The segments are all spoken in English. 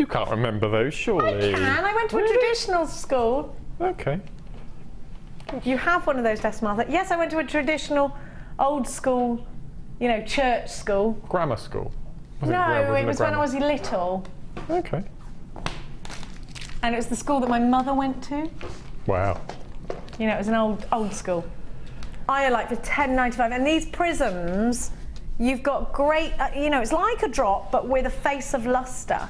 You can't remember those, surely. I can. I went to a traditional school. Okay. You have one of those desks, Martha. Yes, I went to a traditional, old school, you know, church school. Grammar school? No, it was when I was little. Okay. And it was the school that my mother went to. Wow. You know, it was an old school. Iolite for £10.95. And these prisms, you've got great, you know, it's like a drop, but with a face of lustre.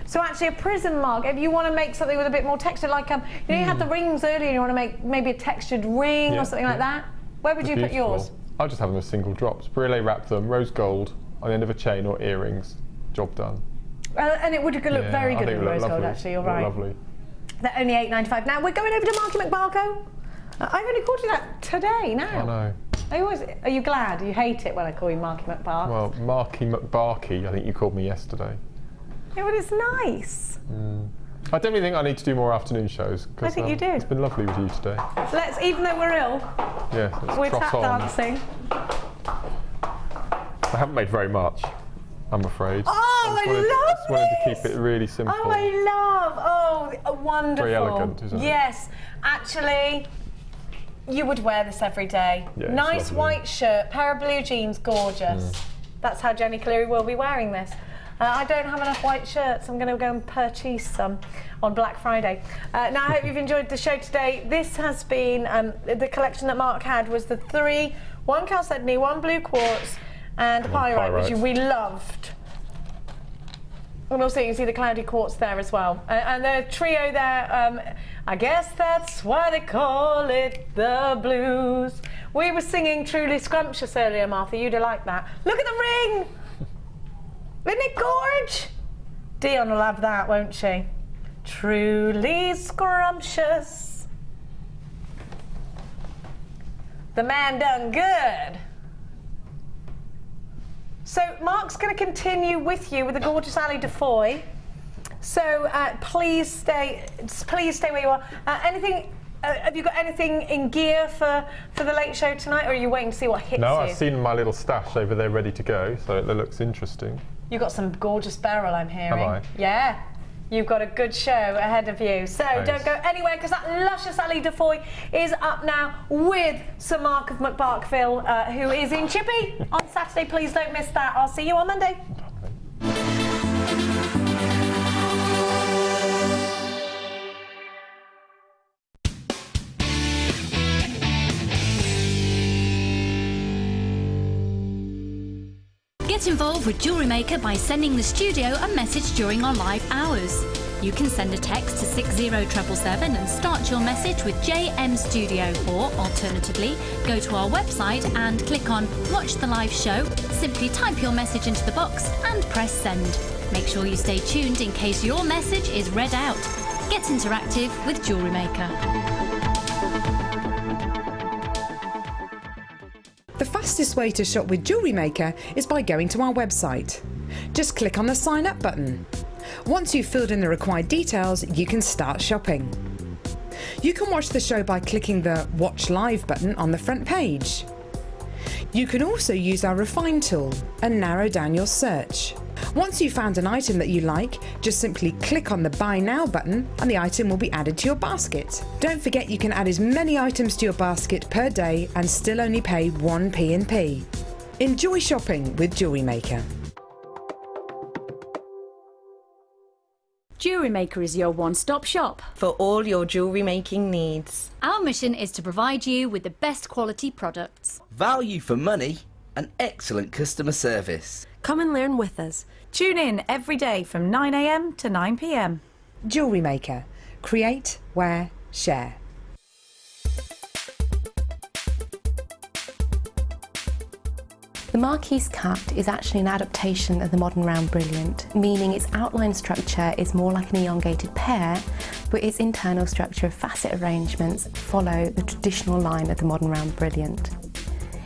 So actually a prism mark, if you want to make something with a bit more texture, like, you know, you had the rings earlier, you want to make maybe a textured ring or something like that. Where would you put yours? I'll just have them as single drops. Brûlée wrap them, rose gold on the end of a chain or earrings. Job done. And it would look very good in rose gold, actually, you're right. Lovely. They're only £8.95. Now we're going over to Marky McBarco. I've only called you that today, now. I know. Are you glad? You hate it when I call you Marky McBark? Well, Marky McBarky, I think you called me yesterday. Yeah, but it's nice. I definitely think I need to do more afternoon shows. I think you do. It's been lovely with you today. Let's, even though we're ill, we're tap dancing. I haven't made very much, I'm afraid. Oh, I love just wanted to keep it really simple. Oh, wonderful. Very elegant, isn't it? Yes, actually, you would wear this every day. Yeah, nice white shirt, pair of blue jeans, gorgeous. That's how Jenny Cleary will be wearing this. I don't have enough white shirts. I'm going to go and purchase some on Black Friday. Now, I hope you've enjoyed the show today. This has been, the collection that Mark had was the 3, 1 chalcedony, 1 blue quartz, and a pyrite, which we loved. And also you can see the cloudy quartz there as well. And the trio there, I guess that's why they call it the blues. We were singing Truly Scrumptious earlier, Martha. You'd have liked that. Look at the ring! Isn't it gorge? Dion will have that, won't she? Truly scrumptious. The man done good. So Mark's going to continue with you with the gorgeous Ali Defoy. So please stay where you are. Have you got anything in gear for the late show tonight, or are you waiting to see what hits you? No, I've seen my little stash over there ready to go, so it looks interesting. You've got some gorgeous Beryl, I'm hearing. Have I? Yeah. You've got a good show ahead of you. So don't go anywhere, because that luscious Ali Defoy is up now with Sir Mark of McBarkville, who is in Chippy on Saturday. Please don't miss that. I'll see you on Monday. Get involved with JewelleryMaker by sending the studio a message during our live hours. You can send a text to 60777 and start your message with JM Studio, or alternatively, go to our website and click on Watch the Live Show, simply type your message into the box and press send. Make sure you stay tuned in case your message is read out. Get interactive with JewelleryMaker. The fastest way to shop with JewelleryMaker is by going to our website. Just click on the sign up button. Once you've filled in the required details, you can start shopping. You can watch the show by clicking the Watch Live button on the front page. You can also use our Refine tool and narrow down your search. Once you've found an item that you like, just simply click on the Buy Now button and the item will be added to your basket. Don't forget you can add as many items to your basket per day and still only pay 1 P&P. Enjoy shopping with JewelleryMaker. JewelleryMaker is your one-stop shop for all your jewellery making needs. Our mission is to provide you with the best quality products, value for money, and excellent customer service. Come and learn with us. Tune in every day from 9 AM to 9 PM. JewelleryMaker. Create, wear, share. The Marquise cut is actually an adaptation of the modern round brilliant, meaning its outline structure is more like an elongated pear, but its internal structure of facet arrangements follow the traditional line of the modern round brilliant.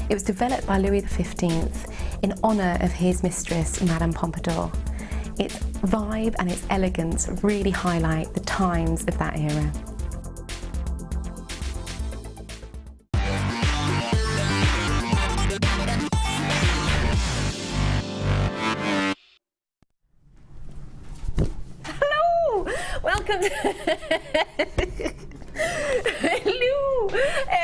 It was developed by Louis XV in honour of his mistress, Madame Pompadour. Its vibe and its elegance really highlight the times of that era. Hello, welcome to... Hello!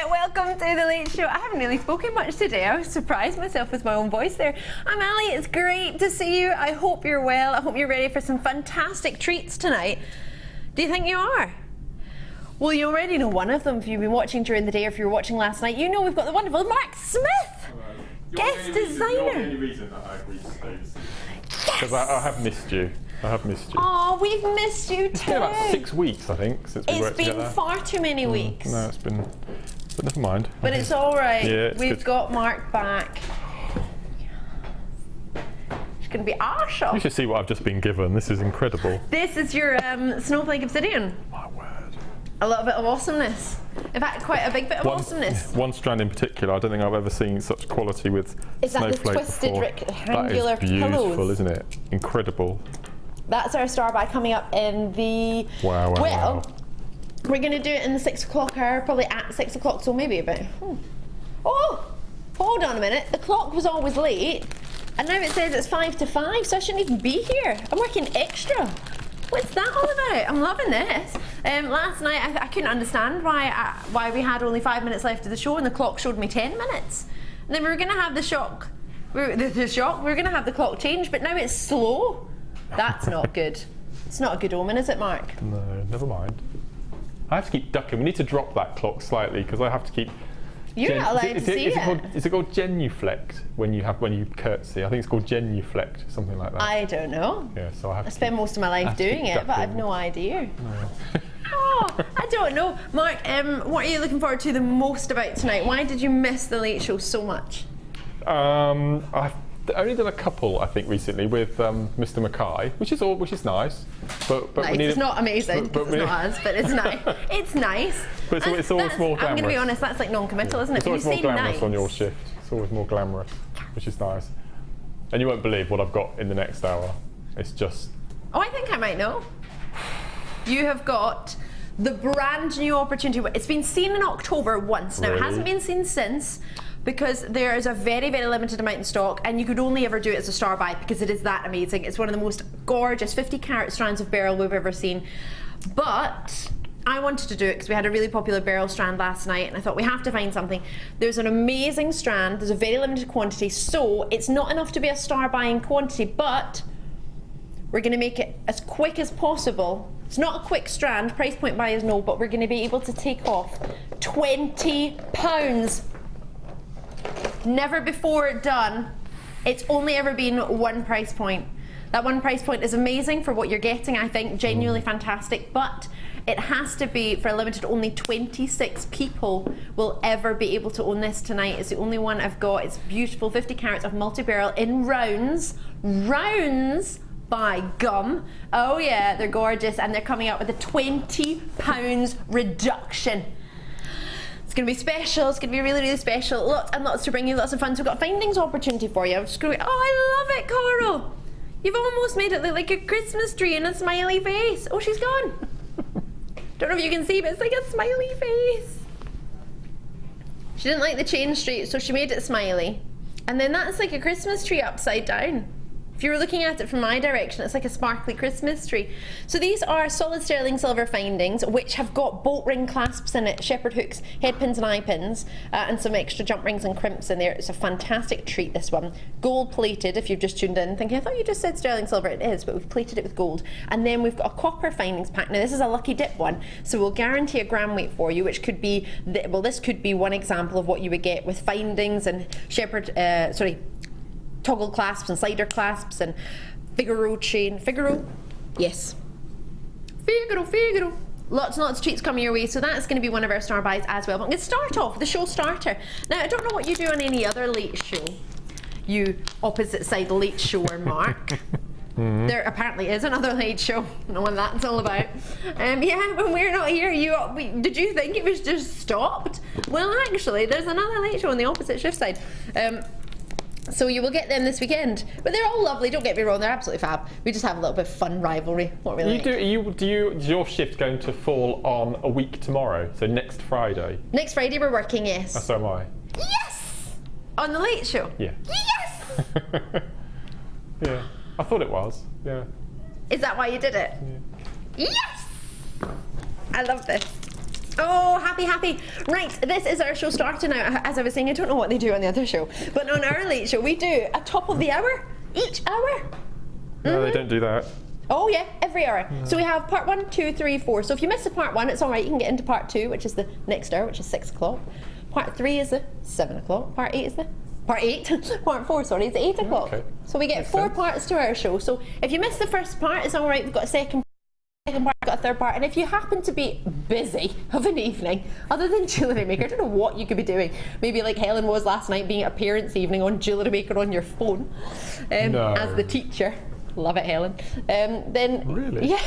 Welcome to the Late Show. I haven't really spoken much today. I was surprised myself with my own voice there. I'm Ali. It's great to see you. I hope you're well. I hope you're ready for some fantastic treats tonight. Do you think you are? Well, you already know one of them if you've been watching during the day or if you were watching last night. You know we've got the wonderful Mark Smith, guest designer. You're the only reason that I agreed to stay. Because I have missed you. I have missed you. Oh, we've missed you too. It's been about 6 weeks, I think, since we worked together. It's been far too many weeks. No, it's been... But never mind. But it's all right. Yeah, we've got Mark back. It's going to be awesome. You should see what I've just been given. This is incredible. This is your Snowflake Obsidian. My word. A little bit of awesomeness. In fact, quite a big bit of awesomeness. One strand in particular, I don't think I've ever seen such quality with Is that the Snowflake twisted before. rectangular That is beautiful, pillows? isn't it? Incredible. That's our star buy coming up in the... Wow, wow, wow. We're going to do it in the 6 o'clock hour, probably at 6 o'clock, so maybe about... Oh, hold on a minute. The clock was always late, and now it says it's 5 to 5, so I shouldn't even be here. I'm working extra. What's that all about? I'm loving this. Last night I couldn't understand why we had only 5 minutes left of the show and the clock showed me 10 minutes. And then we were going to have we were going to have the clock change, but now it's slow. That's not good. It's not a good omen, is it, Mark? No, never mind. I have to keep ducking. We need to drop that clock slightly because I have to keep... You're not allowed to see it. Is it called genuflect when you curtsy? I think it's called genuflect, something like that. I don't know. Yeah, so I spend most of my life doing it, but I've no idea. No. Oh, I don't know. Mark, what are you looking forward to the most about tonight? Why did you miss the Late Show so much? I've only done a couple, I think, recently with Mr. Mackay, which is nice. But nice. We need it's not amazing. It's not us, but it's nice. It's nice. But it's always more glamorous. I'm going to be honest. That's like non-committal, isn't it? It's always more glamorous on your shift. It's always more glamorous, which is nice. And you won't believe what I've got in the next hour. It's just... Oh, I think I might know. You have got the brand new opportunity. It's been seen in October once. Now, It hasn't been seen since because there is a very, very limited amount in stock and you could only ever do it as a star buy because it is that amazing. It's one of the most gorgeous 50 carat strands of Beryl we've ever seen. But I wanted to do it because we had a really popular Beryl strand last night and I thought we have to find something. There's an amazing strand, there's a very limited quantity, so it's not enough to be a star buying quantity, but we're going to make it as quick as possible. It's not a quick strand, price point buy is no, but we're going to be able to take off £20. Never before done. It's only ever been one price point. That one price point is amazing for what you're getting, I think, genuinely fantastic, but it has to be for a limited. Only 26 people will ever be able to own this tonight. It's the only one I've got. It's beautiful, 50 carats of multi-beryl in rounds. Rounds by gum. Oh yeah, they're gorgeous and they're coming out with a £20 reduction. It's going to be special. It's going to be really, really special. Lots and lots to bring you, lots of fun. So we've got a findings opportunity for you. I'm just going to... Oh, I love it, Coral. You've almost made it look like a Christmas tree and a smiley face. Oh, she's gone. Don't know if you can see, but it's like a smiley face. She didn't like the chain straight, so she made it smiley. And then that's like a Christmas tree upside down. If you were looking at it from my direction, it's like a sparkly Christmas tree. So these are solid sterling silver findings, which have got bolt ring clasps in it, shepherd hooks, head pins and eye pins, and some extra jump rings and crimps in there. It's a fantastic treat, this one. Gold plated, if you've just tuned in thinking, I thought you just said sterling silver. It is, but we've plated it with gold. And then we've got a copper findings pack. Now this is a lucky dip one, so we'll guarantee a gram weight for you, which could be, well, this could be one example of what you would get with findings and toggle clasps and slider clasps and Figaro chain. Figaro? Yes. Figaro. Lots and lots of treats coming your way, so that's going to be one of our star buys as well. But I'm going to start off with the show starter. Now, I don't know what you do on any other late show, you opposite side late shower Mark. There apparently is another late show. I don't know what that's all about. Yeah, when we're not here, did you think it was just stopped? Well, actually, there's another late show on the opposite shift side. So you will get them this weekend, but they're all lovely. Don't get me wrong; they're absolutely fab. We just have a little bit of fun rivalry. What we like. Is your shift going to fall on a week tomorrow? So next Friday. Next Friday we're working. Yes. So am I. Yes. On the Late Show. Yeah. Yes. Yeah. I thought it was. Yeah. Is that why you did it? Yeah. Yes. I love this. Oh, happy. Right, this is our show starting now. As I was saying, I don't know what they do on the other show, but on our late show, we do a top of the hour, each hour. No, they don't do that. Oh yeah, every hour. So we have part 1, 2, 3, 4. So if you miss the part 1, it's all right. You can get into part 2, which is the next hour, which is 6 o'clock. Part 3 is the 7 o'clock. Part 8 is the part 4, sorry, is the 8 o'clock. Okay. So we get Makes 4 sense. parts to our show. So if you miss the first part, it's all right. We've got a second part, we've got a third part. And if you happen to be busy of an evening, other than JewelleryMaker, I don't know what you could be doing. Maybe like Helen was last night, being at parents' evening on JewelleryMaker on your phone as the teacher. Love it, Helen. Then really? Yeah,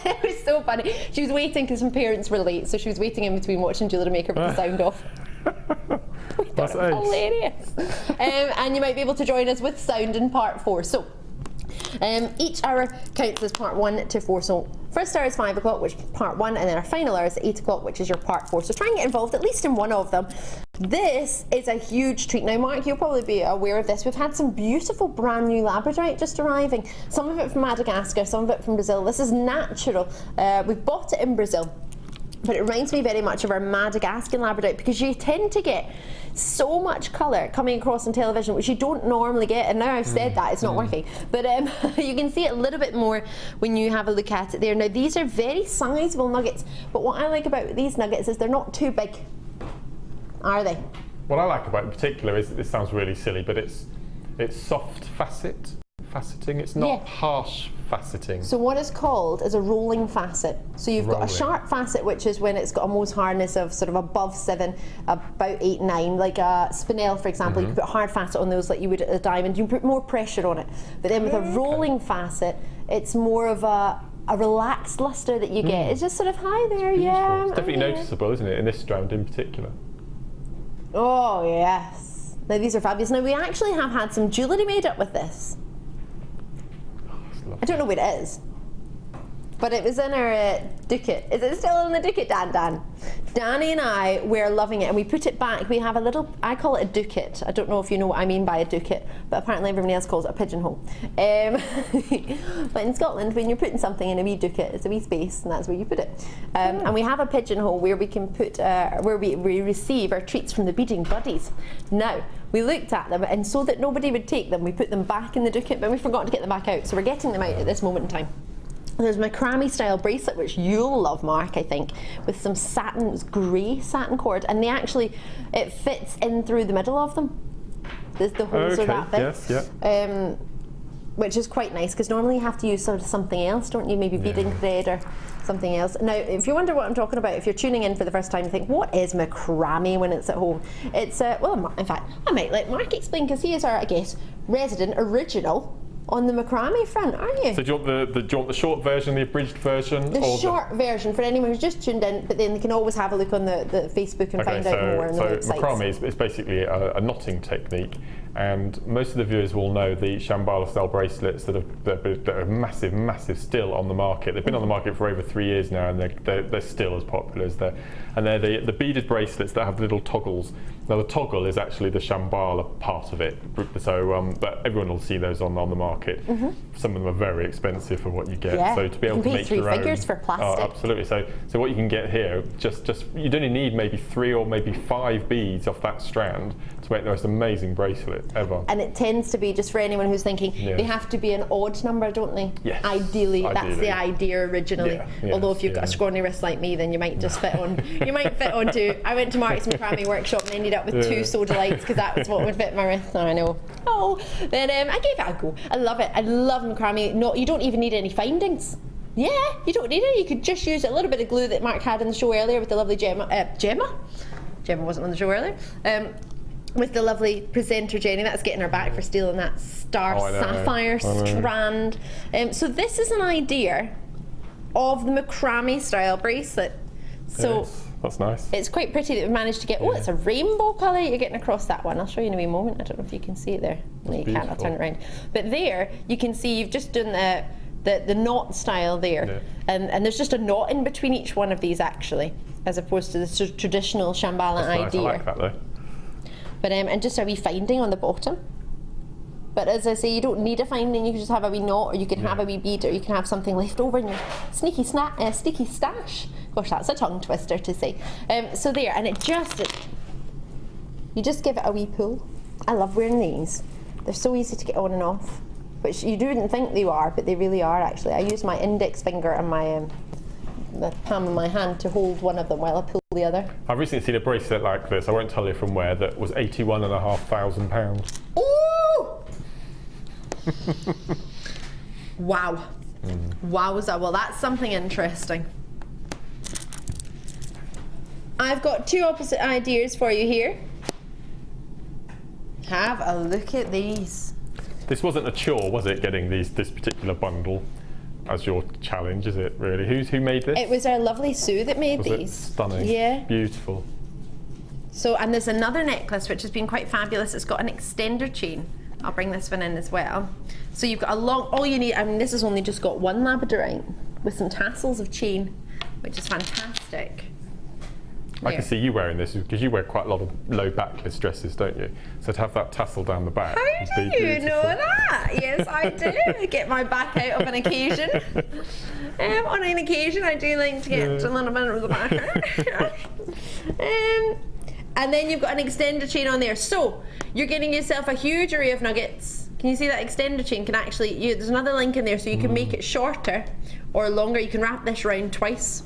it was so funny. She was waiting because some parents were late, so she was waiting in between watching JewelleryMaker with the sound off. That's hilarious. And you might be able to join us with sound in part 4. So each hour counts as part 1 to 4. So first hour is 5 o'clock, which is part 1, and then our final hour is 8 o'clock, which is your part 4. So try and get involved at least in one of them. This is a huge treat. Now, Mark, you'll probably be aware of this. We've had some beautiful brand new Labradorite just arriving. Some of it from Madagascar, some of it from Brazil. This is natural. We've bought it in Brazil. But it reminds me very much of our Madagascar Labradorite, because you tend to get so much colour coming across on television, which you don't normally get. And now I've said that, it's not working. But you can see it a little bit more when you have a look at it there. Now, these are very sizable nuggets. But what I like about these nuggets is they're not too big. Are they? What I like about it in particular is, this sounds really silly, but it's soft faceting. It's not harsh faceting. So what it's called is a rolling facet. So you've got a sharp facet, which is when it's got a Mohs hardness of sort of above 7, about 8, 9, like a spinel, for example. You can put hard facet on those like you would a diamond. You can put more pressure on it. But then with a rolling facet, it's more of a relaxed luster that you get. It's just sort of, hi there, yeah. It's definitely noticeable, isn't it, in this strand in particular? Oh yes. Now these are fabulous. Now we actually have had some jewellery made up with this. I don't know what it is, but it was in our ducat. Is it still in the ducat, Dan? Danny and I were loving it, and we put it back. We have a little, I call it a ducat. I don't know if you know what I mean by a ducat, but apparently everybody else calls it a pigeonhole. But in Scotland, when you're putting something in a wee ducat, it's a wee space, and that's where you put it. And we have a pigeonhole where we can put, where we receive our treats from the beading buddies. Now, we looked at them, and so that nobody would take them, we put them back in the ducat, but we forgot to get them back out. So we're getting them out at this moment in time. There's a macramé style bracelet, which you'll love, Mark, I think, with some satin, it was grey satin cord, and they actually, it fits in through the middle of them. The holes are that big. Yes, yeah. Which is quite nice, because normally you have to use sort of something else, don't you? Maybe beading thread or something else. Now, if you wonder what I'm talking about, if you're tuning in for the first time, you think, what is macramé when it's at home? It's, well, in fact, I might let Mark explain, because he is our, I guess, resident original on the macramé front, aren't you? So do you want the short version, the abridged version? The short version for anyone who's just tuned in, but then they can always have a look on the Facebook and find out more on the website. So macramé is basically a knotting technique, and most of the viewers will know the Shambhala style bracelets that are massive still on the market. They've been on the market for over 3 years now, and they're still as popular as they're. And they're the beaded bracelets that have little toggles. Now the toggle is actually the Shambhala part of it, so but everyone will see those on the market. Some of them are very expensive for what you get. Yeah. So to be able to make your own, 3 figures for plastic. Oh, absolutely. So what you can get here, just you only need maybe 3 or maybe 5 beads off that strand to make the most amazing bracelet ever. And it tends to be, just for anyone who's thinking, they have to be an odd number, don't they? Yes. Ideally, that's the idea originally. Yeah. Although if you've got a scrawny wrist like me, then you might just fit on. You might fit on 2. I went to Mark's macramé workshop and ended up with 2 soda lights, because that was what would fit my wrist. I know. Oh, then I gave it a go. I love it. I love macramé. No, you don't even need any findings. Yeah, you don't need it. You could just use a little bit of glue that Mark had in the show earlier with the lovely Gemma. Gemma wasn't on the show earlier. With the lovely presenter Jenny, that's getting her back for stealing that star sapphire strand. So this is an idea of the macramé style bracelet. So that's nice. It's quite pretty that we've managed to get. Oh, it's a rainbow colour you're getting across that one. I'll show you in a wee moment. I don't know if you can see it there. No, you can't. I'll turn it around. But there you can see you've just done the knot style there, and there's just a knot in between each one of these actually, as opposed to the traditional Shambhala idea. Nice. I like that though. But and just a wee finding on the bottom. But as I say, you don't need a finding. You can just have a wee knot, or you can have a wee bead, or you can have something left over in your sneaky stash. Gosh, that's a tongue twister to say. So there, and it just, you just give it a wee pull. I love wearing these. They're so easy to get on and off, which you wouldn't think they are, but they really are actually. I use my index finger and my the palm of my hand to hold one of them while I pull the other. I've recently seen a bracelet like this, I won't tell you from where, that was £81,500. Ooh! Wow. Wowza, well that's something interesting. I've got two opposite ideas for you here. Have a look at these. This wasn't a chore, was it, getting this particular bundle as your challenge, is it really? Who made this? It was our lovely Sue that made these. Stunning. Yeah. Beautiful. So, and there's another necklace which has been quite fabulous. It's got an extender chain. I'll bring this one in as well. So you've got a long, all you need, I mean this has only just got one labradorite with some tassels of chain, which is fantastic. I can see you wearing this because you wear quite a lot of low backless dresses, don't you? So to have that tassel down the back. How do you know that? Yes, I do. Get my back out of an occasion. On an occasion, I do like to get a little bit of the back out. And then you've got an extender chain on there. So you're getting yourself a huge array of nuggets. Can you see that extender chain can actually, there's another link in there so you can make it shorter or longer. You can wrap this round twice.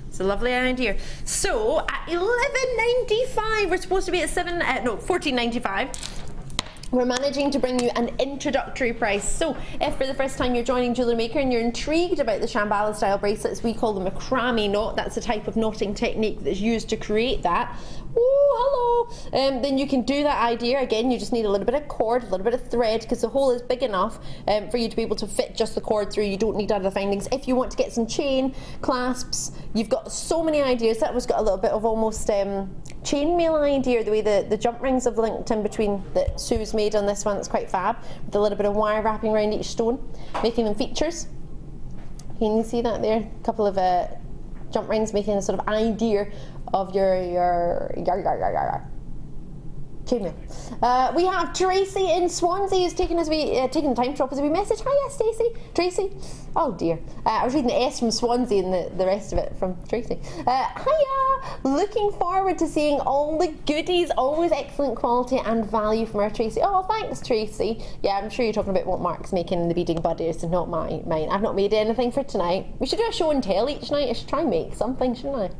It's a lovely idea. So at $11.95, we're supposed to be at $14.95. We're managing to bring you an introductory price. So if for the first time you're joining JewelleryMaker and you're intrigued about the Shambhala style bracelets, we call them macramé knot. That's a type of knotting technique that's used to create that. Oh, hello. Then you can do that idea. Again, you just need a little bit of cord, a little bit of thread, because the hole is big enough for you to be able to fit just the cord through. You don't need other findings. If you want to get some chain, clasps, you've got so many ideas. That was got a little bit of almost chainmail idea, the way the jump rings have linked in between that Sue's made on this one. It's quite fab, with a little bit of wire wrapping around each stone, making them features. Can you see that there? A couple of jump rings making a sort of idea of your chainmail. We have Tracy in Swansea who's taking the time to drop us a wee message. Hiya, Stacey. Tracy. Oh dear. I was reading the S from Swansea and the rest of it from Tracy. Hiya. Looking forward to seeing all the goodies. Always excellent quality and value from our Tracy. Oh, thanks, Tracy. Yeah, I'm sure you're talking about what Mark's making in the beading buddies and not mine. I've not made anything for tonight. We should do a show and tell each night. I should try and make something, shouldn't I?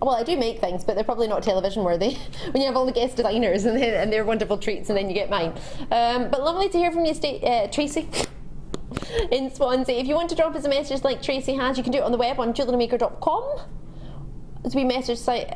Well, I do make things, but they're probably not television worthy when you have all the guest designers and their wonderful treats, and then you get mine. But lovely to hear from you, Tracy in Swansea. If you want to drop us a message like Tracy has, you can do it on the web on JewelleryMaker.com. There's a wee message site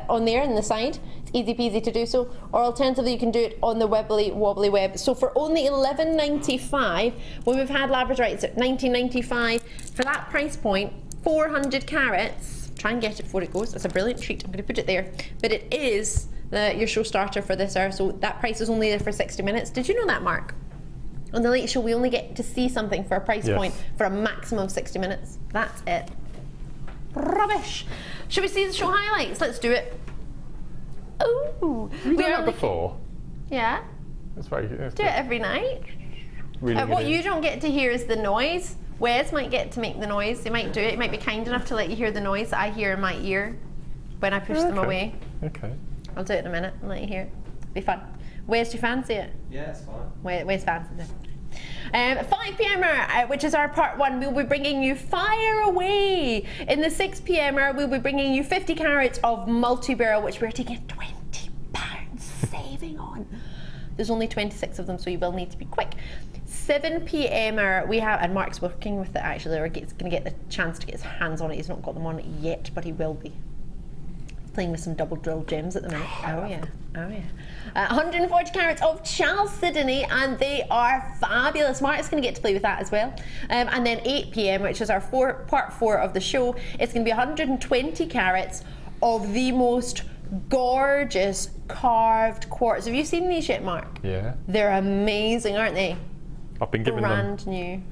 on there on the side. It's easy peasy to do so. Or alternatively, you can do it on the wibbly wobbly web. So for only $11.95, when we've had Labradorites at $19.95, for that price point, 400 carats. Try and get it before it goes. That's a brilliant treat. I'm going to put it there. But it is your show starter for this hour, so that price is only there for 60 minutes. Did you know that, Mark? On the late show, we only get to see something for a price point for a maximum of 60 minutes. That's it. Rubbish. Should we see the show highlights? Let's do it. Oh, we've done that before. Yeah. That's right. Do it every night. Really what you don't get to hear is the noise. Wes might get to make the noise. He might do it. He might be kind enough to let you hear the noise that I hear in my ear when I push them away. Okay. I'll do it in a minute and let you hear it. It'll be fun. Wes, do you fancy it? Yeah, it's fine. Wes fancies it. 5 p.m, which is our part one, we'll be bringing you Fire Away. In the 6 p.m, we'll be bringing you 50 carats of multi-barrel, which we're taking £20 saving on. There's only 26 of them, so you will need to be quick. 7 p.m, we have, and Mark's working with it actually, or he's going to get the chance to get his hands on it. He's not got them on it yet, but he will be. Playing with some double drill gems at the minute. Oh yeah, oh yeah. 140 carats of Chalcedony, and they are fabulous. Mark's going to get to play with that as well. And then 8 p.m, which is our part 4 of the show, it's going to be 120 carats of the most gorgeous carved quartz. Have you seen these yet, Mark? Yeah. They're amazing, aren't they? I've been given them. Brand new.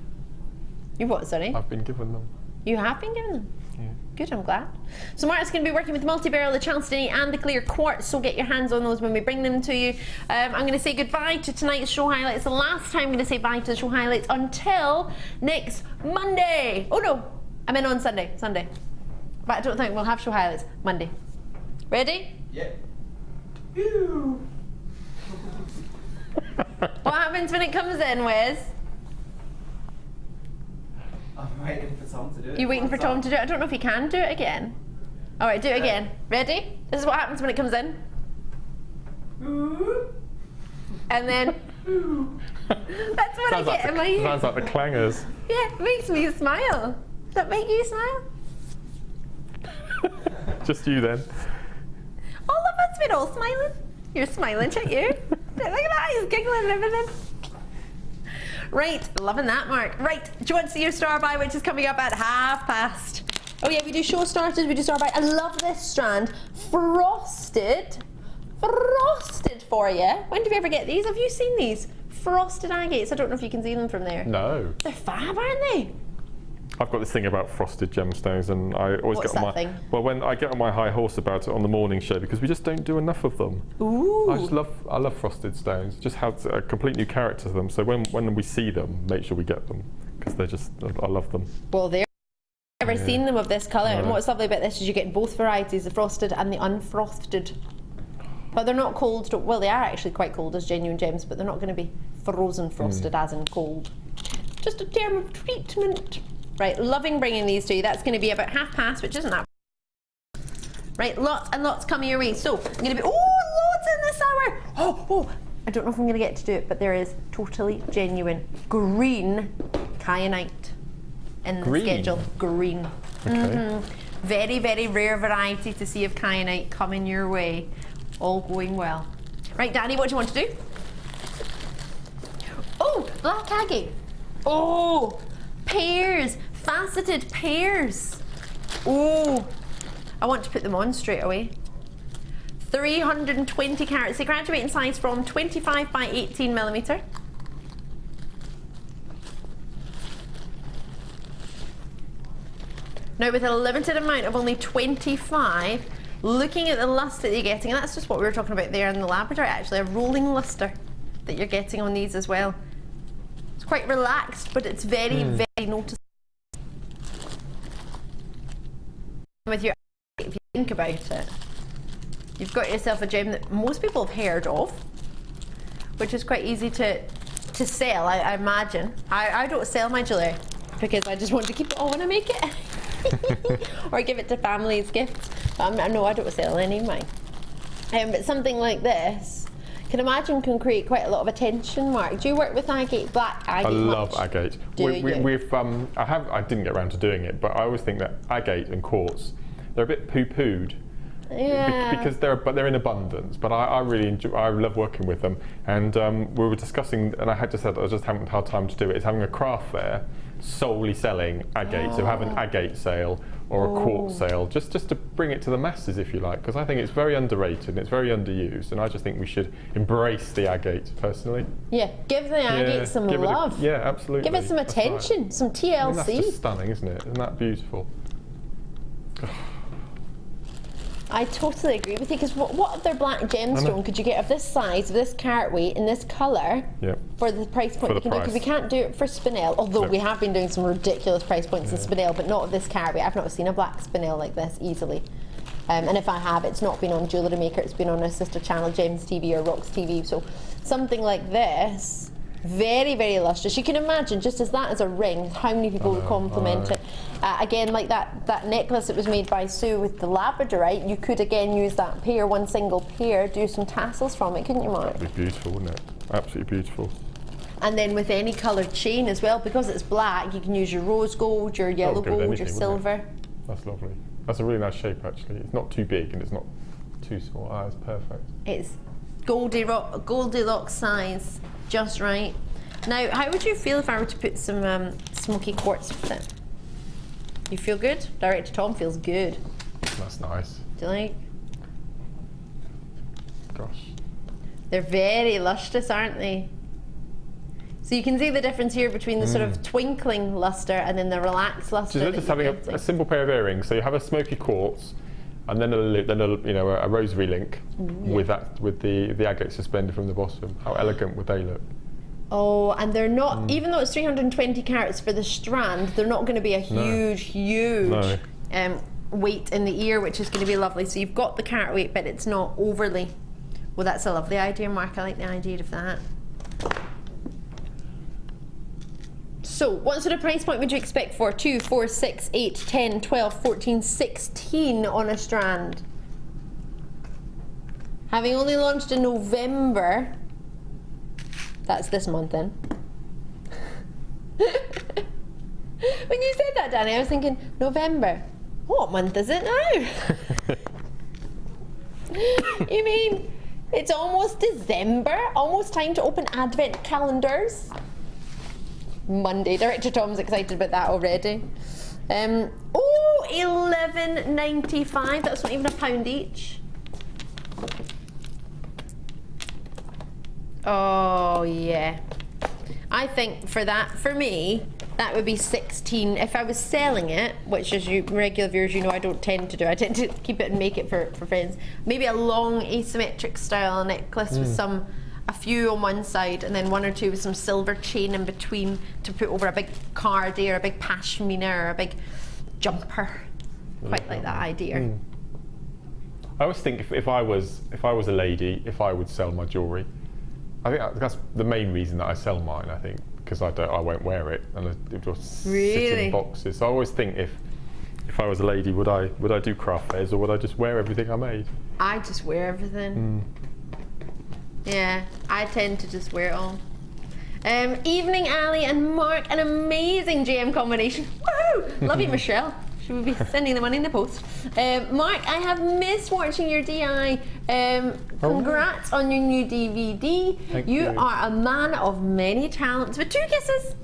You what, sorry? I've been given them. You have been given them? Yeah. Good, I'm glad. So Mark's going to be working with the multi-barrel, the Chalcedony and the Clear Quartz, so get your hands on those when we bring them to you. I'm going to say goodbye to tonight's show highlights. The last time I'm going to say bye to the show highlights until next Monday. Oh no, I'm in on Sunday. But I don't think we'll have show highlights Monday. Ready? Yep. What happens when it comes in, Wes? I'm waiting for Tom to do it. You waiting for Tom to do it? I don't know if he can do it again. All right, do it again. Ready? This is what happens when it comes in. And then that's what I get in my ear. Sounds like the clangers. Yeah, it makes me smile. Does that make you smile? Just you then. All of us, we're all smiling. You're smiling, check you. Look at that, he's giggling and everything. Right, loving that, Mark. Right, do you want to see your star by, which is coming up at past? Oh yeah, we do show starters, we do star by. I love this strand. Frosted for you. When did we ever get these? Have you seen these? Frosted agates. I don't know if you can see them from there. No. They're fab, aren't they? I've got this thing about frosted gemstones, and I always What's get on that thing? Well, when I get on my high horse about it on the morning show, because we just don't do enough of them. Ooh. I love frosted stones. Just have a complete new character to them. So when we see them, make sure we get them, because they're just, I love them. Well, they're never seen them of this colour, and No. what's lovely about this is you get both varieties, the frosted and the unfrosted. But they're not cold. Well, they are actually quite cold as genuine gems, but they're not going to be frozen frosted as in cold. Just a term of treatment. Right, loving bringing these to you. That's going to be about past, which isn't that. Right, lots and lots coming your way. So, I'm going to be, loads in this hour. Oh, I don't know if I'm going to get to do it, but there is totally genuine green Kyantite in the schedule. Green. Okay. Very, very rare variety to see of Kyantite coming your way. All going well. Right, Danny, what do you want to do? Oh, black agate. Oh, pears, faceted pears. Oh, I want to put them on straight away. 320 carats. They graduate in size from 25 by 18 millimetre. Now, with a limited amount of only 25, looking at the luster that you're getting, and that's just what we were talking about there in the Labradorite, actually, a rolling luster that you're getting on these as well. It's quite relaxed, but it's very, very noticeable. With your, if you think about it, you've got yourself a gem that most people have heard of, which is quite easy to sell, I imagine. I don't sell my jewellery because I just want to keep it all when I make it. Or give it to family as gifts. No, I don't sell any of mine. But something like this, can imagine can create quite a lot of attention, Mark. Do you work with agate, black agate? I love agate. We've I didn't get around to doing it, but I always think that agate and quartz, they're a bit poo-pooed. Yeah. Because they're in abundance, but I really enjoy. I love working with them, and we were discussing, and I just haven't had time to do it. Is having a craft fair solely selling agate, so have an agate sale or a quartz sale, just to bring it to the masses, if you like, because I think it's very underrated and it's very underused, and I just think we should embrace the agate personally. Yeah, give the agate some love. Yeah, absolutely. Give it some attention, some TLC. I mean, that's just stunning, isn't it? Isn't that beautiful? I totally agree with you, because what other black gemstone could you get of this size, of this carat weight, in this colour for the price point we can do? Because we can't do it for spinel, although we have been doing some ridiculous price points in spinel, but not of this carat weight. I've not seen a black spinel like this easily. And if I have, it's not been on JewelleryMaker, it's been on a sister channel, Gems TV or Rocks TV. So something like this, very, very lustrous. You can imagine, just as that as a ring, how many people would compliment it. Again, like that necklace that was made by Sue with the Labradorite, you could again use that pair, one single pair, do some tassels from it, couldn't you, Mark? That'd be beautiful, wouldn't it? Absolutely beautiful. And then with any coloured chain as well, because it's black, you can use your rose gold, your yellow gold, your silver. That's lovely. That's a really nice shape, actually. It's not too big and it's not too small. It's perfect. It's Goldilocks size, just right. Now, how would you feel if I were to put some smoky quartz with it? You feel good? Director Tom feels good. That's nice. Do you like? Gosh. They're very lustrous, aren't they? So you can see the difference here between the sort of twinkling luster and then the relaxed luster. So just having a simple pair of earrings. So you have a smoky quartz, and then a rosary link with the agate suspended from the bottom. How elegant would they look? Oh, and they're not, even though it's 320 carats for the strand, they're not going to be a huge weight in the ear, which is going to be lovely. So you've got the carat weight, but it's not overly. Well, that's a lovely idea, Mark. I like the idea of that. So what sort of price point would you expect for 2, 4, 6, 8, 10, 12, 14, 16 on a strand? Having only launched in November, that's this month then. When you said that, Danny, I was thinking, November. What month is it now? You mean it's almost December? Almost time to open advent calendars? Monday. Director Tom's excited about that already. Oh, $11.95. That's not even £1 each. Oh yeah. I think for that, for me, that would be 16. If I was selling it, which as you regular viewers, you know I don't tend to do. I tend to keep it and make it for friends. Maybe a long asymmetric style necklace with a few on one side and then 1 or 2 with some silver chain in between to put over a big cardi or a big pashmina or a big jumper. Quite like that idea. I always think if I was a lady, if I would sell my jewellery, I think that's the main reason that I sell mine. I think because I won't wear it and it just sit in boxes. So I always think if I was a lady, would I do craft fairs or would I just wear everything I made? I just wear everything. Yeah, I tend to just wear it all. Evening, Ali and Mark, an amazing GM combination. Woohoo! Love you, Michelle. Should we be sending the money in the post? Mark, I have missed watching your DI. Congrats on your new DVD. Thank you. You are a man of many talents with 2 kisses.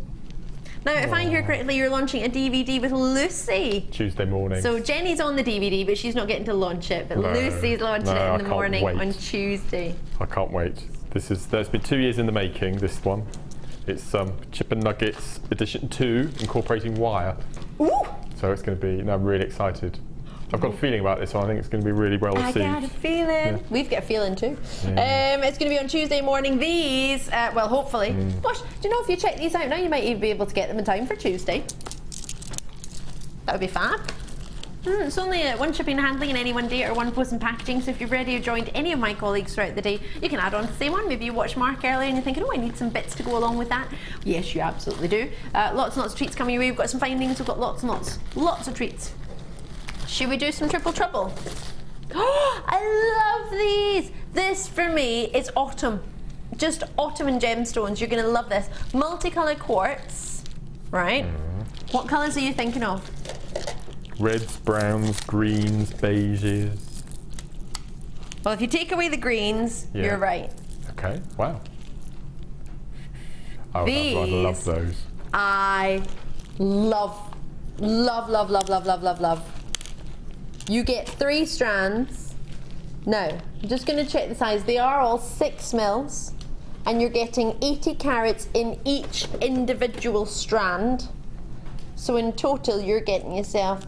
Now, if I hear correctly, you're launching a DVD with Lucy. Tuesday morning. So Jenny's on the DVD, but she's not getting to launch it. But Lucy's launching it in the morning on Tuesday. I can't wait. There's been 2 years in the making, this one. It's Chip and Nuggets edition 2, incorporating wire. Ooh! So it's going to be, I'm really excited. I've got a feeling about this one. I think it's going to be really well received. I got a feeling. Yeah. We've got a feeling too. It's going to be on Tuesday morning. These, well, hopefully. Gosh, do you know if you check these out now, you might even be able to get them in time for Tuesday. That would be fab. It's only 1 shipping and handling in any one day or 1 post and packaging, so if you've already joined any of my colleagues throughout the day, you can add on to the same one. Maybe you watched Mark earlier and you're thinking, oh, I need some bits to go along with that. Yes, you absolutely do. Lots and lots of treats coming your way. We've got some findings, we've got lots and lots of treats. Should we do some triple trouble? Oh, I love these. This for me is autumn. Just autumn and gemstones. You're going to love this. Multicolored quartz, right? What colours are you thinking of? Reds, browns, greens, beiges. Well, if you take away the greens, you're right. Okay, wow. Oh, These, I love those. I love. You get 3 strands. Now, I'm just going to check the size. They are all 6 mils, and you're getting 80 carats in each individual strand. So in total, you're getting yourself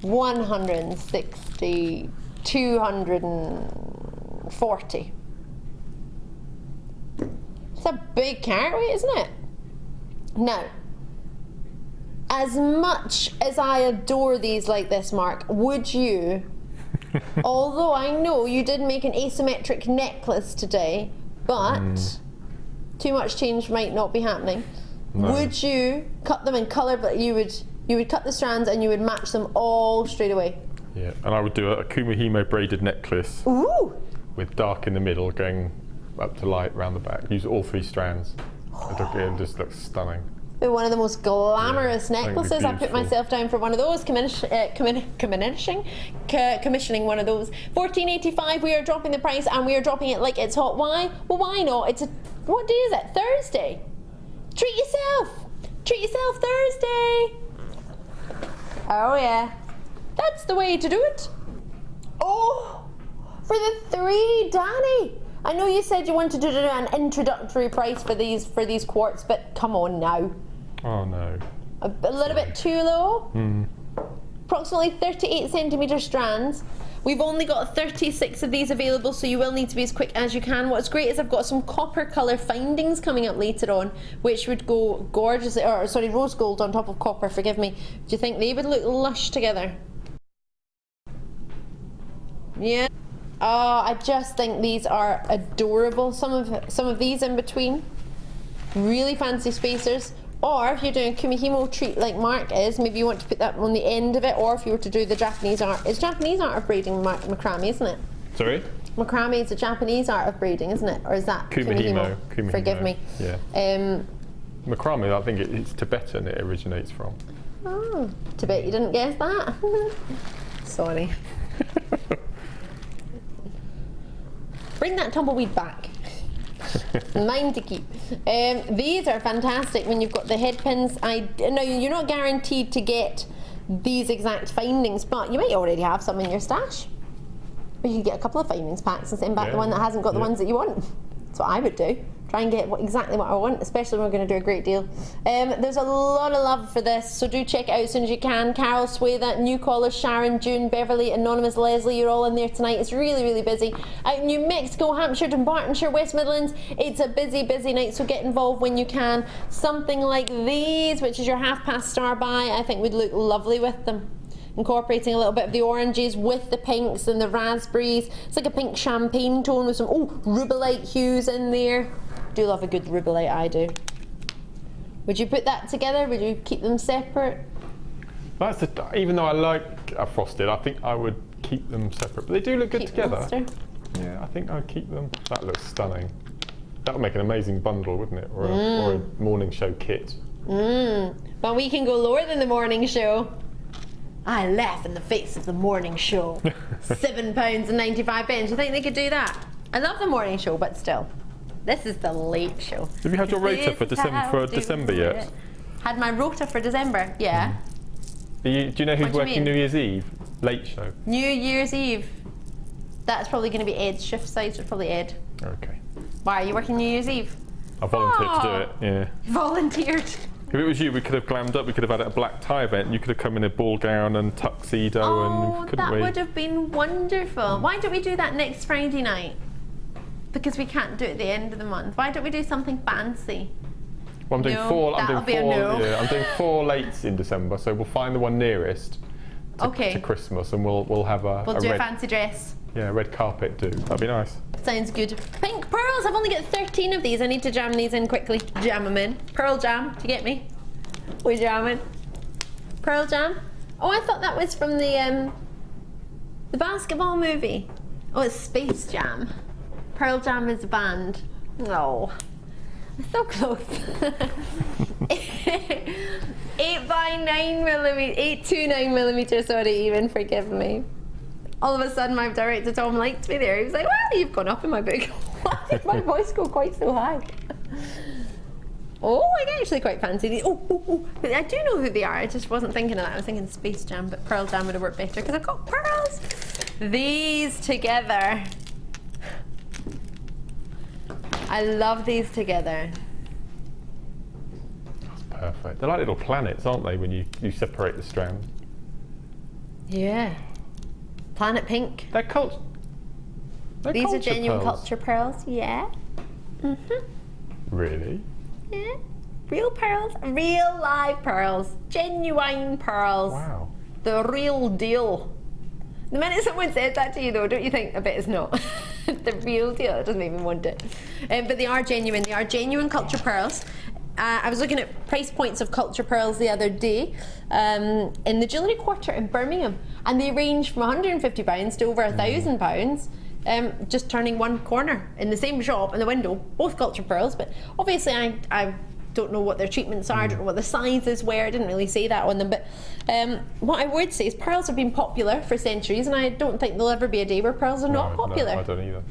160, 240. It's a big carat weight, isn't it? Now, as much as I adore these like this, Mark, would you, although I know you did make an asymmetric necklace today, but too much change might not be happening. No. Would you cut them in colour, but you would cut the strands and you would match them all straight away? Yeah, and I would do a Kumihimo braided necklace. Ooh! With dark in the middle, going up to light round the back. Use all 3 strands. It just looks stunning. One of the most glamorous necklaces. I put myself down for one of those, commissioning one of those. $14.85. We are dropping the price and we are dropping it like it's hot. Why? Well, why not? It's what day is it? Thursday. Treat yourself. Treat yourself Thursday. Oh yeah, that's the way to do it. Oh, for the 3, Danny. I know you said you wanted to do an introductory price for these quartz, but come on now. Oh no. A little bit too low? Approximately 38 centimetre strands. We've only got 36 of these available, so you will need to be as quick as you can. What's great is I've got some copper colour findings coming up later on, which would go gorgeously, or sorry, rose gold on top of copper, forgive me. Do you think they would look lush together? Yeah. Oh, I just think these are adorable. Some of these in between, really fancy spacers. Or if you're doing a kumihimo treat like Mark is, maybe you want to put that on the end of it. Or if you were to do the Japanese art, it's Japanese art of braiding macramé, isn't it? Sorry? Macramé is a Japanese art of braiding, isn't it? Or is that kumihimo? Forgive me. Yeah. Macramé, I think it's Tibetan. It originates from. Oh, Tibet! You didn't guess that. Sorry. Bring that tumbleweed back. Mine to keep. These are fantastic when you've got the head pins. Now you're not guaranteed to get these exact findings, but you might already have some in your stash. Or you could get a couple of findings packs and send back the one that hasn't got the ones that you want. That's what I would do. Try and get exactly what I want, especially when we're going to do a great deal. There's a lot of love for this, so do check it out as soon as you can. Carol, Swatha, New Caller, Sharon, June, Beverly, Anonymous, Leslie, you're all in there tonight. It's really, really busy. Out in New Mexico, Hampshire, Dumbartonshire, West Midlands, it's a busy, busy night, so get involved when you can. Something like these, which is your half-past star buy, I think would look lovely with them. Incorporating a little bit of the oranges with the pinks and the raspberries. It's like a pink champagne tone with some rubellite hues in there. Do love a good rubellite, I do. Would you put that together? Would you keep them separate? Even though I like a frosted, I think I would keep them separate. But they do look good together. Yeah, I think I'd keep them. That looks stunning. That would make an amazing bundle, wouldn't it? Or a morning show kit. But we can go lower than the morning show. I laugh in the face of the morning show. £7.95. You think they could do that? I love the morning show, but still. This is the late show. Have you had your rota for December yet? Had my rota for December, yeah. Do you know who's working New Year's Eve? Late show. New Year's Eve. That's probably going to be Ed's shift size. It's probably Ed. Okay. Why are you working New Year's Eve? I volunteered to do it, yeah. Volunteered. If it was you, we could have glammed up. We could have had a black tie event. You could have come in a ball gown and tuxedo, and couldn't we? That would have been wonderful. Why don't we do that next Friday night? Because we can't do it at the end of the month. Why don't we do something fancy? Well, I'm doing four. I'm doing 4 lates in December, so we'll find the one nearest to Christmas, and we'll have a. We'll do a fancy dress. Yeah, red carpet do. That'd be nice. Sounds good. Pink pearls. I've only got 13 of these. I need to jam these in quickly. Jam them in. Pearl jam. Do you get me? We jamming. Pearl jam. Oh, I thought that was from the basketball movie. Oh, it's Space Jam. Pearl Jam is a band. No. I'm so close. 829mm, sorry, even, forgive me. All of a sudden my director Tom liked me there. He was like, well, you've gone up in my book. Why did my voice go quite so high? Oh, I actually quite fancy these. But I do know who they are. I just wasn't thinking of that. I was thinking Space Jam, but Pearl Jam would have worked better because I've got pearls. These together. I love these together. That's perfect. They're like little planets, aren't they, when you separate the strands? Yeah. Planet pink. These are genuine culture pearls, yeah. Really? Yeah. Real pearls, real live pearls, genuine pearls. Wow. The real deal. The minute someone says that to you, though, don't you think, I bet it's not the real deal? It doesn't even want it. But they are genuine. They are genuine culture pearls. I was looking at price points of culture pearls the other day in the Jewellery Quarter in Birmingham, and they range from £150 to over £1,000. Just turning one corner in the same shop in the window, both culture pearls. But obviously, I don't know what their treatments are. I don't know what the sizes were. I didn't really say that on them. But what I would say is pearls have been popular for centuries, and I don't think there'll ever be a day where pearls are not popular. No, I don't either.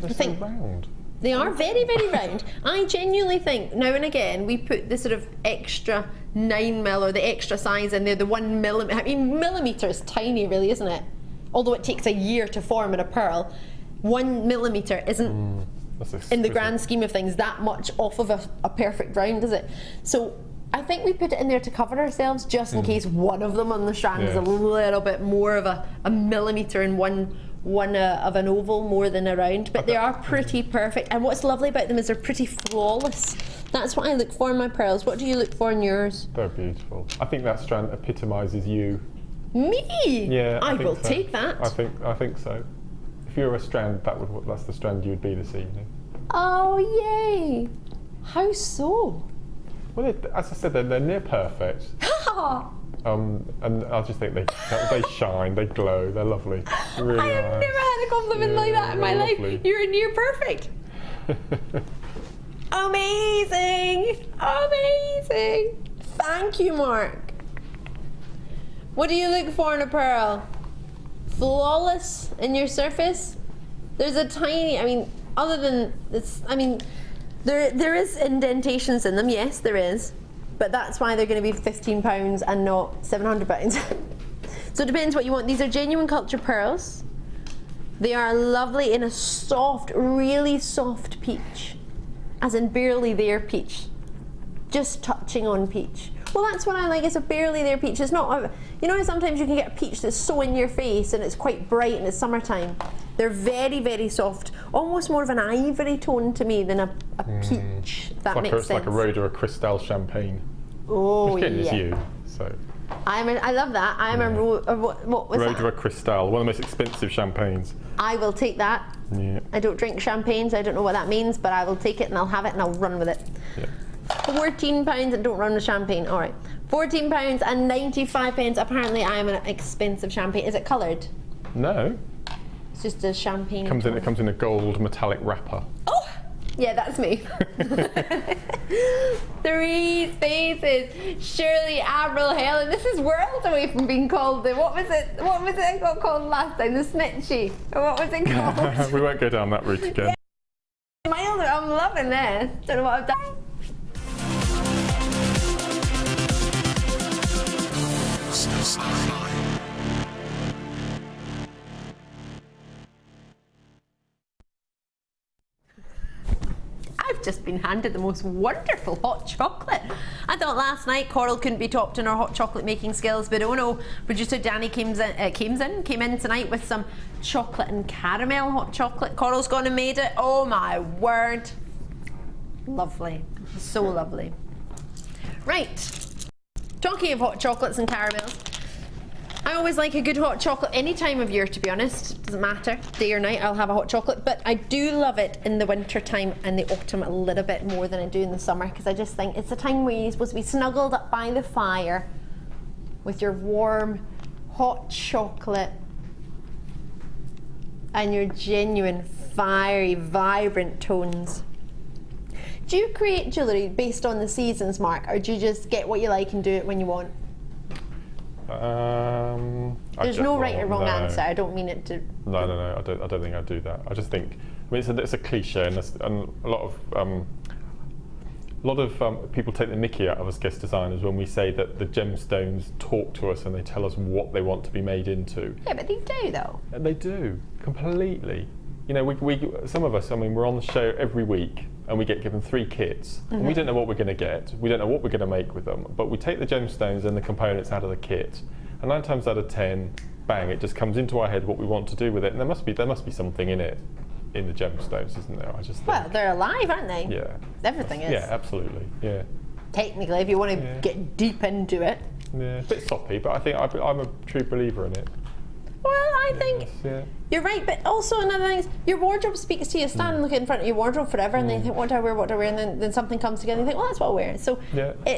They're so round. They are very, very round. I genuinely think now and again we put the sort of extra 9mm or the extra size in there, the 1mm. I mean, millimetre is tiny, really, isn't it? Although it takes a year to form in a pearl, 1mm isn't, in the grand scheme of things, that much off of a perfect round, is it? So I think we put it in there to cover ourselves, just in case one of them on the strand is a little bit more of a millimetre in one of an oval more than a round. But they are pretty perfect, and what's lovely about them is they're pretty flawless. That's what I look for in my pearls. What do you look for in yours? They're beautiful. I think that strand epitomises you. Me? Yeah, I will so. take that. I think so. If you were a strand, that's the strand you would be this evening. Oh, yay! How so? Well, as I said, they're near perfect. And I just think they shine, they glow, they're lovely. Really I have nice. never had a compliment like that in my life. Lovely. You're near perfect. Amazing! Amazing! Thank you, Mark. What do you look for in a pearl? Flawless in your surface? There's a tiny, I mean, other than this, I mean, there is indentations in them, yes there is, but that's why they're going to be £15 and not £700. So it depends what you want. These are genuine culture pearls. They are lovely in a soft, really soft peach, as in barely there peach, just touching on peach. Well, that's what I like, is a barely there peach. It's not, you know, sometimes you can get a peach that's so in your face and it's quite bright and it's summertime. They're very, very soft, almost more of an ivory tone to me than a peach, if that makes sense. It's like a Rhoda Cristal champagne. Oh, Which again yeah. is you, so. I love that. I'm a, what was Rhoda that? Cristal, one of the most expensive champagnes. I will take that. Yeah. I don't drink champagnes, I don't know what that means, but I will take it and I'll have it and I'll run with it. Yeah. £14 and don't run with champagne. All right, £14 and 95 pence. Apparently, I am an expensive champagne. Is it coloured? No. It's just a champagne. It comes in a gold metallic wrapper. Oh, yeah, that's me. 3 spaces. Shirley, Avril, Helen. This is worlds away from being called the, what was it I got called last time? The snitchy. Or what was it called? We won't go down that route again. Yeah. I'm loving this. Don't know what I've done. I've just been handed the most wonderful hot chocolate. I thought last night Coral couldn't be topped in her hot chocolate making skills, but oh no, producer Danny came in tonight with some chocolate and caramel hot chocolate. Coral's gone and made it. Oh my word. Lovely. So lovely. Right. Talking of hot chocolates and caramels, I always like a good hot chocolate any time of year, to be honest. Doesn't matter, day or night, I'll have a hot chocolate. But I do love it in the winter time and the autumn a little bit more than I do in the summer, because I just think it's a time where you're supposed to be snuggled up by the fire with your warm hot chocolate and your genuine fiery, vibrant tones. Do you create jewellery based on the seasons, Mark, or do you just get what you like and do it when you want? There's no right or wrong answer. I don't mean it to. No. I don't think I do that. I just think. I mean, it's a cliche, and a lot of people take the mickey out of us guest designers when we say that the gemstones talk to us and they tell us what they want to be made into. Yeah, but they do though. And they do completely. You know, we some of us. I mean, we're on the show every week, and we get given 3 kits, and we don't know what we're going to get. We don't know what we're going to make with them. But we take the gemstones and the components out of the kit, and 9 times out of 10, bang! It just comes into our head what we want to do with it, and there must be something in it, in the gemstones, isn't there? I just think. Well, they're alive, aren't they? Yeah. Everything is. Yeah, absolutely. Yeah. Technically, if you want to get deep into it. Yeah, a bit soppy, but I think I'm a true believer in it. Well, I think Yeah. you're right, but also another thing is your wardrobe speaks to you. Stand and look in front of your wardrobe forever, and then you think, what do I wear, and then something comes together, and you think, well, that's what I'll wear. So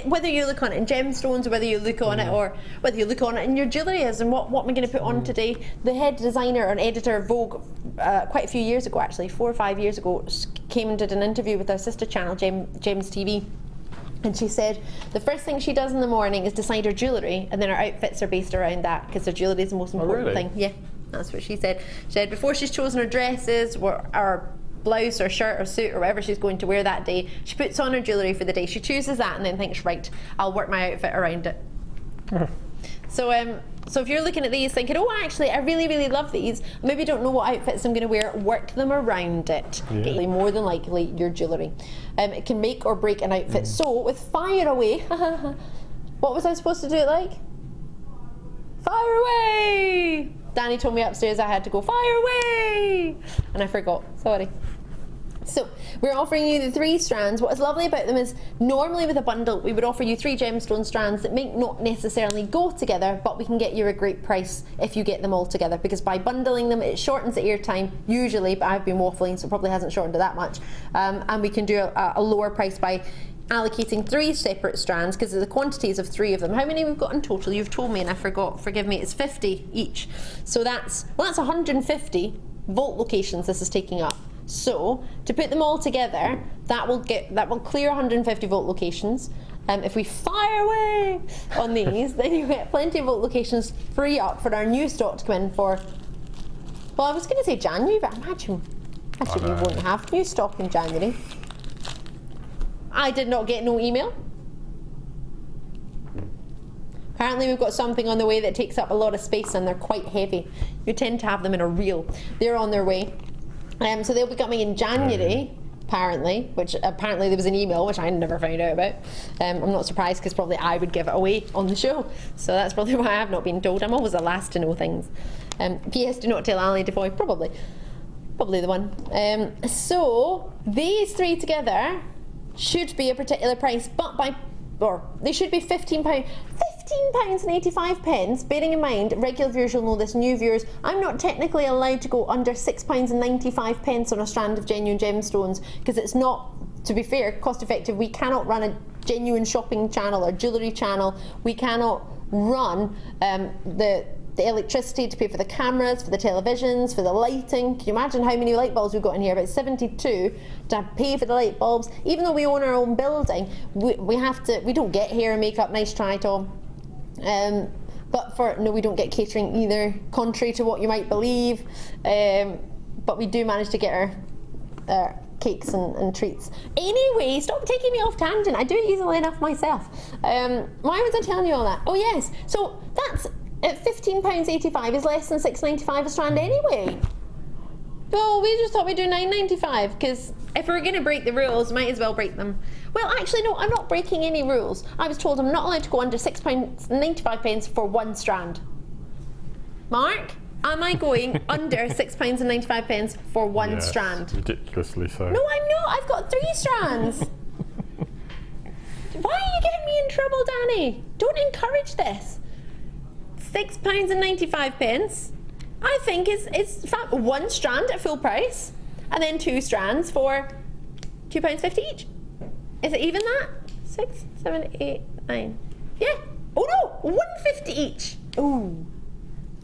whether you look on it in gemstones, or whether you look on it, or whether you look on it in your jewellery is, and what am I going to put on today? The head designer and editor of Vogue, quite a few years ago, actually 4 or 5 years ago, came and did an interview with our sister channel, Gems TV. And she said the first thing she does in the morning is decide her jewellery, and then her outfits are based around that, because her jewellery is the most important thing. Yeah, that's what she said. She said before she's chosen her dresses, or blouse or shirt or suit or whatever she's going to wear that day, she puts on her jewellery for the day. She chooses that and then thinks, right, I'll work my outfit around it. So if you're looking at these thinking, oh, actually, I really, really love these, maybe don't know what outfits I'm going to wear, work them around it. Yeah. More than likely, your jewellery. It can make or break an outfit. So, with fire away, what was I supposed to do it like? Fire away! Danny told me upstairs I had to go, fire away! And I forgot, sorry. So we're offering you the 3 strands. What is lovely about them is normally with a bundle we would offer you 3 gemstone strands that may not necessarily go together, but we can get you a great price if you get them all together, because by bundling them it shortens the airtime usually, but I've been waffling so it probably hasn't shortened it that much, and we can do a lower price by allocating 3 separate strands because of the quantities of 3 of them. How many we've got in total? You've told me and I forgot, forgive me. It's 50 each. So that's 150 vault locations this is taking up. So to put them all together, that will clear 150 vault locations. If we fire away on these, then you get plenty of vault locations free up for our new stock to come in for, well, I was going to say January, but imagine we won't have new stock in January. I did not get no email. Apparently we've got something on the way that takes up a lot of space and they're quite heavy. You tend to have them in a reel. They're on their way. So they'll be coming in January, apparently, which apparently there was an email, which I never found out about. I'm not surprised because probably I would give it away on the show. So that's probably why I have not been told. I'm always the last to know things. P.S. do not tell Ali Defoy, probably the one. So these 3 together should be a particular price, but they should be £15. £15.85, bearing in mind, regular viewers will know this, new viewers, I'm not technically allowed to go under £6.95 on a strand of genuine gemstones, because it's not, to be fair, cost effective. We cannot run a genuine shopping channel or jewellery channel. We cannot run the electricity to pay for the cameras, for the televisions, for the lighting. Can you imagine how many light bulbs we've got in here? About 72 to pay for the light bulbs. Even though we own our own building, we don't get hair and makeup, nice try, Tom. No, we don't get catering either, contrary to what you might believe. But we do manage to get our cakes and treats. Anyway, stop taking me off tangent. I do it easily enough myself. Why was I telling you all that? Oh yes, so that's at £15.85 is less than £6.95 a strand anyway. Well, we just thought we'd do £9.95 because if we're going to break the rules, might as well break them. Well, actually, no, I'm not breaking any rules. I was told I'm not allowed to go under £6.95 for 1 strand. Mark, am I going under £6.95 for 1 strand? Ridiculously so. No, I'm not. I've got 3 strands. Why are you getting me in trouble, Danny? Don't encourage this. £6.95. I think it's 1 strand at full price, and then 2 strands for £2.50 each. Is it even that? 6, 7, 8, 9. Yeah. Oh no, £1.50 each. Ooh.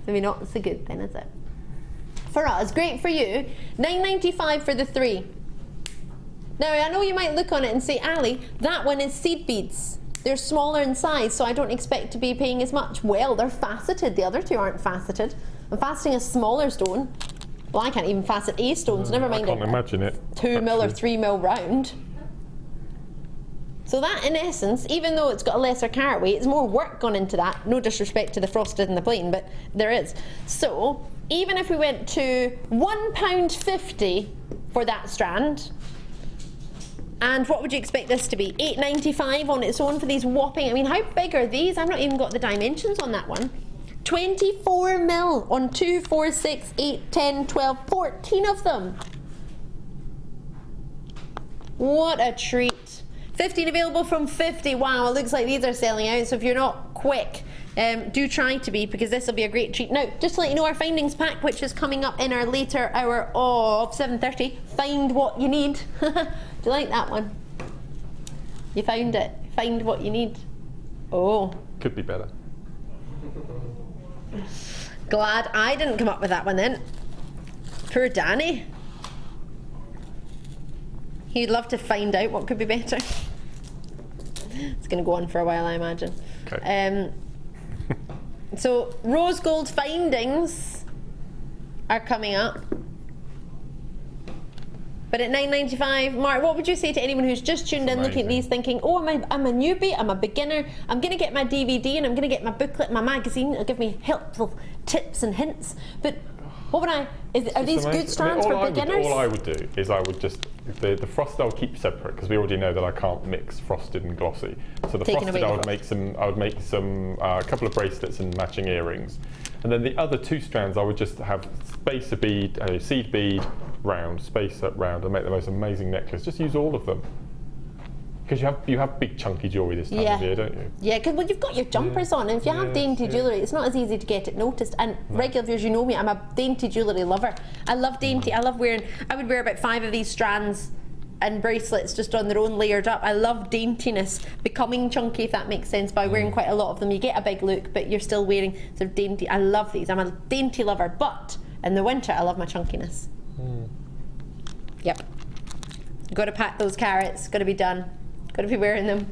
Maybe not so good then, is it? For us, great for you. £9.95 for the 3. Now I know you might look on it and say, Ali, that one is seed beads. They're smaller in size, so I don't expect to be paying as much. Well, they're faceted. The other 2 aren't faceted. I'm faceting a smaller stone. Well, I can't even facet a stone, so never mind. I can't imagine it. 2 mil or 3 mil round. So that, in essence, even though it's got a lesser carat weight, it's more work gone into that. No disrespect to the frosted and the plain, but there is. So even if we went to £1.50 for that strand, and what would you expect this to be? £8.95 on its own for these whopping, I mean, how big are these? I've not even got the dimensions on that one. 24 mil on 2, 4, 6, 8, 10, 12, 14 of them. What a treat. 15 available from 50. Wow, it looks like these are selling out, so if you're not quick, do try to be, because this will be a great treat. Now, just to let you know, our findings pack, which is coming up in our later hour of 7:30, find what you need. Do you like that one? You found it. Find what you need. Oh. Could be better. Glad I didn't come up with that one then. Poor Danny. He'd love to find out what could be better. It's going to go on for a while, I imagine. Okay. So rose gold findings are coming up. But at £9.95, Mark, what would you say to anyone who's just tuned in looking at these thinking, oh, I'm a newbie, I'm a beginner, I'm going to get my DVD and I'm going to get my booklet, my magazine, it'll give me helpful tips and hints. But what would are these good strands for beginners? All I would do is I would just The frosted I would keep separate because we already know that I can't mix frosted and glossy. So the Taking frosted away I the would make some a couple of bracelets and matching earrings, and then the other 2 strands I would just have spacer bead, seed bead, round, spacer round, and make the most amazing necklace. Just use all of them. Because you have big chunky jewellery this time of year, don't you? Yeah, because well, you've got your jumpers on, and if you have dainty jewellery, it's not as easy to get it noticed. And regular viewers, you know me, I'm a dainty jewellery lover. I love dainty. I love wearing. I would wear about 5 of these strands and bracelets just on their own, layered up. I love daintiness, becoming chunky, if that makes sense. By wearing quite a lot of them, you get a big look, but you're still wearing sort of dainty. I love these. I'm a dainty lover, but in the winter, I love my chunkiness. Yep. Got to pack those carrots. Got to be done. Got to be wearing them.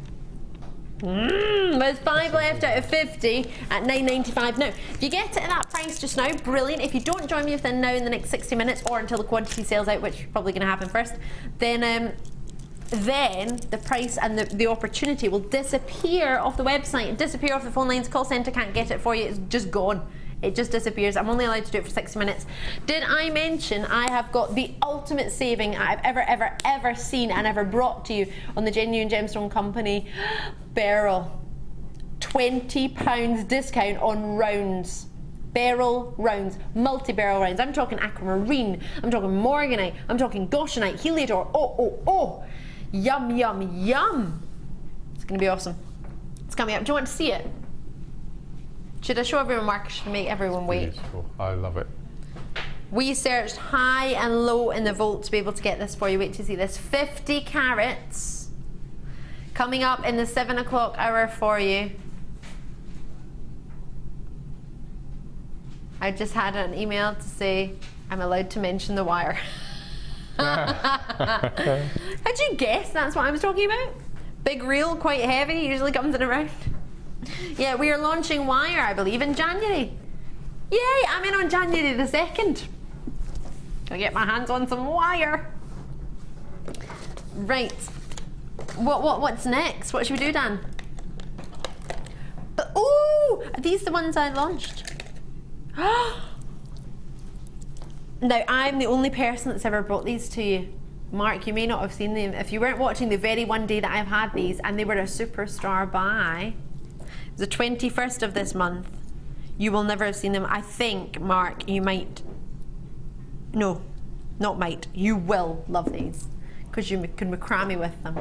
There's 5 left out of 50 at $9.95. Now, if you get it at that price just now, brilliant. If you don't join me within now in the next 60 minutes or until the quantity sells out, which is probably going to happen first, then the price and the opportunity will disappear off the website, disappear off the phone lines. Call centre can't get it for you. It's just gone. It just disappears. I'm only allowed to do it for 60 minutes. Did I mention I have got the ultimate saving I've ever seen and ever brought to you on the Genuine Gemstone Company Beryl? £20 discount on rounds. Beryl rounds, multi-barrel rounds. I'm talking aquamarine, I'm talking morganite, I'm talking goshenite, heliodor. Oh. Yum, yum, yum. It's going to be awesome. It's coming up. Do you want to see it? Should I show everyone, Mark? Should make everyone wait? Beautiful. I love it. We searched high and low in the vault to be able to get this for you. Wait to see this. 50 carats. Coming up in the 7 o'clock hour for you. I just had an email to say I'm allowed to mention the wire. How'd you guess that's what I was talking about? Big reel, quite heavy, usually comes in around. Yeah, we are launching wire, I believe, in January. Yay, I'm in on January the 2nd. I'll get my hands on some wire. Right. What's next? What should we do, Dan? Oh, are these the ones I launched? Now, I'm the only person that's ever brought these to you. Mark, you may not have seen them. If you weren't watching the very one day that I've had these, and they were a superstar buy, the 21st of this month, you will never have seen them. I think, Mark, you might, no, not might, you will love these because you can macramé with them.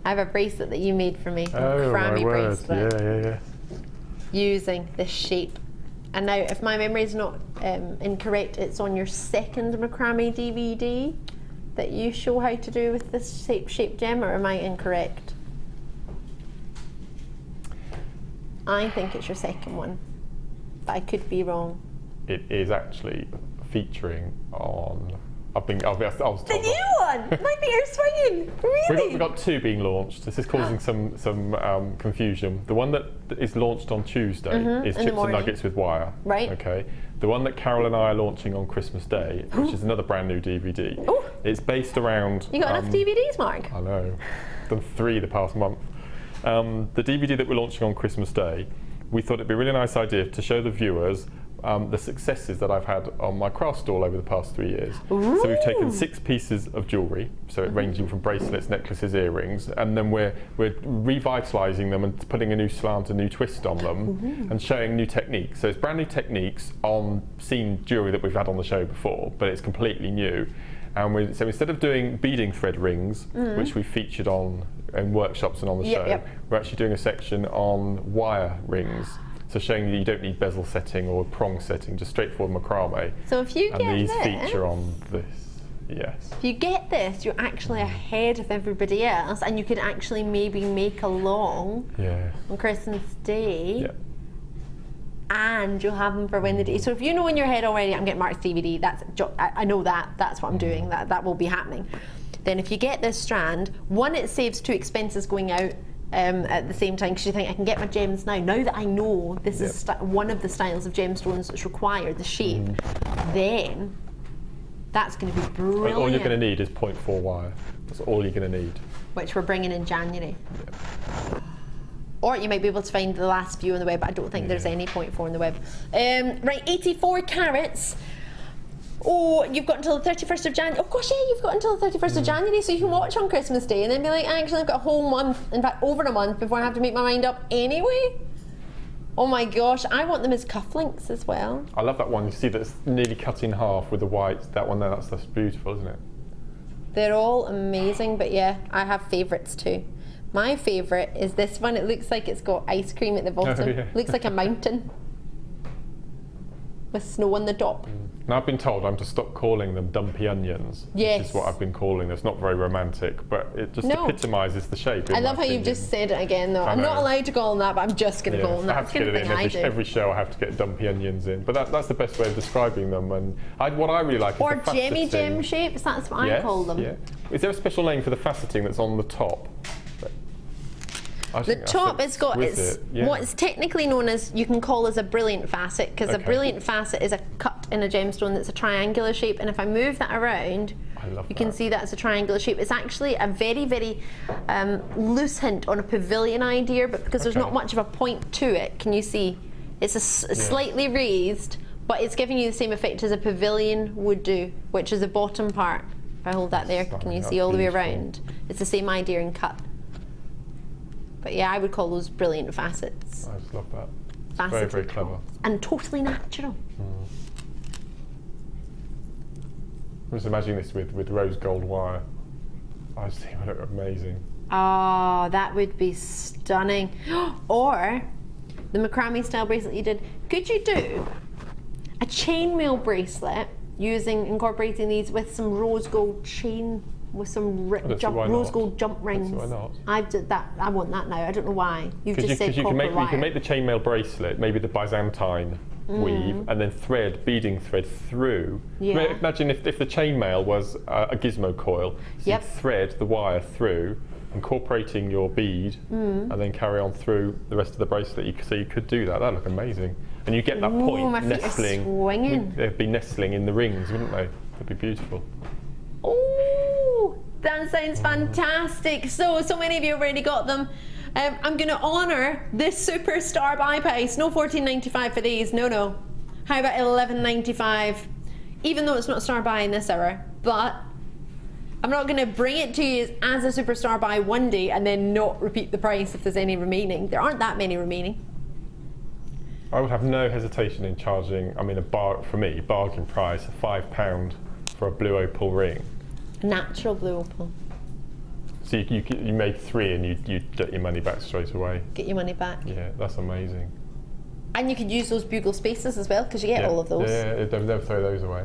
I have a bracelet that you made for me, a macramé bracelet. Yeah. Using this shape. And now, if my memory is not incorrect, it's on your 2nd macramé DVD that you show how to do with this shape gem, or am I incorrect? I think it's your 2nd one, but I could be wrong. It is actually featuring on. I was told. The new one! My feet are swinging! Really? We've got 2 being launched. This is causing some confusion. The one that is launched on Tuesday is Chips and Nuggets with wire. Right. Okay. The one that Carol and I are launching on Christmas Day, which is another brand new DVD. Ooh. It's based around. You got enough DVDs, Mark? I know. Done 3 the past month. The DVD that we're launching on Christmas Day, we thought it'd be a really nice idea to show the viewers the successes that I've had on my craft stall over the past 3 years. Ooh. So we've taken 6 pieces of jewellery, so it ranging from bracelets, necklaces, earrings, and then we're revitalising them and putting a new slant, a new twist on them, and showing new techniques. So it's brand new techniques on seen jewellery that we've had on the show before, but it's completely new. And so instead of doing beading thread rings, which we featured on in workshops and on the show, we're actually doing a section on wire rings. So showing that you don't need bezel setting or prong setting, just straightforward macramé. So if you get these this, feature on this, yes. If you get this, you're actually ahead of everybody else, and you could actually maybe make along on Christmas Day. Yeah. And you'll have them for when the day. So if you know in your head already, I'm getting Mark's DVD. I know that's what I'm doing. That will be happening. Then if you get this strand, one, it saves 2 expenses going out at the same time, because you think I can get my gems now. Now that I know this is one of the styles of gemstones that's required, the shape, then that's going to be brilliant. All you're going to need is 0.4 wire. That's all you're going to need. Which we're bringing in January. Or you might be able to find the last few on the web. I don't think there's any 0.4 on the web. Right, 84 carats. oh, you've got until the 31st of January. Oh gosh, yeah, you've got until the 31st of January, so you can watch on Christmas Day and then be like, actually, I've got a whole month, in fact, over a month before I have to make my mind up anyway. Oh my gosh, I want them as cufflinks as well. I love that one. You see that's nearly cut in half with the white. That one there, that's beautiful, isn't it? They're all amazing, but yeah, I have favourites too. My favourite is this one. It looks like it's got ice cream at the bottom. Oh, yeah. Looks like a mountain with snow on the top. Now I've been told I'm to stop calling them dumpy onions. Yes. Which is what I've been calling them. It's not very romantic, but it just epitomises the shape. I love how you've just said it again though. I'm not allowed to call them that, but I'm just going to call them that. I have to get it in every show. I have to get dumpy onions in, but that's the best way of describing them. And what I really like is or the gemmy faceting. gem shapes. That's what I call them. Yeah. Is there a special name for the faceting that's on the top? The top has got what's technically known as, you can call as a brilliant facet, because a brilliant facet is a cut in a gemstone that's a triangular shape, and if I move that around, you can see that's a triangular shape. It's actually a very, very loose hint on a pavilion idea, but because there's not much of a point to it, can you see? It's slightly raised, but it's giving you the same effect as a pavilion would do, which is the bottom part. If I hold that there, can you see all the way around? It's the same idea in cut. But yeah, I would call those brilliant facets. I just love that. It's very, very clever. And totally natural. I'm just imagining this with rose gold wire. I just think it would look amazing. Oh, that would be stunning. Or the macramé style bracelet you did. Could you do a chainmail bracelet incorporating these with some rose gold chain? With some rose gold jump rings. Why not? I did that. I want that now. I don't know why. You've just said you copper can wire. make the chainmail bracelet, maybe the Byzantine weave, and then beading thread through. Yeah. Imagine if the chainmail was a gizmo coil. So you thread the wire through, incorporating your bead, and then carry on through the rest of the bracelet. So you could do that. That'd look amazing. And you get that point my feet nestling. Are swinging. They'd be nestling in the rings, wouldn't they? That'd be beautiful. Oh, that sounds fantastic. So many of you have already got them. I'm going to honour this superstar buy price. No $14.95 for these. No. How about $11.95? Even though it's not star buy in this hour, but I'm not going to bring it to you as a superstar buy one day and then not repeat the price if there's any remaining. There aren't that many remaining. I would have no hesitation in charging, for me, bargain price, £5 for a blue opal ring. Natural blue opal. So you made 3 and you get your money back straight away. Get your money back. Yeah, that's amazing. And you could use those bugle spaces as well, because you get all of those. Yeah, they'll never throw those away.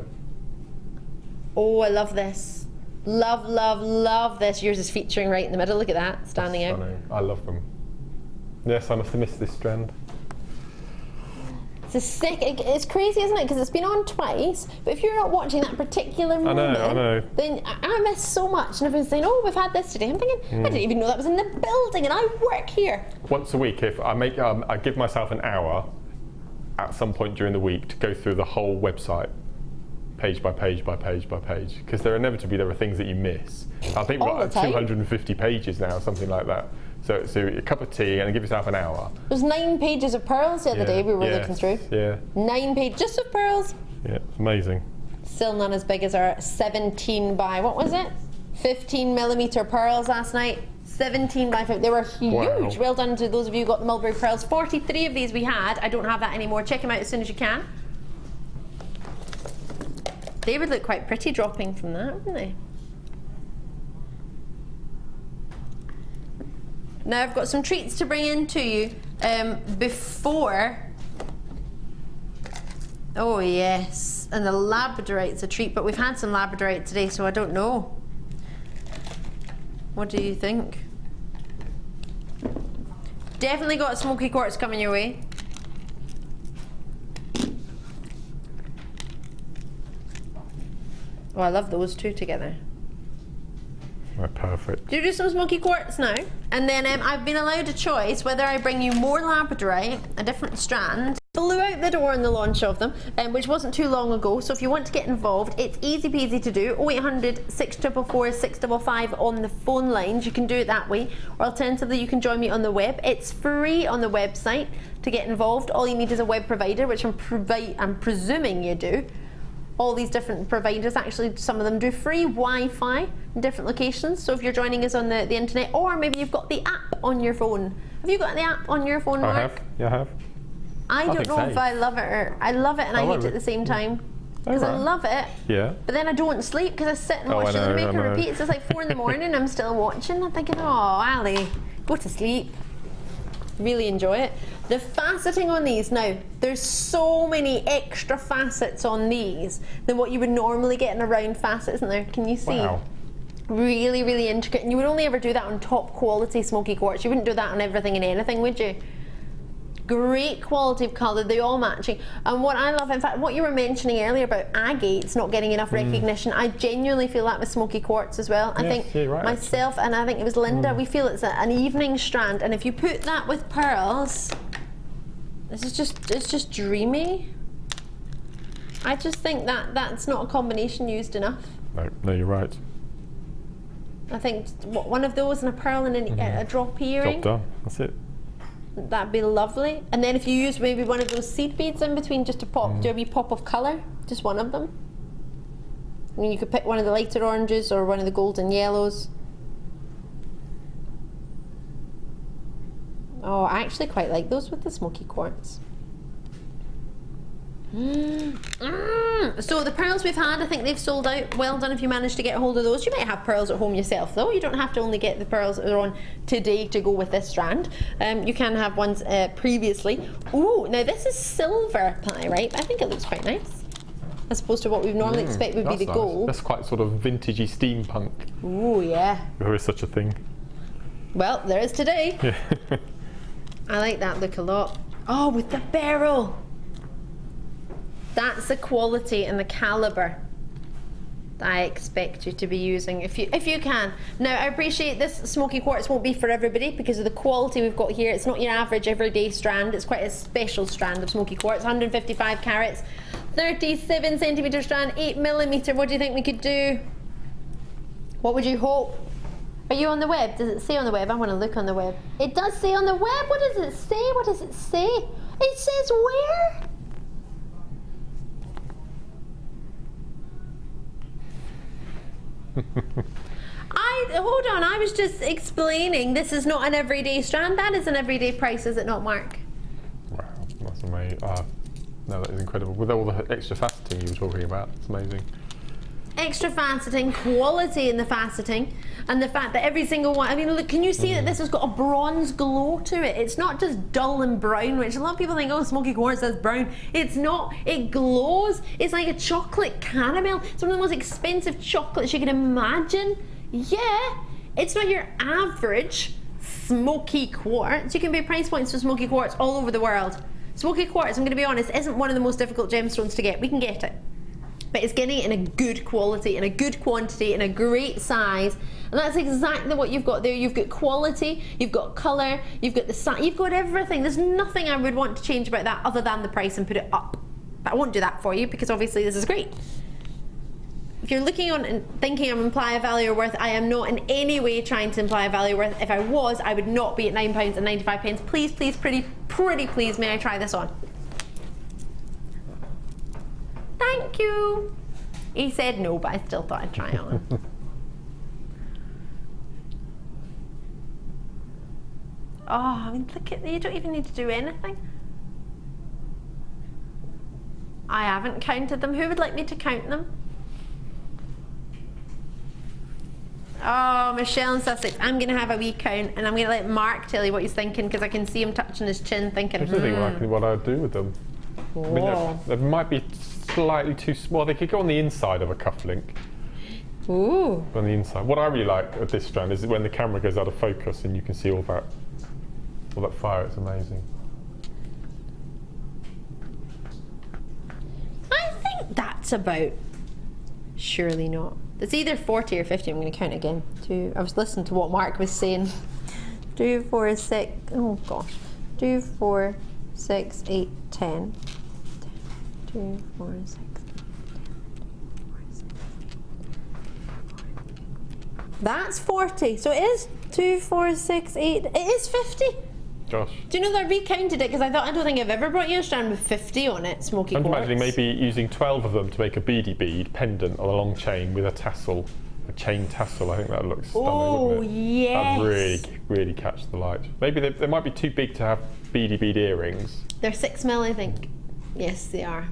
Oh, I love this. Love this. Yours is featuring right in the middle. Look at that, standing out. I love them. Yes, I must have missed this strand. It's crazy, isn't it? Because it's been on twice, but if you're not watching that particular moment, I know. then I miss so much. And everyone's saying, "Oh, we've had this today." I'm thinking, I didn't even know that was in the building, and I work here. Once a week, if I make, I give myself an hour at some point during the week to go through the whole website, page by page by page by page, because there are things that you miss. I think we've got 250 pages now, something like that. So a cup of tea and give yourself an hour. There's 9 pages of pearls the other day we were looking through. Yeah. 9 pages just of pearls. Yeah, amazing. Still none as big as our 17 by, what was it? 15mm pearls last night. 17 by 5. They were huge. Wow. Well done to those of you who got the mulberry pearls. 43 of these we had. I don't have that anymore. Check them out as soon as you can. They would look quite pretty dropping from that, wouldn't they? Now I've got some treats to bring in to you before. Oh yes, and the Labradorite's a treat, but we've had some Labradorite today, so I don't know. What do you think? Definitely got Smoky Quartz coming your way. Oh, I love those two together. Perfect. Do you do some Smoky Quartz now? And then I've been allowed a choice whether I bring you more Labradorite, a different strand. Flew out the door in the launch of them, which wasn't too long ago, so if you want to get involved, it's easy peasy to do. 0800 644 655 on the phone lines, you can do it that way, or alternatively you can join me on the web. It's free on the website to get involved. All you need is a web provider, which I'm presuming you do. all these different providers. Actually, some of them do free Wi-Fi in different locations. So if you're joining us on the internet, or maybe you've got the app on your phone. Have you got the app on your phone, Mark? I have. Yeah, I have. I don't know if I love it or I love it and I hate it at the same time. Because I love it, but then I don't sleep because I sit and watch JewelleryMaker repeats. It's like 4 in the morning, I'm still watching. I'm thinking, oh, Ali, go to sleep. Really enjoy it. The faceting on these, now, there's so many extra facets on these than what you would normally get in a round facet, isn't there? Can you see? Wow. Really, really intricate. And you would only ever do that on top quality smoky quartz. You wouldn't do that on everything and anything, would you? Great quality of colour, they all matching. And what I love, in fact, what you were mentioning earlier about agates not getting enough recognition, I genuinely feel that with smoky quartz as well. I think myself and I think it was Linda, we feel it's an evening strand, and if you put that with pearls, it's just dreamy. I just think that's not a combination used enough. No, you're right. I think one of those and a pearl and a drop earring. Job done. That's it. That'd be lovely. And then if you use maybe one of those seed beads in between just to pop, do a wee pop of colour, just one of them. I mean, you could pick one of the lighter oranges or one of the golden yellows. Oh, I actually quite like those with the smoky quartz. So the pearls we've had, I think they've sold out. Well done if you managed to get a hold of those. You might have pearls at home yourself though. You don't have to only get the pearls that are on today to go with this strand. You can have ones previously. Ooh, now this is silver pyrite. I think it looks quite nice. As opposed to what we normally expect would be the gold. That's quite sort of vintagey steampunk. Ooh, yeah. There is such a thing. Well, there is today. Yeah. I like that look a lot. Oh, with the Beryl. That's the quality and the calibre that I expect you to be using if you can. Now, I appreciate this smoky quartz won't be for everybody because of the quality we've got here. It's not your average everyday strand. It's quite a special strand of smoky quartz. 155 carats, 37 centimetre strand, 8mm. What do you think we could do? What would you hope? Are you on the web? Does it say on the web? I want to look on the web. It does say on the web. What does it say? What does it say? It says where? Hold on, I was just explaining this is not an everyday strand. That is an everyday price, is it not, Mark? Wow, that's amazing. No, that is incredible. With all the extra faceting you were talking about, it's amazing. Extra faceting, quality in the faceting, and the fact that every single one, I mean, look, can you see that this has got a bronze glow to it? It's not just dull and brown, which a lot of people think, oh, smoky quartz is brown. It's not, it glows. It's like a chocolate caramel. It's one of the most expensive chocolates you can imagine. Yeah, it's not your average smoky quartz. You can pay price points for smoky quartz all over the world. Smoky quartz, I'm going to be honest, isn't one of the most difficult gemstones to get. We can get it. But it's getting it in a good quality, in a good quantity, in a great size. And that's exactly what you've got there. You've got quality, you've got colour, you've got the size, you've got everything. There's nothing I would want to change about that other than the price and put it up. But I won't do that for you because obviously this is great. If you're looking on and thinking I'm imply a value or worth, I am not in any way trying to imply a value or worth. If I was, I would not be at £9.95. Please, please, pretty please, may I try this on? Thank you. He said no, but I still thought I'd try it on. Oh, I mean, look at, you don't even need to do anything. I haven't counted them. Who would like me to count them? Oh, Michelle and Sussex, I'm going to have a wee count and I'm going to let Mark tell you what he's thinking because I can see him touching his chin thinking, I'm just thinking what I'd do with them. I mean, they might be slightly too small. They could go on the inside of a cufflink. Ooh. On the inside. What I really like of this strand is when the camera goes out of focus and you can see all that fire. It's amazing. I think that's about, surely not. It's either 40 or 50. I'm going to count again. I was listening to what Mark was saying. 2, 4, 6. Oh gosh. 2, 4, 6, 8, 10. 2, 4, 6. 4, 6. That's 40. So it is 2, 4, 6, 8. It is 50. Gosh. Do you know that I recounted it because I don't think I've ever brought you a strand with 50 on it, Smoky I'm quartz. imagining maybe using 12 of them to make a beady bead pendant on a long chain with a tassel, a chain tassel. I think that looks stunning, wouldn't it? Yes. That'd really catch the light. Maybe they might be too big to have beady bead earrings. They're 6 mil, I think. Yes, they are.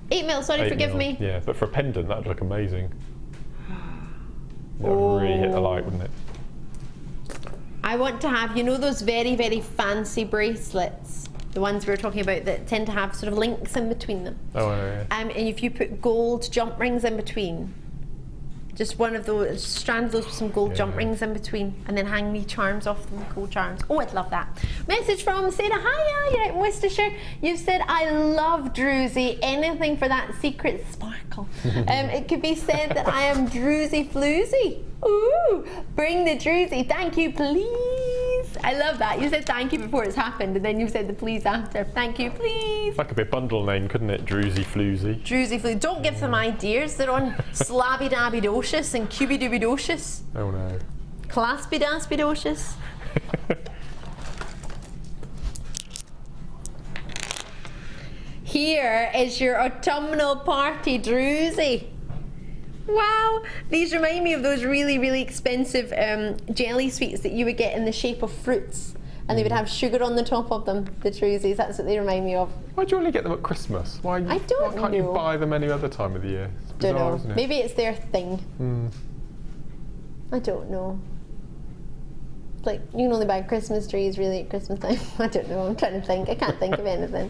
8 mil, sorry, 8 forgive mil. me. Yeah, but for a pendant, that'd look amazing. That would really hit the light, wouldn't it? I want to have, you know, those very, very fancy bracelets, the ones we were talking about that tend to have sort of links in between them. Oh, yeah. And if you put gold jump rings in between, just one of those, strand those with some gold jump rings in between, and then hang me charms off them, gold charms. Oh, I'd love that. Message from Sarah. Hiya, you're out in Worcestershire. You've said, I love Drusy. Anything for that secret sparkle. It could be said that I am Drusy Floozy. Ooh, bring the Drusy. Thank you, please. I love that. You said thank you before it's happened, and then you said the please after. Thank you, please. That could be a bundle name, couldn't it? Drusy Floozy. Drusy Floozy. Don't give them ideas. They're on Slabby-Dabby-Docious and Cubby-Dooby-Docious. Oh no. Claspy-Daspy-Docious. Here is your autumnal party Drusy. Wow, these remind me of those really, really expensive jelly sweets that you would get in the shape of fruits, and they would have sugar on the top of them, the Drusies. That's what they remind me of. Why do you only get them at Christmas? Why can't know. you buy them any other time of the year? It's bizarre, Don't know. isn't it? Maybe it's their thing. I don't know. It's like, you can only buy Christmas trees really at Christmas time. I don't know, I'm trying to think. I can't think of anything.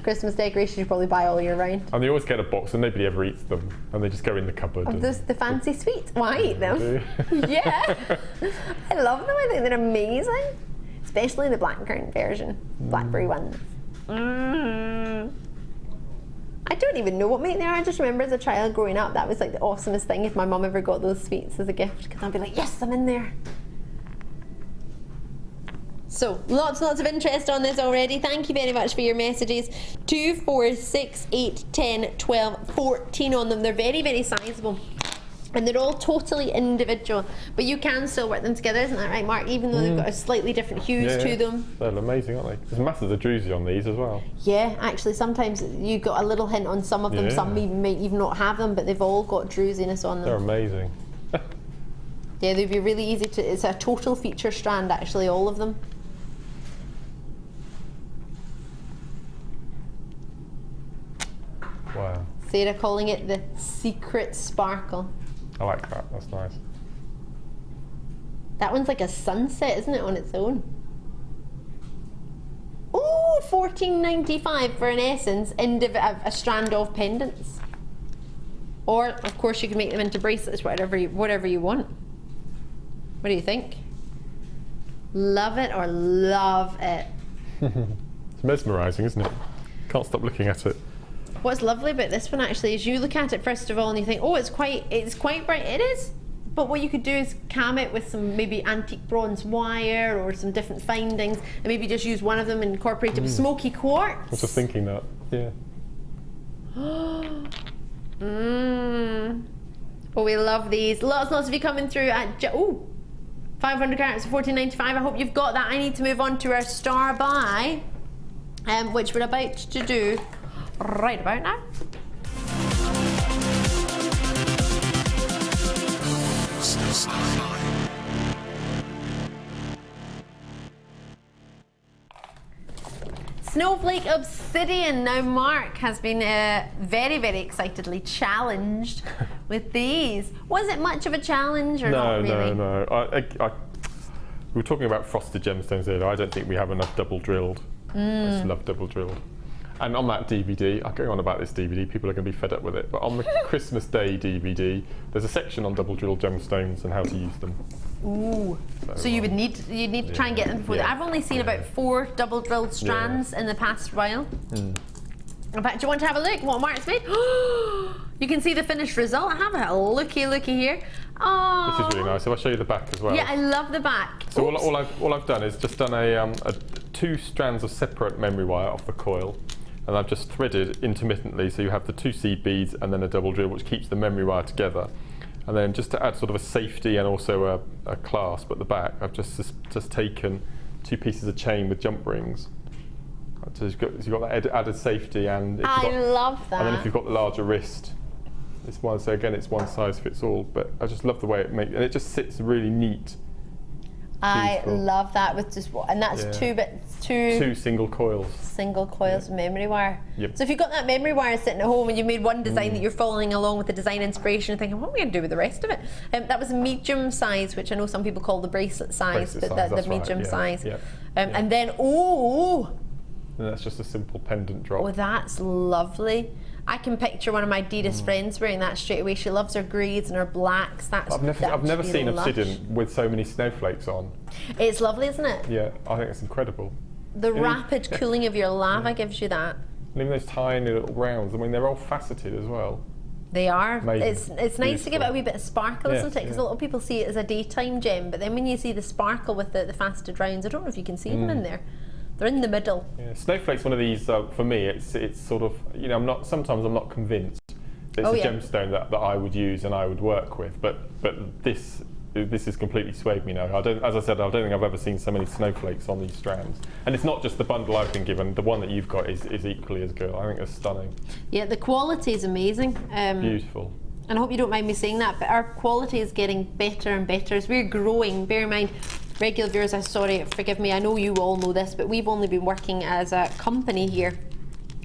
Christmas decorations you probably buy all year round. And they always get a box and nobody ever eats them, and they just go in the cupboard. Of the fancy sweets. Well, I eat them. Yeah. I love them. I think they're amazing. Especially the blackcurrant version. Blackberry ones. I don't even know what make they are. I just remember as a child growing up, that was like the awesomest thing if my mum ever got those sweets as a gift, because I'd be like, yes, I'm in there. So, lots of interest on this already. Thank you very much for your messages. 2, 4, 6, 8, 10, 12, 14 on them. They're very, very sizable. And they're all totally individual. But you can still work them together, isn't that right, Mark? Even though they've got a slightly different hues to them. They're amazing, aren't they? There's masses of Drusy on these as well. Yeah, actually, sometimes you got a little hint on some of them. Some may even not have them, but they've all got Drusiness on them. They're amazing. Yeah, they'd be really easy to... It's a total feature strand, actually, all of them. Wow. Sarah calling it the secret sparkle. I like that, that's nice. That one's like a sunset, isn't it, on its own? Oh, $14.95 for an essence, a strand of pendants. Or, of course, you can make them into bracelets, whatever you want. What do you think? Love it or love it? It's mesmerising, isn't it? Can't stop looking at it. What's lovely about this one actually is you look at it first of all and you think, oh, it's quite bright. It is. But what you could do is cam it with some maybe antique bronze wire or some different findings, and maybe just use one of them and incorporate it with smoky quartz. I was just thinking that, yeah. Oh, we love these. Lots of you coming through at 500 carats for $14.95. I hope you've got that. I need to move on to our star buy, which we're about to do right about now. Snowflake Obsidian. Now Mark has been very, very excitedly challenged with these. Was it much of a challenge or not really? No. We were talking about frosted gemstones earlier. I don't think we have enough double drilled. I just love double drilled. And on that DVD, I'll go on about this DVD, people are going to be fed up with it, but on the Christmas Day DVD, there's a section on double drilled gemstones and how to use them. Ooh. So you'd need to try and get them before that. I've only seen about 4 double drilled strands in the past while. In fact, do you want to have a look what Mark's made? You can see the finished result. Have a looky here. Oh. This is really nice. So I'll show you the back as well. Yeah, I love the back. So all I've done is just done a 2 strands of separate memory wire off the coil. And I've just threaded intermittently, so you have the 2 seed beads and then a double drill, which keeps the memory wire together. And then just to add sort of a safety and also a clasp at the back, I've just taken 2 pieces of chain with jump rings. So you've got that added safety, and love that. And then if you've got the larger wrist, it's one. So again, it's one size fits all. But I just love the way it makes, and it just sits really neat. I Beautiful. love that with just, and that's two single coils. Single coils of memory wire. Yep. So if you've got that memory wire sitting at home and you made one design that you're following along with the design inspiration and thinking, what are we going to do with the rest of it? That was a medium size, which I know some people call the bracelet size, but the medium size. Yep. And then, and that's just a simple pendant drop. Oh, that's lovely. I can picture one of my dearest friends wearing that straight away. She loves her greys and her blacks. I've never seen obsidian with so many snowflakes on. It's lovely, isn't it? Yeah, I think it's incredible. The rapid cooling of your lava gives you that. And even those tiny little rounds, I mean, they're all faceted as well. They are. Amazing. It's nice to give it a wee bit of sparkle, isn't it? Because a lot of people see it as a daytime gem, but then when you see the sparkle with the faceted rounds, I don't know if you can see them in there. They're in the middle. Yeah, Snowflake's one of these, for me, it's sort of, you know, sometimes I'm not convinced that it's a gemstone that I would use and I would work with, but this has completely swayed me now. As I said, I don't think I've ever seen so many snowflakes on these strands. And it's not just the bundle I've been given, the one that you've got is equally as good. I think it's stunning. Yeah, the quality is amazing. Beautiful. And I hope you don't mind me saying that, but our quality is getting better and better as we're growing. Bear in mind, regular viewers, forgive me, I know you all know this, but we've only been working as a company here,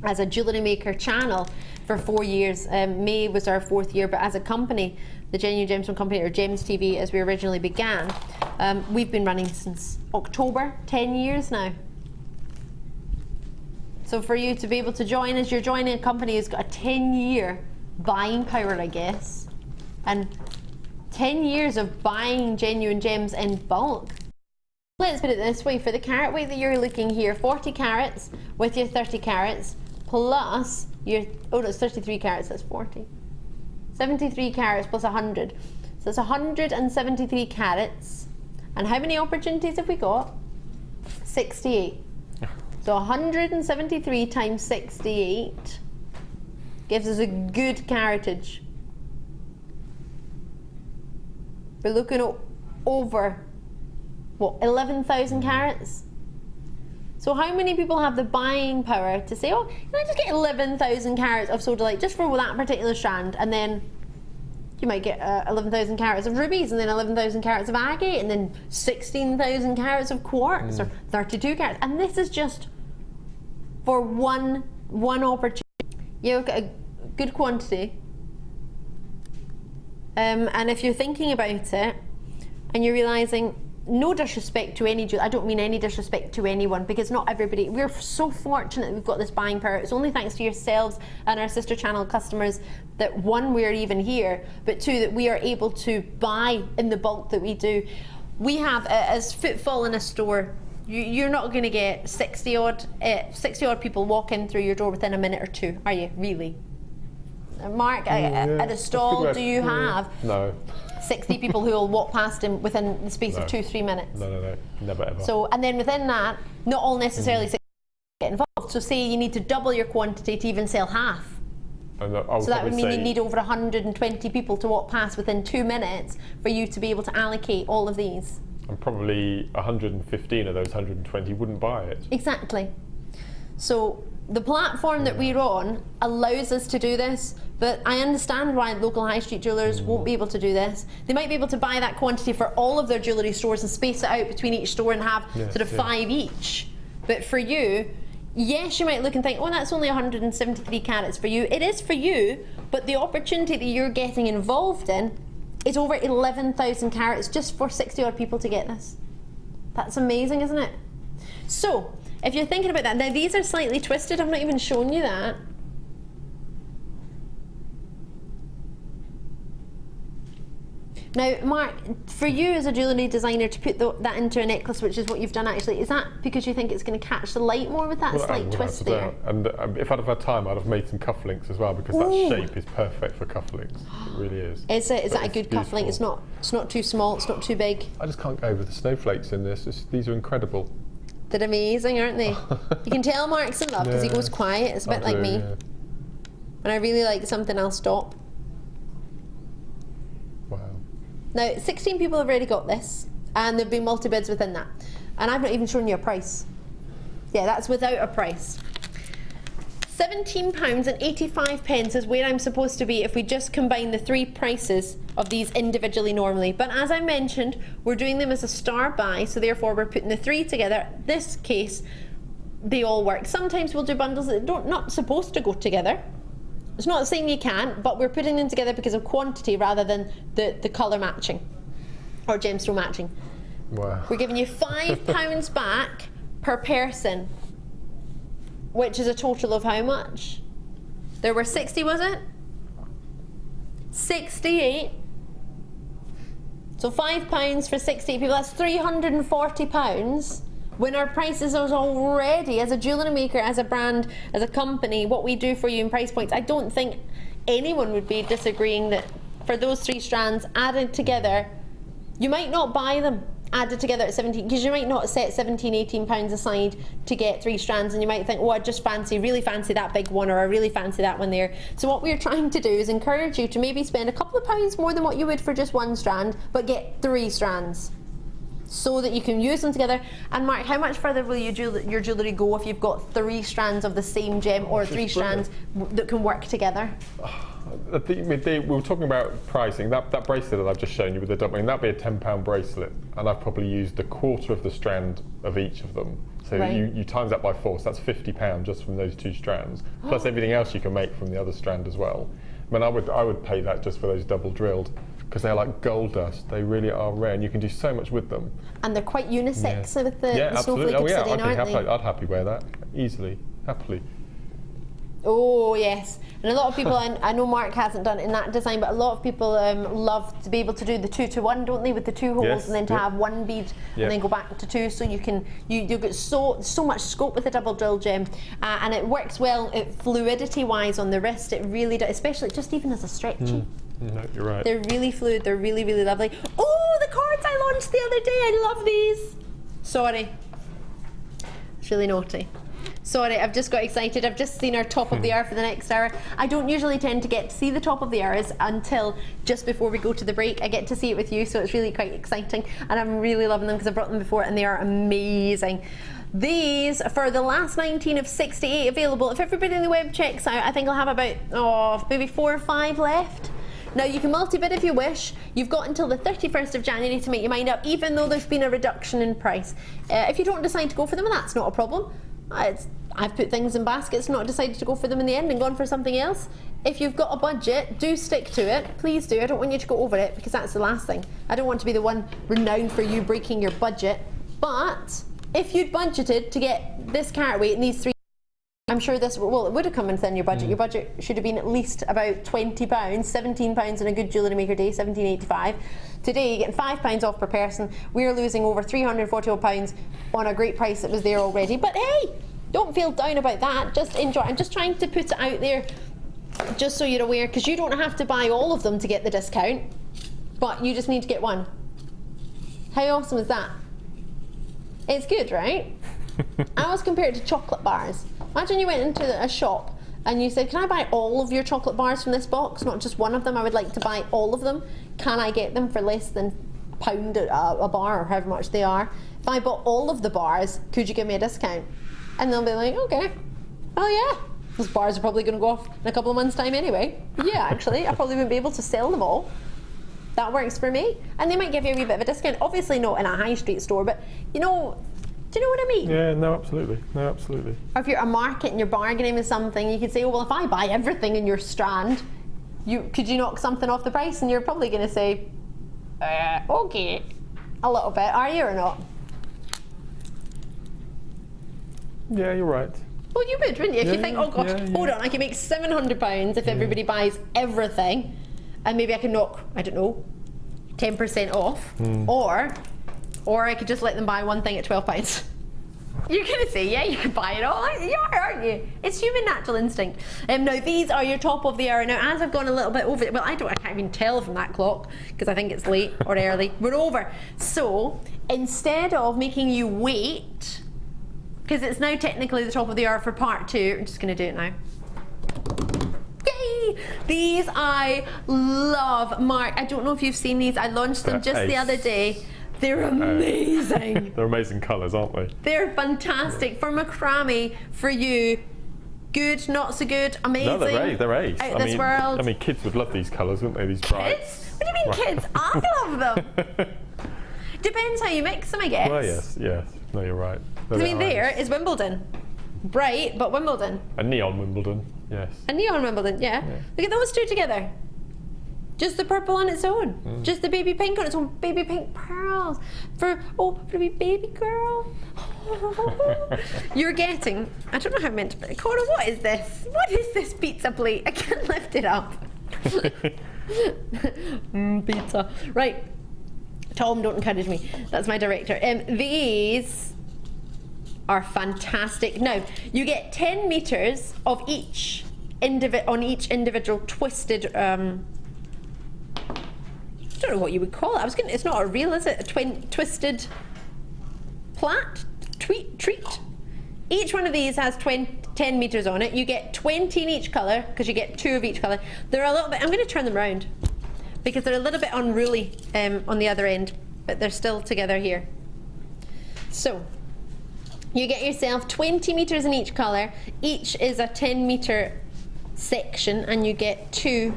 as a JewelleryMaker channel for 4 years. May was our 4th year, but as a company, the Genuine Gemstone Company, or Gems TV as we originally began, we've been running since October, 10 years now. So for you to be able to join us, you're joining a company who's got a 10-year buying power, I guess, and 10 years of buying genuine gems in bulk. Let's put it this way, for the carat weight that you're looking here, 40 carats with your 30 carats plus your, oh no, it's 33 carats, that's 40. 73 carats plus 100. So it's 173 carats. And how many opportunities have we got? 68. So 173 times 68 gives us a good caratage. We're looking at over, what, 11,000 carats? So how many people have the buying power to say, oh, can I just get 11,000 carats of sodalite just for that particular strand, and then you might get 11,000 carats of rubies, and then 11,000 carats of agate, and then 16,000 carats of quartz, or 32 carats, and this is just for one opportunity. You've got a good quantity. And if you're thinking about it and you're realizing, no disrespect to any, I don't mean any disrespect to anyone, because not everybody, we're so fortunate that we've got this buying power. It's only thanks to yourselves and our sister channel customers that, one, we're even here, but two, that we are able to buy in the bulk that we do. We have, as footfall in a store, you're not going to get 60 odd people walk in through your door within a minute or two, are you? Really? Mark, at a stall, do you have 60 people who will walk past him within the space of 2-3 minutes? No, never ever. So, and then within that, not all necessarily 60 get involved. So say you need to double your quantity to even sell half. So that would mean you need over 120 people to walk past within 2 minutes for you to be able to allocate all of these. And probably 115 of those 120 wouldn't buy it. Exactly. So the platform that we're on allows us to do this, but I understand why local high street jewellers won't be able to do this. They might be able to buy that quantity for all of their jewellery stores and space it out between each store and have sort of 5 each. But for you, yes, you might look and think, oh, that's only 173 carats for you. It is for you, but the opportunity that you're getting involved in is over 11,000 carats just for 60 odd people to get this. That's amazing, isn't it? So, if you're thinking about that, now these are slightly twisted, I've not even shown you that. Now, Mark, for you as a jewellery designer to put that into a necklace, which is what you've done actually, is that because you think it's going to catch the light more with that slight twist there? And if I'd have had time, I'd have made some cufflinks as well, because that shape is perfect for cufflinks. It really is. Is that a good cufflink? It's not too small, it's not too big. I just can't go over the snowflakes in this. These are incredible. They're amazing, aren't they? You can tell Mark's in love because he goes quiet. It's a bit like me. Yeah. When I really like something, I'll stop. Wow. Now, 16 people have already got this, and there've been multi-bids within that. And I've not even shown you a price. Yeah, that's without a price. £17.85 is where I'm supposed to be if we just combine the 3 prices of these individually normally. But as I mentioned, we're doing them as a star buy, so therefore we're putting the 3 together. This case, they all work. Sometimes we'll do bundles that don't not supposed to go together. It's not saying you can't, but we're putting them together because of quantity rather than the colour matching or gemstone matching. Wow. We're giving you £5 back per person, which is a total of how much? There were 60, was it? 68. So £5 for 68 people, that's £340. When our prices are already, as a jewellery maker, as a brand, as a company, what we do for you in price points, I don't think anyone would be disagreeing that for those 3 strands added together, you might not buy them added together at 17, because you might not set 17, 18 pounds aside to get 3 strands, and you might think, oh, I just really fancy that big one, or I really fancy that one there. So what we're trying to do is encourage you to maybe spend a couple of pounds more than what you would for just 1 strand, but get 3 strands, so that you can use them together. And Mark, how much further will your jewellery go if you've got 3 strands of the same gem, or 3 strands that can work together? I think we were talking about pricing. That bracelet that I've just shown you with the doubling, that'd be a £10 bracelet, and I've probably used a quarter of the strand of each of them. So right. you times that by 4, so that's £50 just from those 2 strands, plus everything else you can make from the other strand as well. I mean, I would pay that just for those double drilled, because they're like gold dust. They really are rare, and you can do so much with them. And they're quite unisex with the absolutely. Snowflake Obsidian, aren't they? I'd happily wear that easily, happily. Oh yes, and a lot of people, I know Mark hasn't done it in that design, but a lot of people love to be able to do the 2-to-1, don't they, with the 2 holes, yes, and then to have 1 bead and then go back to 2, so you get so much scope with the double drill gem, and it works well fluidity wise on the wrist. It really does, especially just even as a stretchy. No, you're right. They're really fluid. They're really, really lovely. Oh, the cards I launched the other day. I love these. Sorry, it's really naughty. Sorry, I've just got excited. I've just seen our top of the hour for the next hour. I don't usually tend to get to see the top of the hours until just before we go to the break. I get to see it with you, so it's really quite exciting. And I'm really loving them because I brought them before and they are amazing. These, for the last 19 of 68 available, if everybody in the web checks out, I think I'll have about, maybe 4 or 5 left. Now you can multi-bid if you wish. You've got until the 31st of January to make your mind up, even though there's been a reduction in price. If you don't decide to go for them, that's not a problem. I've put things in baskets, not decided to go for them in the end and gone for something else. If you've got a budget, do stick to it. Please do. I don't want you to go over it, because that's the last thing. I don't want to be the one renowned for you breaking your budget. But if you'd budgeted to get this carat weight and these 3, I'm sure this, well, it would have come within your budget. Your budget should have been at least about £20, £17 on a good jewellery maker day, £17.85. Today, you're getting £5 off per person. We're losing over £341 on a great price that was there already. But hey, don't feel down about that. Just enjoy. I'm just trying to put it out there, just so you're aware, because you don't have to buy all of them to get the discount, but you just need to get one. How awesome is that? It's good, right? I always compare it to chocolate bars. Imagine you went into a shop and you said, can I buy all of your chocolate bars from this box, not just one of them? I would like to buy all of them. Can I get them for less than £1 a bar, or however much they are? If I bought all of the bars, could you give me a discount? And they'll be like, okay, oh yeah, those bars are probably going to go off in a couple of months' time anyway. Yeah, actually, I probably wouldn't be able to sell them all. That works for me. And they might give you a wee bit of a discount. Obviously not in a high street store, but you know, do you know what I mean? Yeah, no, absolutely. No, absolutely. Or if you're a market and you're bargaining with something, you could say, oh, well, if I buy everything in your strand, could you knock something off the price? And you're probably going to say, okay, a little bit. Are you or not? Yeah, you're right. Well, you would, wouldn't you? If you think, oh gosh, hold on, I can make £700 if everybody buys everything, and maybe I can knock, I don't know, 10% off, or I could just let them buy one thing at £12. You're going to say, yeah, you can buy it all. You are, aren't you? It's human natural instinct. Now, these are your top of the hour. Now, as I've gone a little bit over, well, I can't even tell from that clock, because I think it's late or early. We're over. So, instead of making you wait, because it's now technically the top of the hour for part 2, I'm just going to do it now. Yay! These I love. Mark, I don't know if you've seen these. I launched them just the other day. They're amazing. They're amazing colours, aren't they? They're fantastic for macramé. For you, good, not so good, amazing. No, they're ace. Out this world. I mean, kids would love these colours, wouldn't they? These bright. Kids? What do you mean kids? I love them. Depends how you mix them, I guess. Well, yes. No, you're right. I mean, there is Wimbledon. Bright, but Wimbledon. A neon Wimbledon, yes. A neon Wimbledon, yeah. Look at those two together. Just the purple on its own. Just the baby pink on its own. Baby pink pearls. For a wee baby girl. You're getting, I don't know how I'm meant to put it. Cora, what is this? What is this pizza plate? I can't lift it up. Pizza. Right. Tom, don't encourage me. That's my director. These are fantastic. Now, you get 10 metres of each on each individual twisted I don't know what you would call it. It's not a reel, is it? A twisted plait? Treat? Each one of these has 10 metres on it. You get 20 in each colour, because you get 2 of each colour. They're a little bit, I'm going to turn them round, because they're a little bit unruly on the other end, but they're still together here. So, you get yourself 20 metres in each colour. Each is a 10 metre section, and you get 2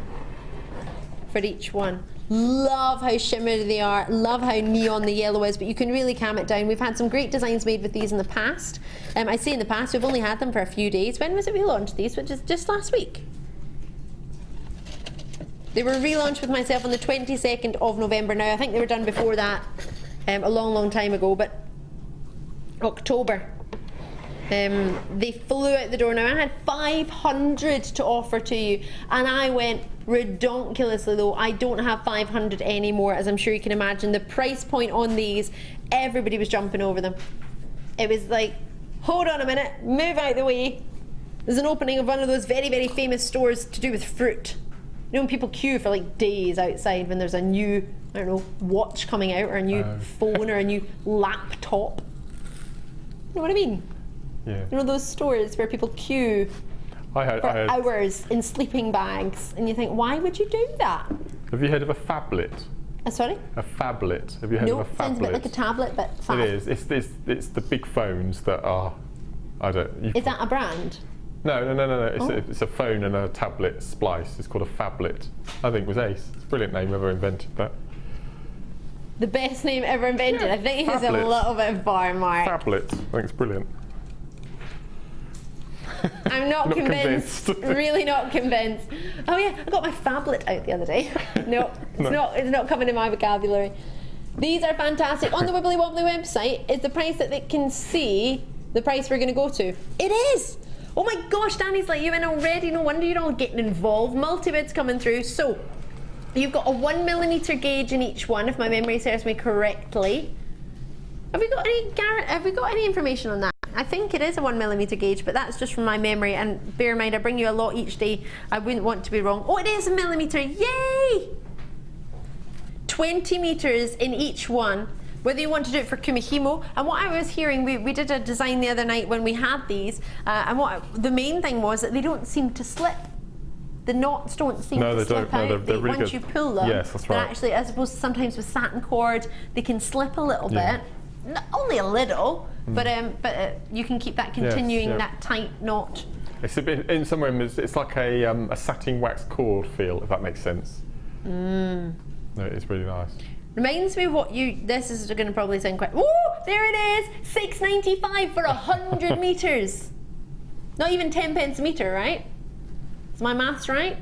for each one. Love how shimmery they are, love how neon the yellow is, but you can really calm it down. We've had some great designs made with these in the past. I say in the past, we've only had them for a few days. When was it we launched these? Which is just last week. They were relaunched with myself on the 22nd of November. Now, I think they were done before that, a long time ago, but October. They flew out the door. Now, I had 500 to offer to you, and I went redonkulously low. I don't have 500 anymore, as I'm sure you can imagine. The price point on these, everybody was jumping over them. It was like, hold on a minute, move out the way. There's an opening of one of those very, very famous stores to do with fruit. You know, when people queue for like days outside when there's a new, I don't know, watch coming out, or a new phone, or a new laptop. You know what I mean? Yeah. You know those stores where people queue for hours in sleeping bags, and you think, why would you do that? Have you heard of a phablet? Sorry? A phablet. Have you heard of a phablet? Sounds a bit like a tablet, but fab. It is. It's the big phones that are. I don't. Is that a brand? No. It's a phone and a tablet splice. It's called a phablet. I think it was ace. It's a brilliant name. Whoever invented that. The best name ever invented. Yeah, I think it's a little bit of bar mark. Phablet. I think it's brilliant. I'm not convinced. Really not convinced. Oh yeah, I got my phablet out the other day. No, it's not coming in my vocabulary. These are fantastic. On the Wibbly Wobbly website is the price that they can see the price we're going to go to. It is! Oh my gosh, Danny's like you in already. No wonder you're all getting involved. Multi-bids coming through. So, you've got a 1mm gauge in each one, if my memory serves me correctly. Have we got any information on that? I think it is a 1mm gauge, but that's just from my memory, and bear in mind I bring you a lot each day. I wouldn't want to be wrong. Oh, it is a millimetre, yay! 20 metres in each one, whether you want to do it for kumihimo. And what I was hearing, we did a design the other night when we had these, and the main thing was that they don't seem to slip. The knots don't seem to slip out. They're really once good. You pull them, yes, that's right. Actually, as opposed to sometimes with satin cord, they can slip a little bit. Only a little, but you can keep that continuing that tight knot. It's a bit in some ways. It's like a satin wax cord feel, if that makes sense. No, it's really nice. Reminds me of what you. This is going to probably sound quite. Oh, there it is, $6.95 for 100 meters. Not even 10 pence a meter, right? Is my maths right?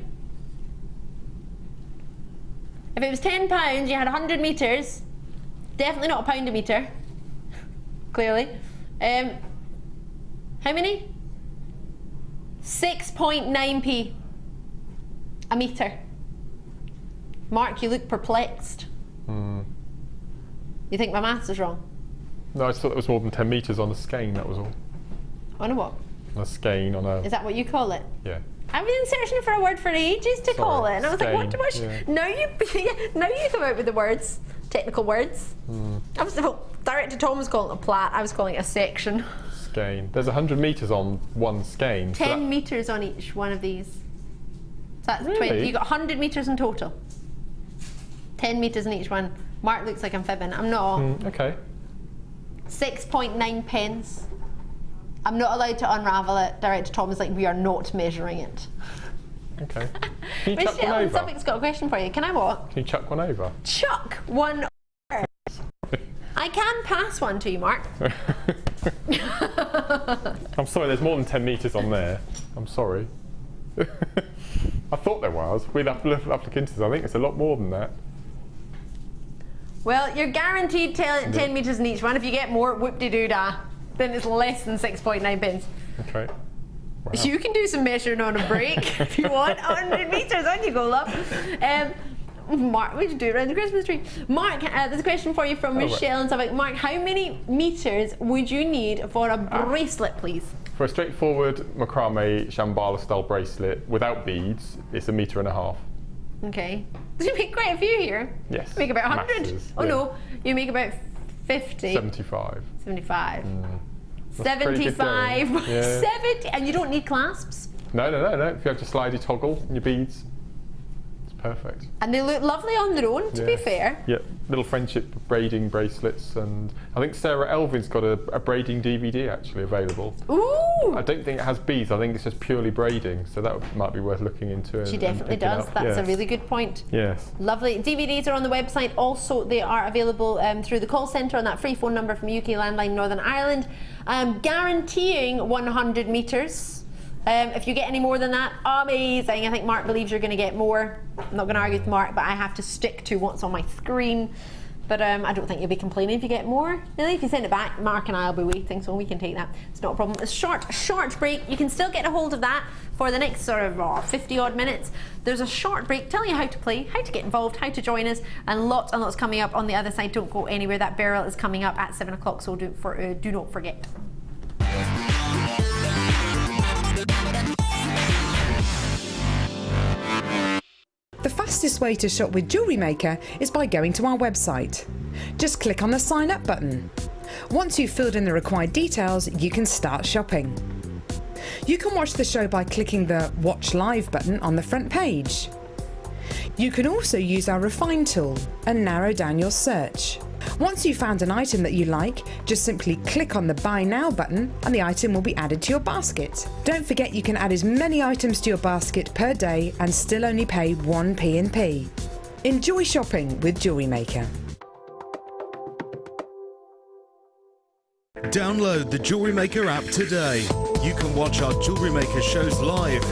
If it was £10, you had 100 meters. Definitely not £1 a meter. Clearly. How many? 6.9p a metre. Mark, you look perplexed. You think my maths is wrong? No, I just thought it was more than 10 metres on a skein, that was all. On a what? On a skein, on a... Is that what you call it? Yeah. I've been searching for a word for ages to call it, and I was skein, like, what? Yeah. Now you come out with the words, technical words. I was Director Tom was calling it a plait, I was calling it a section. Skein. There's 100 metres on one skein. 10 metres on each one of these. So that's really? 20. You got 100 metres in total. 10 metres in each one. Mark looks like I'm fibbing. I'm not. Okay. 6.9 pence. I'm not allowed to unravel it. Director Tom is like, we are not measuring it. Okay. Can you chuck one Michelle in over? Suffolk's got a question for you. Can I what? Can you chuck one over? Chuck one over. I can pass one to you, Mark. I'm sorry, there's more than 10 metres on there. I'm sorry. I thought there was. We'd have to look into this. I think it's a lot more than that. Well, you're guaranteed 10 metres in each one. If you get more, whoop-de-doo-dah. Then it's less than 6.9 pence. Okay. Wow. You can do some measuring on a break if you want. 100 metres, on you go, love. Mark, we should do it around the Christmas tree. Mark, there's a question for you from Michelle and Suffolk. Mark, how many metres would you need for a bracelet, please? For a straightforward macramé Shambhala style bracelet without beads, it's 1.5 metres. Okay. Did you make quite a few here? Yes. You make about 100? Masses, oh yeah. No, you make about 50. 75. 75. 75. Yeah. 70. And you don't need clasps? No. If you have your slidey toggle and your beads, it's perfect. And they look lovely on their own, to be fair. Yep. Little friendship braiding bracelets, and I think Sarah Elvin's got a braiding DVD actually available. Ooh! I don't think it has beads. I think it's just purely braiding, so that might be worth looking into. She definitely does. That's a really good point. Yes. Lovely. DVDs are on the website. Also, they are available through the call centre on that free phone number from UK Landline Northern Ireland, guaranteeing 100 metres. If you get any more than that, amazing. I think Mark believes you're going to get more. I'm not going to argue with Mark, but I have to stick to what's on my screen. But I don't think you'll be complaining if you get more. Really, if you send it back, Mark and I will be waiting, so we can take that. It's not a problem. A short break. You can still get a hold of that for the next sort of 50 odd minutes. There's a short break telling you how to play, how to get involved, how to join us, and lots coming up on the other side. Don't go anywhere. That Beryl is coming up at 7 o'clock, so do not forget. The fastest way to shop with JewelleryMaker is by going to our website. Just click on the sign up button. Once you've filled in the required details, you can start shopping. You can watch the show by clicking the Watch Live button on the front page. You can also use our Refine tool and narrow down your search. Once you've found an item that you like, just simply click on the Buy Now button and the item will be added to your basket. Don't forget you can add as many items to your basket per day and still only pay 1p in P. Enjoy shopping with JewelleryMaker. Download the JewelleryMaker app today. You can watch our JewelleryMaker shows live,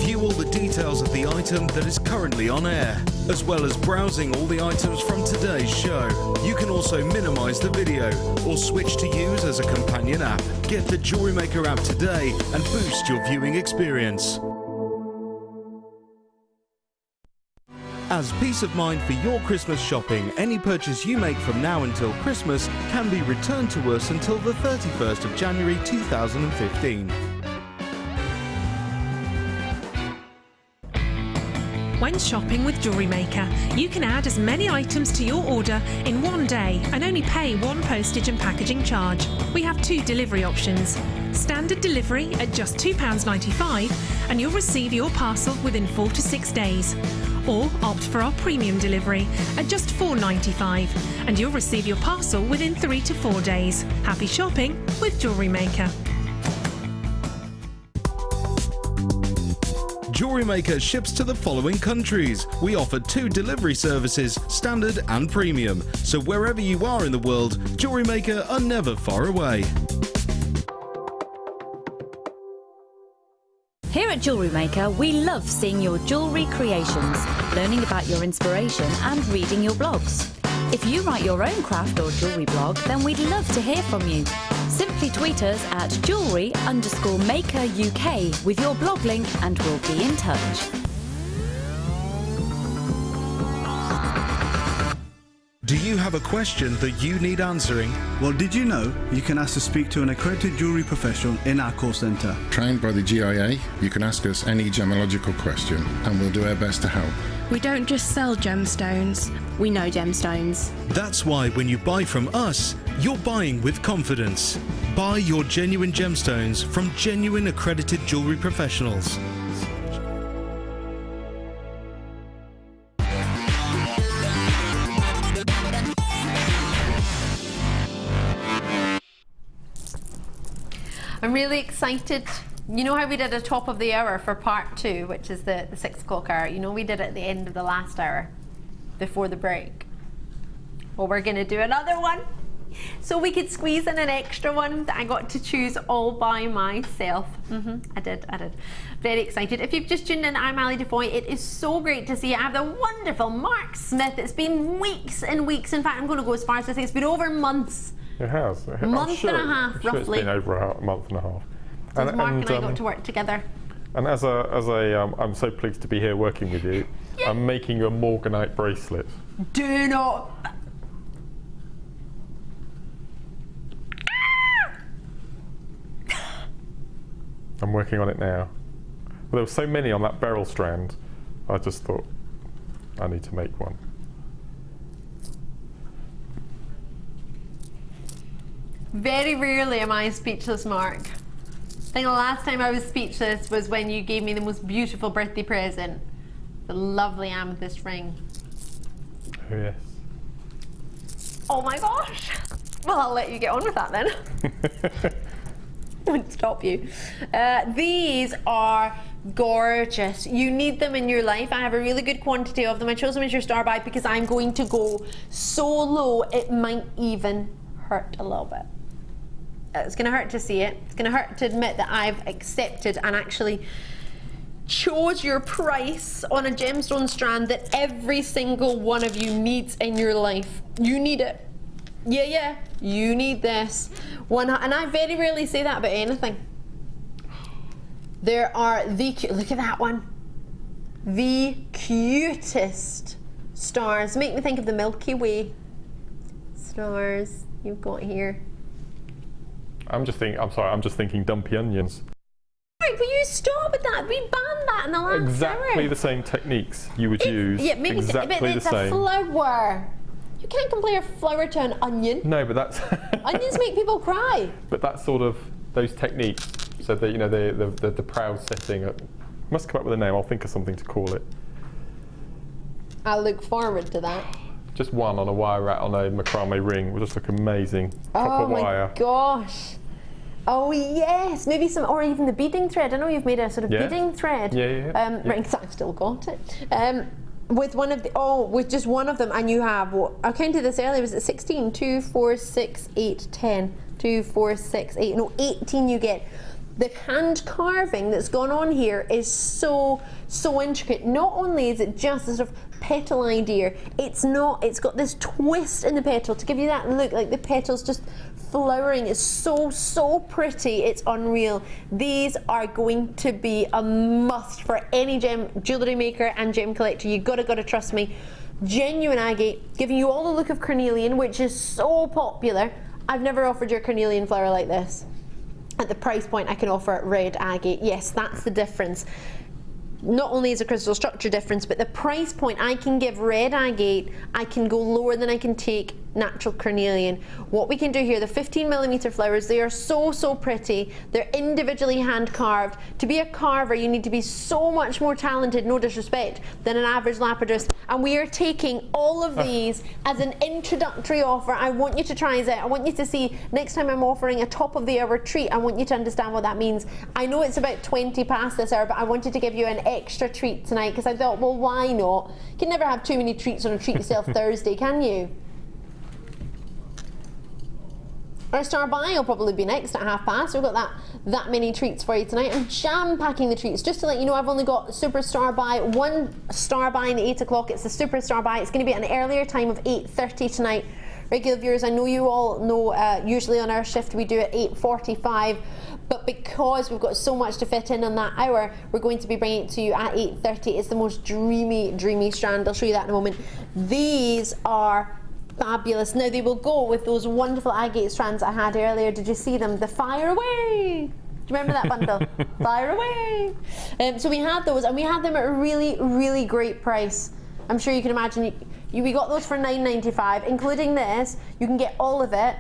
view all the details of the item that is currently on air, as well as browsing all the items from today's show. You can also minimize the video or switch to use as a companion app. Get the JewelleryMaker app today and boost your viewing experience. As peace of mind for your Christmas shopping, any purchase you make from now until Christmas can be returned to us until the 31st of January 2015. When shopping with JewelleryMaker, you can add as many items to your order in one day and only pay one postage and packaging charge. We have two delivery options. Standard delivery at just £2.95 and you'll receive your parcel within 4 to 6 days. Or opt for our premium delivery at just £4.95 and you'll receive your parcel within 3 to 4 days. Happy shopping with JewelleryMaker. JewelleryMaker ships to the following countries. We offer 2 delivery services, standard and premium. So wherever you are in the world, JewelleryMaker are never far away. Here at JewelleryMaker, we love seeing your jewellery creations, learning about your inspiration and reading your blogs. If you write your own craft or jewellery blog, then we'd love to hear from you. Simply tweet us at jewellery_maker UK with your blog link and we'll be in touch. Do you have a question that you need answering? Well, did you know you can ask to speak to an accredited jewellery professional in our call centre? Trained by the GIA, you can ask us any gemological question and we'll do our best to help. We don't just sell gemstones, we know gemstones. That's why when you buy from us, you're buying with confidence. Buy your genuine gemstones from genuine accredited jewellery professionals. I'm really excited. You know how we did a top of the hour for part 2, which is the 6 o'clock hour? You know we did it at the end of the last hour, before the break. Well, we're gonna do another one. So we could squeeze in an extra one that I got to choose all by myself. I did. Very excited. If you've just tuned in, I'm Ali Defoy. It is so great to see you. I have the wonderful Mark Smith. It's been weeks and weeks. In fact, I'm going to go as far as to say it's been over months. It has. Month and a half, I'm sure roughly. It's been over a month and a half. Since Mark and I got to work together. And I'm so pleased to be here working with you. Yeah. I'm making you a Morganite bracelet. Do not. I'm working on it now. Well, there were so many on that Beryl strand, I just thought I need to make one. Very rarely am I speechless, Mark. I think the last time I was speechless was when you gave me the most beautiful birthday present, the lovely amethyst ring. Oh yes. Oh my gosh. Well, I'll let you get on with that then. Won't stop you. These are gorgeous. You need them in your life. I have a really good quantity of them. I chose them as your star buy because I'm going to go so low it might even hurt a little bit. It's going to hurt to see it. It's going to hurt to admit that I've accepted and actually chose your price on a gemstone strand that every single one of you needs in your life. You need it. Yeah, you need this one, and I very rarely say that about anything. There are look at that one, the cutest stars. Make me think of the Milky Way stars you've got here. I'm just thinking dumpy onions. Right, will you stop with that? We banned that in the last Exactly hour. The same techniques you would use. Yeah, maybe exactly but it's the same. a flower. You can't compare a flower to an onion. No, but that's onions make people cry. But that's sort of those techniques. So that the proud setting. Must come up with a name. I'll think of something to call it. I look forward to that. Just one on a wire rat on a macramé ring will just look amazing. Copper wire. Oh my gosh. Oh yes, maybe some, or even the beading thread. I know you've made a sort of beading thread. Yeah. Right, I've still got it. With one of the, with just one of them, and you have, I counted this earlier, was it 16? 2, 4, 6, 8, 10. 2, 4, 6, 8, no, 18 you get. The hand carving that's gone on here is so intricate. Not only is it just a sort of petal idea, it's got this twist in the petal to give you that look like the petals just flowering. Is so pretty, it's unreal. These are going to be a must for any jewellery maker and gem collector. You gotta trust me. Genuine agate, giving you all the look of carnelian, which is so popular. I've never offered your carnelian flower like this. At the price point I can offer red agate. Yes, that's the difference. Not only is the crystal structure difference, but the price point I can give red agate, I can go lower than I can take natural carnelian. What we can do here, the 15mm flowers, they are so pretty. They're individually hand carved. To be a carver, you need to be so much more talented, no disrespect, than an average lapidus. And we are taking all of these as an introductory offer. I want you to try it. I want you to see, next time I'm offering a top of the hour treat, I want you to understand what that means. I know it's about 20 past this hour, but I wanted to give you an extra treat tonight because I thought, well, why not? You can never have too many treats on a Treat Yourself Thursday, can you? Our star buy will probably be next at past. We've got that many treats for you tonight. I'm jam-packing the treats. Just to let you know, I've only got super star buy, one star buy in 8 o'clock. It's the super star buy. It's going to be at an earlier time of 8:30 tonight. Regular viewers, I know you all know usually on our shift we do it 8:45. But because we've got so much to fit in on that hour, we're going to be bringing it to you at 8:30. It's the most dreamy strand. I'll show you that in a moment. These are fabulous. Now they will go with those wonderful agate strands I had earlier. Did you see them? The fire away. Do you remember that bundle? Fire away. So we had those, and we had them at a really great price. I'm sure you can imagine. We got those for £9.95, including this. You can get all of it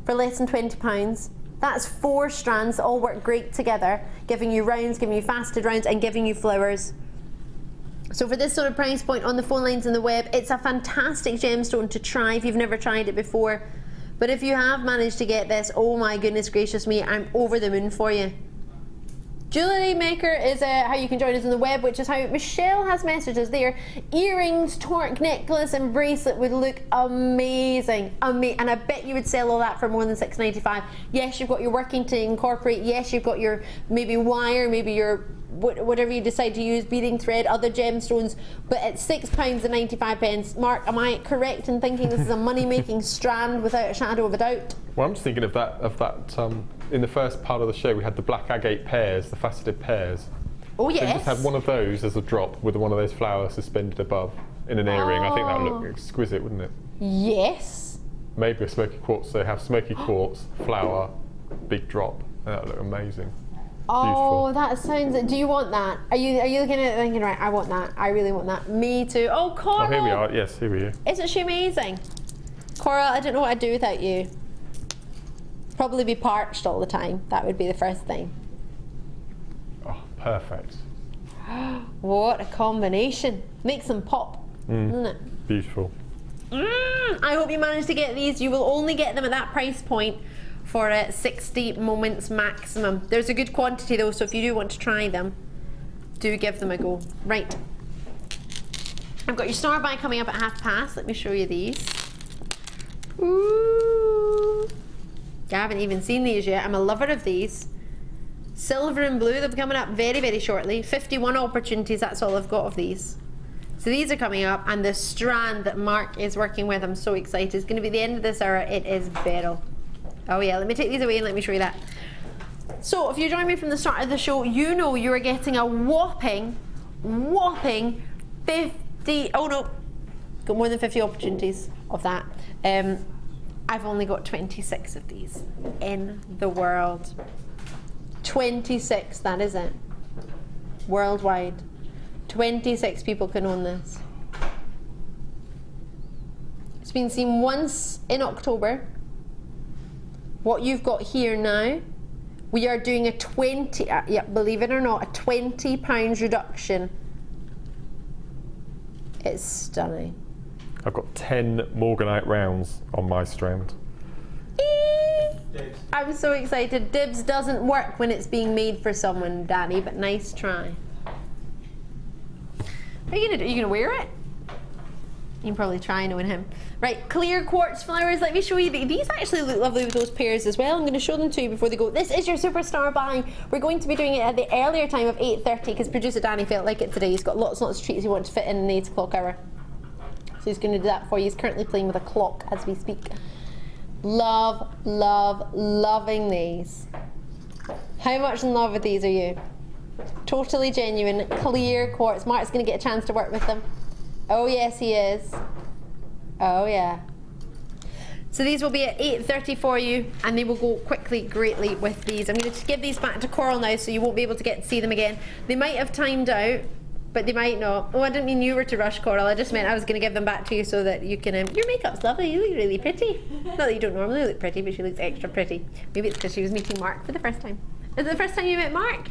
for less than £20. That's 4 strands that all work great together, giving you rounds, giving you faceted rounds, and giving you flowers. So for this sort of price point on the phone lines and the web, it's a fantastic gemstone to try if you've never tried it before. But if you have managed to get this, oh my goodness gracious me, I'm over the moon for you. JewelleryMaker is how you can join us on the web, which is how Michelle has messages there. Earrings, torque necklace and bracelet would look amazing. And I bet you would sell all that for more than £6.95. Yes, you've got your working to incorporate. Yes, you've got your maybe wire, maybe your whatever you decide to use, beading thread, other gemstones, but it's £6.95. Mark, am I correct in thinking this is a money-making strand without a shadow of a doubt? Well, I'm just thinking of that in the first part of the show we had the black agate pears, the faceted pears. Oh yes. So you just had one of those as a drop with one of those flowers suspended above in an earring. I think that would look exquisite, wouldn't it? Yes. Maybe a smoky quartz, so have smoky quartz, flower, big drop. That would look amazing. Oh, that sounds. Do you want that? Are you looking at it thinking, right, I want that. I really want that. Me too. Oh, Coral. Oh, here we are. Yes, here we are. Isn't she amazing? Coral, I don't know what I'd do without you. Probably be parched all the time. That would be the first thing. Oh, perfect. What a combination. Makes them pop, doesn't it? Beautiful. I hope you manage to get these. You will only get them at that price point for 60 moments maximum. There's a good quantity though, so if you do want to try them, do give them a go. Right. I've got your star buy coming up at past. Let me show you these. Ooh. I haven't even seen these yet. I'm a lover of these. Silver and blue, they'll be coming up very, very shortly. 51 opportunities, that's all I've got of these. So these are coming up, and the strand that Mark is working with, I'm so excited. It's going to be the end of this hour. It is Beryl. Oh yeah, let me take these away and let me show you that. So if you join me from the start of the show, you know you are getting a whopping 50, oh no, got more than 50 opportunities of that. I've only got 26 of these in the world. 26, that is it. Worldwide. 26 people can own this. It's been seen once in October. What you've got here now, we are doing a 20, yeah, believe it or not, a £20 reduction. It's stunning. I've got 10 Morganite rounds on my strand. I'm so excited. Dibs doesn't work when it's being made for someone, Danny, but nice try. What are you gonna do? Are you gonna wear it? You can probably try knowing him. Right, clear quartz flowers. Let me show you. These actually look lovely with those pairs as well. I'm going to show them to you before they go. This is your superstar buy. We're going to be doing it at the earlier time of 8:30 because producer Danny felt like it today. He's got lots and lots of treats he wants to fit in the 8 o'clock hour. So he's going to do that for you. He's currently playing with a clock as we speak. Love, love, loving these. How much in love with these are you? Totally genuine, clear quartz. Mark's going to get a chance to work with them. Oh yes, he is. Oh yeah. So these will be at 8:30 for you, and they will go quickly, greatly with these. I'm going to give these back to Coral now, so you won't be able to get to see them again. They might have timed out, but they might not. Oh, I didn't mean you were to rush, Coral. I just meant I was going to give them back to you so that you can. Your makeup's lovely. You look really pretty. Not that you don't normally look pretty, but she looks extra pretty. Maybe it's because she was meeting Mark for the first time. Is it the first time you met Mark?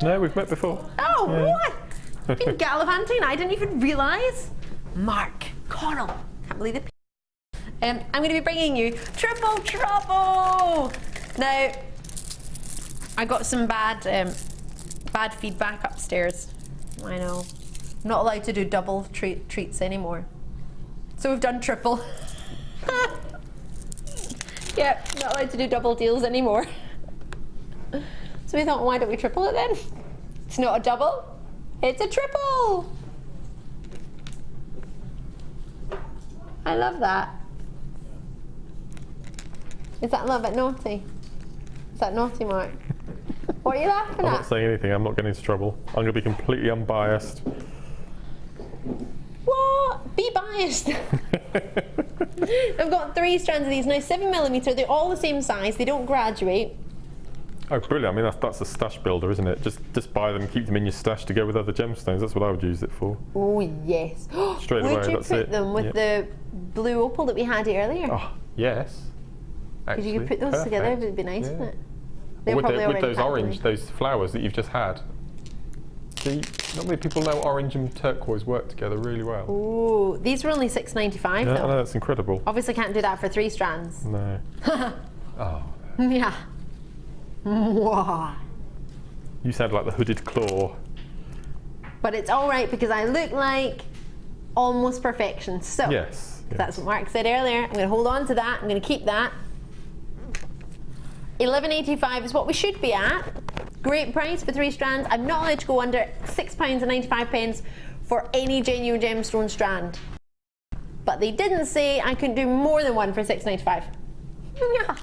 No, we've met before. Oh, yeah. What? Been gallivanting, I didn't even realise. Mark, Coral, can't believe it. I'm going to be bringing you Triple Trouble. Now, I got some bad feedback upstairs. I know. I'm not allowed to do double treats anymore. So we've done triple. Yep, not allowed to do double deals anymore. So we thought, why don't we triple it then? It's not a double, it's a triple. I love that. Is that a little bit naughty? Is that naughty, Mark? What are you laughing at? I'm not saying anything, I'm not getting into trouble. I'm going to be completely unbiased. What? Be biased. I've got 3 strands of these now, 7mm. They're all the same size. They don't graduate. Oh, brilliant! I mean, that's a stash builder, isn't it? Just buy them, keep them in your stash to go with other gemstones. That's what I would use it for. Oh yes. Straight away. Would you that's put it. them with the blue opal that we had earlier? Oh yes. Because you could put those perfect. together. It would be nice, wouldn't it? They're with probably those already orange, those flowers that you've just had. See, not many people know orange and turquoise work together really well. Ooh, these were only $6.95 Yeah, though. I know, that's incredible. Obviously can't do that for 3 strands. No. Oh. Yeah. Mwah. You sound like the hooded claw. But it's all right because I look like almost perfection. So Yes. that's what Mark said earlier. I'm going to hold on to that. I'm going to keep that. $11.85 is what we should be at. Great price for 3 strands. I'm not allowed to go under £6.95 for any genuine gemstone strand. But they didn't say I couldn't do more than one for $6.95. Yeah.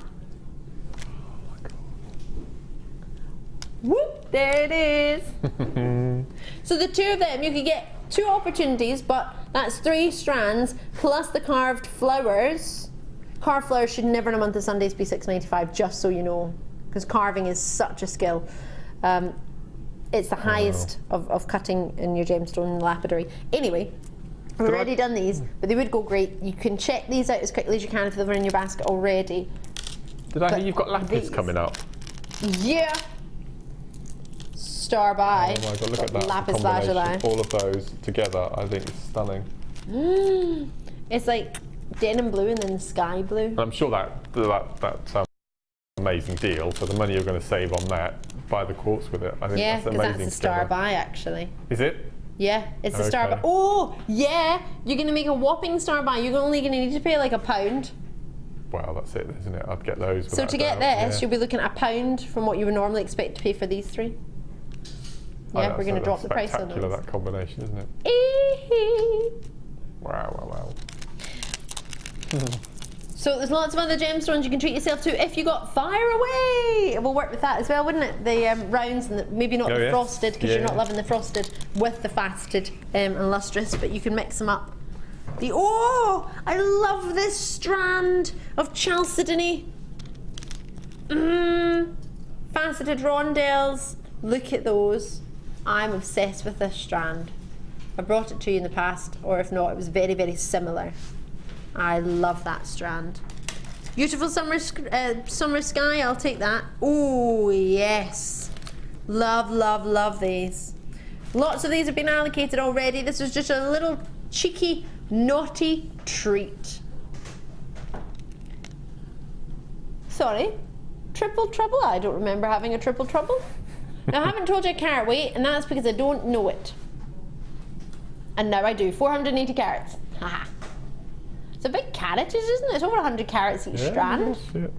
Whoop, there it is. So the 2 of them, you could get 2 opportunities, but that's 3 strands plus the carved flowers. Carved flowers should never in a month of Sundays be $6.95, just so you know, because carving is such a skill. It's the highest of cutting in your gemstone and lapidary. Anyway, we've already done these, but they would go great. You can check these out as quickly as you can if they're in your basket already. Did I hear you've got lapis coming up? Yeah. Star by. Oh my god, look at that. Lapis Combination. lazuli. All of those together, I think is stunning. It's like denim blue and then sky blue. And I'm sure that's an amazing deal. For the money you're going to save on that, buy the quartz with it. I think Yeah, that's because amazing. that's a star by actually. Is it? Yeah, it's a star by. Oh, yeah, you're going to make a whopping star by. You're only going to need to pay like £1. Well, that's it, isn't it? I'd get those. So to get this, you'll be looking at £1 from what you would normally expect to pay for these 3. Yeah, we're going to drop the price on those. Spectacular, that combination, isn't it? Wow, wow, wow. So there's lots of other gemstones you can treat yourself to if you got fire away. It will work with that as well, wouldn't it? The rounds and maybe not the frosted, because you're not loving the frosted with the faceted and lustrous, but you can mix them up. I love this strand of chalcedony. Faceted rondelles. Look at those. I'm obsessed with this strand. I brought it to you in the past, or if not, it was very, very similar. I love that strand. Beautiful summer sky, I'll take that. Oh, yes. Love, love, love these. Lots of these have been allocated already. This was just a little cheeky, naughty treat. Sorry, triple trouble? I don't remember having a triple trouble. Now, I haven't told you a carat weight, and that's because I don't know it. And now I do. 480 carats. Haha. It's a big caratage, isn't it? It's over 100 carats each strand. Yeah.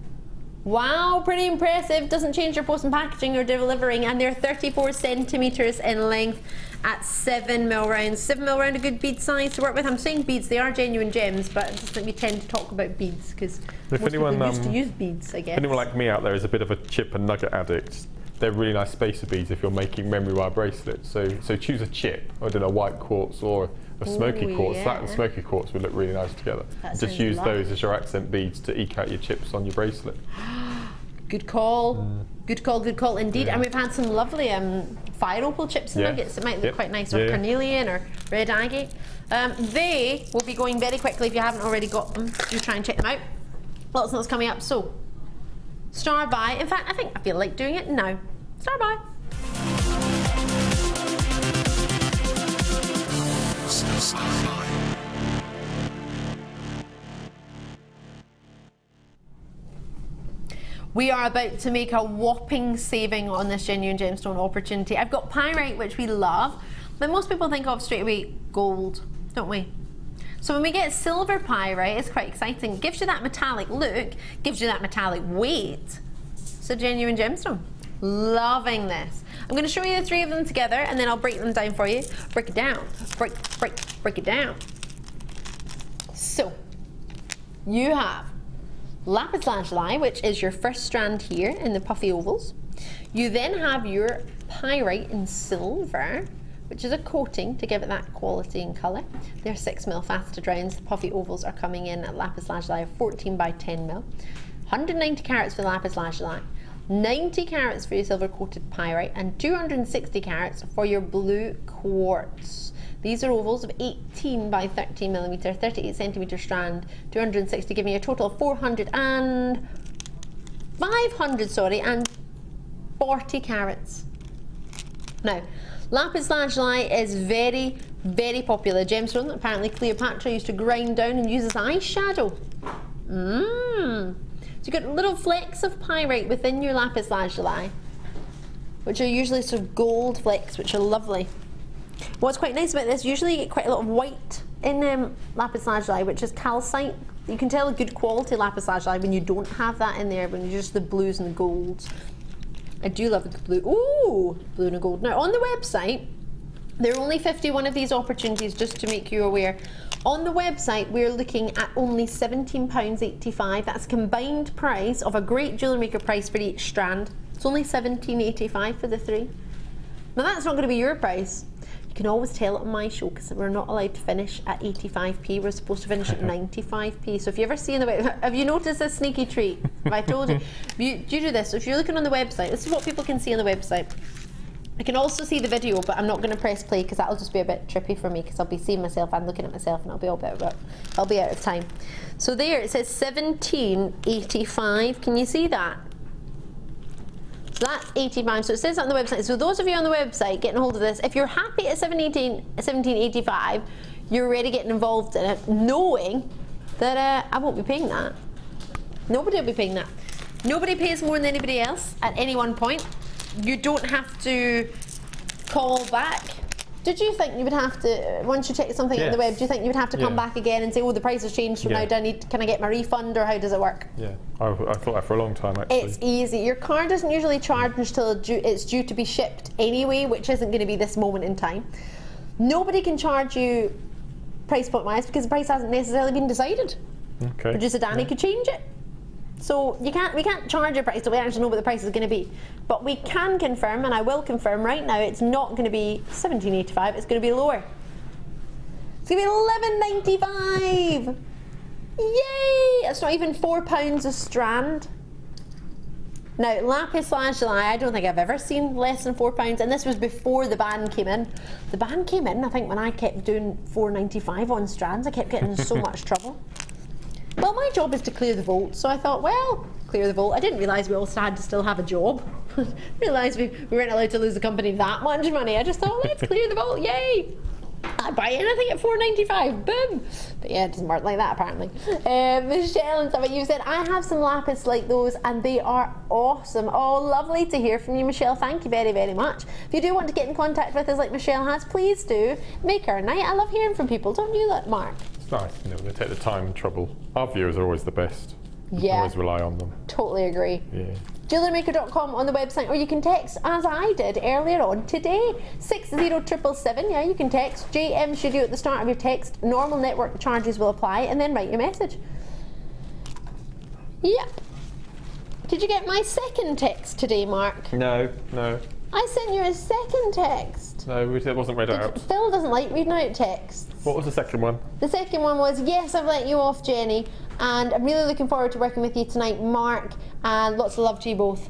Wow, pretty impressive. Doesn't change your post and packaging or delivering, and they're 34 centimetres in length at 7mm rounds. 7mm round, a good bead size to work with. I'm saying beads, they are genuine gems, but it's just that we tend to talk about beads because most people used to use beads, I guess. If anyone like me out there is a bit of a chip and nugget addict, they're really nice spacer beads if you're making memory wire bracelets. So choose a chip, I don't know, white quartz or a smoky quartz. Yeah. That and smoky quartz would look really nice together. Just use those as your accent beads to eke out your chips on your bracelet. Good call. Good call, good call indeed. And we've had some lovely fire opal chips and nuggets. It might look quite nice, or carnelian or red agate. They will be going very quickly if you haven't already got them. Do try and check them out. Lots and lots coming up. So, star by. In fact, I feel like doing it now. Star by. We are about to make a whopping saving on this genuine gemstone opportunity. I've got pyrite, which we love, but most people think of straight away gold, don't we? So when we get silver pyrite, it's quite exciting. It gives you that metallic look, gives you that metallic weight. It's a genuine gemstone. Loving this. I'm going to show you the 3 of them together, and then I'll break them down for you. Break it down. Break it down. So, you have lapis lazuli, which is your first strand here in the puffy ovals. You then have your pyrite in silver, which is a coating to give it that quality and colour. They're 6mm faceted rounds. The puffy ovals are coming in at lapis lazuli of 14 by 10mm. 190 carats for the lapis lazuli, 90 carats for your silver coated pyrite, and 260 carats for your blue quartz. These are ovals of 18 by 13mm, 38 centimetre strand, 260, giving you a total of 540 carats. Now, Lapis lazuli is very, very popular gemstone that apparently Cleopatra used to grind down and use as eyeshadow. So you get little flecks of pyrite within your lapis lazuli, which are usually sort of gold flecks, which are lovely. What's quite nice about this, usually you get quite a lot of white in lapis lazuli, which is calcite. You can tell a good quality lapis lazuli when you don't have that in there, when you're just the blues and the golds. I do love the blue. Ooh, blue and gold. Now on the website, there are only 51 of these opportunities, just to make you aware. On the website, we're looking at only £17.85. That's a combined price of a great JewelleryMaker price for each strand. It's only £17.85 for the 3. Now that's not going to be your price. You can always tell it on my show because we're not allowed to finish at 85p. We're supposed to finish at 95p. So if you ever see in the web, have you noticed this sneaky treat? Have I told you? Do you do this? So if you're looking on the website, this is what people can see on the website. I can also see the video, but I'm not going to press play because that'll just be a bit trippy for me because I'll be seeing myself and looking at myself and I'll be out of time. So there it says 17.85. Can you see that? So that's 85. So it says that on the website. So those of you on the website getting a hold of this, if you're happy at 17.85, you're already getting involved in it, knowing that I won't be paying that. Nobody will be paying that. Nobody pays more than anybody else at any one point. You don't have to call back. Did you think you would have to, once you check something on the web, do you think you would have to come back again and say, oh, the price has changed from now, can I get my refund, or how does it work? Yeah, I thought that for a long time actually. It's easy. Your card doesn't usually charge until it's due to be shipped anyway, which isn't going to be this moment in time. Nobody can charge you price point wise because the price hasn't necessarily been decided. Okay. Producer Danny could change it. So we can't charge a price till we actually know what the price is going to be. But we can confirm, and I will confirm right now, it's not going to be £17.85, it's going to be lower. It's going to be £11.95! Yay! It's not even £4 a strand. Now, lapis lazuli, I don't think I've ever seen less than £4, and this was before the ban came in. The ban came in, I think, when I kept doing £4.95 on strands, I kept getting in so much trouble. Well, my job is to clear the vault, so I thought, well, clear the vault. I didn't realise we also had to still have a job. I realised we weren't allowed to lose the company that much money. I just thought, let's clear the vault, yay! I'd buy anything at £4.95, boom! But yeah, it doesn't work like that apparently. Michelle and stuff, you said, I have some lapis like those and they are awesome. Oh, lovely to hear from you, Michelle. Thank you very, very much. If you do want to get in contact with us like Michelle has, please do. Make our night. I love hearing from people, don't you, Mark? It's nice, you know, they take the time and trouble. Our viewers are always the best. You can always rely on them. Totally agree. Yeah. JewelleryMaker.com on the website, or you can text, as I did earlier on today, 60777. Yeah, you can text JM Studio at the start of your text. Normal network charges will apply, and then write your message. Yep. Did you get my second text today, Mark? No. I sent you a second text. No, it wasn't read out. Phil doesn't like reading out texts. What was the second one? The second one was, yes, I've let you off, Jenny, and I'm really looking forward to working with you tonight, Mark, and lots of love to you both.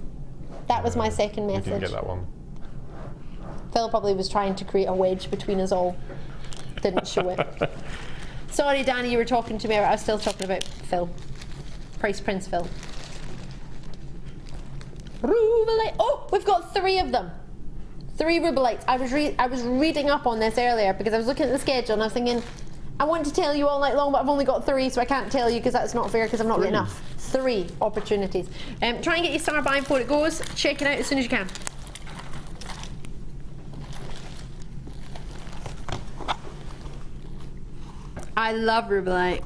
That was my second message. You didn't get that one. Phil probably was trying to create a wedge between us all. Didn't show it. Sorry, Danny, you were talking to me. I was still talking about Phil. Price Prince Phil. Rubelite. Oh, we've got 3 of them. 3 rubelites. I was reading up on this earlier because I was looking at the schedule and I was thinking, I want to tell you all night long, but I've only got 3, so I can't tell you because that's not fair because I've not got enough. 3 opportunities. Try and get your star by before it goes. Check it out as soon as you can. I love rubelite.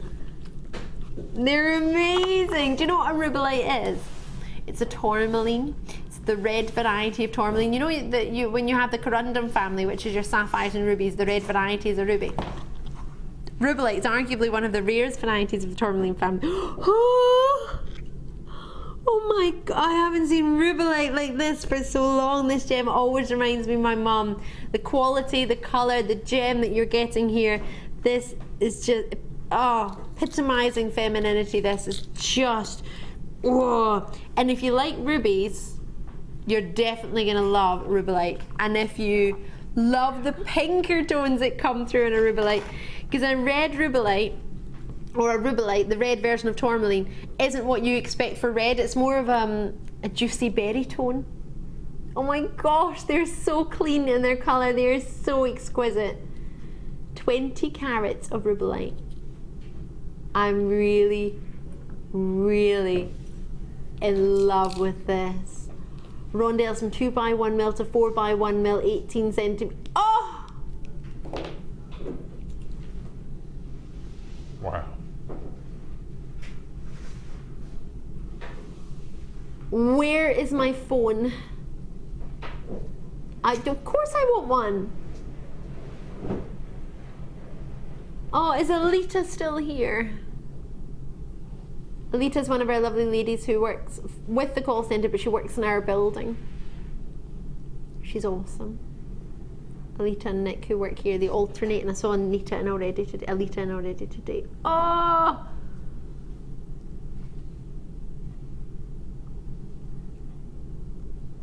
They're amazing. Do you know what a rubelite is? It's a tourmaline. It's the red variety of tourmaline. You know that when you have the corundum family, which is your sapphires and rubies, the red variety is a ruby. Rubelite is arguably one of the rarest varieties of the tourmaline family. Oh my God, I haven't seen rubelite like this for so long. This gem always reminds me of my mum. The quality, the colour, the gem that you're getting here, this is just, epitomizing femininity. This is just, whoa. And if you like rubies, you're definitely going to love rubelite. And if you love the pinker tones that come through in a rubelite, because a red rubelite, or a rubelite, the red version of tourmaline, isn't what you expect for red. It's more of a juicy berry tone. Oh my gosh, they're so clean in their colour. They are so exquisite. 20 carats of rubellite. I'm really, really in love with this. Rondelles from 2x1mm to 4x1mm, 18 centimetres. Oh! Wow. Where is my phone? Of course I want one. Oh, is Alita still here? Alita's one of our lovely ladies who works with the call centre, but she works in our building. She's awesome. Alita and Nick, who work here, they alternate, and I saw Alita and already today. Oh!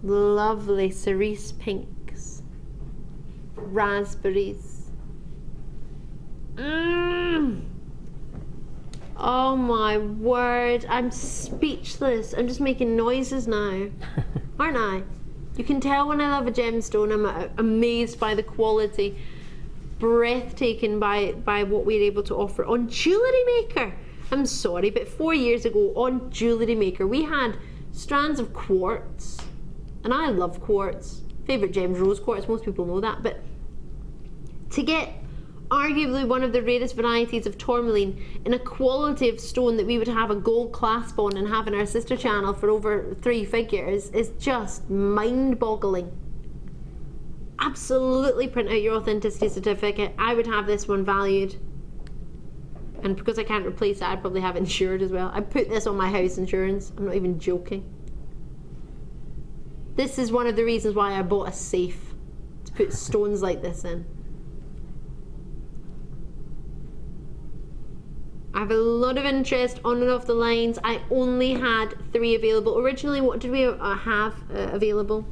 Lovely cerise pinks, raspberries. Oh my word, I'm speechless. I'm just making noises now, aren't I? You can tell when I love a gemstone, I'm amazed by the quality, breathtaking by what we're able to offer on JewelleryMaker. I'm sorry, but 4 years ago on JewelleryMaker, we had strands of quartz. And I love quartz. Favourite gem's rose quartz, most people know that. But to get arguably one of the rarest varieties of tourmaline in a quality of stone that we would have a gold clasp on and have in our sister channel for over 3 figures is just mind-boggling. Absolutely print out your authenticity certificate. I would have this one valued. And because I can't replace it, I'd probably have it insured as well. I put this on my house insurance. I'm not even joking. This is one of the reasons why I bought a safe, to put stones like this in. I have a lot of interest on and off the lines. I only had 3 available. Originally, what did we have available?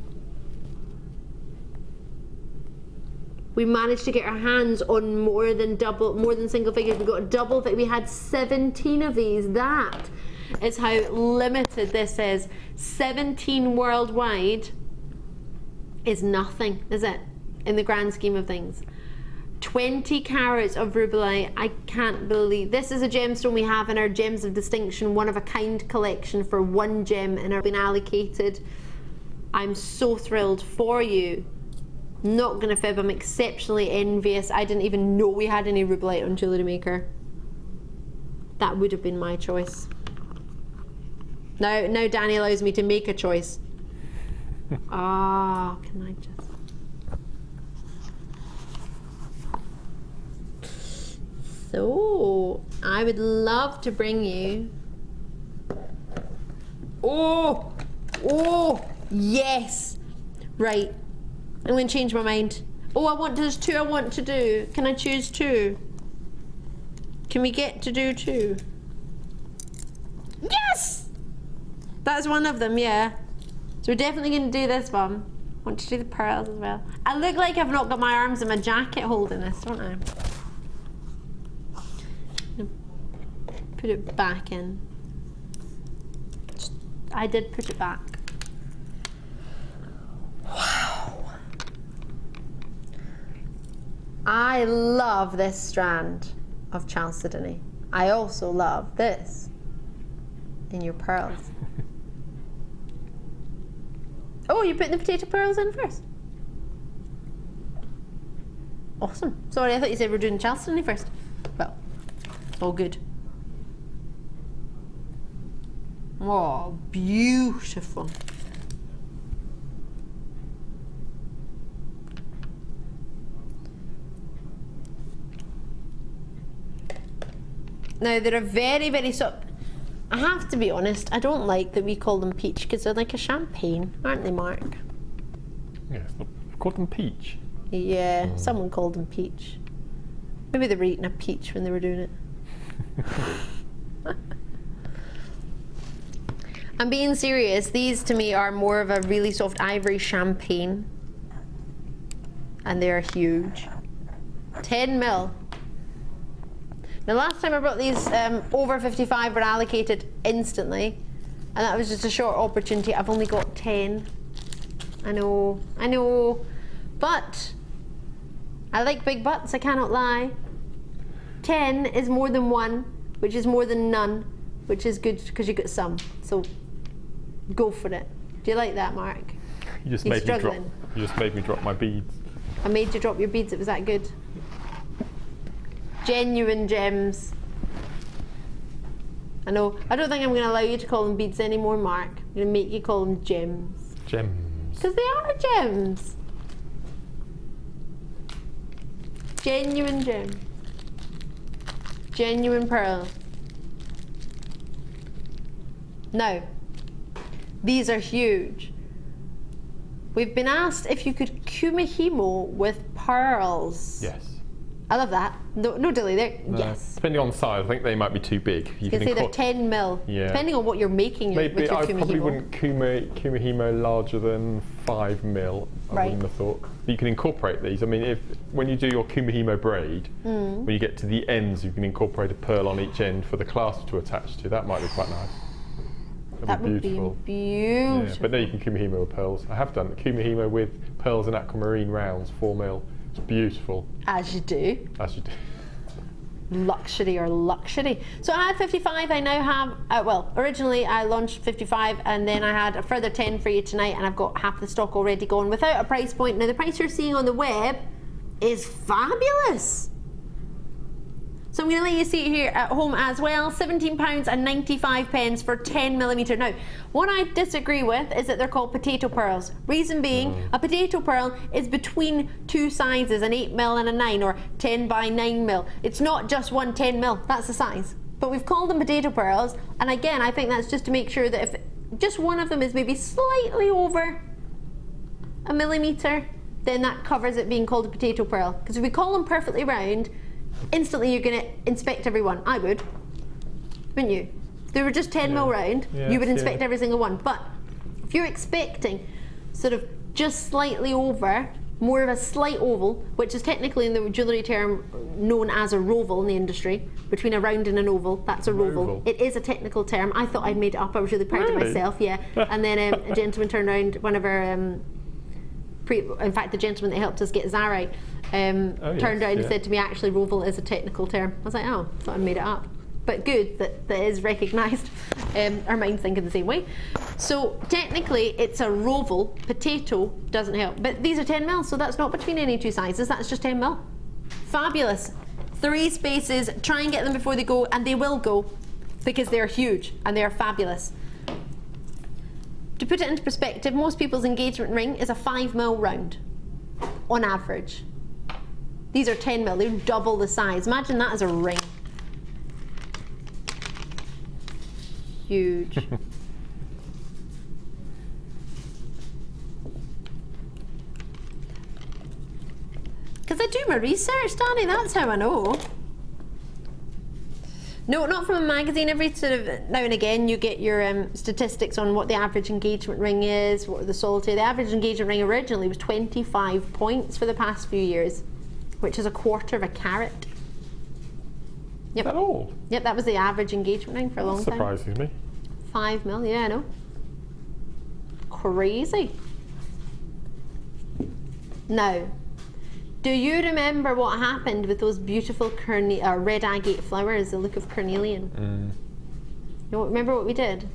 We managed to get our hands on more than single figures. We got a double, we had 17 of these. That is how limited this is. 17 worldwide is nothing, is it? In the grand scheme of things. 20 carats of rubellite. I can't believe. This is a gemstone we have in our Gems of Distinction, one of a kind collection for 1 gem, and are being allocated. I'm so thrilled for you. Not gonna fib, I'm exceptionally envious. I didn't even know we had any rubellite on JewelleryMaker. That would have been my choice. Now Danny allows me to make a choice. Can I just... So, I would love to bring you... Oh, yes! Right, I'm going to change my mind. Oh, there's 2 I want to do. Can I choose 2? Can we get to do 2? Yes! That's one of them, yeah. So we're definitely going to do this one. I want to do the pearls as well. I look like I've not got my arms in my jacket holding this, don't I? Put it back in. I did put it back. Wow. I love this strand of Chalcedony. I also love this in your pearls. Oh, you're putting the potato pearls in first? Awesome. Sorry, I thought you said we're doing Chalcedony first. Well, all good. Oh, beautiful. Now, they're a very, very soft... I have to be honest, I don't like that we call them peach because they're like a champagne, aren't they, Mark? Yes, we called them peach. Yeah, someone called them peach. Maybe they were eating a peach when they were doing it. I'm being serious. These to me are more of a really soft ivory champagne. And they're huge. 10 mil. Now last time I brought these over 55 were allocated instantly, and that was just a short opportunity. I've only got 10. I know. But I like big butts, I cannot lie. 10 is more than 1, which is more than none, which is good because you get some. So go for it. Do you like that, Mark? You just made me drop my beads. I made you drop your beads. It was that good. Genuine gems. I know. I don't think I'm going to allow you to call them beads anymore, Mark. I'm going to make you call them gems. Gems. Because they are gems. Genuine gem. Genuine pearl. Now, these are huge. We've been asked if you could kumihimo with pearls. Yes. I love that. No delay there. No. Yes. Depending on the size, I think they might be too big. You can say they're 10 mil. Yeah. Depending on what you're making with your I kumihimo. probably wouldn't kumihimo larger than 5 mil. I wouldn't have thought. But you can incorporate these. I mean, when you do your kumihimo braid, when you get to the ends, you can incorporate a pearl on each end for the clasp to attach to. That might be quite nice. That would be beautiful. Yeah, but no, you can kumihimo with pearls. I have done the kumihimo with pearls and aquamarine rounds, 4 mil. It's beautiful. As you do. As you do. Luxury or luxury. So I had 55, I now have, well, originally I launched 55 and then I had a further 10 for you tonight and I've got half the stock already gone without a price point. Now the price you're seeing on the web is fabulous. So I'm going to let you see it here at home as well. £17.95 for 10mm. Now, what I disagree with is that they're called potato pearls. Reason being, a potato pearl is between two sizes, an 8mm and a 9, or 10 by 9mm. It's not just one 10mm, that's the size. But we've called them potato pearls, and again, I think that's just to make sure that if just one of them is maybe slightly over a millimetre, then that covers it being called a potato pearl. Because if we call them perfectly round, instantly you're going to inspect every one. I would, wouldn't you? If they were just 10mm round, you would inspect every single one. But if you're expecting sort of just slightly over, more of a slight oval, which is technically in the jewellery term known as a roval in the industry, between a round and an oval, that's a roval. It is a technical term. I thought I'd made it up. I was really proud of myself, And then a gentleman turned around, one of our, in fact, the gentleman that helped us get Zarite, turned around and said to me, actually, roval is a technical term. I was like, oh, thought I made it up. But good that that is recognised. Our minds thinking the same way. So technically, it's a roval. Potato doesn't help. But these are 10mm, so that's not between any two sizes. That's just 10mm. Fabulous. 3 spaces. Try and get them before they go, and they will go because they're huge and they're fabulous. To put it into perspective, most people's engagement ring is a 5mm round, on average. These are 10mm, they're double the size. Imagine that as a ring. Huge. Because I do my research, Danny, that's how I know. No, not from a magazine. Every sort of now and again you get your statistics on what the average engagement ring is, what the solitaire. The average engagement ring originally was 25 points for the past few years, which is 1/4 carat. Yep. Is that all? Yep, that was the average engagement ring for a long time. Surprises me. 5mm, yeah, I know. Crazy. Now, do you remember what happened with those beautiful red agate flowers, the look of carnelian? You remember what we did?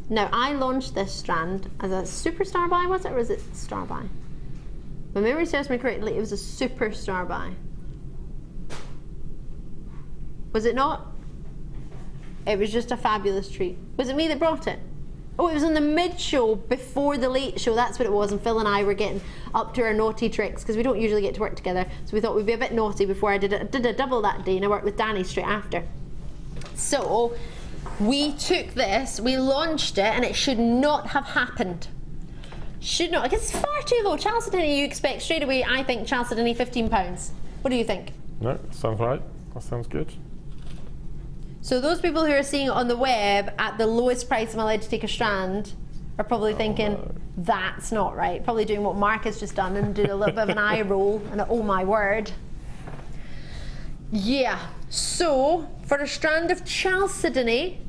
Now, I launched this strand as a superstar buy, was it, or was it star buy? My memory serves me correctly, it was a superstar buy. Was it not? It was just a fabulous treat. Was it me that brought it? Oh, it was on the mid-show before the late show, that's what it was, and Phil and I were getting up to our naughty tricks because we don't usually get to work together, so we thought we'd be a bit naughty before I did a double that day, and I worked with Danny straight after. So, we took this, we launched it, and it should not have happened. Should not, because it's far too low. Chalcedony you expect straight away, I think Chalcedony £15. What do you think? No, that sounds right. That sounds good. So those people who are seeing it on the web at the lowest price I'm allowed to take a strand are probably thinking, that's not right. Probably doing what Mark has just done and doing a little bit of an eye roll and oh my word. Yeah, so for a strand of chalcedony,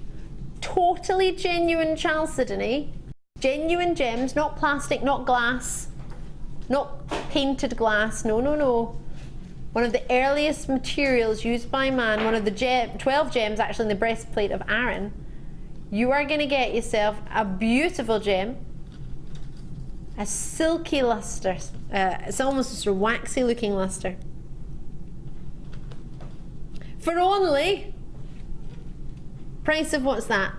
totally genuine chalcedony, Genuine gems, not plastic, not glass, not painted glass, no, no, no. One of the earliest materials used by man, one of the 12 gems actually in the breastplate of Aaron. You are going to get yourself a beautiful gem, a silky luster. It's almost just a waxy looking luster. For only, price of what's that?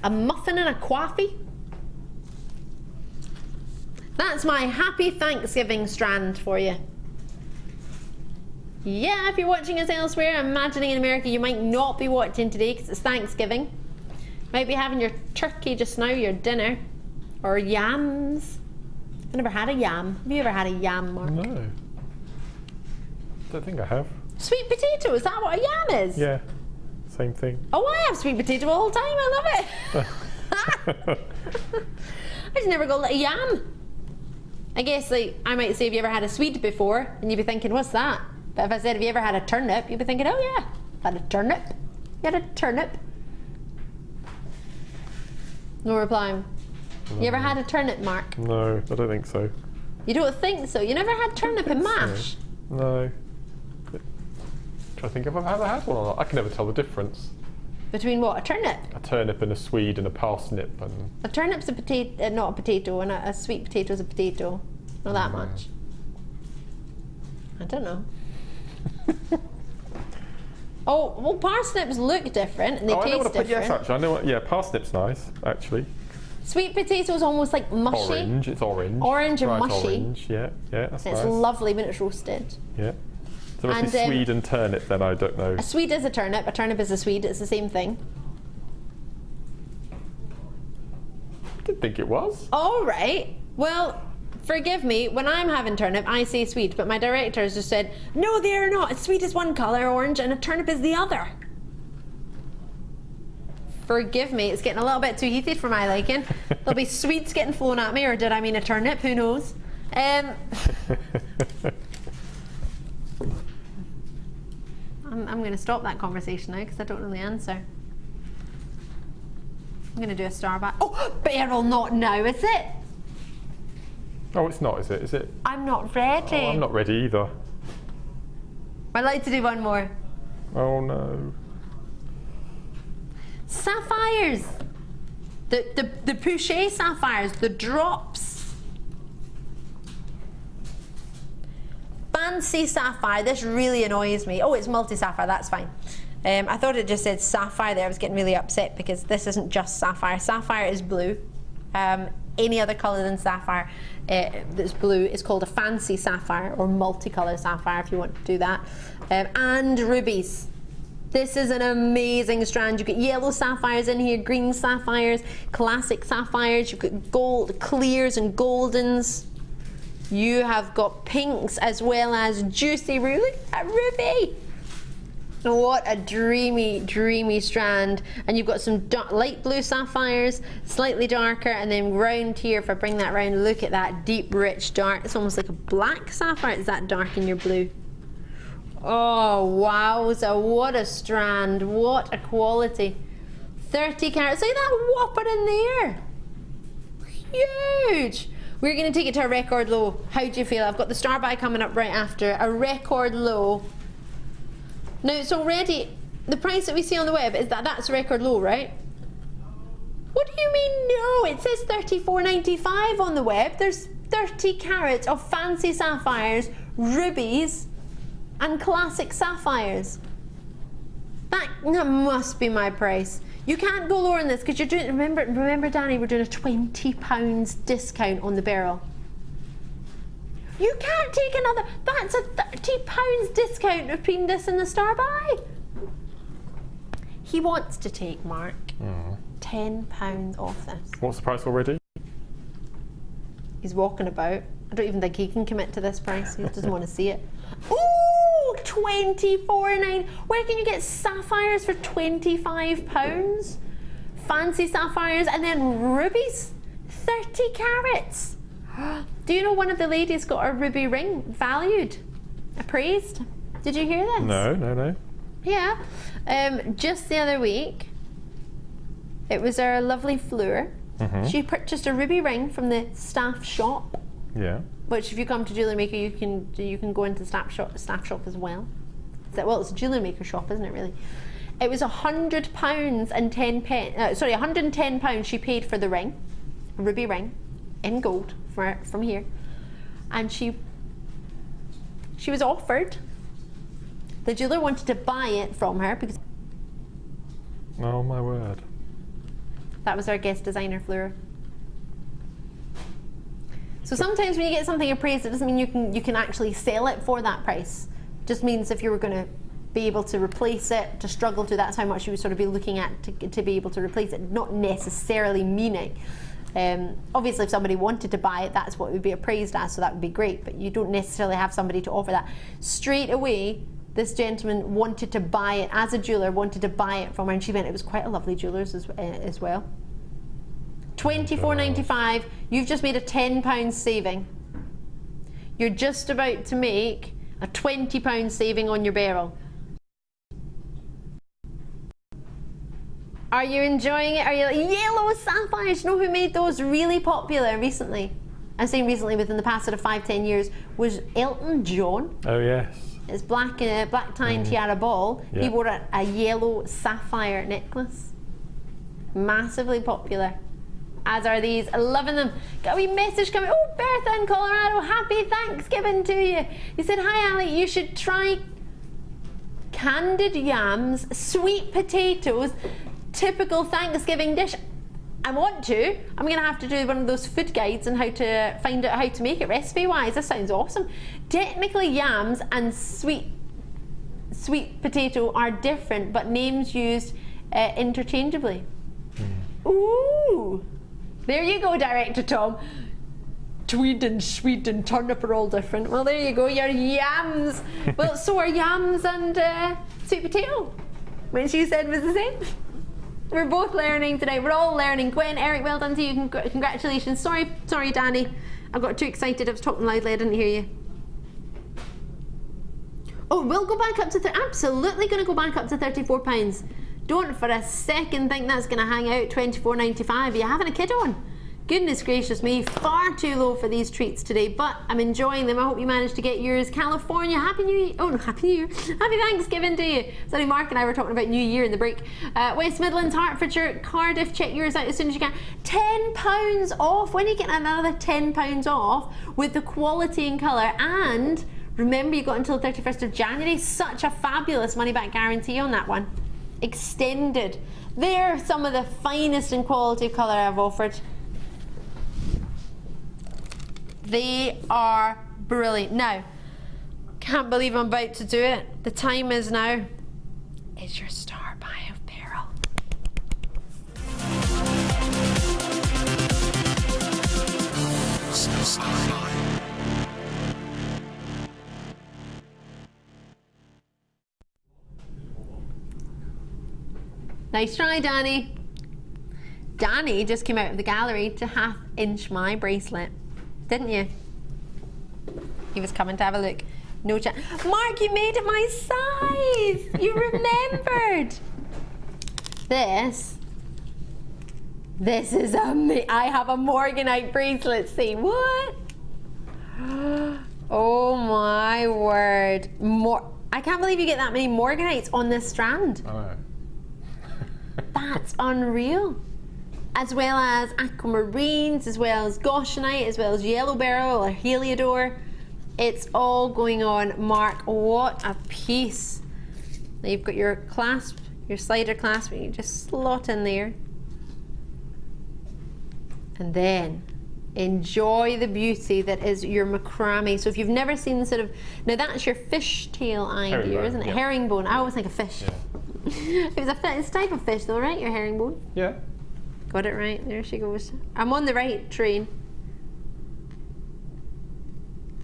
A muffin and a coffee? That's my happy Thanksgiving strand for you. Yeah, if you're watching us elsewhere, I'm imagining in America you might not be watching today because it's Thanksgiving. Might be having your turkey just now, your dinner, or yams. I've never had a yam. Have you ever had a yam, Mark? No. Don't think I have. Sweet potato, is that what a yam is? Yeah, same thing. Oh, I have sweet potato all the time, I love it. I just never got a yam. I guess like I might say, have you ever had a Swede before? And you'd be thinking, what's that? But if I said, have you ever had a turnip? You'd be thinking, oh yeah, had a turnip. You had a turnip. No reply. No. You ever had a turnip, Mark? No, I don't think so. You don't think so? You never had turnip and mash? So. No. I think if I've ever had one or not. I can never tell the difference. Between what? A turnip? A turnip and a swede and a parsnip and... A turnip's a potato, not a potato, and a sweet potato's a potato. Not that much. I don't know. Oh, well, parsnips look different and they taste different. Yes, actually, I know what. Yeah, parsnip's nice, actually. Sweet potato's almost like mushy. Orange, it's orange. Orange and mushy. Orange, yeah, that's nice. It's lovely when it's roasted. Yeah. So what's a swede and turnip then? I don't know. A swede is a turnip is a swede, it's the same thing. I didn't think it was. All right. Well, forgive me, when I'm having turnip, I say sweet, but my director has just said, no, they're not. A sweet is one colour, orange, and a turnip is the other. Forgive me, it's getting a little bit too heated for my liking. There'll be sweets getting flown at me, or did I mean a turnip? Who knows? I'm going to stop that conversation now because I don't know the answer. I'm going to do a star back. Oh, Beryl, not now, is it? Oh, it's not, is it? Is it? I'm not ready. Oh, I'm not ready either. I'd like to do one more. Oh no. Sapphires. The Pouchet sapphires, the drops. Fancy sapphire. This really annoys me. Oh, it's multi-sapphire, that's fine. I thought it just said sapphire there. I was getting really upset because this isn't just sapphire. Sapphire is blue. Any other colour than sapphire that's blue is called a fancy sapphire or multicolour sapphire if you want to do that. And rubies. This is an amazing strand. You've got yellow sapphires in here, green sapphires, classic sapphires. You've got gold, clears and goldens. You have got pinks as well as juicy ruby. Ruby. What a dreamy, dreamy strand. And you've got some light blue sapphires, slightly darker, and then round here, if I bring that round, look at that deep, rich, dark. It's almost like a black sapphire. It's that dark in your blue. Oh, wowza, what a strand. What a quality. 30 carats. Look at that whopper in there. Huge. We're going to take it to a record low. How do you feel? I've got the star buy coming up right after. A record low. Now it's already, the price that we see on the web is that's record low, right? What do you mean no? It says $34.95 on the web. There's 30 carats of fancy sapphires, rubies, and classic sapphires. That must be my price. You can't go lower than this because you're doing, remember Danny, we're doing a £20 discount on the Beryl. You can't take another, that's a £30 discount between this and the star buy. He wants to take, Mark, £10 off this. What's the price already? He's walking about. I don't even think he can commit to this price. He doesn't want to see it. Ooh, £24.9. Where can you get sapphires for £25? Fancy sapphires and then rubies, 30 carats. Do you know one of the ladies got a ruby ring valued, appraised? Did you hear this? No. Yeah, just the other week, it was our lovely Fleur She purchased a ruby ring from the staff shop. Yeah. Which, if you come to JewelleryMaker, you can go into the staff shop as well. Well, it's a JewelleryMaker shop, isn't it? Really. It was £100 and 10 pence. Sorry, £110 she paid for the ring, a ruby ring, in gold from here, and she was offered. The jeweler wanted to buy it from her because. Oh my word. That was our guest designer, Fleur. So sometimes when you get something appraised, it doesn't mean you can actually sell it for that price. It just means if you were going to be able to replace it, to struggle to, that's how much you would sort of be looking at to be able to replace it, not necessarily meaning. Obviously if somebody wanted to buy it, that's what it would be appraised as, so that would be great, but you don't necessarily have somebody to offer that. Straight away, this gentleman wanted to buy it, as a jeweler, wanted to buy it from her, and she went, it was quite a lovely jeweller's as well. $24.95, you've just made a £10 saving. You're just about to make a £20 saving on your Beryl. Are you enjoying it? Are you like, yellow sapphires? You know who made those really popular recently? I'm saying recently, within the past sort of 5-10 years, was Elton John. Oh yes. It's black tie and tiara ball. Yeah. He wore a yellow sapphire necklace. Massively popular. As are these. Loving them. Got a wee message coming. Oh, Bertha in Colorado. Happy Thanksgiving to you. He said, hi Ali, you should try candied yams, sweet potatoes, typical Thanksgiving dish. I want to. I'm going to have to do one of those food guides on how to find out how to make it recipe wise. This sounds awesome. Technically yams and sweet potato are different, but names used interchangeably. Ooh, there you go, Director Tom. Tweed and sweet and turnip are all different. Well, there you go, your yams. Well, so are yams and sweet potato, when she said was the same. We're both learning today. We're all learning. Gwen, Eric, well done to you. Congratulations. Sorry, Danny. I got too excited. I was talking loudly. I didn't hear you. Oh, we'll go back up to absolutely going to go back up to £34. Don't for a second think that's going to hang out $24.95. Are you having a kid on? Goodness gracious me, far too low for these treats today, but I'm enjoying them. I hope you managed to get yours. California, Happy New Year. Oh no, Happy New Year. Happy Thanksgiving to you. Sorry, Mark and I were talking about New Year in the break. West Midlands, Hertfordshire, Cardiff, check yours out as soon as you can. £10 off. When are you getting another £10 off with the quality and colour? And remember, you got until 31st of January. Such a fabulous money back guarantee on that one. Extended. They're some of the finest in quality colour I've offered. They are brilliant. Now, can't believe I'm about to do it. The time is now. It's your star buy of Beryl. Nice try, Danny. Danny just came out of the gallery to half-inch my bracelet. Didn't you? He was coming to have a look. No chance. Mark, you made it my size! You remembered! This is amazing. I have a Morganite bracelet. See what? Oh my word. I can't believe you get that many Morganites on this strand. I know. That's unreal. As well as aquamarines, as well as goshenite, as well as yellow beryl or heliodor. It's all going on. Mark, what a piece. Now you've got your clasp, your slider clasp, you just slot in there. And then enjoy the beauty that is your macramé. So if you've never seen sort of, now that's your fishtail idea, isn't it? Yeah. Herringbone. I always think of fish. Yeah. It's a type of fish though, right? Your herringbone. Yeah. Got it right. There she goes. I'm on the right train.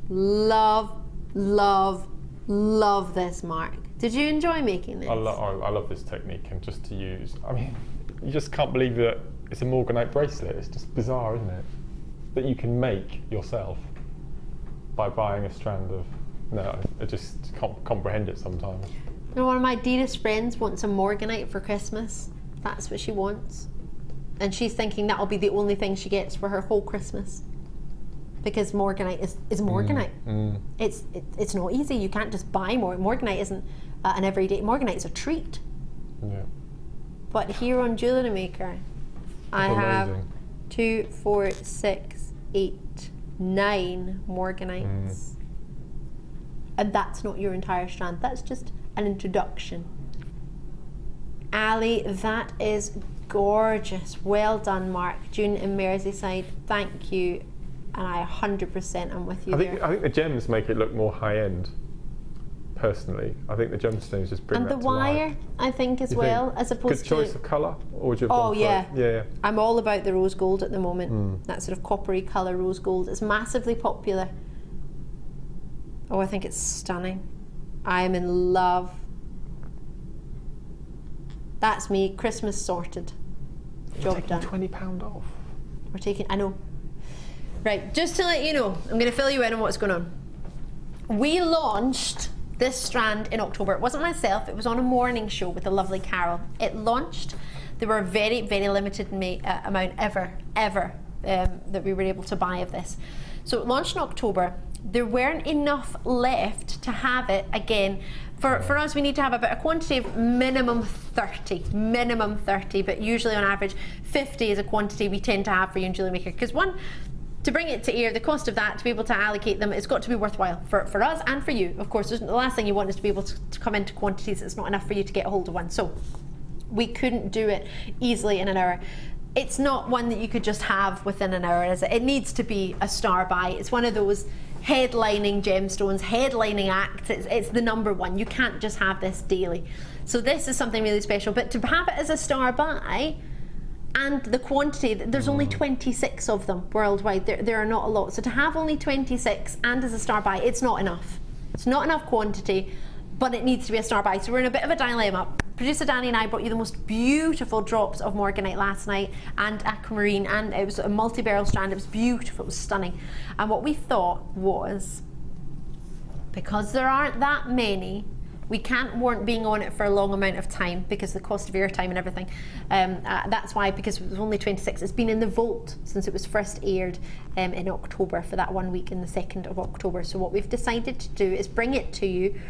Love, love, love this, Mark. Did you enjoy making this? I love this technique, and just to use. I mean, you just can't believe that it's a Morganite bracelet. It's just bizarre, isn't it? That you can make yourself by buying a strand of. No, I just can't comprehend it sometimes. You know, one of my dearest friends wants a Morganite for Christmas. That's what she wants. and she's thinking that'll be the only thing she gets for her whole Christmas. Because Morganite is Morganite. It's not easy. You can't just buy more. Morganite isn't an everyday. Morganite is a treat. Yeah. But here on JewelleryMaker, I have 2, 4, 6, 8, 9 Morganites. And that's not your entire strand. That's just an introduction. Ali, that is gorgeous. Well done, Mark. June in Merseyside, thank you. And I 100% am with you there. I think the gems make it look more high-end, personally. I think the gemstones just bring that to life. And the wire, I think, as well, as opposed to... Good choice of colour? Or would you have gone for it? Yeah. I'm all about the rose gold at the moment. That sort of coppery colour rose gold. It's massively popular. Oh, I think it's stunning. I am in love. That's me, Christmas sorted. Job done. £20 off. We're taking, I know. Right, just to let you know, I'm going to fill you in on what's going on. We launched this strand in October. It wasn't myself, it was on a morning show with the lovely Carol. It launched. There were a very, very limited amount ever that we were able to buy of this. So it launched in October. There weren't enough left to have it again. For us, we need to have about a quantity of minimum 30, but usually on average 50 is a quantity we tend to have for you in JewelleryMaker. Because one, to bring it to air, the cost of that, to be able to allocate them, it's got to be worthwhile for us and for you. Of course, the last thing you want is to be able to come into quantities that's not enough for you to get a hold of one. So we couldn't do it easily in an hour. It's not one that you could just have within an hour, is it? It needs to be a star buy. It's one of those headlining gemstones, headlining acts. It's the number one. You can't just have this daily. So this is something really special. But to have it as a star buy, and the quantity, there's only 26 of them worldwide. There are not a lot. So to have only 26 and as a star buy, it's not enough. It's not enough quantity, but it needs to be a star buy. So we're in a bit of a dilemma. Producer Danny and I brought you the most beautiful drops of Morganite last night, and aquamarine, and it was a multi-beryl strand. It was beautiful, it was stunning. And what we thought was, because there aren't that many, we can't warrant being on it for a long amount of time because the cost of airtime and everything. That's why, because it was only 26, it's been in the vault since it was first aired in October, for that 1 week in the 2nd of October. So what we've decided to do is bring it to you.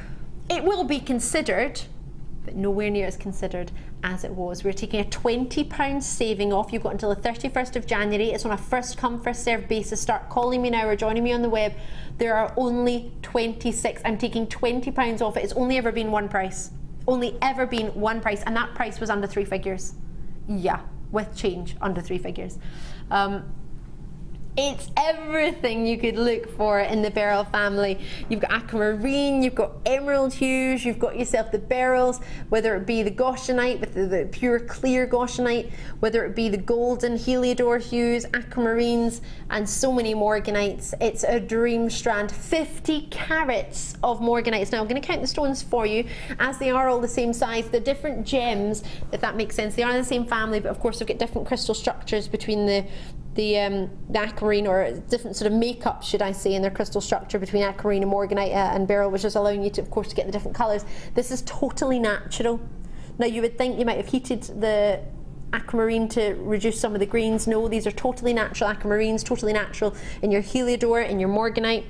It will be considered, but nowhere near as considered as it was. We're taking a £20 saving off. You've got until the 31st of January. It's on a first come, first served basis. Start calling me now or joining me on the web. There are only 26. I'm taking £20 off it. It's only ever been one price. Only ever been one price, and that price was under 3 figures. Yeah, with change, under 3 figures. It's everything you could look for in the Beryl family. You've got aquamarine, you've got emerald hues, you've got yourself the beryls, whether it be the goshenite with the pure clear goshenite, whether it be the golden heliodor hues, aquamarines, and so many morganites. It's a dream strand. 50 carats of morganites. Now I'm going to count the stones for you, as they are all the same size. The different gems, if that makes sense, they are in the same family, but of course they've got different crystal structures between the aquamarine, or different sort of makeup, should I say, in their crystal structure between aquamarine and morganite and beryl, which is allowing you to, of course, to get the different colours. This is totally natural. Now you would think you might have heated the aquamarine to reduce some of the greens. No, these are totally natural aquamarines, totally natural in your heliodor, in your morganite.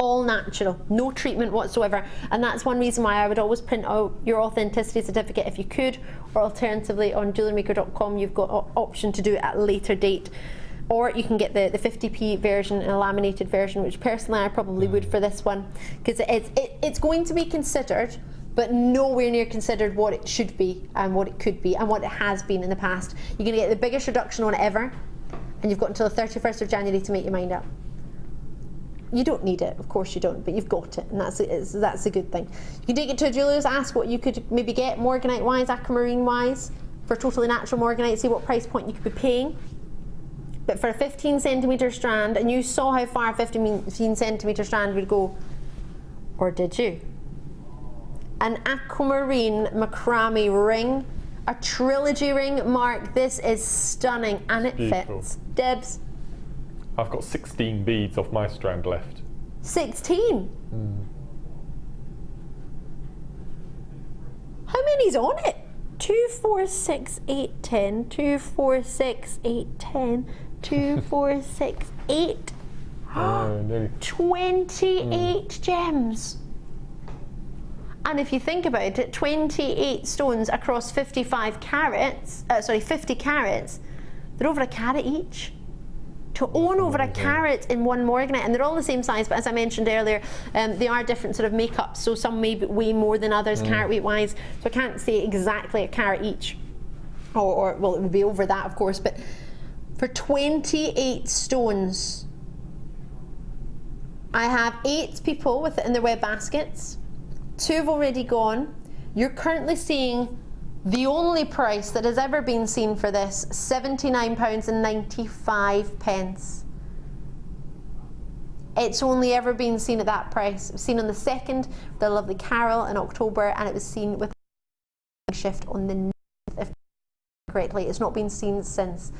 All natural, no treatment whatsoever, and that's one reason why I would always print out your authenticity certificate if you could, or alternatively on jewellerymaker.com you've got an option to do it at a later date, or you can get the 50p version and a laminated version, which personally I probably would for this one, because it's going to be considered, but nowhere near considered what it should be and what it could be and what it has been in the past. You're going to get the biggest reduction on it ever, and you've got until the 31st of January to make your mind up. You don't need it, of course you don't, but you've got it, and that's a good thing. You can take it to a jeweller's, ask what you could maybe get morganite wise, aquamarine wise, for totally natural morganite, see what price point you could be paying. But for a 15 centimetre strand, and you saw how far a 15 centimetre strand would go, or did you? An aquamarine macramé ring, a trilogy ring, Mark, this is stunning, and it fits. Debs? I've got 16 beads off my strand left. 16? How many's on it? 2 2, 4, 6, 8, 10, 2, 4, 6, 8, 10, 2, 4, 6, 8. 28 gems. And if you think about it, 28 stones across 55 carats, 50 carats, they're over a carat each. To own over a carat in one Morganite, and they're all the same size, but as I mentioned earlier, they are different sort of makeups, so some may weigh more than others carat weight wise, so I can't say exactly a carat each, or well, it would be over that of course, but for 28 stones, I have 8 people with it in their web baskets, 2 have already gone. You're currently seeing the only price that has ever been seen for this, £79.95. It's only ever been seen at that price. It was seen on the 2nd, the lovely Carol in October, and it was seen with a shift on the 9th, if correctly. It's not been seen since.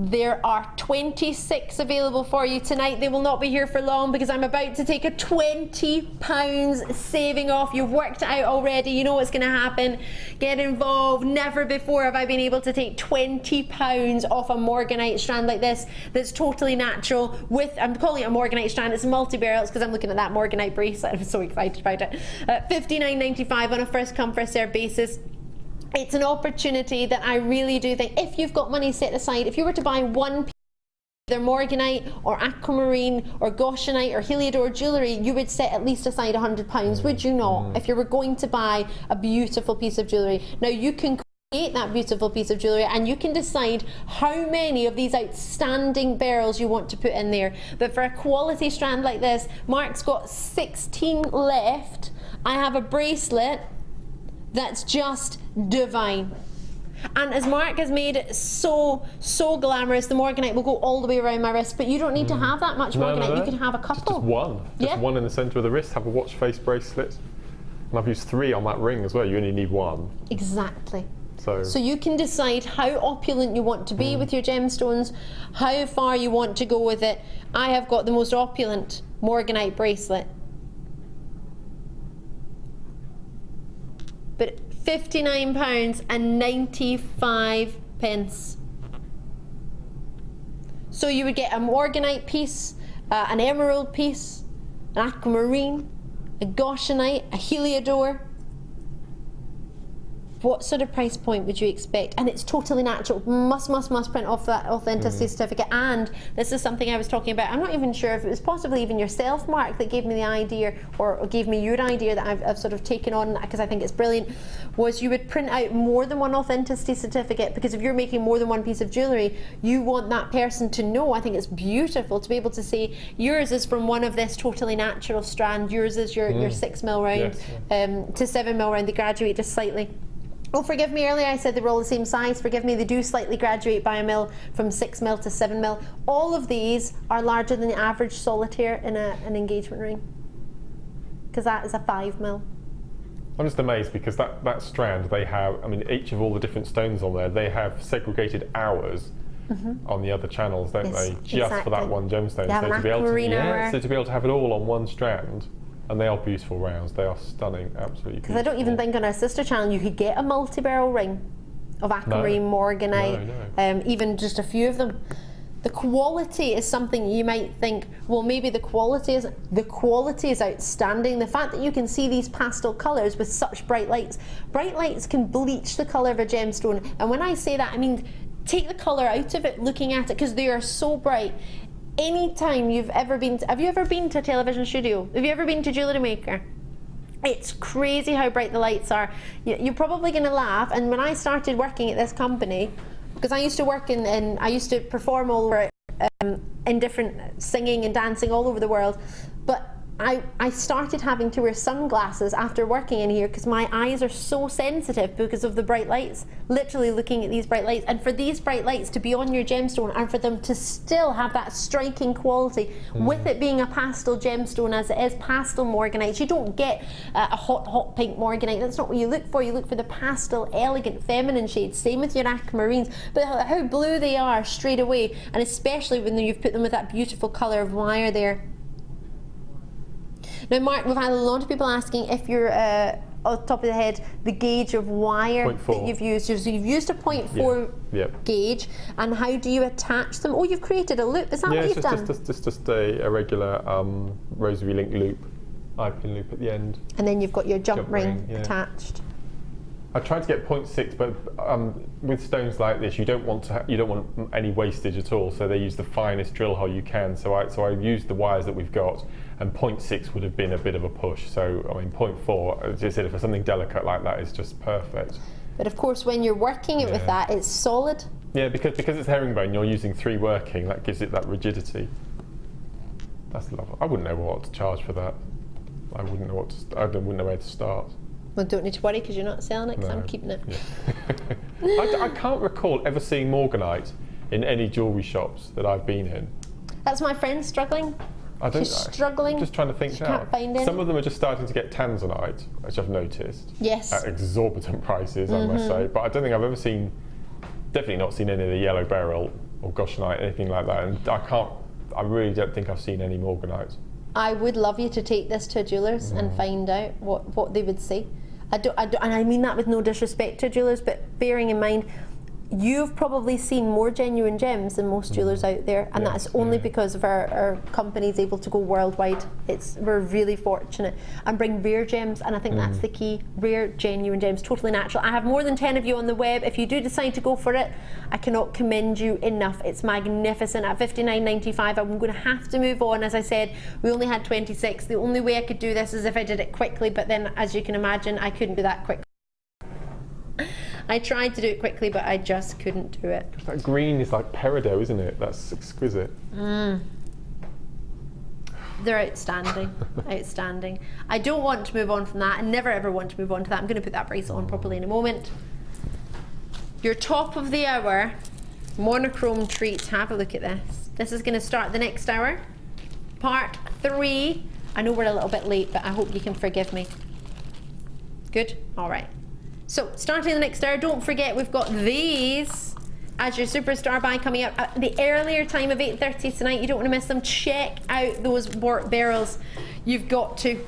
There are 26 available for you tonight. They will not be here for long because I'm about to take a £20 saving off. You've worked it out already. You know what's going to happen. Get involved. Never before have I been able to take £20 off a Morganite strand like this that's totally natural with, I'm calling it a Morganite strand, it's multi-barrels because I'm looking at that Morganite bracelet. I'm so excited about it. $59.95 on a first come first serve basis. It's an opportunity that I really do think, if you've got money set aside, if you were to buy one piece, either Morganite or aquamarine or goshenite or Heliodor jewellery, you would set at least aside £100, would you not? If you were going to buy a beautiful piece of jewellery. Now you can create that beautiful piece of jewellery and you can decide how many of these outstanding beryls you want to put in there. But for a quality strand like this, Mark's got 16 left. I have a bracelet that's just divine, and as Mark has made it so glamorous, the Morganite will go all the way around my wrist, but you don't need to have that much Morganite. You can have a couple. Just one. Just one in the centre of the wrist. Have a watch face bracelet, and I've used 3 on that ring as well. You only need 1. Exactly. So you can decide how opulent you want to be with your gemstones, how far you want to go with it. I have got the most opulent Morganite bracelet, but £59.95. So you would get a Morganite piece, an emerald piece, an aquamarine, a goshenite, a Heliodor. What sort of price point would you expect? And it's totally natural. Must print off that authenticity certificate. And this is something I was talking about. I'm not even sure if it was possibly even yourself, Mark, that gave me the idea, or gave me your idea that I've sort of taken on, because I think it's brilliant, was you would print out more than one authenticity certificate, because if you're making more than one piece of jewellery, you want that person to know. I think it's beautiful to be able to say, yours is from one of this totally natural strand, yours is your 6mm round, to 7mm round. They graduate just slightly. Oh, forgive me, earlier I said they were all the same size. Forgive me, they do slightly graduate by a mil from 6mm to 7mm. All of these are larger than the average solitaire in an engagement ring, because that is a 5mm. I'm just amazed because that strand, they have, I mean, each of all the different stones on there, they have segregated hours on the other channels, don't they? Just for that one gemstone. They have an aquamarine hour. So to be able to have it all on one strand. And they are beautiful rounds. They are stunning, absolutely beautiful. Because I don't even think on our sister channel you could get a multi-barrel ring of aquamarine, Morganite, even just a few of them. The quality is something you might think, well, maybe the quality is outstanding. The fact that you can see these pastel colours with such bright lights can bleach the colour of a gemstone. And when I say that, I mean take the colour out of it, looking at it, because they are so bright. Anytime you've ever been to, have you ever been to a television studio? Have you ever been to JewelleryMaker? It's crazy how bright the lights are. You're probably going to laugh. And when I started working at this company, because I used to work I used to perform all over in different singing and dancing all over the world, but I started having to wear sunglasses after working in here because my eyes are so sensitive because of the bright lights, literally looking at these bright lights. And for these bright lights to be on your gemstone and for them to still have that striking quality, with it being a pastel gemstone as it is, pastel Morganite, you don't get a hot pink Morganite. That's not what you look for. You look for the pastel, elegant, feminine shades. Same with your aquamarines. But how blue they are straight away, and especially when you've put them with that beautiful colour of wire there. Now, Mark, we've had a lot of people asking if your off the top of the head the gauge of wire that you've used? So you've used a 0.4 gauge, and how do you attach them? Oh, you've created a loop. Is that what you've done? Just a regular rosary link loop, eye-pin loop at the end. And then you've got your jump ring attached. I tried to get 0.6, but with stones like this, you don't want any wastage at all. So they use the finest drill hole you can. So I used the wires that we've got, and 0.6 would have been a bit of a push. So I mean, 0.4, as I said, for something delicate like that, is just perfect. But of course, when you're working it with that, it's solid. Yeah, because it's herringbone, you're using 3 working. That gives it that rigidity. That's lovely. I wouldn't know what to charge for that. I wouldn't know where to start. Well, don't need to worry because you're not selling it, because I'm keeping it. Yeah. I can't recall ever seeing Morganite in any jewellery shops that I've been in. That's my friend struggling. She's struggling. I'm just trying to think she now. Can't find any. Some of them are just starting to get tanzanite, which I've noticed. Yes. At exorbitant prices, I must say. But I don't think I've ever seen, definitely not seen any of the yellow beryl or goshenite, anything like that. And I really don't think I've seen any Morganite. I would love you to take this to a jeweller's and find out what they would say. And I mean that with no disrespect to jewellers, but bearing in mind, you've probably seen more genuine gems than most jewellers out there, and that's only because of our company's able to go worldwide. We're really fortunate and bring rare gems, and I think that's the key. Rare, genuine gems, totally natural. I have more than 10 of you on the web. If you do decide to go for it, I cannot commend you enough. It's magnificent. At $59.95, I'm going to have to move on. As I said, we only had 26. The only way I could do this is if I did it quickly, but then, as you can imagine, I couldn't do that quickly. I tried to do it quickly, but I just couldn't do it. That green is like peridot, isn't it? That's exquisite. They're outstanding, outstanding. I don't want to move on from that. I never ever want to move on to that. I'm going to put that bracelet on properly in a moment. Your top of the hour monochrome treats. Have a look at this. This is going to start the next hour. Part 3. I know we're a little bit late, but I hope you can forgive me. Good? All right. So, starting the next hour, don't forget we've got these as your superstar buy coming up at the earlier time of 8:30 tonight. You don't want to miss them. Check out those beryls. You've got to.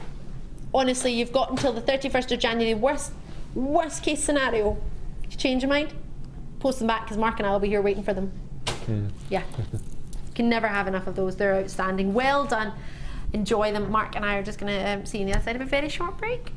Honestly, you've got until the 31st of January. Worst case scenario. You change your mind? Post them back, because Mark and I will be here waiting for them. Yeah. Can never have enough of those. They're outstanding. Well done. Enjoy them. Mark and I are just going to see you on the other side of a very short break.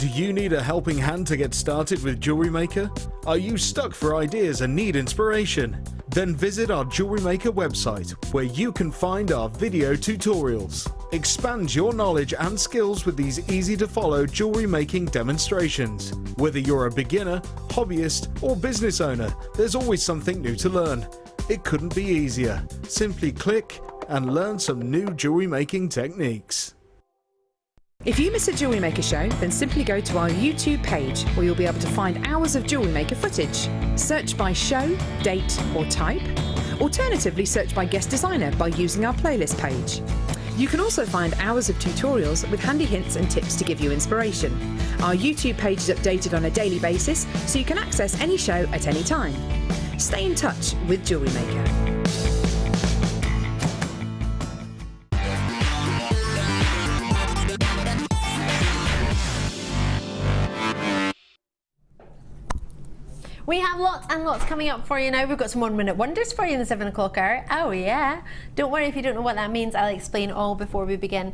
Do you need a helping hand to get started with JewelleryMaker? Are you stuck for ideas and need inspiration? Then visit our JewelleryMaker website, where you can find our video tutorials. Expand your knowledge and skills with these easy-to-follow jewellery making demonstrations. Whether you're a beginner, hobbyist, or business owner, there's always something new to learn. It couldn't be easier. Simply click and learn some new jewellery making techniques. If you miss a Jewellery Maker show, then simply go to our YouTube page, where you'll be able to find hours of Jewellery Maker footage. Search by show, date or type. Alternatively, search by guest designer by using our playlist page. You can also find hours of tutorials with handy hints and tips to give you inspiration. Our YouTube page is updated on a daily basis, so you can access any show at any time. Stay in touch with Jewellery Maker. We have lots and lots coming up for you now. We've got some 1 minute wonders for you in the 7 o'clock hour. Oh yeah. Don't worry if you don't know what that means. I'll explain all before we begin.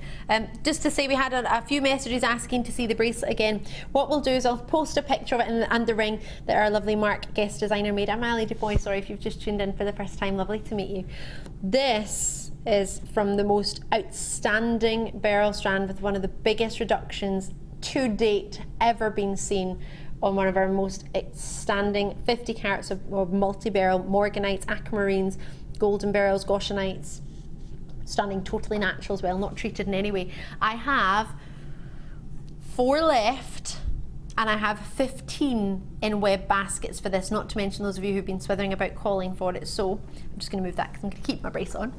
Just to say, we had a few messages asking to see the bracelet again. What we'll do is I'll post a picture of it and the ring that our lovely Mark guest designer made. I'm Ali Defoy. Sorry if you've just tuned in for the first time. Lovely to meet you. This is from the most outstanding Beryl strand with one of the biggest reductions to date ever been seen on one of our most outstanding 50 carats of multi-beryl morganites, aquamarines, golden beryls, goshenites. Stunning, totally natural as well, not treated in any way. I have 4 left, and I have 15 in web baskets for this, not to mention those of you who've been swithering about calling for it. So I'm just going to move that because I'm going to keep my brace on.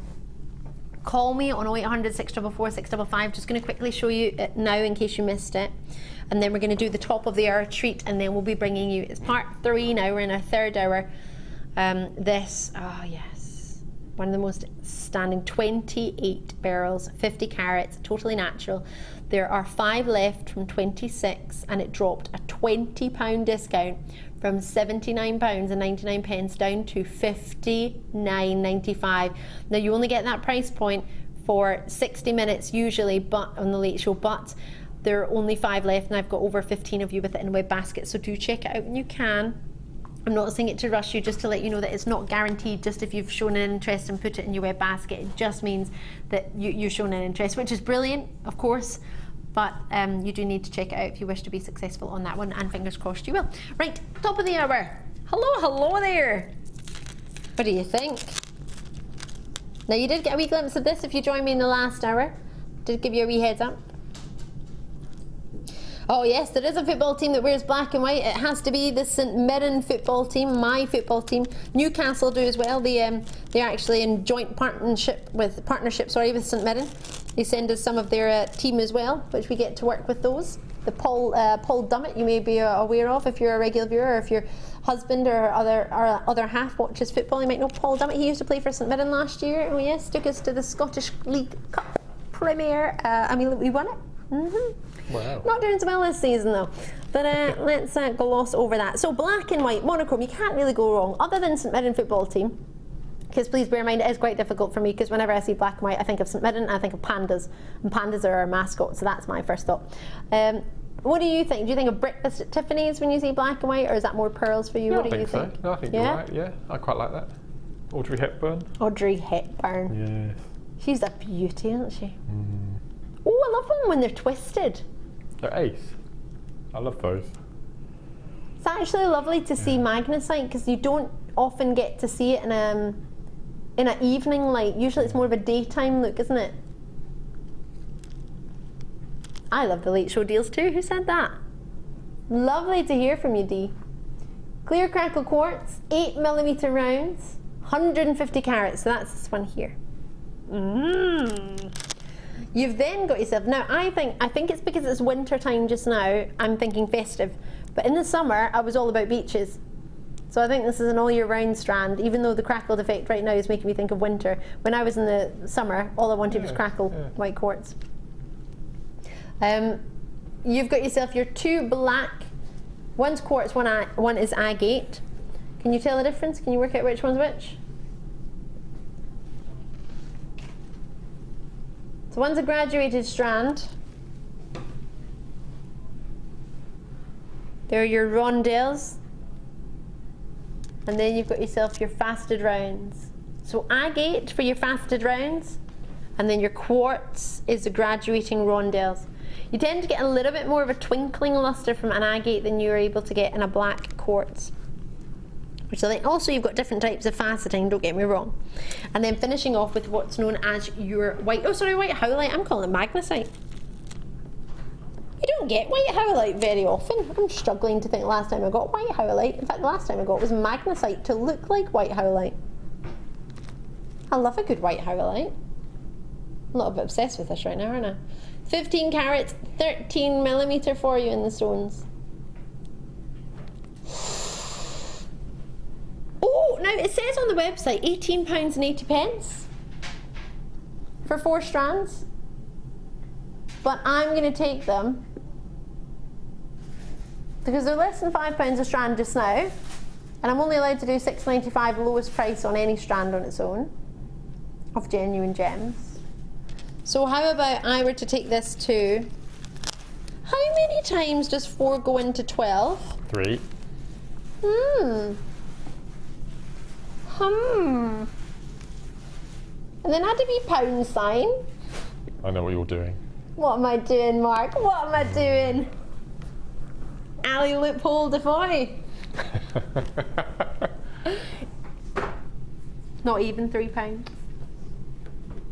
Call me on 0800 644 655. Just going to quickly show you it now in case you missed it. And then we're going to do the top of the hour treat, and then we'll be bringing you, it's part 3 now, we're in our 3rd hour. One of the most stunning 28 beryls, 50 carats, totally natural. There are 5 left from 26, and it dropped a £20 discount from £79.99 down to £59.95. Now you only get that price point for 60 minutes usually, but on the late show, but there are only 5 left, and I've got over 15 of you with it in web basket, so do check it out when you can. I'm not saying it to rush you, just to let you know that it's not guaranteed just if you've shown an interest and put it in your web basket. It just means that you've shown an interest, which is brilliant, of course, but you do need to check it out if you wish to be successful on that one, and fingers crossed you will. Right, top of the hour. Hello there. What do you think? Now you did get a wee glimpse of this if you joined me in the last hour. Did give you a wee heads up. Oh yes, there is a football team that wears black and white. It has to be the St Mirren football team, my football team. Newcastle do as well. They're actually in joint partnership with St Mirren. They send us some of their team as well, which we get to work with those. The Paul Dummett, you may be aware of if you're a regular viewer, or if your husband or other half watches football. You might know Paul Dummett. He used to play for St Mirren last year. Oh yes, took us to the Scottish League Cup premiere. We won it. Wow. Not doing so well this season though, but let's gloss over that. So black and white monochrome, you can't really go wrong, other than St Mirren football team, because please bear in mind it is quite difficult for me, because whenever I see black and white I think of St Mirren and I think of pandas, and pandas are our mascot, so that's my first thought. What do you think? Do you think of breakfast at Tiffany's when you see black and white, or is that more pearls for you? Yeah, what do you think? So. No, I think you're right, yeah, I quite like that. Audrey Hepburn. Audrey Hepburn. Yes. She's a beauty, isn't she? Oh, I love them when they're twisted. They're ace. I love those. It's actually lovely to see magnesite, because you don't often get to see it in an evening light. Usually it's more of a daytime look, isn't it? I love the late show deals too. Who said that? Lovely to hear from you, Dee. Clear crackle quartz, 8mm rounds, 150 carats. So that's this one here. You've then got yourself, now I think it's because it's winter time just now, I'm thinking festive, but in the summer I was all about beaches. So I think this is an all year round strand, even though the crackled effect right now is making me think of winter. When I was in the summer, all I wanted was crackle white quartz. You've got yourself your 2 black, one's quartz, one is agate. Can you tell the difference? Can you work out which one's which? So one's a graduated strand. There are your rondelles. And then you've got yourself your faceted rounds. So agate for your faceted rounds, and then your quartz is the graduating rondelles. You tend to get a little bit more of a twinkling luster from an agate than you're able to get in a black quartz. Which I think also you've got different types of faceting, don't get me wrong. And then finishing off with what's known as your white howlite. I'm calling it magnesite. You don't get white howlite very often. I'm struggling to think last time I got white howlite. In fact, the last time I got was magnesite to look like white howlite. I love a good white howlite. I'm a little bit obsessed with this right now, aren't I? 15 carats, 13mm for you in the stones. Oh, now it says on the website £18.80 for 4 strands, but I'm going to take them because they're less than £5 a strand just now. And I'm only allowed to do £6.95 lowest price on any strand on its own of genuine gems. So how about I were to take this to, how many times does 4 go into 12? 3. And then had to be pound sign. I know what you're doing. What am I doing, Mark? What am I doing? Ali Defoy. Not even £3.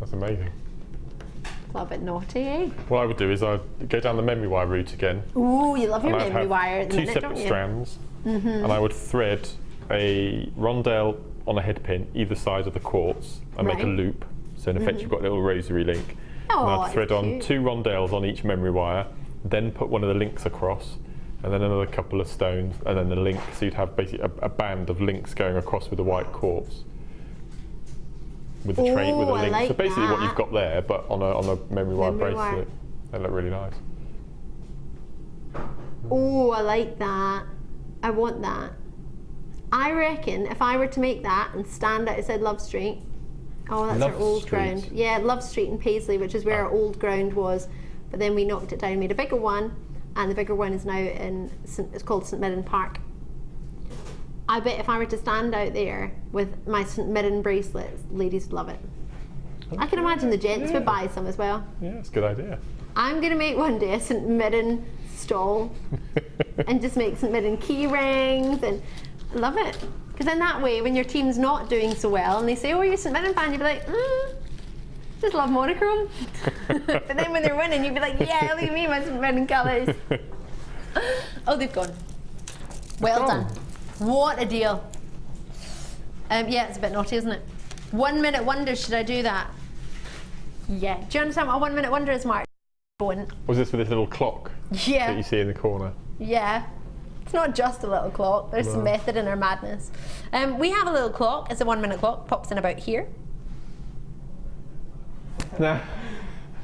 That's amazing. A little bit naughty, eh? What I would do is I'd go down the memory wire route again. Ooh, you love your and I'd memory have wire at the 2 minute, separate don't you? strands, and I would thread a rondelle on a head pin either side of the quartz and make a Right. loop. So in effect you've got a little rosary link. Oh, and I'd that's thread on cute. 2 rondelles on each memory wire, then put one of the links across, and then another couple of stones, and then the link. So you'd have basically a band of links going across with the white quartz. With the train, with a Ooh, I link. So like basically what that. you've got there, but on a memory wire Memory wire. bracelet. They look really nice. Oh, I like that. I want that. I reckon if I were to make that and stand outside Love Street, oh, that's Love our old Street. ground. Yeah, Love Street in Paisley, which is where our old ground was. But then we knocked it down, made a bigger one, and the bigger one is now in, it's called St Mirren Park. I bet if I were to stand out there with my St Mirren bracelets, ladies would love it. I can imagine the gents would buy some as well. Yeah, it's a good idea. I'm going to make one day a St Mirren stall and just make St Mirren key rings, and I love it. Because then that way, when your team's not doing so well and they say, oh, you're a St Mirren fan, you'd be like, just love monochrome. But then when they're winning, you'd be like, yeah, look at me, my St Mirren colours. Oh, they've gone. Well done. What a deal. Yeah, it's a bit naughty, isn't it? 1 minute wonder, should I do that? Yeah. Do you understand what a 1 minute wonder is, Mark? Going. Was this with this little clock Yeah. that you see in the corner? Yeah. It's not just a little clock. There's some method in our madness. We have a little clock. It's a 1 minute clock. Pops in about here. Nah,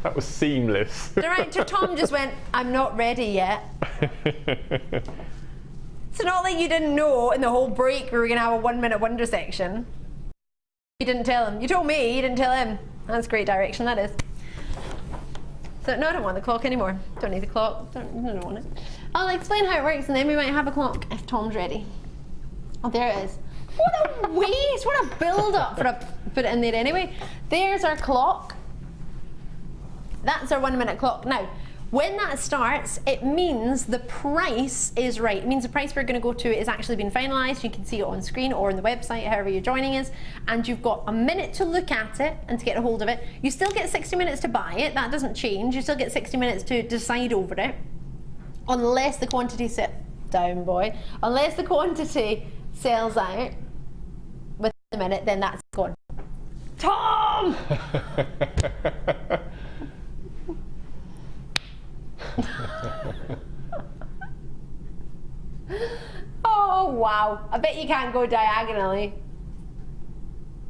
that was seamless. Director Tom just went, I'm not ready yet. It's not like you didn't know in the whole break we were going to have a 1 minute wonder section. You didn't tell him. You told me, you didn't tell him. That's great direction, that is. So, no, I don't want the clock anymore. Don't need the clock. I don't want it. I'll explain how it works and then we might have a clock if Tom's ready. Oh, there it is. What a waste, what a build up for a, put it in there anyway. There's our clock. That's our 1 minute clock. Now, when that starts, it means the price is right. It means the price we're going to go to is actually been finalised. You can see it on screen or on the website, however you're joining us. And you've got a minute to look at it and to get a hold of it. You still get 60 minutes to buy it. That doesn't change. You still get 60 minutes to decide over it. Unless the quantity down, boy. Unless the quantity sells out within a minute, then that's gone. Tom! Oh wow, I bet you can't go diagonally.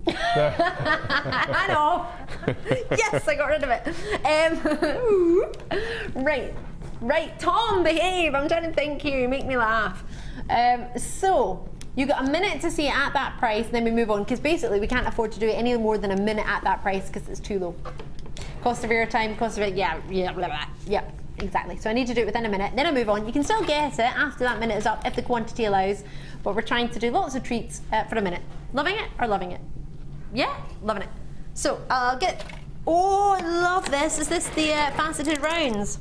I know. Yes, I got rid of it. Right, Tom, behave. I'm trying to think here, you make me laugh. So you got a minute to see it at that price, and then we move on, because basically we can't afford to do it any more than a minute at that price because it's too low. Cost of airtime, cost of it, yeah, blah, blah. Yeah, exactly. So I need to do it within a minute, then I move on. You can still get it after that minute is up if the quantity allows, but we're trying to do lots of treats for a minute. Loving it or loving it? Yeah, loving it. So I'll get, oh, I love this. Is this the faceted rounds?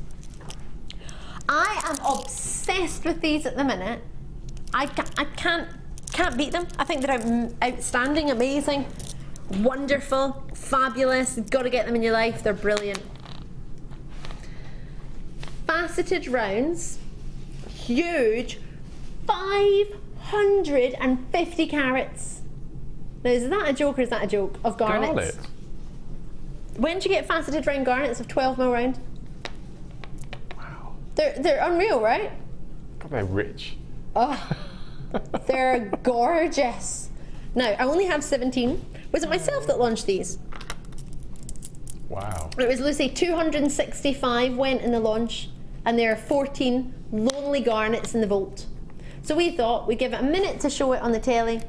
I am obsessed with these at the minute. I can't beat them. I think they're outstanding, amazing, wonderful, fabulous. You've got to get them in your life. They're brilliant. Faceted rounds, huge, 550 carats. Now, is that a joke or is that a joke of garnets? Garnet. When do you get faceted round garnets of 12mm round? Wow. They're unreal, right? God, they're rich. Oh, they're gorgeous. Now, I only have 17. Was it myself that launched these? Wow. It was Lucy. 265 went in the launch, and there are 14 lonely garnets in the vault. So we thought we'd give it a minute to show it on the telly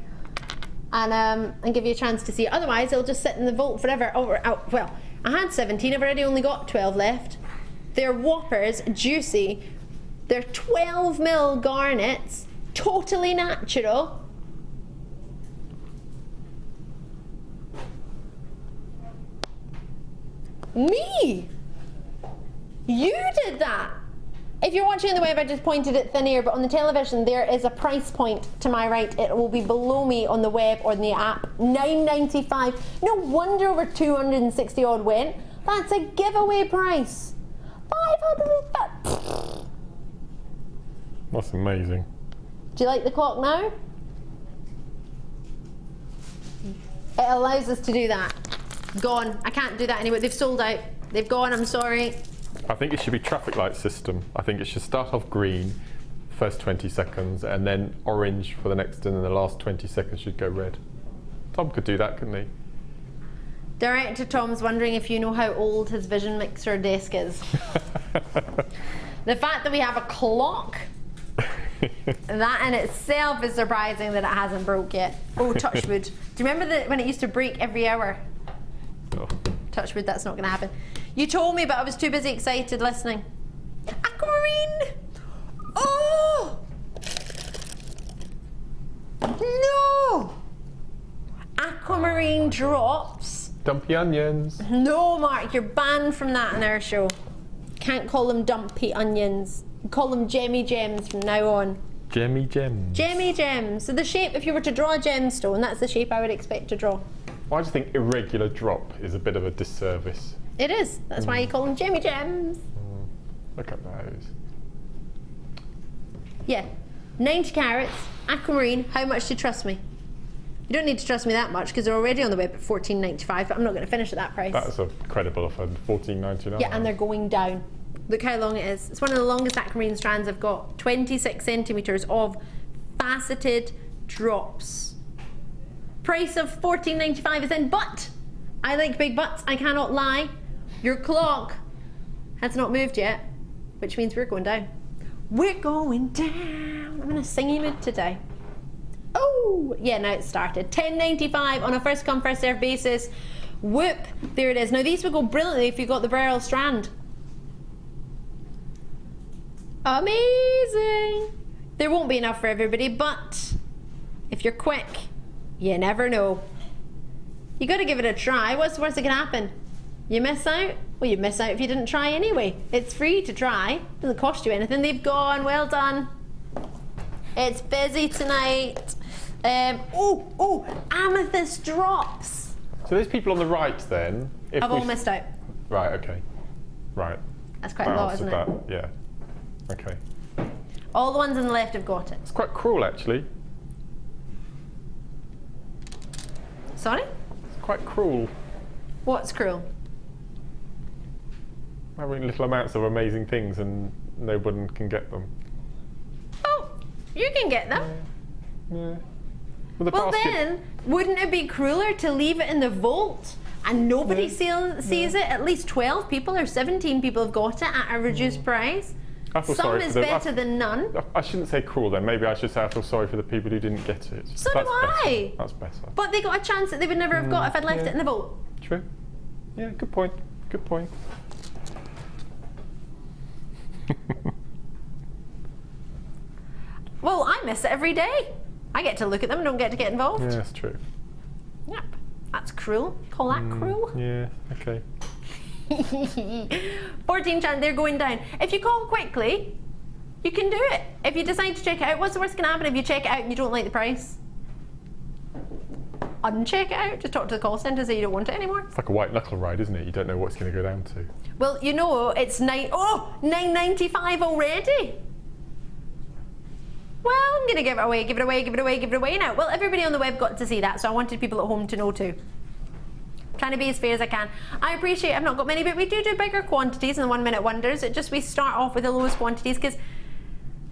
and give you a chance to see it. Otherwise, it'll just sit in the vault forever. Well, I had 17, I've already only got 12 left. They're whoppers, juicy. They're 12mm garnets, totally natural. Me? You did that. If you're watching on the web, I just pointed at thin air, but on the television there is a price point to my right. It will be below me on the web or in the app. $9.95. No wonder over 260 odd went. That's a giveaway price. 500. That's amazing. Do you like the clock now? It allows us to do that. Gone. I can't do that anymore. They've sold out. They've gone. I'm sorry. I think it should be traffic light system. I think it should start off green, first 20 seconds, and then orange for the next, and then the last 20 seconds should go red. Tom could do that, couldn't he? Director Tom's wondering if you know how old his vision mixer desk is. The fact that we have a clock, that in itself is surprising that it hasn't broke yet. Oh, touch wood. Do you remember when it used to break every hour? Oh. Touch wood, that's not going to happen. You told me, but I was too busy excited listening. Aquamarine! Oh! No! Aquamarine drops. Dumpy onions. No, Mark, you're banned from that in our show. Can't call them dumpy onions. Call them gemmy gems from now on. Gemmy gems. Gemmy gems. So the shape, if you were to draw a gemstone, that's the shape I would expect to draw. Well, I just think irregular drop is a bit of a disservice. It is. That's why you call them gemmy gems. Look at those. Yeah. 90 carats, aquamarine. How much do you trust me? You don't need to trust me that much because they're already on the web at $14.95, but I'm not going to finish at that price. That's a credible offer, $14.99. Yeah, and they're going down. Look how long it is. It's one of the longest aquamarine strands I've got. 26 centimetres of faceted drops. Price of $14.95 is in, but I like big butts, I cannot lie. Your clock has not moved yet, which means we're going down. We're going down. I'm in a singy mood today. Oh, yeah, now it's started. $10.95 on a first come, first served basis. Whoop, there it is. Now these would go brilliantly if you got the Beryl strand. Amazing. There won't be enough for everybody, but if you're quick, you never know. You got to give it a try. What's the worst that can happen? You miss out? Well, you miss out if you didn't try anyway. It's free to try. Doesn't cost you anything. They've gone. Well done. It's busy tonight. Amethyst drops. So there's people on the right then. I've all missed out. Right, okay. Right. That's quite a lot, isn't it? Yeah. Okay. All the ones on the left have got it. It's quite cruel, actually. Sorry? It's quite cruel. What's cruel? Having little amounts of amazing things and no one can get them. Oh, you can get them. Yeah. Well then, wouldn't it be crueler to leave it in the vault and nobody sees it? At least 12 people or 17 people have got it at a reduced price. Some is better than none. I shouldn't say cruel then. Maybe I should say I feel sorry for the people who didn't get it. So do I. That's better. But they got a chance that they would never have got if I'd left it in the vault. True. Yeah, good point. Good point. Well, I miss it every day. I get to look at them and don't get to get involved. Yeah, that's true. Yep. That's cruel. Call that cruel? Yeah, okay. 14 chance, they're going down. If you call quickly, you can do it. If you decide to check it out, what's the worst can happen if you check it out and you don't like the price? Uncheck it out, just talk to the call centre and say you don't want it anymore. It's like a white knuckle ride, isn't it? You don't know what it's going to go down to. Well, you know, it's $9.95 already. Well, I'm going to give it away now. Well, everybody on the web got to see that, so I wanted people at home to know too. Trying to be as fair as I can. I appreciate I've not got many, but we do bigger quantities in the 1 minute wonders. We start off with the lowest quantities because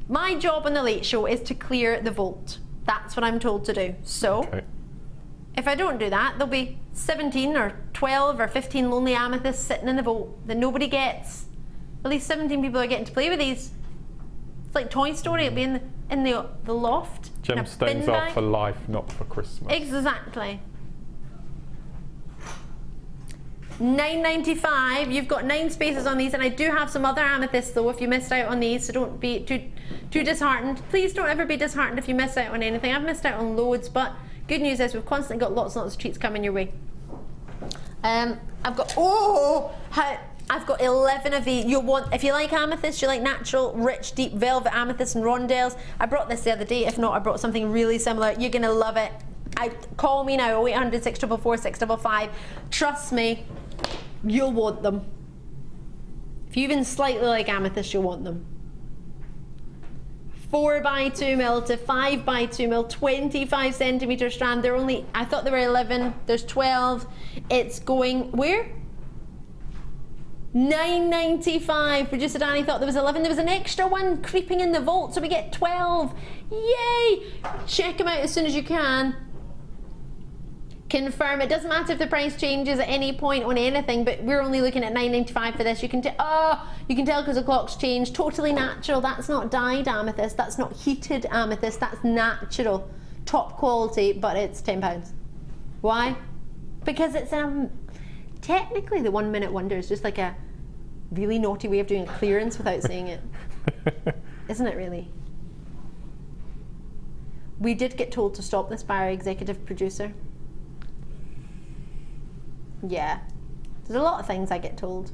my job on the late show is to clear the vault. That's what I'm told to do. So, if I don't do that, there'll be 17 or 12 or 15 lonely amethysts sitting in the vault that nobody gets. At least 17 people are getting to play with these. It's like Toy Story. It'll be in the loft. Gemstones are for life, not for Christmas. Exactly. $9.95. You've got 9 spaces on these, and I do have some other amethysts though if you missed out on these, so don't be too disheartened. Please don't ever be disheartened if you miss out on anything. I've missed out on loads, but good news is we've constantly got lots and lots of treats coming your way. I've got 11 of these. You'll want, if you like amethyst, you like natural, rich, deep velvet amethyst and rondelles. I brought this the other day. If not, I brought something really similar. You're gonna love it. Call me now, 0800 644 655. Trust me, you'll want them. If you even slightly like amethyst, you'll want them. 4x2mm to 5x2mm, 25 centimeter strand. They're only, I thought there were 11, there's 12. It's going, where? $9.95. Producer Danny thought there was 11. There was an extra one creeping in the vault, so we get 12. Yay! Check them out as soon as you can. Confirm. It doesn't matter if the price changes at any point on anything, but we're only looking at $9.95 for this. You can tell because the clock's changed. Totally natural. That's not dyed amethyst. That's not heated amethyst. That's natural, top quality, but it's £10. Why? Because it's technically the 1 minute wonder is just like a really naughty way of doing a clearance without saying it. Isn't it really? We did get told to stop this by our executive producer. Yeah, there's a lot of things I get told.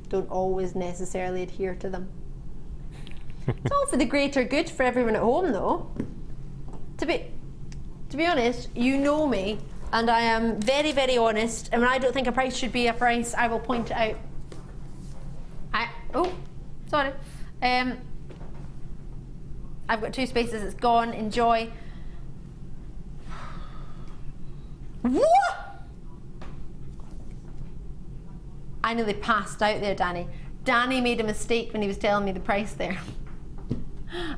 Don't always necessarily adhere to them. It's all for the greater good for everyone at home though. To be honest, you know me, and I am very, very honest, and when I don't think a price should be a price, I will point it out. Oh, sorry. I've got 2 spaces, it's gone, enjoy. What? I nearly passed out there, Danny. Danny made a mistake when he was telling me the price there.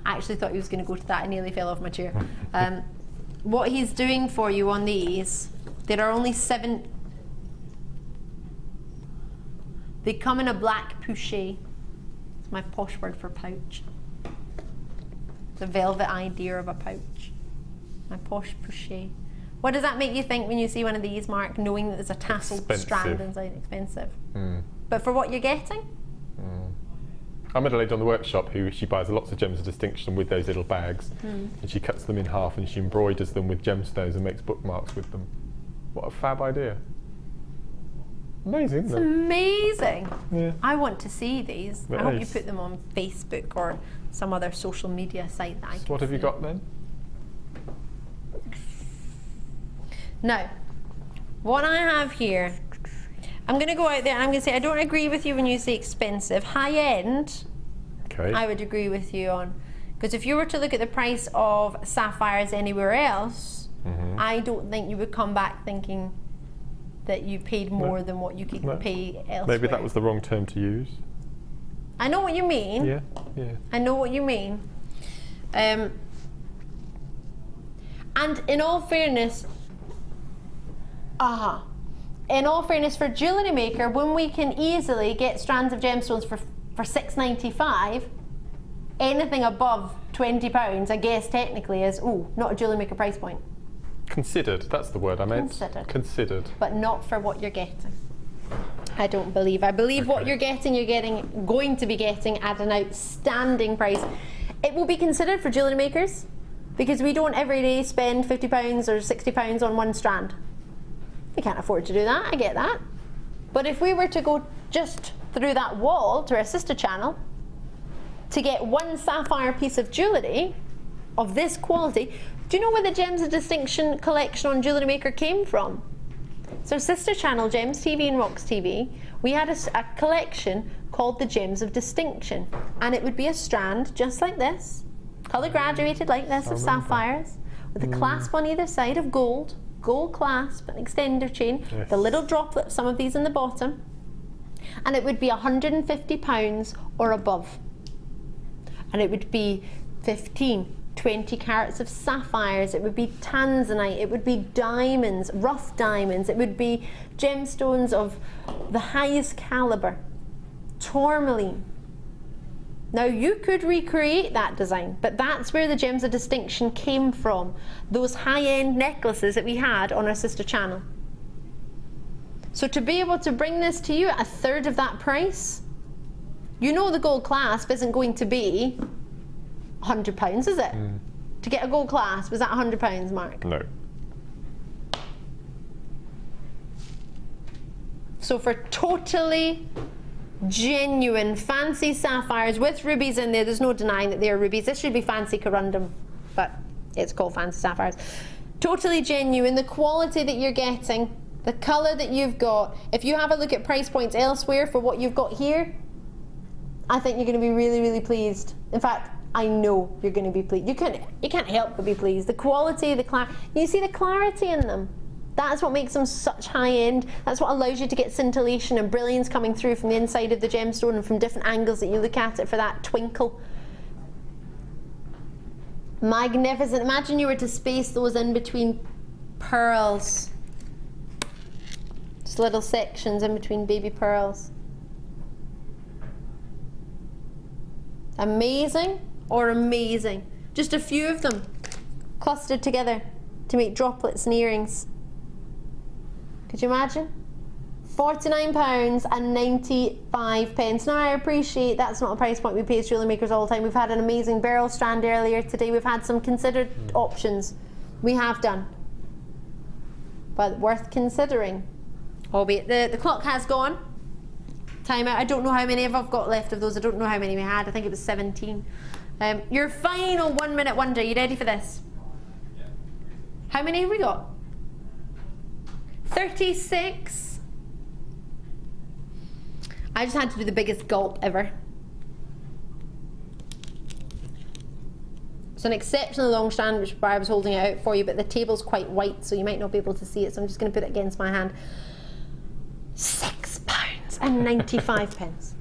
I actually thought he was going to go to that. I nearly fell off my chair. What he's doing for you on these, there are only 7. They come in a black poché. It's my posh word for pouch. It's a velvet idea of a pouch. My posh poché. What does that make you think when you see one of these, Mark, knowing that there's a tasseled strand inside? Expensive. But for what you're getting? I met a lady on the workshop who she buys lots of gems of distinction with those little bags, and she cuts them in half and she embroiders them with gemstones and makes bookmarks with them. What a fab idea. Amazing, isn't it? It's amazing. Yeah. I want to see these. It I hope you is. put them on Facebook or some other social media site that I can So what have you got then? Now, what I have here, I'm going to go out there and I'm going to say I don't agree with you when you say expensive. High end, okay, I would agree with you on. Because if you were to look at the price of sapphires anywhere else, I don't think you would come back thinking that you paid more than what you could pay elsewhere. Maybe that was the wrong term to use. I know what you mean. Yeah. I know what you mean. And in all fairness, in all fairness, for JewelleryMaker, when we can easily get strands of gemstones for $6.95, anything above £20, I guess technically is not a JewelleryMaker price point. Considered, that's the word I meant. Considered. But not for what you're getting. I don't believe. I believe what you're going to be getting at an outstanding price. It will be considered for jewellery makers because we don't every day spend £50 or £60 on one strand. We can't afford to do that, I get that. But if we were to go just through that wall to our sister channel to get one sapphire piece of jewellery of this quality, do you know where the Gems of Distinction collection on JewelleryMaker came from? So sister channel, Gems TV and Rocks TV, we had a collection called the Gems of Distinction, and it would be a strand just like this, colour graduated like this of sapphires, with a clasp on either side of gold clasp, an extender chain, the little droplet, some of these in the bottom, and it would be £150 or above, and it would be 20 carats of sapphires, it would be tanzanite, it would be diamonds, rough diamonds, it would be gemstones of the highest caliber, tourmaline, Now you could recreate that design, but that's where the Gems of Distinction came from. Those high-end necklaces that we had on our sister channel. So to be able to bring this to you at a third of that price, you know the gold clasp isn't going to be £100, is it? To get a gold clasp, is that £100, Mark? No. So for totally genuine fancy sapphires with rubies in there's no denying that they are rubies. This should be fancy corundum, but it's called fancy sapphires. Totally genuine, the quality that you're getting, the colour that you've got. If you have a look at price points elsewhere for what you've got here, I think you're going to be really, really pleased. In fact, I know you're going to be pleased. You can't help but be pleased. The quality, you see the clarity in them. That's what makes them such high end. That's what allows you to get scintillation and brilliance coming through from the inside of the gemstone and from different angles that you look at it for that twinkle. Magnificent. Imagine you were to space those in between pearls. Just little sections in between baby pearls. Amazing or amazing? Just a few of them clustered together to make droplets and earrings. Could you imagine? £49.95. Now I appreciate that's not a price point we pay as jewellery makers all the time. We've had an amazing Beryl strand earlier today. We've had some considered options. We have done. But worth considering. Albeit the clock has gone. Time out. I don't know how many I've got left of those. I don't know how many we had. I think it was 17. Your final 1 minute wonder. You ready for this? Yeah. How many have we got? 36. I just had to do the biggest gulp ever. It's an exceptionally long strand, which is why I was holding it out for you, but the table's quite white, so you might not be able to see it, so I'm just going to put it against my hand. £6.95.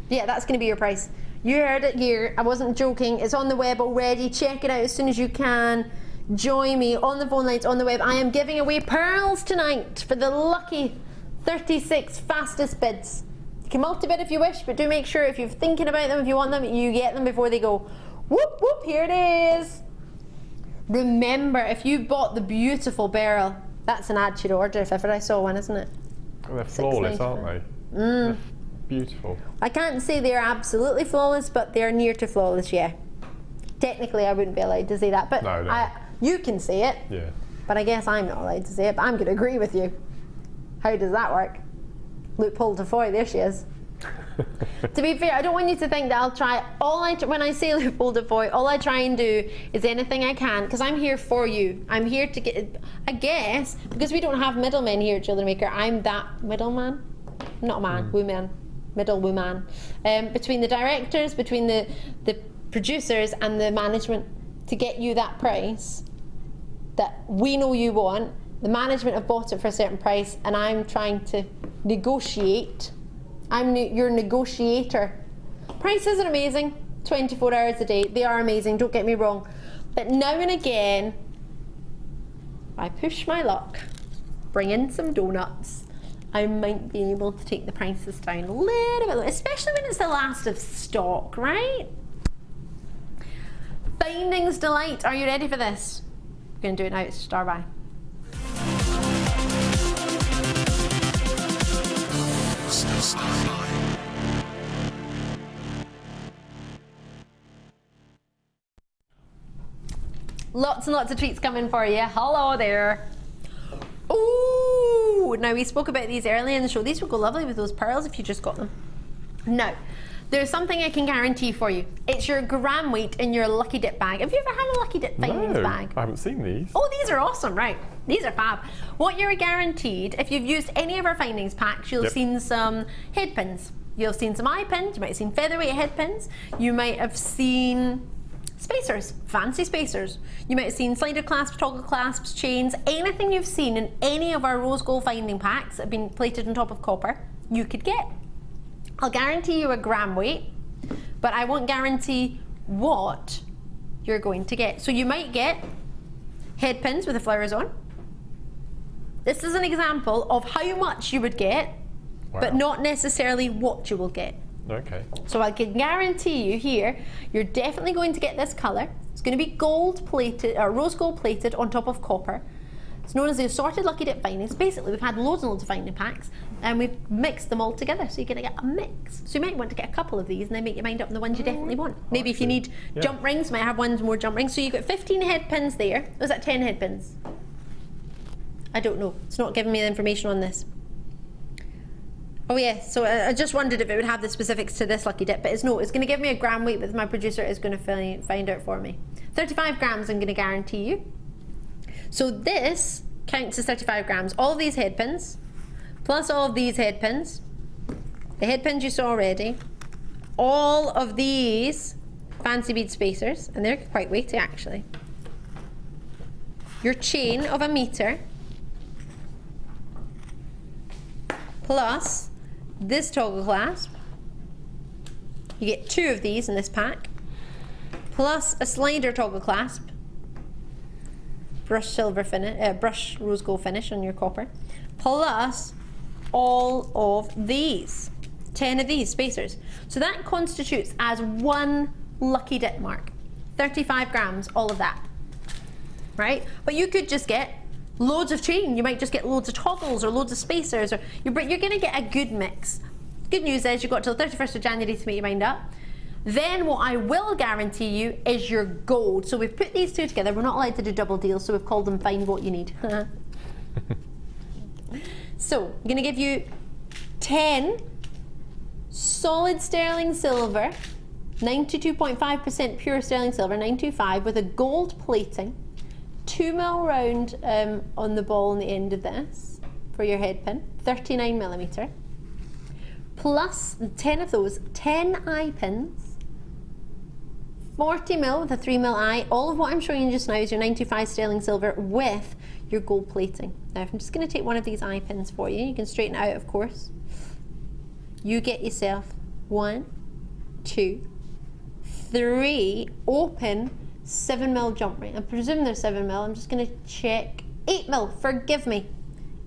Yeah, that's going to be your price. You heard it here. I wasn't joking. It's on the web already. Check it out as soon as you can. Join me on the phone lines, on the web. I am giving away pearls tonight for the lucky 36 fastest bids. You can multi-bid if you wish, but do make sure if you're thinking about them, if you want them, you get them before they go. Whoop, whoop, here it is. Remember, if you bought the beautiful Beryl, that's an ad to order if ever I saw one, isn't it? Oh, they're flawless, aren't they? They're beautiful. I can't say they're absolutely flawless, but they're near to flawless, yeah. Technically, I wouldn't be allowed to say that, but no. You can say it, yeah. But I guess I'm not allowed to say it, but I'm going to agree with you. How does that work? Loophole Defoy, there she is. To be fair, I don't want you to think that I'll try, when I say loophole Defoy, all I try and do is anything I can, because I'm here for you. I'm here to get, I guess, because we don't have middlemen here at JewelleryMaker, I'm that middleman, not man, woman, middle woman, between the directors, between the producers and the management to get you that price that we know you want. The management have bought it for a certain price and I'm trying to negotiate. I'm your negotiator. Prices are amazing, 24 hours a day. They are amazing, don't get me wrong. But now and again, I push my luck, bring in some donuts, I might be able to take the prices down a little bit, especially when it's the last of stock, right? Findings Delight, are you ready for this? I'm going to do it now, it's star by. Lots and lots of treats coming for you. Hello there. Ooh, now we spoke about these earlier in the show. These would go lovely with those pearls if you just got them. Now, there's something I can guarantee for you. It's your gram weight in your Lucky Dip bag. Have you ever had a Lucky Dip findings bag? I haven't seen these. Oh, these are awesome, right? These are fab. What you're guaranteed, if you've used any of our findings packs, you'll have seen some head pins. You'll have seen some eye pins. You might have seen featherweight head pins. You might have seen spacers, fancy spacers. You might have seen slider clasps, toggle clasps, chains. Anything you've seen in any of our rose gold finding packs that have been plated on top of copper, you could get. I'll guarantee you a gram weight, but I won't guarantee what you're going to get. So you might get head pins with the flowers on. This is an example of how much you would get, but not necessarily what you will get. Okay. So I can guarantee you here, you're definitely going to get this colour. It's going to be gold plated, or rose gold plated on top of copper. It's known as the assorted lucky dip findings. Basically, we've had loads and loads of finding packs, and we've mixed them all together, so you're going to get a mix. So you might want to get a couple of these, and then make your mind up on the ones you definitely want. Maybe if you need jump rings, you might have ones more jump rings. So you've got 15 head pins there. Was that 10 head pins? I don't know. It's not giving me the information on this. Oh yeah, so I just wondered if it would have the specifics to this lucky dip, but it's no. It's going to give me a gram weight, but my producer is going to find out for me. 35 grams, I'm going to guarantee you. So this counts as 35 grams. All of these head pins, plus all of these head pins, the head pins you saw already, all of these fancy bead spacers, and they're quite weighty actually. Your chain of 1 meter, plus this toggle clasp. You get 2 of these in this pack, plus a slider toggle clasp, brushed rose gold finish on your copper, plus all of these, 10 of these spacers. So that constitutes as 1 lucky dip mark, 35 grams, all of that, right? But you could just get loads of chain, you might just get loads of toggles or loads of spacers, or you're going to get a good mix. Good news is you've got till 31st of January to make your mind up. Then what I will guarantee you is your gold. So we've put these two together. We're not allowed to do double deals, so we've called them find what you need. So I'm going to give you 10 solid sterling silver, 92.5% pure sterling silver, 925, with a gold plating, 2mm round on the ball on the end of this for your head pin, 39mm, plus 10 of those, 10 eye pins, 40mm with a 3mm eye. All of what I'm showing you just now is your 95 sterling silver with your gold plating. Now I'm just going to take one of these eye pins for you. You can straighten it out, of course. You get yourself 1, 2, 3 open 7mm jump ring. I presume they're 7mm. I'm just going to check. 8mm, forgive me.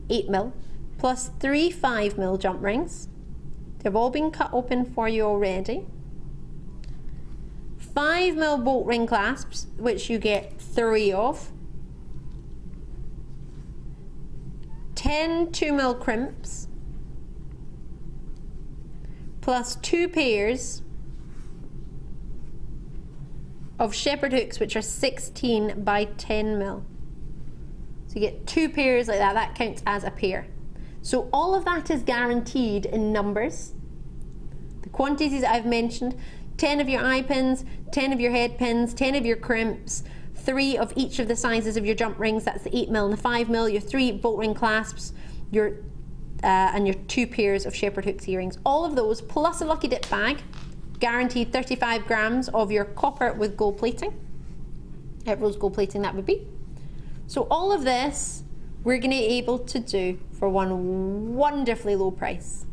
8mm plus 3 5mm jump rings. They've all been cut open for you already. 5mm bolt ring clasps, which you get 3 of. 10 2mm crimps, plus 2 pairs of shepherd hooks, which are 16 by 10mm. So you get 2 pairs like that. That counts as a pair. So all of that is guaranteed in numbers. The quantities that I've mentioned, 10 of your eye pins, 10 of your head pins, 10 of your crimps, 3 of each of the sizes of your jump rings, that's the 8mm and the 5mm, your 3 bolt ring clasps, and your 2 pairs of shepherd hooks earrings. All of those, plus a lucky dip bag, guaranteed 35 grams of your copper with gold plating, rose gold plating that would be. So all of this, we're going to be able to do for one wonderfully low price.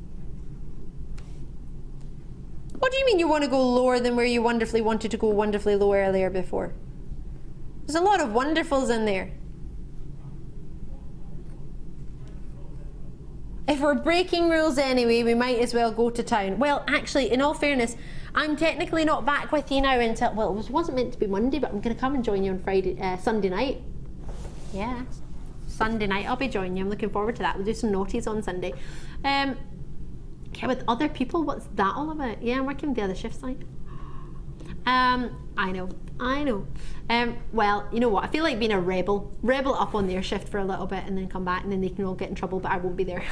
What do you mean you want to go lower than where you wonderfully wanted to go wonderfully low earlier before? There's a lot of wonderfuls in there. If we're breaking rules anyway, we might as well go to town. Well, actually, in all fairness, I'm technically not back with you now until, well, it wasn't meant to be Monday, but I'm going to come and join you on Sunday night. Yeah, Sunday night I'll be joining you. I'm looking forward to that. We'll do some naughties on Sunday. Okay, with other people, what's that all about? Yeah, I'm working the other shift side. I know. Well, you know what? I feel like being a rebel up on their shift for a little bit and then come back and then they can all get in trouble, but I won't be there.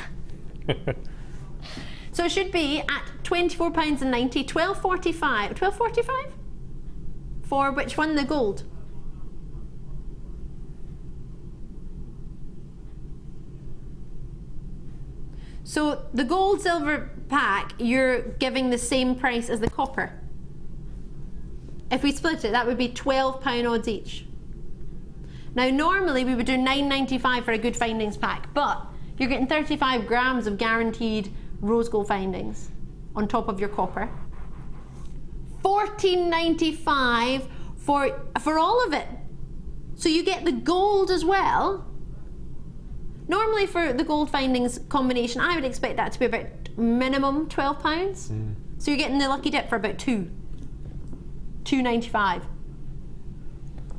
So it should be at £24.90, £12.45 for which one? The gold. So the gold silver pack, you're giving the same price as the copper. If we split it, that would be £12 odds each. Now normally we would do £9.95 for a good findings pack, but you're getting 35 grams of guaranteed rose gold findings on top of your copper. £14.95 for all of it. So you get the gold as well. Normally for the gold findings combination, I would expect that to be about minimum £12. So you're getting the lucky dip for about $2.95.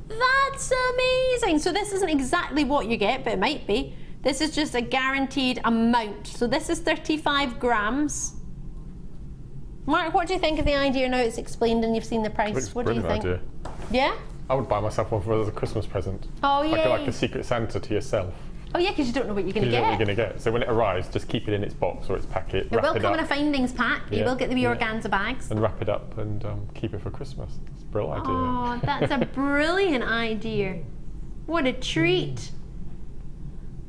That's amazing. So this isn't exactly what you get, but it might be. This is just a guaranteed amount. So this is 35 grams. Mark, what do you think of the idea now it's explained and you've seen the price? What do you think? Idea. Yeah? I would buy myself one as a Christmas present. Oh, yeah. Like a Secret Santa to yourself. Oh yeah, because you don't know what you're going to get. You don't know what you're going to get. So when it arrives, just keep it in its box or its packet. It will come in a findings pack. You will get the wee organza bags. And wrap it up and keep it for Christmas. It's a brilliant idea. Oh, that's a brilliant idea. What a treat.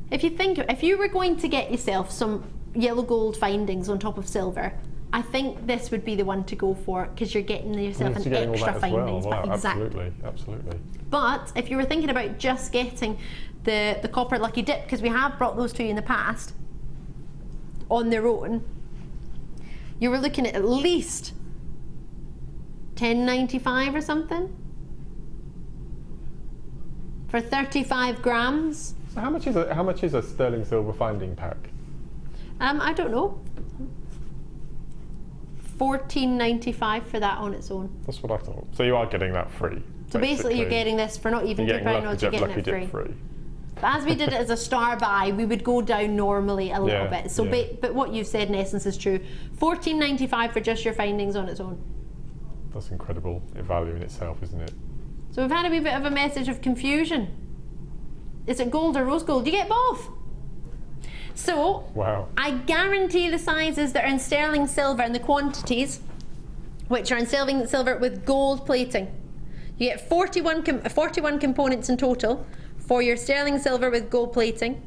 If you were going to get yourself some yellow gold findings on top of silver, I think this would be the one to go for because you're getting yourself an extra findings. Well, exactly. Absolutely. But if you were thinking about just getting the copper lucky dip, because we have brought those to you in the past on their own, you were looking at least $10.95 or something for 35 grams. So how much is a sterling silver finding pack? I don't know. $14.95 for that on its own. That's what I thought. So you are getting that free. So basically you're getting this for not even £2, you're getting it free. But as we did it as a star buy, we would go down normally a little bit. So, but what you've said in essence is true. $14.95 for just your findings on its own. That's incredible value in itself, isn't it? So we've had a wee bit of a message of confusion. Is it gold or rose gold? You get both. So, wow. I guarantee the sizes that are in sterling silver and the quantities, which are in sterling silver with gold plating. You get 41 components in total for your sterling silver with gold plating,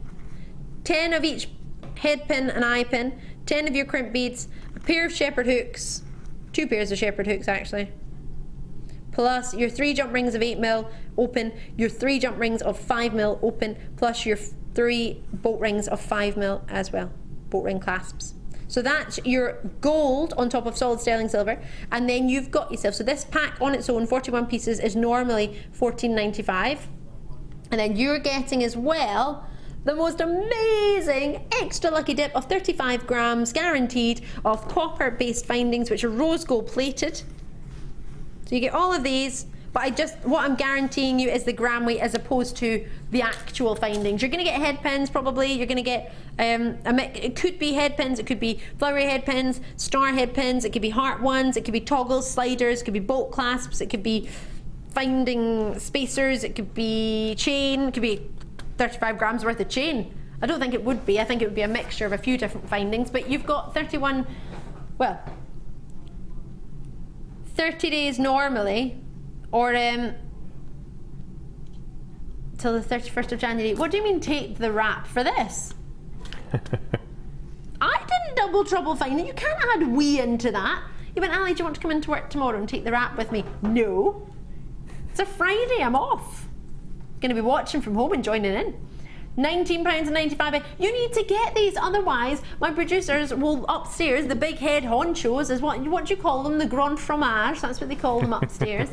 10 of each head pin and eye pin, 10 of your crimp beads, a pair of shepherd hooks, 2 pairs of shepherd hooks actually, plus your 3 jump rings of 8mm open, your 3 jump rings of 5mm open, plus your 3 bolt rings of 5mm as well, bolt ring clasps. So that's your gold on top of solid sterling silver, and then you've got yourself, so this pack on its own, 41 pieces, is normally $14.95, and then you're getting as well the most amazing extra lucky dip of 35 grams guaranteed of copper based findings, which are rose gold plated. So you get all of these, but what I'm guaranteeing you is the gram weight as opposed to the actual findings. You're going to get head pins probably, you're going to get, it could be head pins, it could be flowery head pins, star head pins, it could be heart ones, it could be toggles, sliders, it could be bolt clasps, it could be finding spacers, it could be chain, it could be 35 grams worth of chain. I don't think it would be, I think it would be a mixture of a few different findings, but you've got 30 days normally, or till the 31st of January. What do you mean take the wrap for this? I didn't double trouble finding. You can't add we into that. You went, Ali, do you want to come into work tomorrow and take the wrap with me? No. It's a Friday, I'm off. Going to be watching from home and joining in. £19.95. You need to get these, otherwise my producers will upstairs, the big head honchos, is what do you call them? The grand fromage, that's what they call them upstairs.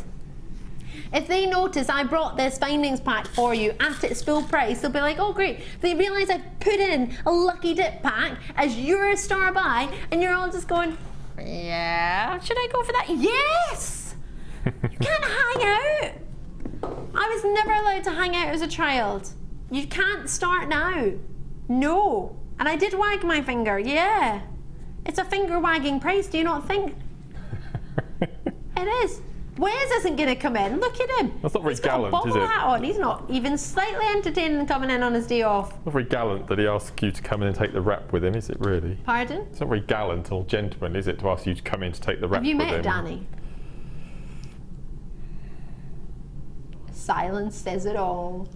If they notice I brought this findings pack for you at its full price, they'll be like, oh great. They realise I've put in a lucky dip pack as your star buy, and you're all just going, yeah, should I go for that? Yes! You can't hang out. I was never allowed to hang out as a child. You can't start now. No. And I did wag my finger, yeah. It's a finger wagging price, do you not think? It is. Wes isn't going to come in. Look at him. That's not very gallant, is it? He's got a bobble hat on. He's not even slightly entertaining coming in on his day off. Not very gallant that he asked you to come in and take the wrap with him, is it really? Pardon? It's not very gallant or gentleman, is it, to ask you to come in to take the wrap with him? Have you met Danny? Silence says it all.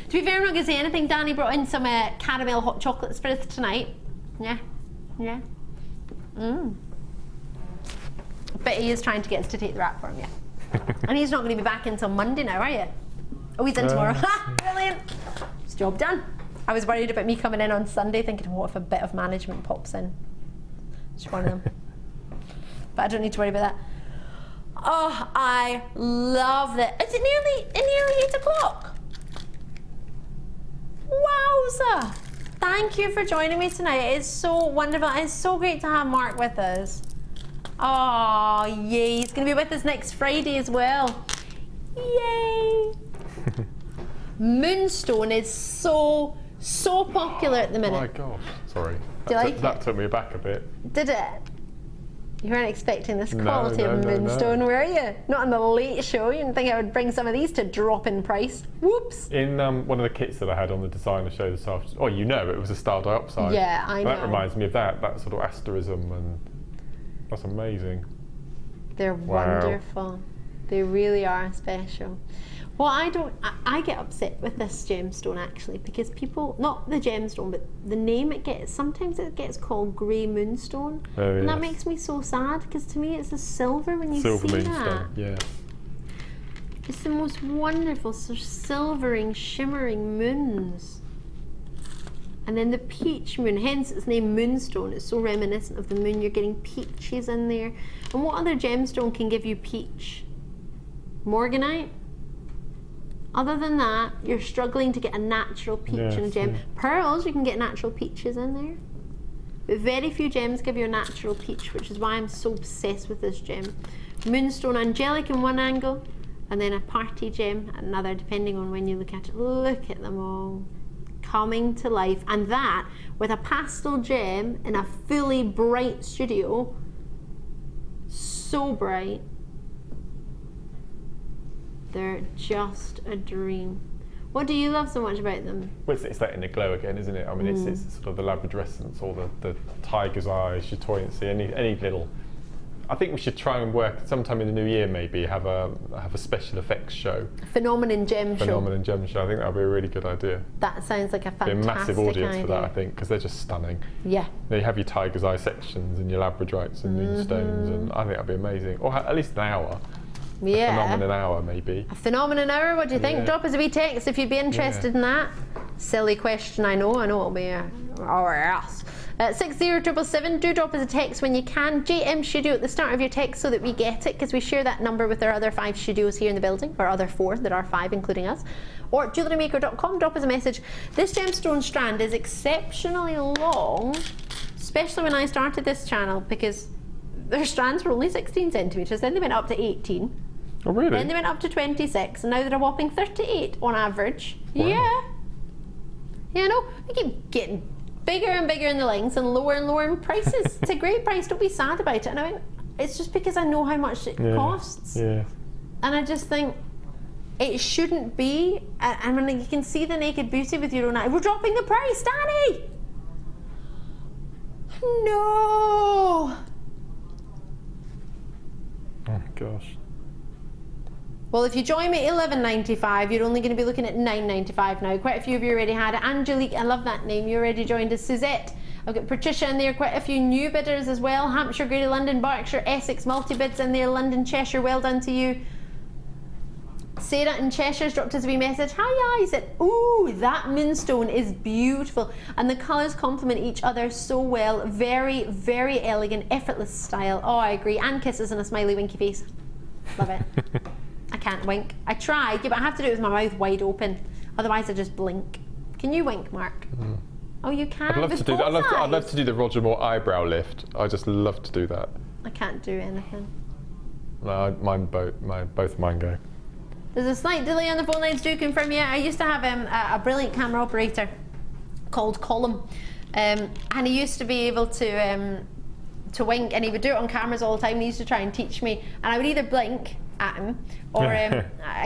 To be fair, I'm not going to say anything. Danny brought in some caramel hot chocolates for us tonight. Yeah. Yeah. But he is trying to get us to take the wrap for him, yeah. And he's not going to be back until Monday now, are you? Oh, he's in tomorrow. Ha! Brilliant. It's job done. I was worried about me coming in on Sunday thinking, what if a bit of management pops in? Just one of them. But I don't need to worry about that. Oh, I love that. Is it nearly 8 o'clock? Wowza! thank you for joining me tonight. It is so wonderful. It's so great to have Mark with us. Oh, yay. He's going to be with us next Friday as well. Yay. Moonstone is so popular at the minute. Oh my gosh, sorry. That took me aback a bit. Did it? You weren't expecting this quality of Moonstone, were you? Not on the late show. You didn't think I would bring some of these to drop in price. Whoops. In one of the kits that I had on the designer show this afternoon, oh, you know, it was a star dioxide. Yeah, I know. That reminds me of that sort of asterism, and that's amazing. They're wonderful. They really are special. Well, I get upset with this gemstone actually, because people, not the gemstone, but the name it gets, sometimes it gets called grey moonstone. Oh, and that makes me so sad, because to me it's a silver when you see moonstone, that. yeah. It's the most wonderful, silvering, shimmering moons. And then the peach moon, hence its name Moonstone. It's so reminiscent of the moon. You're getting peaches in there. And what other gemstone can give you peach? Morganite? Other than that, you're struggling to get a natural peach in a gem. Pearls, you can get natural peaches in there. But very few gems give you a natural peach, which is why I'm so obsessed with this gem. Moonstone angelic in one angle, and then a party gem at another, depending on when you look at it. Look at them all coming to life. And that, with a pastel gem in a fully bright studio, so bright. They're just a dream. What do you love so much about them? Well, it's that inner glow again, isn't it? I mean, it's sort of the labradorescence, or the tiger's eyes, chatoyancy, any little. I think we should try and work sometime in the new year, maybe have a special effects show. Phenomenon gem show. Phenomenon gem show. I think that would be a really good idea. That sounds like a fantastic Be a massive audience idea for that, I think, because they're just stunning. Yeah. You have your tiger's eye sections and your labradorites and moonstones, and I think that'd be amazing. Or at least an hour. Yeah. A phenomenon hour, maybe. A phenomenon hour, what do you think? Yeah. Drop us a wee text if you'd be interested in that. Silly question, I know it'll be our ass. 60777, do drop us a text when you can. JM Studio at the start of your text so that we get it, because we share that number with our other 5 studios here in the building, or other 4, there are 5 including us. Or jewellerymaker.com, drop us a message. This gemstone strand is exceptionally long, especially when I started this channel, because their strands were only 16 centimetres, then they went up to 18. Oh, really? Then they went up to 26, and now they're a whopping 38 on average. Wow. Yeah, no, they keep getting bigger and bigger in the lengths and lower in prices. It's a great price, don't be sad about it. And I mean, it's just because I know how much it costs. Yeah. And I just think it shouldn't be. I mean, you can see the naked beauty with your own eye. We're dropping the price, Danny! No! Oh gosh. Well, if you join me at $11.95, you're only going to be looking at $9.95 now. Quite a few of you already had it. Angelique, I love that name. You already joined us. Suzette, I've got Patricia in there. Quite a few new bidders as well. Hampshire, Grady, London, Berkshire, Essex, multi-bids in there. London, Cheshire, well done to you. Sarah in Cheshire's dropped us a wee message. Hi, I said, ooh, that moonstone is beautiful. And the colours complement each other so well. Very, very elegant, effortless style. Oh, I agree. And kisses and a smiley winky face. Love it. I can't wink. I try, but I have to do it with my mouth wide open. Otherwise I just blink. Can you wink, Mark? Oh, you can? I'd love to do that. I'd love to do the Roger Moore eyebrow lift. I just love to do that. I can't do anything. No, both mine go. There's a slight delay on the phone lines. Do confirm, yeah. I used to have a brilliant camera operator called Colin, and he used to be able to wink, and he would do it on cameras all the time. He used to try and teach me, and I would either blink at him, or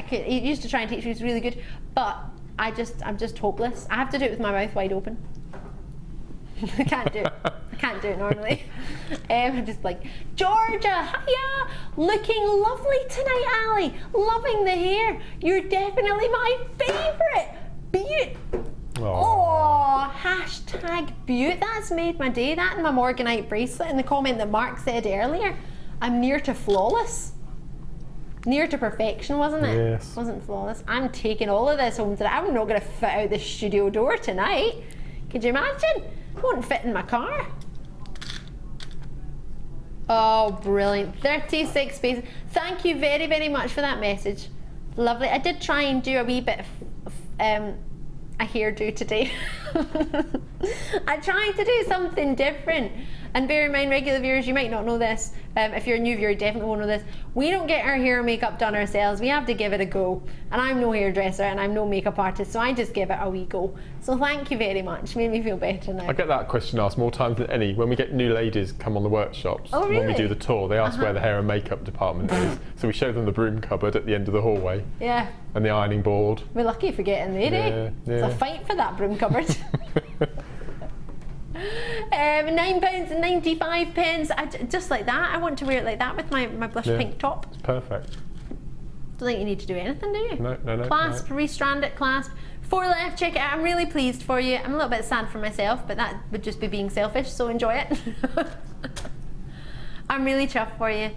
he used to try and teach me. He was really good, but I'm just hopeless. I have to do it with my mouth wide open. I can't do it. I can't do it normally. I'm just like, Georgia, hiya! Looking lovely tonight, Ali. Loving the hair. You're definitely my favourite. Beaut. Oh, hashtag beaut. That's made my day. That and my Morganite bracelet, and the comment that Mark said earlier. I'm near to flawless. Near to perfection, wasn't it? Yes. Wasn't flawless. I'm taking all of this home today. I'm not going to fit out the studio door tonight. Could you imagine? It won't fit in my car. Oh, brilliant. 36 spaces. Thank you very, very much for that message. Lovely. I did try and do a wee bit of a hairdo today. I tried to do something different. And bear in mind, regular viewers, you might not know this. If you're a new viewer, you definitely won't know this. We don't get our hair and makeup done ourselves. We have to give it a go. And I'm no hairdresser and I'm no makeup artist, so I just give it a wee go. So thank you very much. Made me feel better now. I get that question asked more times than any. When we get new ladies come on the workshops, oh, really? when we do the tour, they ask where the hair and makeup department is. So we show them the broom cupboard at the end of the hallway. Yeah. And the ironing board. We're lucky for getting there, eh? It's a fight for that broom cupboard. £9.95. Just like that. I want to wear it like that with my blush pink top. It's perfect. Don't think you need to do anything, do you? No. Clasp, restrand it, clasp. 4 left, check it out. I'm really pleased for you. I'm a little bit sad for myself, but that would just be being selfish, so enjoy it. I'm really chuffed for you.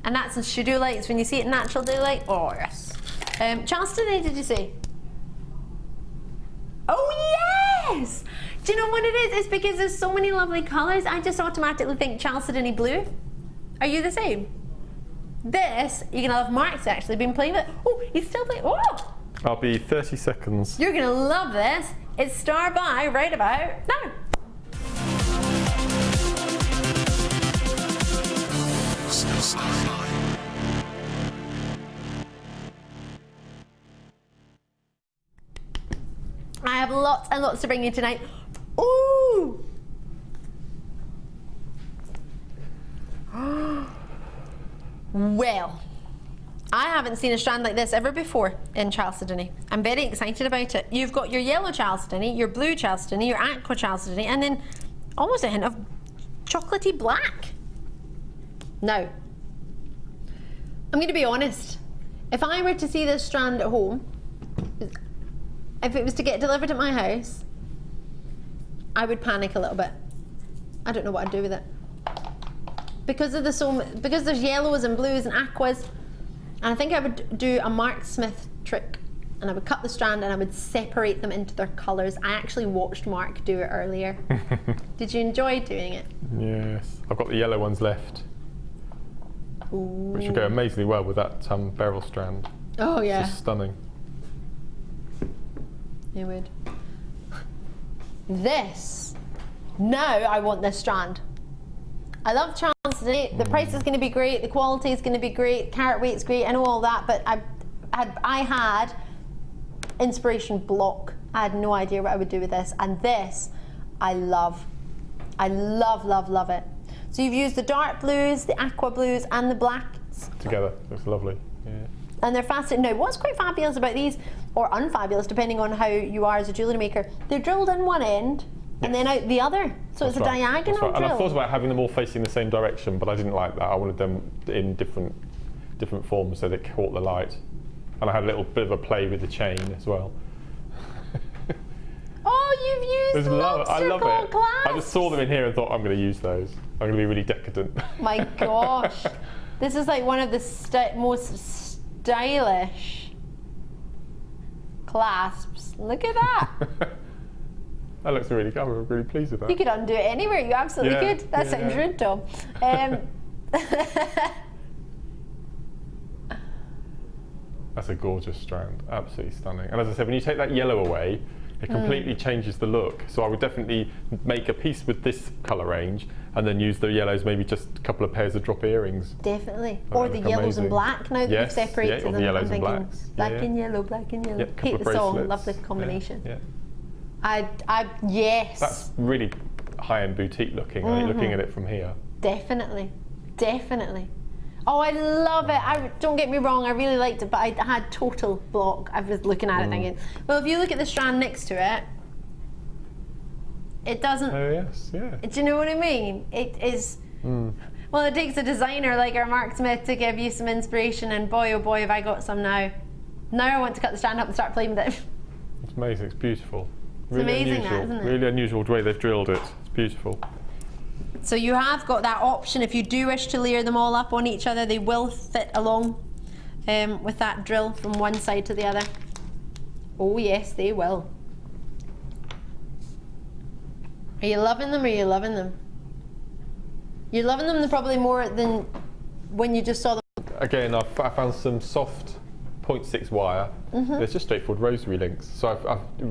And that's in Studio Lights. When you see it in natural daylight, oh yes. Chalcedony, did you say? Oh yes! Do you know what it is? It's because there's so many lovely colours. I just automatically think Chalcedony blue. Are you the same? This, you're gonna love. Mark's actually been playing with. Oh, he's still playing. Oh! I'll be 30 seconds. You're gonna love this. It's Star by right about now. I have lots and lots to bring you tonight. Ooh! Well, I haven't seen a strand like this ever before in Chalcedony. I'm very excited about it. You've got your yellow Chalcedony, your blue Chalcedony, your aqua Chalcedony, and then almost a hint of chocolatey black. Now, I'm going to be honest. If I were to see this strand at home, if it was to get delivered at my house, I would panic a little bit. I don't know what I'd do with it. Because there's yellows and blues and aquas, and I think I would do a Mark Smith trick, and I would cut the strand and I would separate them into their colours. I actually watched Mark do it earlier. Did you enjoy doing it? Yes. I've got the yellow ones left. Ooh. Which would go amazingly well with that Beryl strand. Oh yeah. It's just stunning. You would. This. Now I want this strand. I love Chalcedony. The price is going to be great. The quality is going to be great. Carat weight's great. I know all that, but I had inspiration block. I had no idea what I would do with this, and this I love. I love it. So you've used the dark blues, the aqua blues, and the blacks together. Looks lovely. Yeah. And they're fascinating. Now, what's quite fabulous about these, or unfabulous, depending on how you are as a jewellery maker, they're drilled in one end and then out the other. So it's a diagonal drill. And I thought about having them all facing the same direction, but I didn't like that. I wanted them in different forms so they caught the light. And I had a little bit of a play with the chain as well. Oh, you've used lobster gold clasps. I just saw them in here and thought, I'm going to use those. I'm going to be really decadent. My gosh. This is like one of the most stylish clasps. Look at that. That looks really good. I'm really pleased with that. You could undo it anywhere. You absolutely could. That sounds rude, Tom. That's a gorgeous strand. Absolutely stunning. And as I said, when you take that yellow away, it completely changes the look. So I would definitely make a piece with this colour range and then use the yellows, maybe just a couple of pairs of drop earrings. Definitely. Or the yellows and black now that you've separated them. Or the yellows and thinking blacks. Black and yellow, black and yellow. Hate the song, lovely combination. Yes. That's really high-end boutique looking, looking at it from here. Definitely. Oh, I love it. Don't get me wrong, I really liked it, but I had total block. I was looking at it thinking, well, if you look at the strand next to it, it doesn't. Oh, yes, yeah. Do you know what I mean? It is. Well, it takes a designer like our Mark Smith to give you some inspiration, and boy, oh boy, have I got some now. Now I want to cut the strand up and start playing with it. It's amazing, it's beautiful. It's really amazing, unusual. that, isn't it? Really unusual the way they've drilled it. It's beautiful. So you have got that option. If you do wish to layer them all up on each other, they will fit along with that drill from one side to the other. Oh yes, they will. Are you loving them or are you loving them? You're loving them probably more than when you just saw them. Again, I found some soft 0.6 wire. There's just straightforward rosary links. So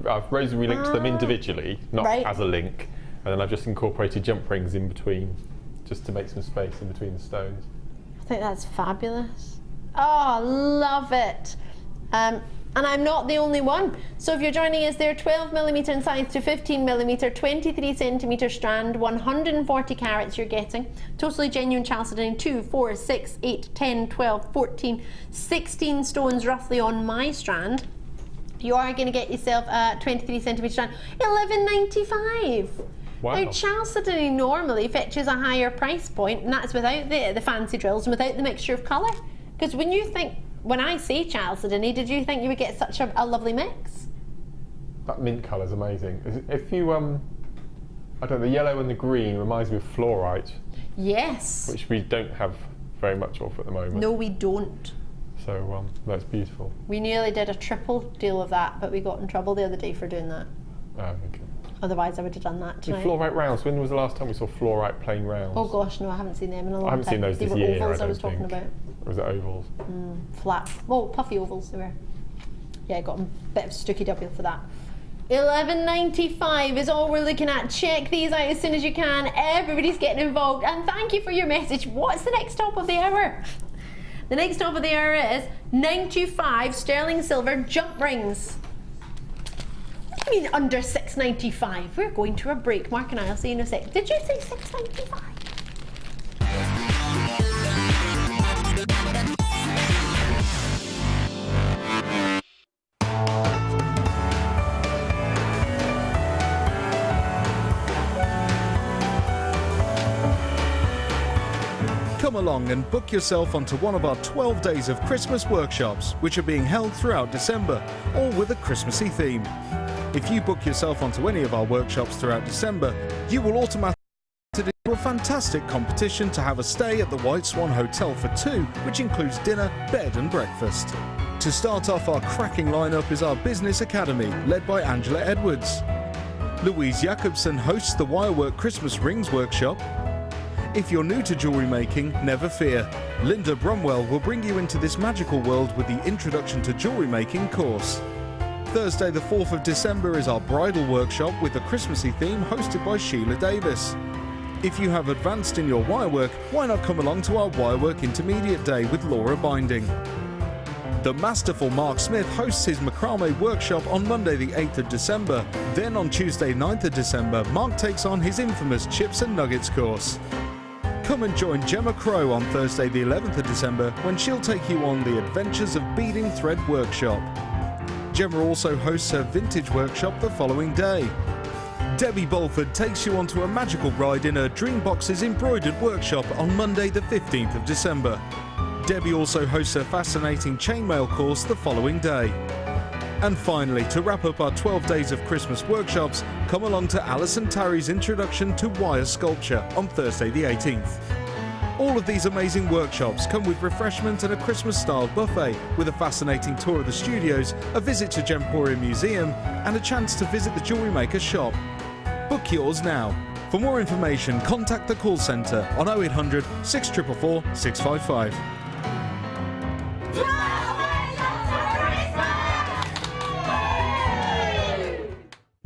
I've rosary linked them individually, not as a link, and then I've just incorporated jump rings in between, just to make some space in between the stones. I think that's fabulous. Oh, love it. And I'm not the only one. So if you're joining us, they're 12mm in size to 15mm, 23cm strand, 140 carats you're getting. Totally genuine chalcedony, 2, 4, 6, 8, 10, 12, 14, 16 stones roughly on my strand. You are going to get yourself a 23cm strand, $11.95. Wow. Now, chalcedony normally fetches a higher price point, and that's without the fancy drills and without the mixture of colour. Because when I say chalcedony, did you think you would get such a lovely mix? That mint colour's amazing. If you, I don't know, the yellow and the green reminds me of fluorite. Yes. Which we don't have very much of at the moment. No, we don't. So that's beautiful. We nearly did a triple deal of that, but we got in trouble the other day for doing that. Oh, okay. Otherwise, I would have done that tonight. Fluorite rounds. When was the last time we saw fluorite plain rounds? Oh gosh, no, I haven't seen them in a long time. I haven't seen those they this were year, ovals I was don't talking think. about. Or was it ovals? Flat. Well, puffy ovals they were. Yeah, I got a bit of Stooky W for that. $11.95 is all we're looking at. Check these out as soon as you can. Everybody's getting involved, and thank you for your message. What's the next top of the hour? The next top of the hour is 925 sterling silver jump rings. What do you mean under $6.95? We're going to a break. Mark and I'll see you in a sec. Did you say $6.95? Come along and book yourself onto one of our 12 days of Christmas workshops, which are being held throughout December, all with a Christmassy theme. If you book yourself onto any of our workshops throughout December, you will automatically enter into a fantastic competition to have a stay at the White Swan Hotel for 2, which includes dinner, bed and breakfast. To start off our cracking lineup is our Business Academy, led by Angela Edwards. Louise Jacobson hosts the Wirework Christmas Rings workshop. If you're new to jewellery making, never fear. Linda Brumwell will bring you into this magical world with the Introduction to Jewellery Making course. Thursday the 4th of December is our bridal workshop with a Christmassy theme hosted by Sheila Davis. If you have advanced in your wirework, why not come along to our Wirework Intermediate Day with Laura Binding. The masterful Mark Smith hosts his macramé workshop on Monday the 8th of December. Then on Tuesday 9th of December, Mark takes on his infamous Chips and Nuggets course. Come and join Gemma Crow on Thursday the 11th of December when she'll take you on the Adventures of Beading Thread workshop. Gemma also hosts her Vintage workshop the following day. Debbie Bolford takes you onto a magical ride in her Dreamboxes embroidered workshop on Monday the 15th of December. Debbie also hosts her fascinating chainmail course the following day. And finally, to wrap up our 12 days of Christmas workshops, come along to Alison Tarry's Introduction to Wire Sculpture on Thursday the 18th. All of these amazing workshops come with refreshment and a Christmas-style buffet, with a fascinating tour of the studios, a visit to Gemporia Museum, and a chance to visit the Jewellery Maker shop. Book yours now. For more information, contact the call centre on 0800 644 655.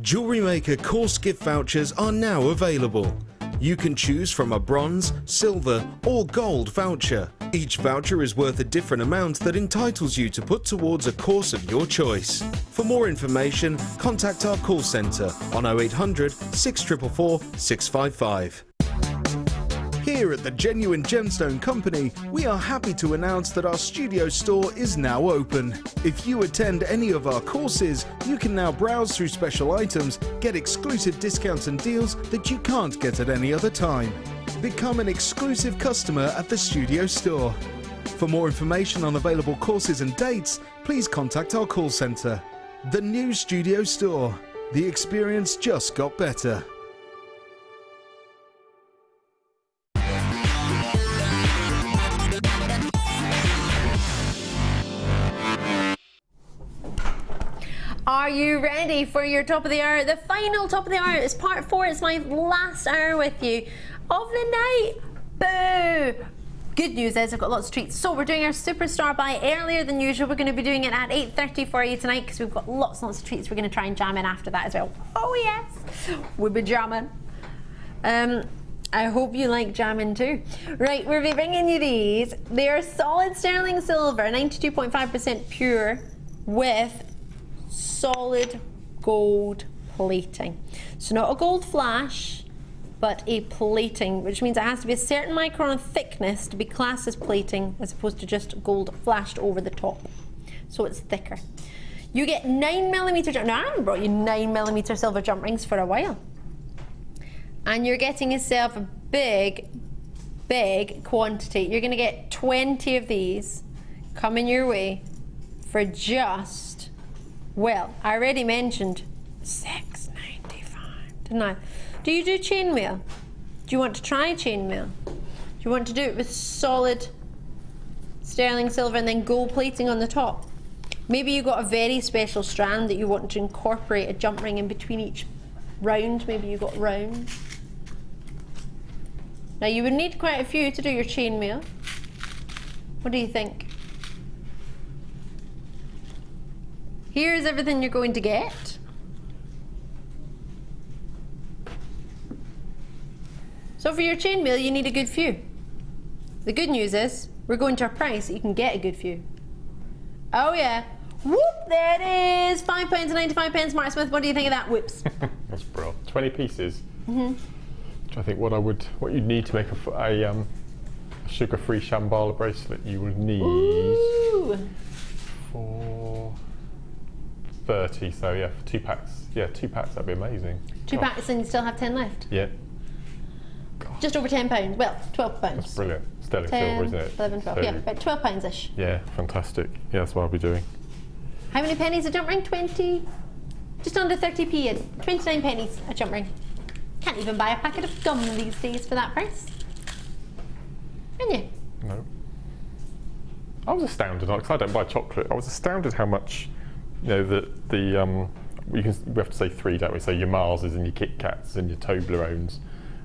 Jewellery Maker course gift vouchers are now available. You can choose from a bronze, silver or gold voucher. Each voucher is worth a different amount that entitles you to put towards a course of your choice. For more information, contact our call centre on 0800 644 655. Here at the Genuine Gemstone Company, we are happy to announce that our studio store is now open. If you attend any of our courses, you can now browse through special items, get exclusive discounts and deals that you can't get at any other time. Become an exclusive customer at the studio store. For more information on available courses and dates, please contact our call centre. The new studio store. The experience just got better. Are you ready for your top of the hour? The final top of the hour is part 4. It's my last hour with you of the night. Boo! good news is I've got lots of treats. So we're doing our Superstar buy earlier than usual. We're going to be doing it at 8:30 for you tonight because we've got lots and lots of treats we're going to try and jam in after that as well. Oh yes, we'll be jamming. I hope you like jamming too. Right, we'll be bringing you these. They are solid sterling silver, 92.5% pure with solid gold plating. So not a gold flash, but a plating, which means it has to be a certain micron thickness to be classed as plating as opposed to just gold flashed over the top. So it's thicker. You get 9mm, now I haven't brought you 9mm silver jump rings for a while. And you're getting yourself a big quantity. You're gonna get 20 of these coming your way for just, well, I already mentioned $6.95, didn't I? Do you do chainmail? Do you want to try chainmail? Do you want to do it with solid sterling silver and then gold plating on the top? Maybe you've got a very special strand that you want to incorporate a jump ring in between each round. Maybe you've got round. Now you would need quite a few to do your chainmail. What do you think? Here's everything you're going to get. So for your chainmail, you need a good few. The good news is, we're going to a price that you can get a good few. Oh yeah. Whoop, there it is. £5.95, Mark Smith. What do you think of that? Whoops. That's brilliant. 20 pieces. Mm-hmm. Which I think what you'd need to make a sugar-free Shambhala bracelet, you would need. Ooh. For 30, so yeah, 2 packs. Yeah, 2 packs, that'd be amazing. 2 packs and you still have 10 left? Yeah. Just over £10. Well, £12. That's brilliant. Sterling 10, silver, isn't it? 11, 12. So, yeah, about £12-ish. Yeah, fantastic. Yeah, that's what I'll be doing. How many pennies a jump ring? 20? Just under 30p. 29 pennies a jump ring. Can't even buy a packet of gum these days for that price. Can you? No. I was astounded, because I don't buy chocolate. I was astounded how much, you know, we have to say 3, don't we? So your Marses and your Kit Kats and your Toblerones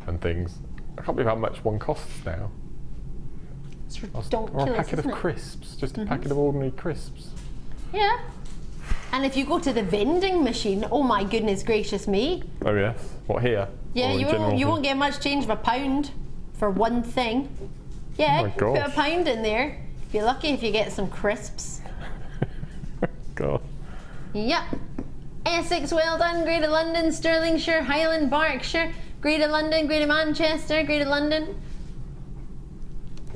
and things. I can't believe how much one costs now. It's ridiculous, or a packet of isn't it? crisps, just a packet of ordinary crisps. Yeah. And if you go to the vending machine, oh my goodness gracious me. Oh yes. What, here? Yeah, you won't get much change of £1 for one thing. Yeah, oh my gosh. Put £1 in there. Be lucky if you get some crisps. God. Yep. Essex, well done. Greater London, Stirlingshire, Highland, Berkshire, Greater London, Greater Manchester, Greater London.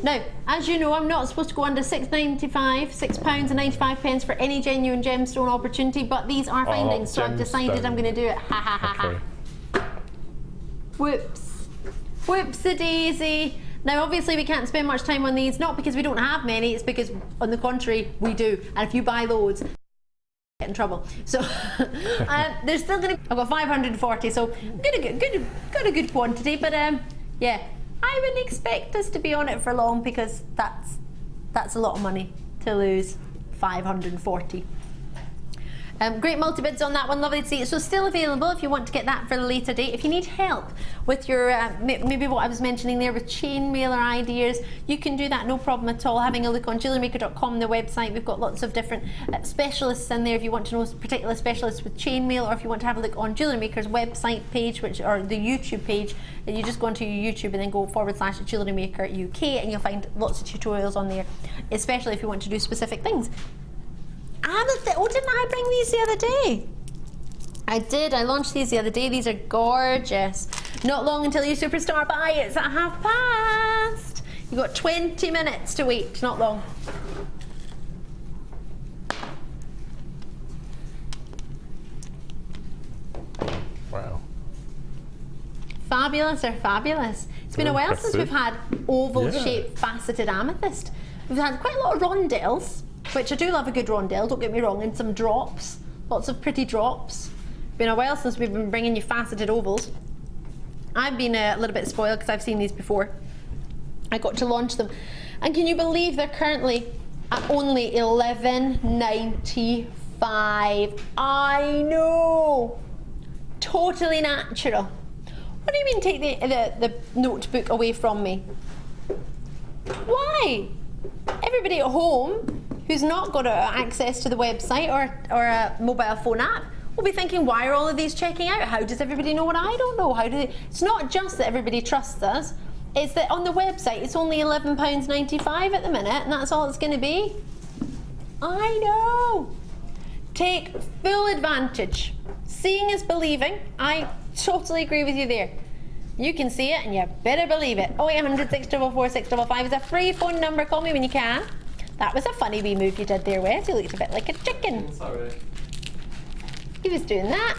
Now, as you know, I'm not supposed to go under £6.95 for any genuine gemstone opportunity, but these are findings, so I've decided I'm going to do it. Ha ha ha ha. Whoops. Whoops-a-daisy. Now, obviously, we can't spend much time on these, not because we don't have many, it's because, on the contrary, we do. And if you buy loads, get in trouble. So, there's still going to. I've got 540, so got a good quantity, but yeah. I wouldn't expect us to be on it for long because that's a lot of money to lose. 540. Great multi-bids on that one, lovely to see it. So still available if you want to get that for a later date. If you need help with your, maybe what I was mentioning there with chainmail or ideas, you can do that, no problem at all. Having a look on JewelleryMaker.com, the website, we've got lots of different specialists in there if you want to know particular specialists with chainmail, or if you want to have a look on JewelleryMaker's website page, or the YouTube page, and you just go onto your YouTube and then go /JewelleryMaker UK, and you'll find lots of tutorials on there, especially if you want to do specific things. Oh, didn't I bring these the other day? I did. I launched these the other day. These are gorgeous. Not long until you superstar buy. It's at past. You've got 20 minutes to wait. Not long. Wow. Fabulous or fabulous. It's been a while since we've had oval-shaped faceted amethyst. We've had quite a lot of rondelles, which I do love a good rondelle, don't get me wrong, and some drops, lots of pretty drops. Been a while since we've been bringing you faceted ovals. I've been a little bit spoiled because I've seen these before. I got to launch them, and can you believe they're currently at only $11.95? I know, totally natural. What do you mean take the notebook away from me? Why? Everybody at home who's not got access to the website or a mobile phone app will be thinking, why are all of these checking out? How does everybody know what I don't know? It's not just that everybody trusts us, it's that on the website it's only £11.95 at the minute, and that's all it's going to be. I know. Take full advantage. Seeing is believing. I totally agree with you there. You can see it and you better believe it. 0800 644 655 is a free phone number. Call me when you can. That was a funny wee move you did there, Wes. You looked a bit like a chicken. Sorry. He was doing that.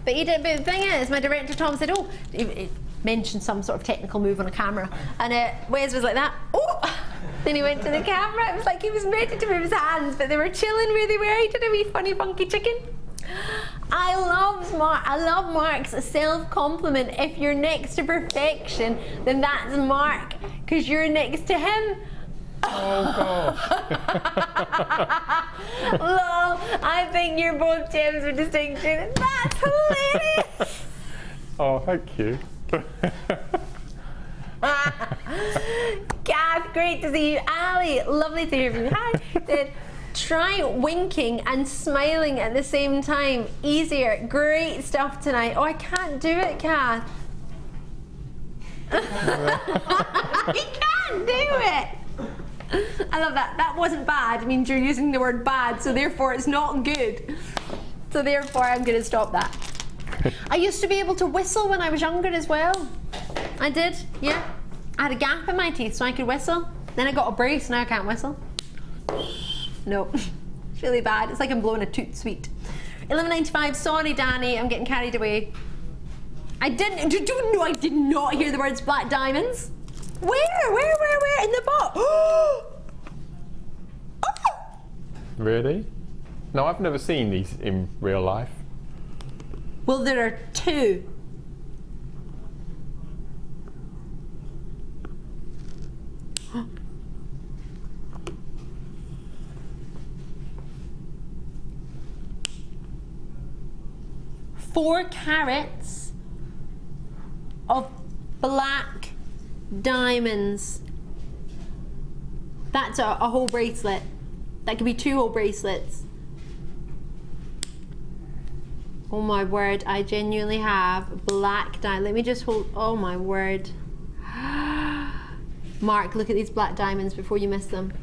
But he did. But the thing is, my director Tom said, oh, he mentioned some sort of technical move on a camera, and Wes was like that. Oh! Then he went to the camera. It was like he was ready to move his hands, but they were chilling where they were. He did a wee funny funky chicken. I love Mark's self-compliment. If you're next to perfection, then that's Mark, because you're next to him. Oh gosh. Lol, I think you're both gems of distinction. That's hilarious. Oh, thank you. Gav, great to see you. Ali, lovely to hear from you. Hi. Did try winking and smiling at the same time. Easier. Great stuff tonight. Oh, I can't do it, Kath. He can't do it. I love that. That wasn't bad. It means you're using the word bad, so therefore it's not good. So therefore I'm going to stop that. I used to be able to whistle when I was younger as well. I did, yeah. I had a gap in my teeth so I could whistle. Then I got a brace, now I can't whistle. No, it's really bad. It's like I'm blowing a toot sweet. 11.95, sorry Danny, I'm getting carried away. I did not hear the words black diamonds. Where? In the box. Really? No, I've never seen these in real life. Well, there are two. Four carats of black diamonds. That's a whole bracelet. That could be 2 whole bracelets. Oh my word, I genuinely have black diamond. Let me just hold, oh my word. Mark, look at these black diamonds before you miss them.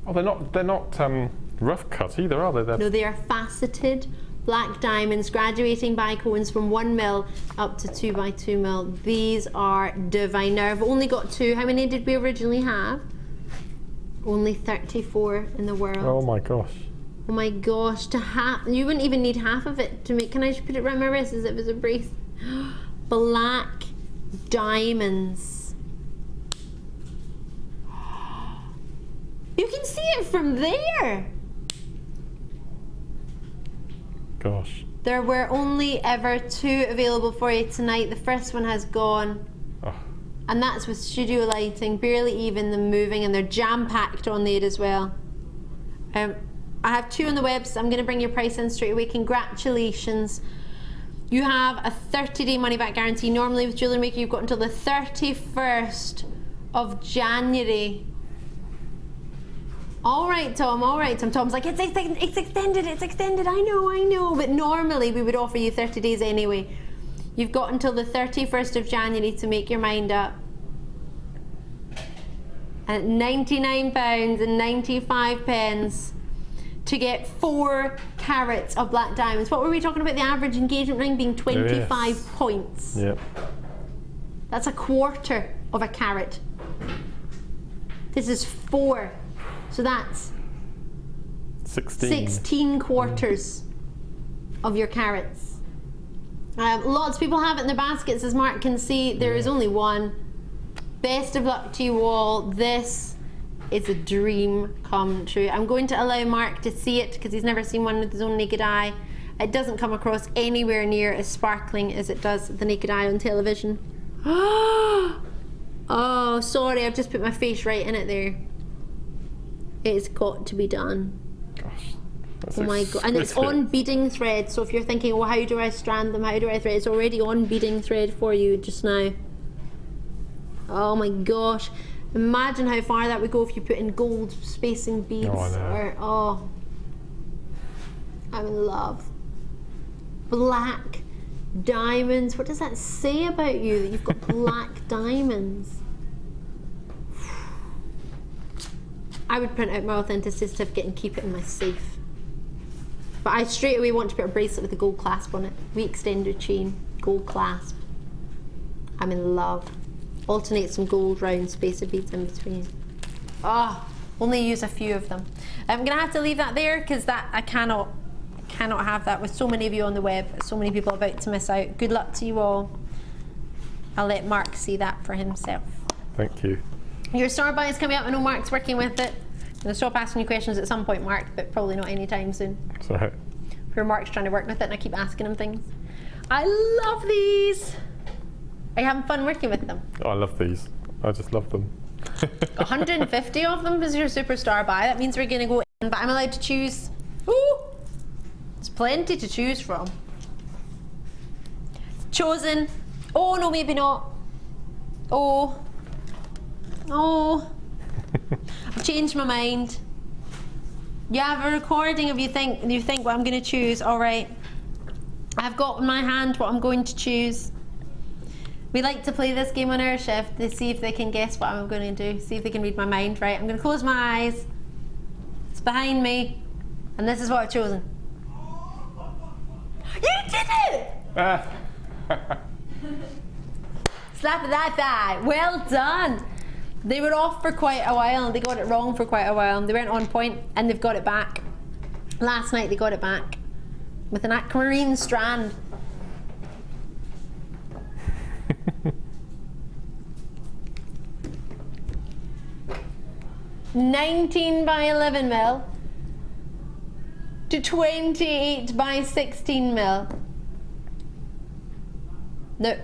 Oh, they're not rough cut either, are they? No, they are faceted black diamonds, graduating by cones from 1 mil up to 2 by 2 mil. These are divine. Now I've only got 2. How many did we originally have? Only 34 in the world. Oh my gosh. Oh my gosh, you wouldn't even need half of it to make, can I just put it around my wrist as if it was a brace? Black diamonds. You can see it from there. Gosh. There were only ever 2 available for you tonight. The first one has gone. Oh. And that's with studio lighting, barely even them moving, and they're jam-packed on there as well. I have 2 on the web, so I'm going to bring your price in straight away. Congratulations. You have a 30-day money-back guarantee. Normally with JewelleryMaker, you've got until the 31st of January. All right, Tom. Tom's like, it's extended. I know. But normally we would offer you 30 days anyway. You've got until the 31st of January to make your mind up. And at £99.95 to get 4 carats of black diamonds. What were we talking about? The average engagement ring being 25 points. Yep. That's a quarter of a carat. This is 4. So that's 16 quarters of your carats. Lots of people have it in their baskets, as Mark can see. There is only 1. Best of luck to you all. This is a dream come true. I'm going to allow Mark to see it because he's never seen one with his own naked eye. It doesn't come across anywhere near as sparkling as it does the naked eye on television. Oh, sorry, I've just put my face right in it there. It's got to be done. Gosh. Oh my god. And it's on beading thread, so if you're thinking, well, how do I strand them, how do I thread, it's already on beading thread for you just now. Oh my gosh. Imagine how far that would go if you put in gold spacing beads. Oh, I know. Or, oh. I'm in love. Black diamonds. What does that say about you, that you've got black diamonds? I would print out my authenticity certificate and keep it in my safe. But I straight away want to put a bracelet with a gold clasp on it. Re-extended chain, gold clasp. I'm in love. Alternate some gold round spacer beads in between. Oh, only use a few of them. I'm gonna have to leave that there because that I cannot have that with so many of you on the web, so many people about to miss out. Good luck to you all. I'll let Mark see that for himself. Thank you. Your store buy is coming up. I know Mark's working with it. I'm gonna stop asking you questions at some point, Mark, but probably not anytime soon. It's all right. Poor Mark's trying to work with it and I keep asking him things. I love these. Are you having fun working with them? Oh, I love these. I just love them. 150 of them is your superstar buy. That means we're going to go in, but I'm allowed to choose. Ooh, there's plenty to choose from. Chosen. Oh, no, maybe not. Oh. Oh. I've changed my mind. You have a recording of you think what I'm going to choose. All right. I've got in my hand what I'm going to choose. We like to play this game on our shift to see if they can guess what I'm going to do, see if they can read my mind, right? I'm going to close my eyes. It's behind me, and this is what I've chosen. You did it! Slap that thigh. Well done. They were off for quite a while, and they got it wrong for quite a while. They weren't on point, and they've got it back. Last night they got it back with an aquamarine strand. 19 by 11 mil to 28 by 16 mil. Look,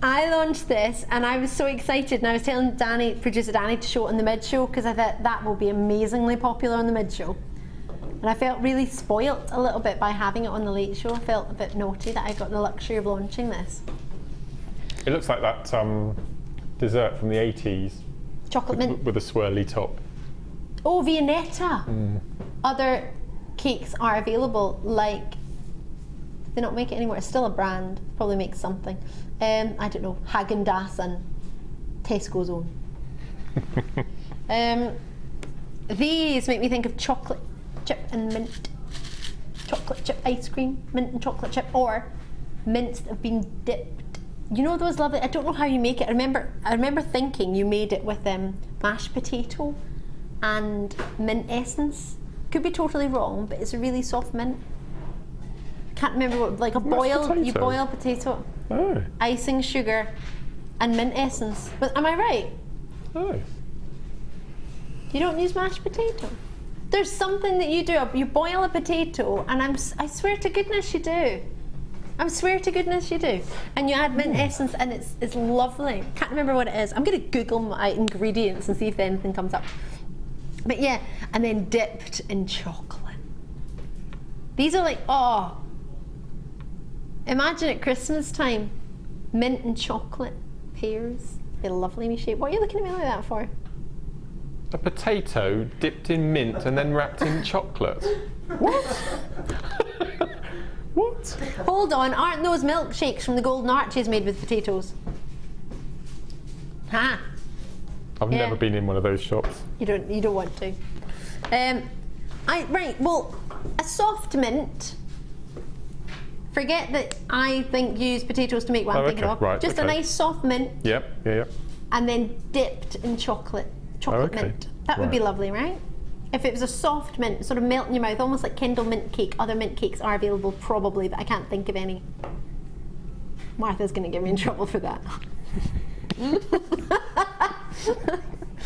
I launched this and I was so excited, and I was telling Danny, producer Danny, to show it on the mid show because I thought that will be amazingly popular on the mid show. And I felt really spoilt a little bit by having it on the late show. I felt a bit naughty that I got the luxury of launching this. It looks like that dessert from the 80s. Chocolate mint. With a swirly top. Oh, Viennetta. Other cakes are available, like, they don't make it anymore. It's still a brand. Probably makes something. I don't know, Häagen-Dazs and Tesco's own. These make me think of chocolate chip and mint. Chocolate chip ice cream, mint and chocolate chip, or mints that have been dipped. You know those lovely, I don't know how you make it. I remember thinking you made it with mashed potato and mint essence. Could be totally wrong, but it's a really soft mint. Can't remember what, like you boil potato, icing, sugar, and mint essence. But am I right? No. You don't use mashed potato? There's something that you do. You boil a potato, and I swear to goodness you do. I swear to goodness you do. And you add mint essence, and it's lovely. Can't remember what it is. I'm going to Google my ingredients and see if anything comes up. But yeah, and then dipped in chocolate. These are like, oh. Imagine at Christmas time, mint and chocolate pears. They're lovely in shape. What are you looking at me like that for? A potato dipped in mint and then wrapped in chocolate. What? What? Hold on, aren't those milkshakes from the Golden Arches made with potatoes? Ha! I've never been in one of those shops. You don't want to. Right, well, a soft mint. Forget that I think use potatoes to make what I'm thinking of. Right, just a nice soft mint. Yep. And then dipped in chocolate mint. That would be lovely, right? If it was a soft mint, sort of melt in your mouth, almost like Kendall mint cake. Other mint cakes are available probably, but I can't think of any. Martha's going to get me in trouble for that.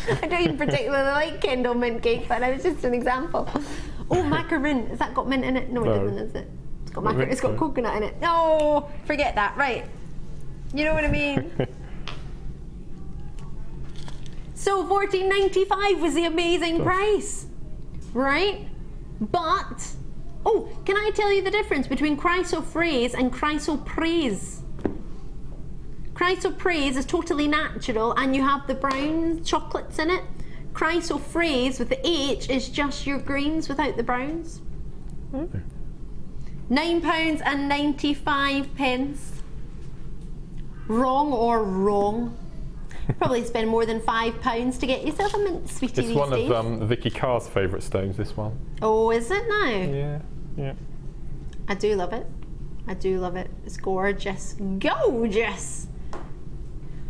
I don't even particularly like Kendall mint cake, but it was just an example. Oh, macaron. Has that got mint in it? No, it doesn't, is it? It's got coconut in it. No, forget that. Right. You know what I mean? So $14.95 was the amazing price, right? But, oh, can I tell you the difference between chrysoprase and chrysoprase? Chrysoprase is totally natural, and you have the brown chocolates in it. Chrysoprase with the H is just your greens without the browns. £9.95. Wrong or wrong? Probably spend more than £5 to get yourself a mint sweetie It's these one days. of Vicky Carr's favourite stones, this one. Oh, is it now? Yeah, yeah. I do love it. I do love it. It's gorgeous. Gorgeous!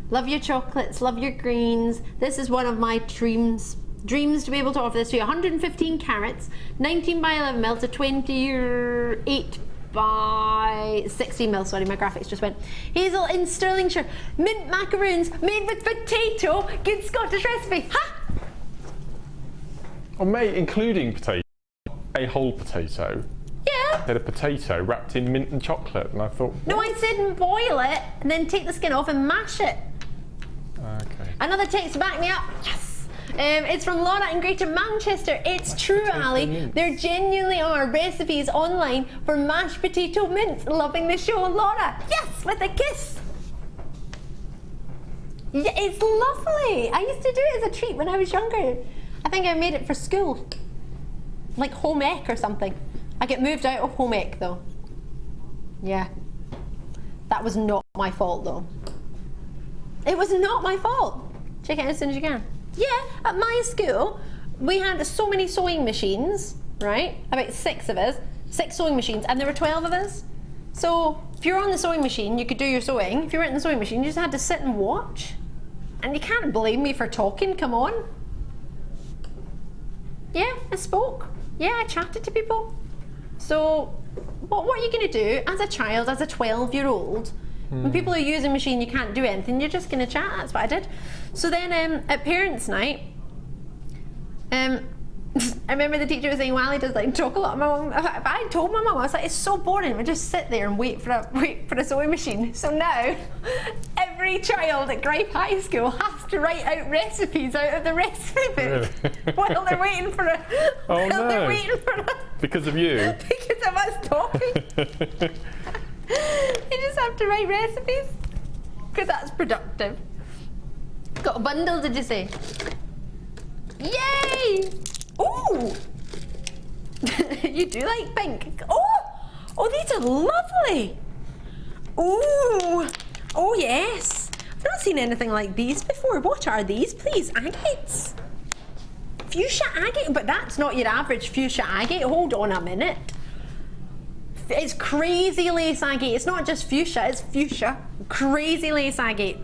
Love your chocolates, love your greens. This is one of my dreams to be able to offer this to you. 115 carats, 19 by 11 mil to 28 by 16 mil. Sorry, my graphics just went. Hazel in Stirlingshire. Mint macaroons made with potato. Good Scottish recipe. Ha! Oh, mate, including potato. A whole potato. Yeah. They had a potato wrapped in mint and chocolate, and I thought, what? No, I said boil it and then take the skin off and mash it. Okay. Another text to back me up. Yes. It's from Laura in Greater Manchester. It's true, Ali. There genuinely are recipes online for mashed potato mince. Loving the show, Laura. Yes, with a kiss. Yeah, it's lovely. I used to do it as a treat when I was younger. I think I made it for school, like home ec or something. I get moved out of home ec though. Yeah, that was not my fault though. It was not my fault. Check it out as soon as you can. Yeah, at my school, we had so many sewing machines, right? About 6 of us, 6 sewing machines, and there were 12 of us. So if you're on the sewing machine, you could do your sewing. If you weren't in the sewing machine, you just had to sit and watch. And you can't blame me for talking, come on. Yeah, I spoke. Yeah, I chatted to people. So what are you going to do as a child, as a 12-year-old? When people are using a machine, you can't do anything, you're just going to chat. That's what I did. So then at parents' night, I remember the teacher was saying, well, Ali does like talk a lot. My mum, if I told my mum, I was like, it's so boring. We just sit there and wait for a sewing machine. So now, every child at Gripe High School has to write out recipes out of the recipe book while they're waiting for a. They're waiting for a. Because of you. Because of us talking. You just have to write recipes because that's productive. Got a bundle, did you say? Yay! Ooh! You do like pink. Oh, these are lovely. Ooh! Oh yes. I've not seen anything like these before. What are these, please? Agates. Fuchsia agate, but that's not your average fuchsia agate. Hold on a minute. It's crazy lace agate. It's not just fuchsia, it's fuchsia. Crazy lace agate.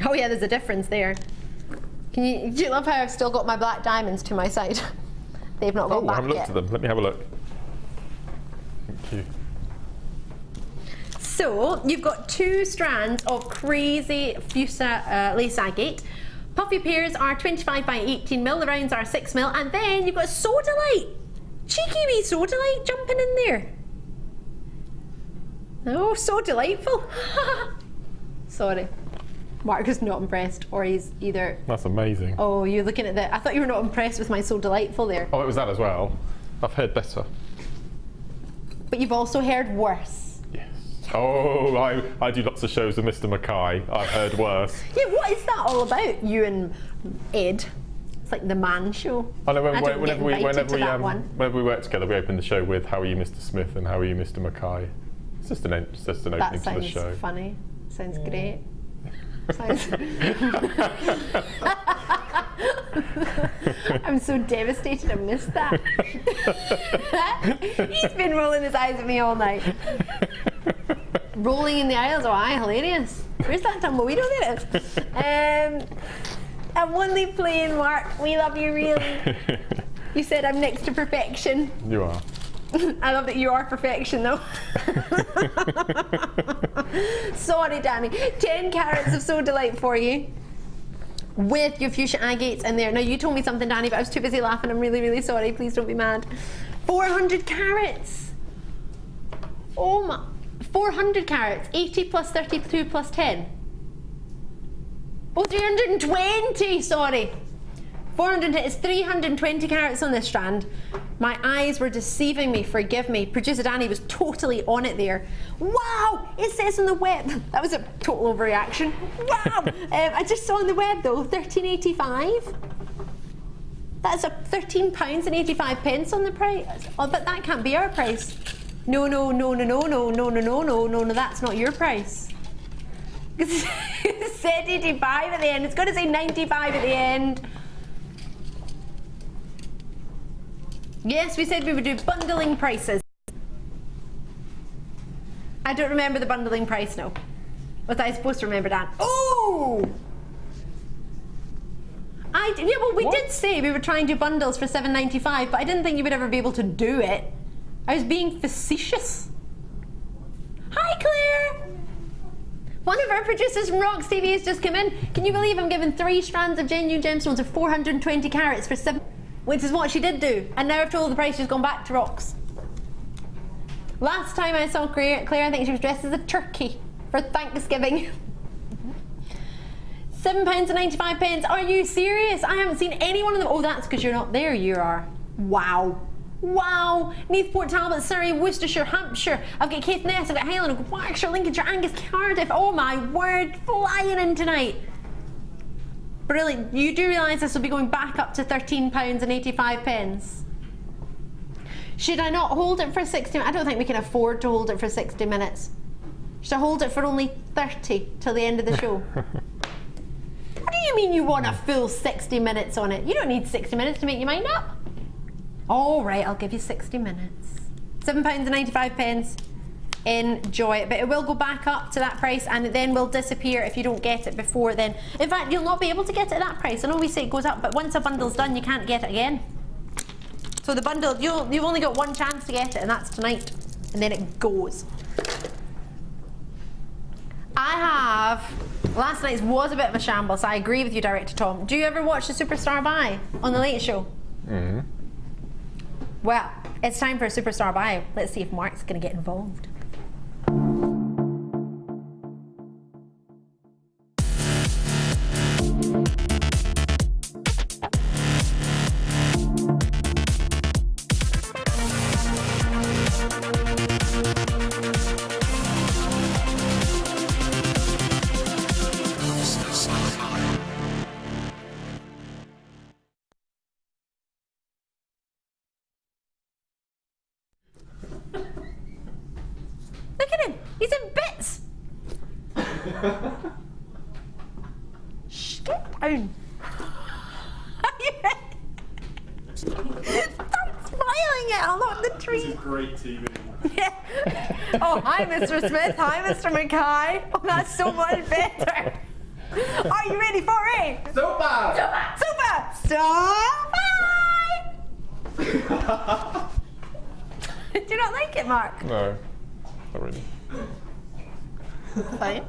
Oh yeah, there's a difference there. Do you love how I've still got my black diamonds to my side? They've not gone back yet. I haven't looked at them. Let me have a look. Thank you. So you've got 2 strands of crazy fuchsia lace agate. Puffy pairs are 25 by 18 mil. The rounds are 6 mil, and then you've got sodalite. Cheeky wee sodalite jumping in there. Oh, so delightful. Sorry. Mark is not impressed, or he's either... That's amazing. Oh, you're looking at that. I thought you were not impressed with my so delightful there. Oh, it was that as well. I've heard better. But you've also heard worse. Yes. Oh, I do lots of shows with Mr. Mackay. I've heard worse. Yeah, what is that all about, you and Ed? It's like the man show. I know whenever we work together, we open the show with "How are you, Mr. Smith?" and "How are you, Mr. Mackay?" It's just an opening to the show. That sounds funny. Sounds great. I'm so devastated I missed that. He's been rolling his eyes at me all night. Rolling in the aisles, oh aye, hilarious. Where's that tumbleweed? Oh, there it is. I'm only playing, Mark. We love you, really. You said I'm next to perfection. You are. I love that you are perfection, though. Sorry, Danny. 10 carats of sodalite for you. With your fuchsia agates in there. Now, you told me something, Danny, but I was too busy laughing. I'm really, really sorry. Please don't be mad. 400 carats. Oh, my. 400 carats. 80 plus 32 plus 10. Oh, 320, sorry. It's 320 carats on this strand. My eyes were deceiving me, forgive me. Producer Danny was totally on it there. Wow, it says on the web, that was a total overreaction. Wow, I just saw on the web though, 13.85. That's a £13.85 on the price. Oh, but that can't be our price. No, that's not your price. It said 85 at the end, it's going to say 95 at the end. Yes, we said we would do bundling prices. I don't remember the bundling price now. Was I supposed to remember that? Oh! Yeah, well, we did say we were trying to do bundles for $7.95, but I didn't think you would ever be able to do it. I was being facetious. Hi, Claire! One of our producers from Rocks TV has just come in. Can you believe I'm giving 3 strands of genuine gemstones of 420 carats for 7, which is what she did do. And now I've told the price, she's gone back to Rocks. Last time I saw Claire, I think she was dressed as a turkey for Thanksgiving. £7.95. Are you serious? I haven't seen any one of them. Oh, that's because you're not there. You are. Wow. Wow. Neath, Port Talbot, Surrey, Worcestershire, Hampshire. I've got Caithness, I've got Highland, I've got Warwickshire, Lincolnshire, Angus, Cardiff. Oh my word, flying in tonight. Brilliant. You do realise this will be going back up to £13.85. Should I not hold it for 60 minutes? I don't think we can afford to hold it for 60 minutes. Should I hold it for only 30 till the end of the show? What do you mean you want a full 60 minutes on it? You don't need 60 minutes to make your mind up. All right, I'll give you 60 minutes. £7.95. Enjoy it, but it will go back up to that price and it then will disappear if you don't get it before then. In fact, you'll not be able to get it at that price. I know we say it goes up, but once a bundle's done, you can't get it again. So the bundle, you've only got one chance to get it, and that's tonight, and then it goes. Last night's was a bit of a shambles. I agree with you, Director Tom. Do you ever watch the Superstar Buy on the Late Show? Mm-hmm. Well, it's time for a Superstar Buy. Let's see if Mark's going to get involved. Look at him, he's in bits. Shh, get down. Stop smiling it, I'll knock the tree. This is great TV. Yeah. Oh, hi, Mr. Smith. Hi, Mr. Mackay. Oh, that's so much better. Are you ready for it? Super! Super! Stop! Do you not like it, Mark? No, not really. Fine.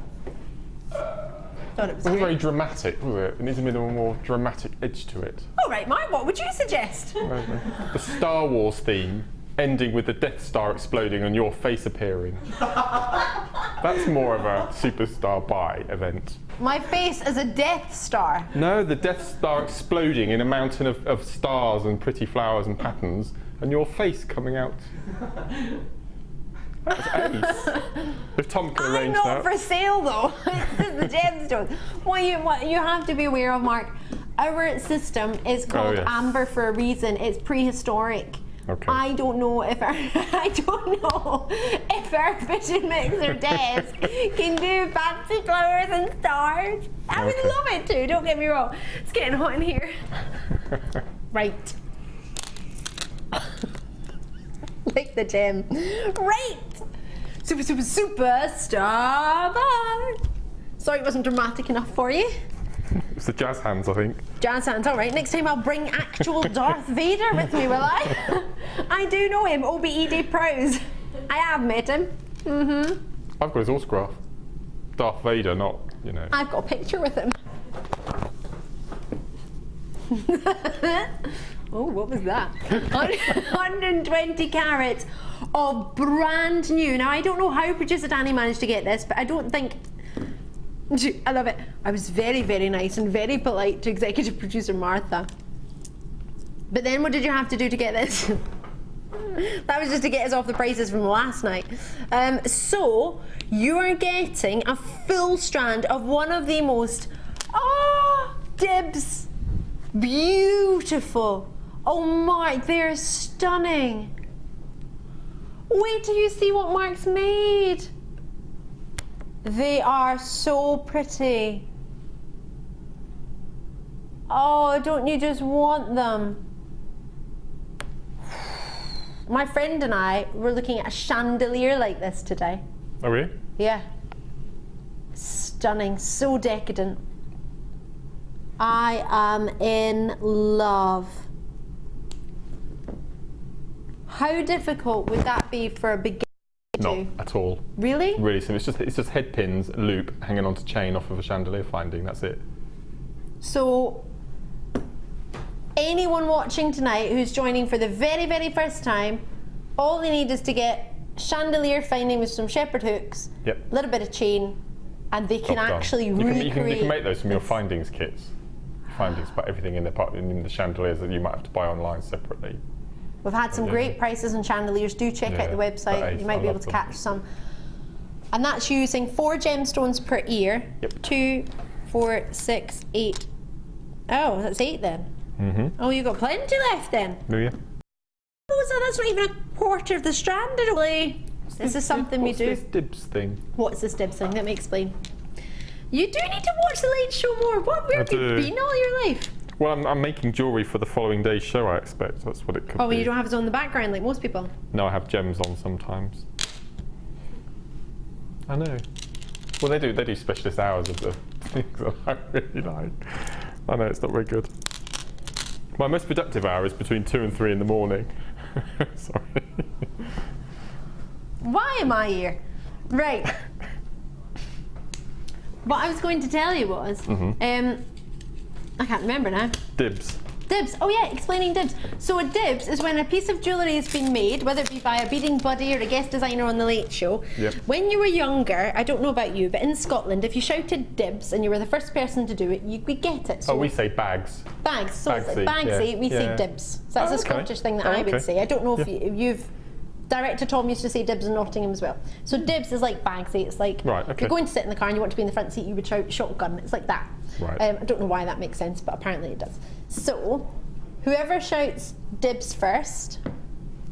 Thought it was very dramatic, was it? It needs a little more dramatic edge to it. All right, Mark, what would you suggest? The Star Wars theme, ending with the Death Star exploding and your face appearing. That's more of a Superstar Buy event. My face as a Death Star? No, the Death Star exploding in a mountain of stars and pretty flowers and patterns, and your face coming out. That's ace. If Tom can arrange that. I'm not for sale though. This is the gemstone. What you have to be aware of, Mark, our system is called Amber for a reason. It's prehistoric. Okay. I don't know if our vision mixer desk can do fancy flowers and stars. I would love it too, don't get me wrong. It's getting hot in here. Right. Like the gem. Right! Super star bar. Sorry it wasn't dramatic enough for you. It's the jazz hands, I think. Jazz hands, alright. Next time I'll bring actual Darth Vader with me, will I? I do know him, OBED Pros. I have met him. Mm-hmm. I've got his autograph. Darth Vader, not, you know. I've got a picture with him. Oh, what was that? 120 carats of brand new. Now, I don't know how producer Danny managed to get this, but I don't think... I love it. I was very, very nice and very polite to executive producer Martha. But then what did you have to do to get this? That was just to get us off the prices from last night. So you are getting a full strand of one of the most, Dibs, beautiful. Oh Mark, they're stunning. Wait till you see what Mark's made. They are so pretty. Oh, don't you just want them? My friend and I were looking at a chandelier like this today. Oh really? Yeah. Stunning, so decadent. I am in love. How difficult would that be for a beginner to do? Not at all. Really? Really simple. It's just head pins, loop, hanging onto chain off of a chandelier finding. That's it. So, anyone watching tonight who's joining for the very, very first time, all they need is to get chandelier finding with some shepherd hooks, a little bit of chain, and they can actually recreate. You can make those from your findings kits. Findings, but everything in the chandeliers that you might have to buy online separately. We've had some great prices on chandeliers. Do check out the website. You might be able to catch some. And that's using 4 gemstones per ear. 2, 4, 6, 8. Oh, that's 8 then. Oh, you've got plenty left then. Do you? Oh, so that's not even a quarter of the strand, really. This is something we do. What's this dibs thing? What's this dibs thing? Let me explain. You do need to watch the Late Show more. Where have you been all your life? Well, I'm making jewellery for the following day's show, I expect. That's what it could be. Oh, you don't have it on the background like most people? No, I have gems on sometimes. I know. Well, they do specialist hours of the things that I really like. I know, it's not very good. My most productive hour is between 2 and 3 in the morning. Sorry. Why am I here? Right. What I was going to tell you was, I can't remember now. Dibs. Dibs. Oh yeah, explaining dibs. So a dibs is when a piece of jewellery has been made, whether it be by a beading buddy or a guest designer on the Late Show. When you were younger, I don't know about you, but in Scotland, if you shouted dibs and you were the first person to do it, you could get it. So we say bags. Bags. So Bagsy, we say dibs. So that's a Scottish thing that I would say. I don't know if you've... Director Tom used to say dibs in Nottingham as well. So dibs is like bagsy. It's like if you're going to sit in the car and you want to be in the front seat, you would shout shotgun. It's like that. I don't know why that makes sense, but apparently it does. So whoever shouts dibs first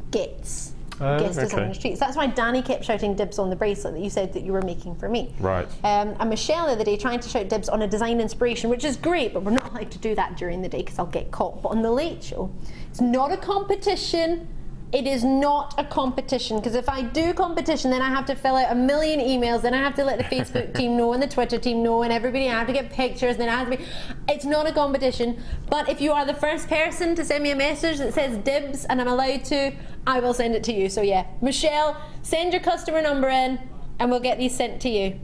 gets guest designer's treats. That's why Danny kept shouting dibs on the bracelet that you said that you were making for me. And Michelle the other day trying to shout dibs on a design inspiration, which is great, but we're not allowed to do that during the day because I'll get caught. But on the Late Show, it's not a competition. It is not a competition, because if I do competition, then I have to fill out a million emails, then I have to let the Facebook team know and the Twitter team know and everybody, I have to get pictures, and then I have to be... It's not a competition, but if you are the first person to send me a message that says dibs and I'm allowed to, I will send it to you. So yeah, Michelle, send your customer number in and we'll get these sent to you.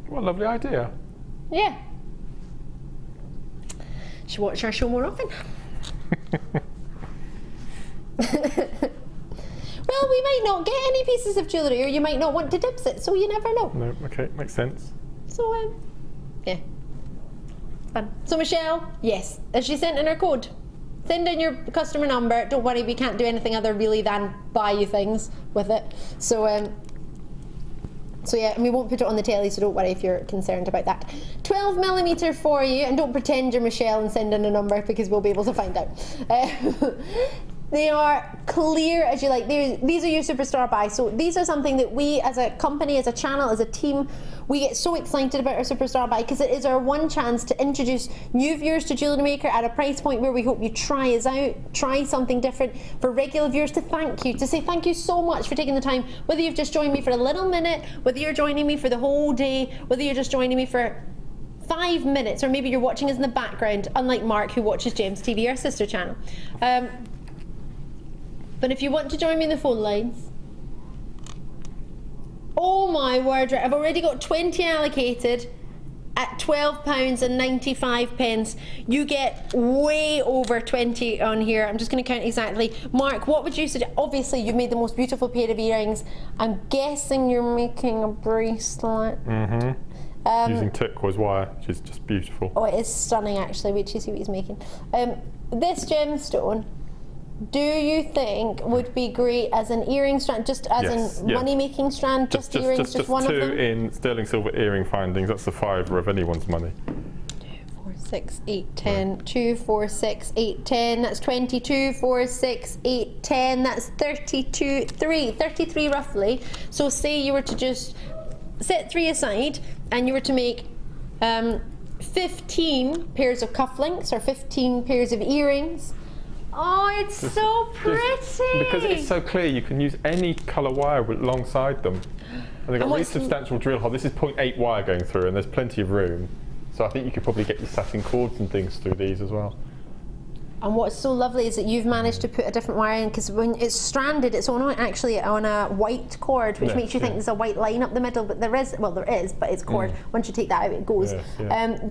What a lovely idea. Yeah. Should watch our show more often. Well, we might not get any pieces of jewellery, or you might not want to dibs it, so you never know. No, okay, makes sense. So, yeah. Fun. So, Michelle, yes, has she sent in her code? Send in your customer number. Don't worry, we can't do anything other really than buy you things with it. So, yeah, and we won't put it on the telly, so don't worry if you're concerned about that. 12mm for you, and don't pretend you're Michelle and send in a number, because we'll be able to find out. They are clear as you like. These are your superstar buys. So these are something that we as a company, as a channel, as a team, we get so excited about our superstar buy, because it is our one chance to introduce new viewers to JewelleryMaker at a price point where we hope you try us out, try something different. For regular viewers to thank you, to say thank you so much for taking the time, whether you've just joined me for a little minute, whether you're joining me for the whole day, whether you're just joining me for 5 minutes, or maybe you're watching us in the background, unlike Mark who watches Gems TV, our sister channel. But if you want to join me in the phone lines, oh my word, right, I've already got 20 allocated at £12.95. You get way over 20 on here. I'm just going to count exactly. Mark, what would you suggest? Obviously, you've made the most beautiful pair of earrings. I'm guessing you're making a bracelet. Using turquoise wire, which is just beautiful. Oh, it is stunning actually. Wait till you see what he's making. This gemstone, do you think would be great as an earring strand, just as in money-making strand, just earrings, just one of them? 2 in sterling silver earring findings. That's the fiver of anyone's money. 2, 4, 6, 8, 10. 2, 4, 6, 8, 10. That's 22, 4, 6, 8, 10. That's 33 roughly. So say you were to just set 3 aside and you were to make 15 pairs of cufflinks or 15 pairs of earrings. Oh, it's so pretty! Because it's so clear, you can use any colour wire alongside them. And they've got really substantial drill hole. This is 0.8 wire going through, and there's plenty of room. So I think you could probably get your satin cords and things through these as well. And what's so lovely is that you've managed to put a different wire in, because when it's stranded, it's actually on a white cord, which makes you think there's a white line up the middle, but there is, but it's cord. Once you take that out, it goes.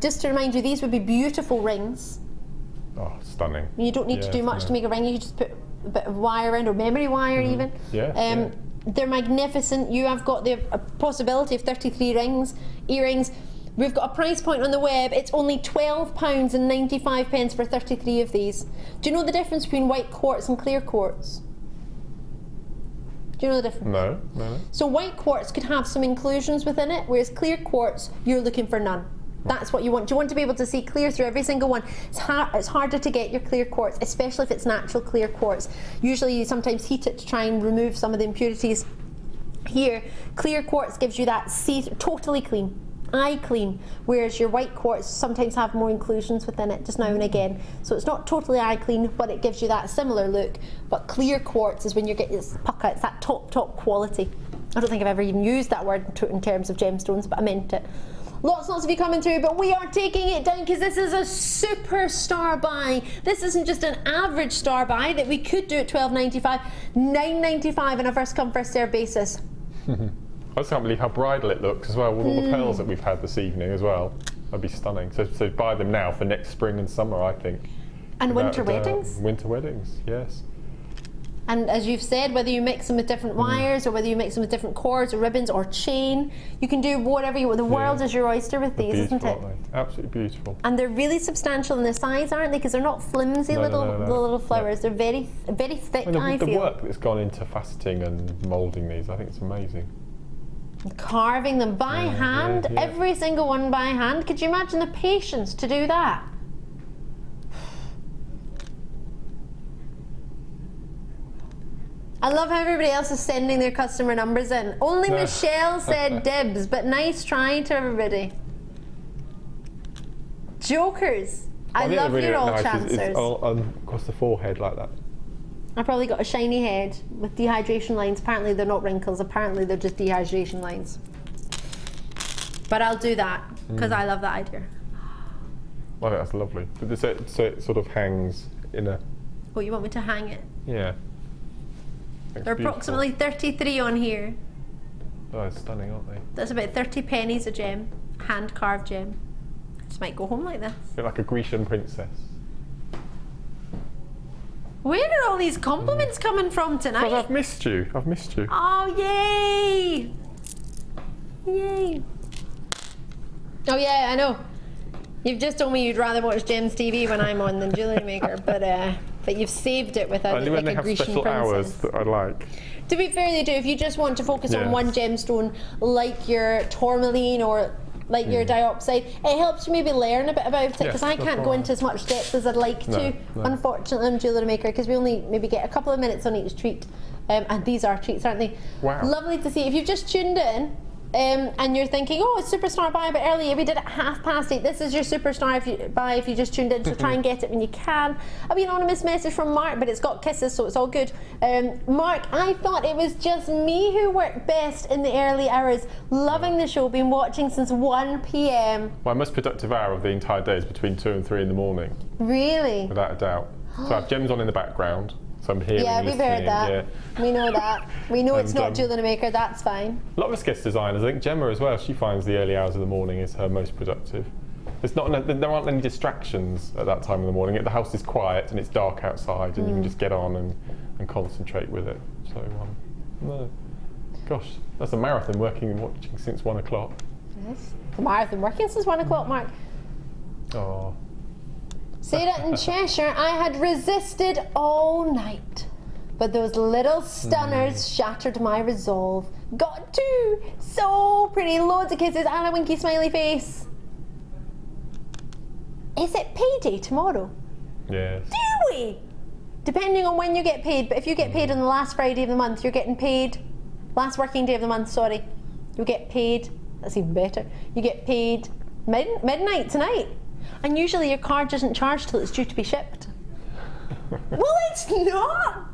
Just to remind you, these would be beautiful rings. Oh, stunning. You don't need to do much to make a ring, you can just put a bit of wire in, or memory wire even. They're magnificent. You have got the possibility of 33 earrings. We've got a price point on the web. It's only £12.95 for 33 of these. Do you know the difference between white quartz and clear quartz? Do you know the difference? No. So white quartz could have some inclusions within it, whereas clear quartz, you're looking for none. That's what you want. You want to be able to see clear through every single one. It's harder to get your clear quartz, especially if it's natural clear quartz. Usually you sometimes heat it to try and remove some of the impurities. Here, clear quartz gives you that totally clean, eye clean, whereas your white quartz sometimes have more inclusions within it just now and again. So it's not totally eye clean, but it gives you that similar look. But clear quartz is when you're getting this pucker, it's that top quality. I don't think I've ever even used that word in terms of gemstones, but I meant it. Lots of you coming through, but we are taking it down because this is a superstar buy. This isn't just an average star buy that we could do at £12.95, £9.95 on a first come first serve basis. I just can't believe how bridal it looks as well, with all the pearls that we've had this evening as well. That'd be stunning. So buy them now for next spring and summer, I think. And winter weddings? Winter weddings, yes. And as you've said, whether you mix them with different wires or whether you mix them with different cords or ribbons or chain, you can do whatever you want. The world is your oyster with these, isn't it? Absolutely beautiful. And they're really substantial in their size, aren't they? Because they're not flimsy little flowers. They're very thick, I feel. The work that's gone into faceting and moulding these, I think it's amazing. Carving them by hand, every single one by hand. Could you imagine the patience to do that? I love how everybody else is sending their customer numbers in. Only Michelle said dibs, but nice try to everybody. Jokers. I love really your all nice chancers. it's all across the forehead like that. I probably got a shiny head with dehydration lines. Apparently they're not wrinkles, apparently they're just dehydration lines. But I'll do that, because I love that idea. I think that's lovely. So it sort of hangs in a... Oh, you want me to hang it? Yeah. They're approximately 33 on here. Oh, it's stunning, aren't they? That's about 30 pennies a gem, hand carved gem. Just might go home like this. You're like a Grecian princess. Where are all these compliments coming from tonight? Because I've missed you. Oh, yay! Yay. Oh yeah, I know. You've just told me you'd rather watch Gems TV when I'm on than JewelleryMaker, but you've saved it with a, only when they a have Grecian special princess. hours that I like. To be fair, they do. If you just want to focus on one gemstone, like your tourmaline or like your diopside, it helps you maybe learn a bit about it, because I can't go into as much depth as I'd like to, unfortunately, on JewelleryMaker, because we only maybe get a couple of minutes on each treat, and these are treats, aren't they? Wow. Lovely to see. If you've just tuned in, and you're thinking, oh, it's Superstar buy a bit earlier, we did it 8:30. This is your Superstar buy if you just tuned in, so try and get it when you can. A wee anonymous message from Mark, but it's got kisses, so it's all good. Mark, I thought it was just me who worked best in the early hours. Loving the show, been watching since 1 p.m. My most productive hour of the entire day is between 2 and 3 in the morning. Really? Without a doubt. So I have Gems on in the background. So I'm hearing, yeah, we've heard that. Yeah. We know that. We know it's not JewelleryMaker, that's fine. A lot of us guest designers, I think Gemma as well, she finds the early hours of the morning is her most productive. There aren't any distractions at that time of the morning. The house is quiet and it's dark outside and you can just get on and concentrate with it. So, no. Gosh, that's a marathon watching since 1 o'clock. Yes. Tomorrow's been working since 1 o'clock, Mark. Oh. Sarah in Cheshire, I had resisted all night, but those little stunners shattered my resolve. Got 2! So pretty. Loads of kisses and a winky smiley face. Is it payday tomorrow? Yes. Do we? Depending on when you get paid, but if you get paid on the last Friday of the month, you're getting paid, last working day of the month, sorry, you get paid, that's even better, you get paid midnight tonight. And usually your card doesn't charge till it's due to be shipped. Well, it's not!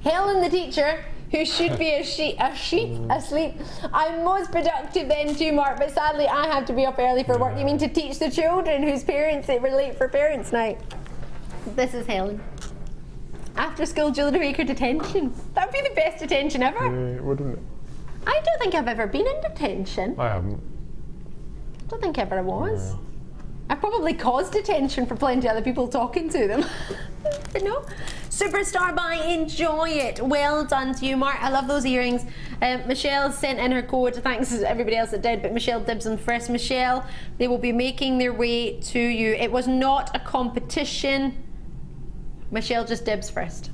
Helen the teacher, who should be asleep. I'm most productive then too, Mark, but sadly I have to be up early for work. You mean to teach the children whose parents were late for parents' night? This is Helen. After school JewelleryMaker detention. That would be the best detention ever. Yeah, wouldn't it? I don't think I've ever been in detention. I haven't. I don't think ever I was. Yeah. I probably caused detention for plenty of other people talking to them. But no. Superstar by Enjoy It. Well done to you, Mark. I love those earrings. Michelle sent in her code. Thanks to everybody else that did, but Michelle dibs them first. Michelle, they will be making their way to you. It was not a competition. Michelle just dibs first.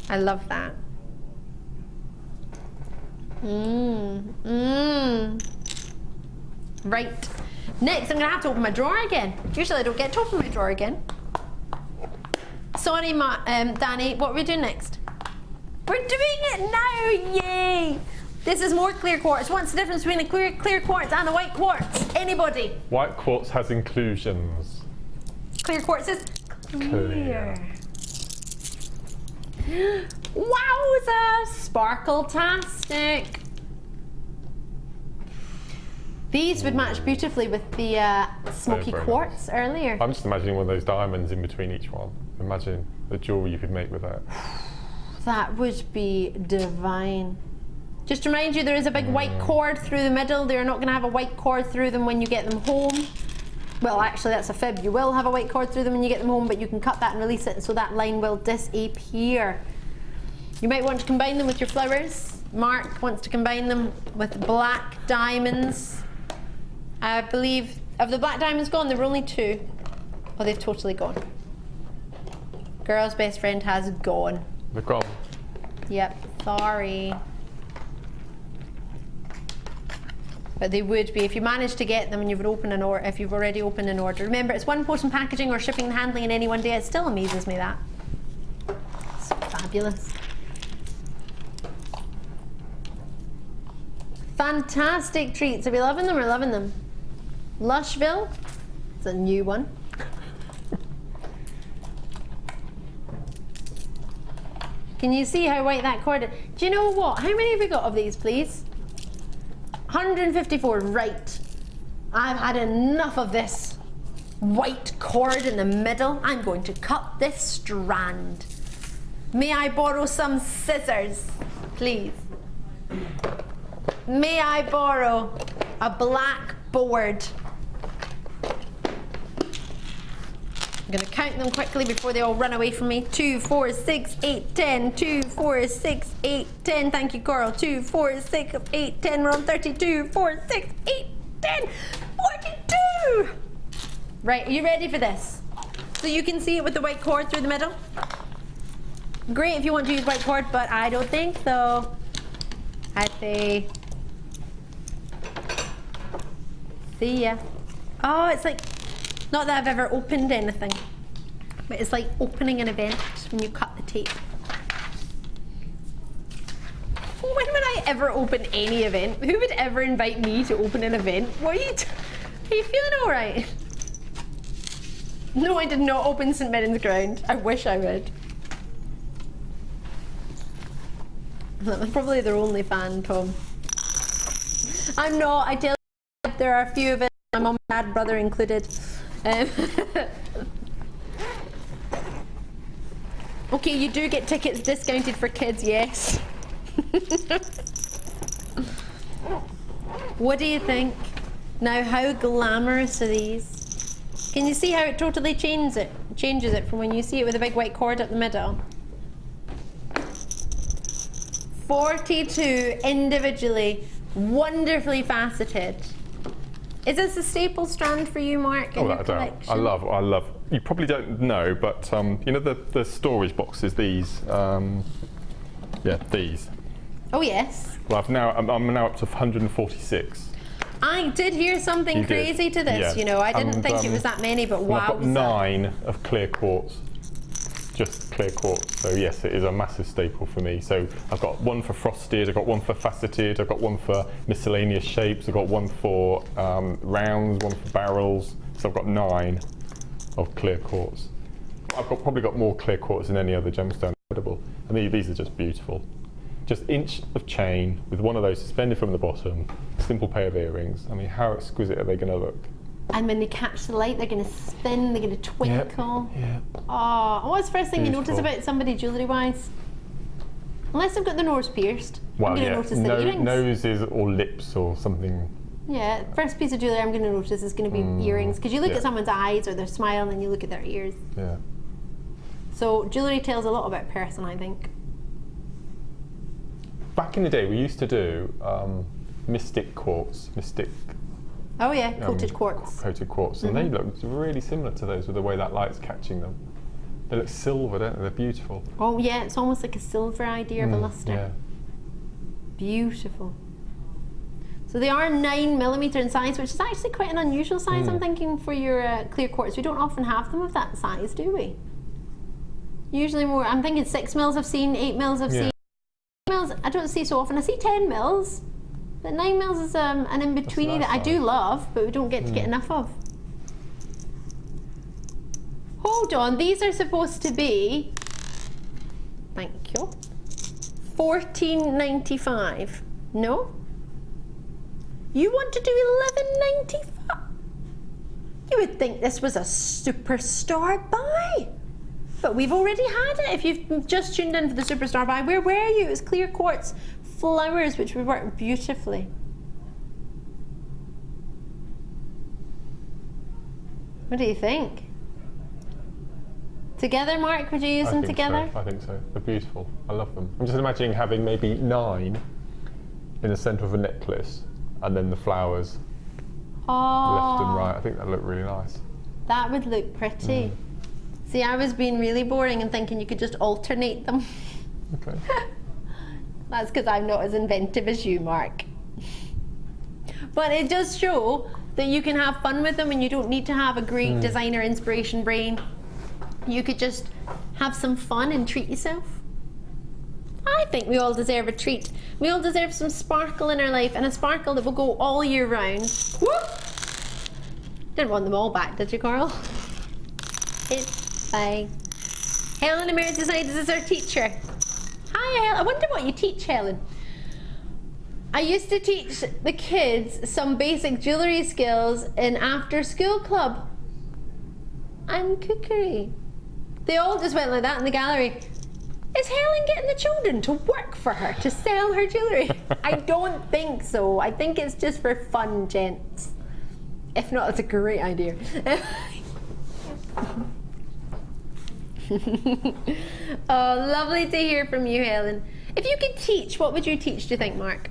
I love that. Right. Next, I'm going to have to open my drawer again. Usually I don't get to open my drawer again. Sorry, Danny, what are we doing next? We're doing it now, yay! This is more clear quartz. What's the difference between a clear quartz and a white quartz? Anybody? White quartz has inclusions. Clear quartz is clear. Wowza! Sparkle-tastic. These would match beautifully with the smoky quartz earlier. I'm just imagining one of those diamonds in between each one. Imagine the jewellery you could make with that. That would be divine. Just to remind you, there is a big white cord through the middle. They're not going to have a white cord through them when you get them home. Well, actually, that's a fib. You will have a white cord through them when you get them home, but you can cut that and release it, so that line will disappear. You might want to combine them with your flowers. Mark wants to combine them with black diamonds. I believe, have the black diamonds gone? There were only 2. Oh, they've totally gone. Girl's best friend has gone. They're gone. Yep, sorry. But they would be if you managed to get them and you've opened an order. If you've already opened an order, remember it's one post and packaging or shipping and handling in any one day. It still amazes me that. It's fabulous. Fantastic treats. Are we loving them or loving them? Lushville. It's a new one. Can you see how white that cord is? Do you know what? How many have we got of these, please? 154, right. I've had enough of this white cord in the middle. I'm going to cut this strand. May I borrow some scissors, please? May I borrow a black board? I'm going to count them quickly before they all run away from me. 2, 4, 6, 8, 10. 2, 4, 6, 8, 10. Thank you, Coral. 2, 4, 6, 8, 10. We're on 32. 4, 6, 8, 10. 42! Right, are you ready for this? So you can see it with the white cord through the middle. Great if you want to use white cord, but I don't think so. I'd say... See ya. Oh, it's like... Not that I've ever opened anything, but it's like opening an event when you cut the tape. When would I ever open any event? Who would ever invite me to open an event? What are you feeling all right? No, I did not open St. Mirren's Ground. I wish I would. That was probably their only fan, Tom. I'm not. I tell you, there are a few of it, my mum, dad, brother included. Okay, you do get tickets discounted for kids, yes. What do you think? Now, how glamorous are these? Can you see how it totally changes it from when you see it with a big white cord up the middle? 42 individually, wonderfully faceted. Is this a staple strand for you, Mark, in your collection? I love. You probably don't know, but you know the storage boxes. These, these. Oh yes. Well, I'm now up to 146. I did hear something crazy to this. You know, I didn't think it was that many, but wow. I've got 9 of clear quartz. Just clear quartz, so yes, it is a massive staple for me. So I've got one for frosted, I've got one for faceted, I've got one for miscellaneous shapes, I've got one for rounds, one for barrels. So I've got 9 of clear quartz. I've probably got more clear quartz than any other gemstone. Incredible. I mean, these are just beautiful. Just inch of chain with one of those suspended from the bottom, simple pair of earrings. I mean, how exquisite are they going to look? And when they catch the light, they're going to spin, they're going to twinkle. Yeah. Oh, what's the first thing you notice about somebody jewellery-wise? Unless they've got the nose pierced, I'm going to notice the earrings. Noses or lips or something. Yeah, first piece of jewellery I'm going to notice is going to be earrings. Because you look at someone's eyes or their smile and then you look at their ears. Yeah. So jewellery tells a lot about person, I think. Back in the day, we used to do mystic quartz. Oh yeah, coated quartz. Coated quartz, and they look really similar to those with the way that light's catching them. They look silver, don't they? They're beautiful. Oh yeah, it's almost like a silver idea of a lustre. Yeah. Beautiful. So they are 9mm in size, which is actually quite an unusual size. I'm thinking for your clear quartz. We don't often have them of that size, do we? Usually more. I'm thinking 6mm I've seen, 8mm I've seen. 9mm I don't see so often. I see 10mm. But 9mm is an in-betweeny that I do love, but we don't get to get enough of. Hold on, these are supposed to be, thank you, $14.95. No? You want to do $11.95? You would think this was a superstar buy. But we've already had it. If you've just tuned in for the superstar buy, where were you? It was clear quartz flowers, which would work beautifully. What do you think? Together, Mark? Would you use them together? I think so. They're beautiful. I love them. I'm just imagining having maybe 9 in the centre of a necklace, and then the flowers left and right. I think that would look really nice. That would look pretty. See, I was being really boring and thinking you could just alternate them. Okay. That's because I'm not as inventive as you, Mark. But it does show that you can have fun with them and you don't need to have a great designer inspiration brain. You could just have some fun and treat yourself. I think we all deserve a treat. We all deserve some sparkle in our life, and a sparkle that will go all year round. Whoop! Didn't want them all back, did you, Carl? It's fine. Helen emerges tonight as our teacher. Hi, Helen. I wonder what you teach, Helen. I used to teach the kids some basic jewellery skills in after school club and cookery. They all just went like that in the gallery. Is Helen getting the children to work for her to sell her jewellery? I don't think so. I think it's just for fun, gents. If not, it's a great idea. Oh, lovely to hear from you, Helen. If you could teach, what would you teach, do you think, Mark?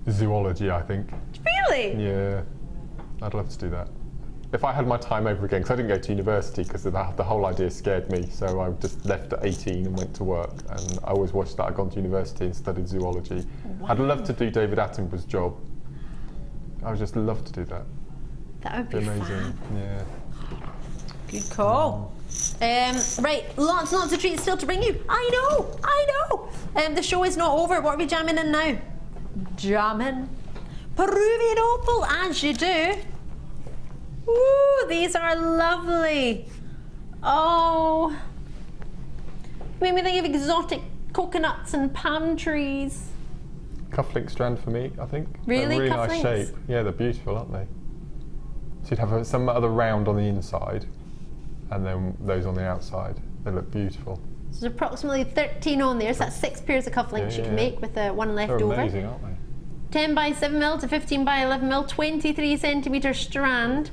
Zoology, I think. Really? Yeah, I'd love to do that. If I had my time over again, because I didn't go to university because the whole idea scared me, so I just left at 18 and went to work, and I always watched that. I'd gone to university and studied zoology. Wow. I'd love to do David Attenborough's job. I would just love to do that. That would be amazing. Fab. Yeah. Good call. Right, lots of treats still to bring you. I know. The show is not over. What are we jamming in now? Jamming Peruvian opal, as you do. Ooh, these are lovely. Oh, made me think of exotic coconuts and palm trees. Cufflink strand for me, I think. Really? Really Cufflinks? nice shape. Yeah, they're beautiful, aren't they? So you'd have some other round on the inside, and then those on the outside. They look beautiful. So there's approximately 13 on there, so that's 6 pairs of cufflinks you can make with one left over. They're amazing, aren't they? 10 by 7mm to 15 by 11mm, 23 centimetre strand.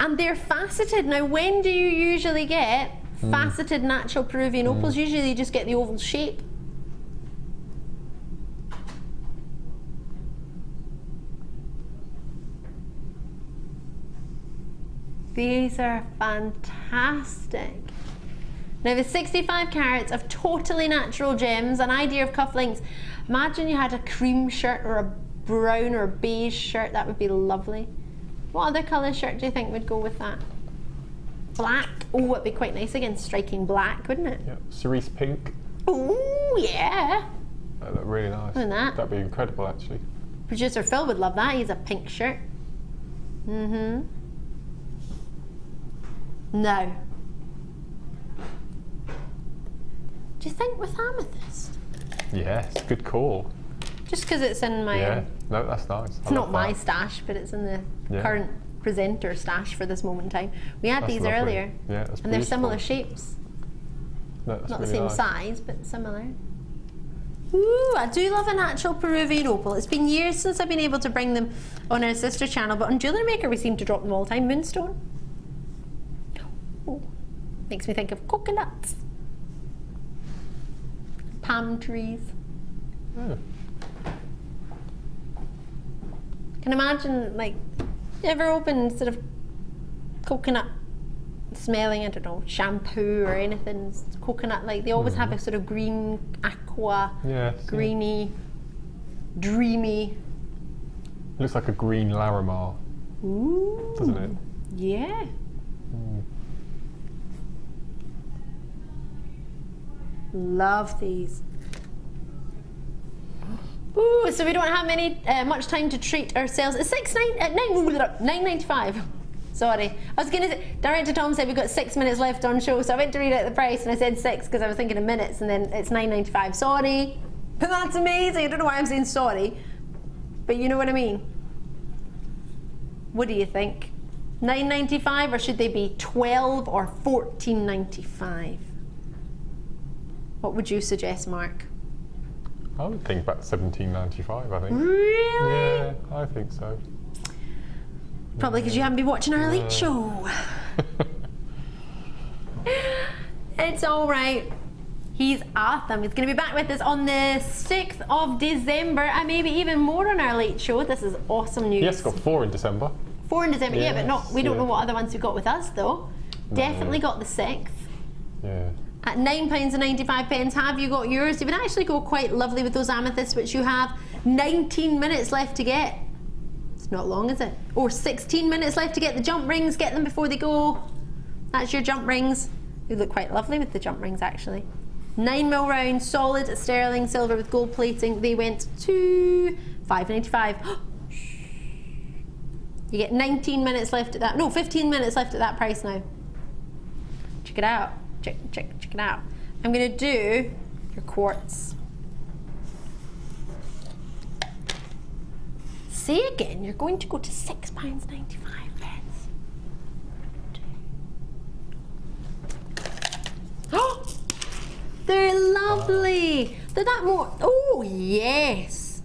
And they're faceted. Now, when do you usually get faceted natural Peruvian opals? Usually you just get the oval shape. These are fantastic. Now the 65 carats of totally natural gems, an idea of cufflinks. Imagine you had a cream shirt or a brown or beige shirt, that would be lovely. What other colour shirt do you think would go with that? Black? Oh, it'd be quite nice against striking black, wouldn't it? Yeah, cerise pink. Oh, yeah. That'd look really nice. Wouldn't that? That'd be incredible, actually. Producer Phil would love that. He's a pink shirt. No. Do you think with amethyst? Yes, good call. Just because it's in my... Yeah, no, that's nice. It's not my stash, but it's in the current presenter stash for this moment in time. We had these earlier. Yeah, that's and they're similar shapes. No, that's not really the same nice. size, but similar. Ooh, I do love a natural Peruvian opal. It's been years since I've been able to bring them on our sister channel, but on JewelleryMaker we seem to drop them all the time. Moonstone. Ooh, makes me think of coconuts. Palm trees. Can imagine, like, you ever open sort of coconut smelling, I don't know, shampoo or anything, coconut, like they always have a sort of green, aqua, greeny, dreamy. Looks like a green Larimar. Ooh. Doesn't it? Yeah. Love these. Ooh, so we don't have much time to treat ourselves. It's $9.95. Sorry, I was gonna say, Director Tom said we've got 6 minutes left on show, so I went to read out the price and I said 6 because I was thinking of minutes, and then it's $9.95. Sorry, but that's amazing. I don't know why I'm saying sorry, but you know what I mean. What do you think? $9.95, or should they be $12 or $14.95? What would you suggest, Mark? I would think about $17.95, I think. Really? Yeah, I think so. Probably because you haven't been watching our late show. It's all right. He's awesome. He's going to be back with us on the 6th of December, and maybe even more on our late show. This is awesome news. Yes, got 4 in December. 4 in December, yes, yeah, but we don't know what other ones we've got with us, though. No. Definitely got the 6th. Yeah. At £9.95, have you got yours? You would actually go quite lovely with those amethysts, which you have 19 minutes left to get. It's not long, is it? Or 16 minutes left to get the jump rings. Get them before they go. That's your jump rings. You look quite lovely with the jump rings, actually. 9mm round, solid sterling silver with gold plating. They went to $5.95. You get 19 minutes left at that. No, 15 minutes left at that price now. Check it out. Check it out. I'm going to do your quartz. Say again, you're going to go to £6.95. Oh, they're lovely. They're that more. Oh yes,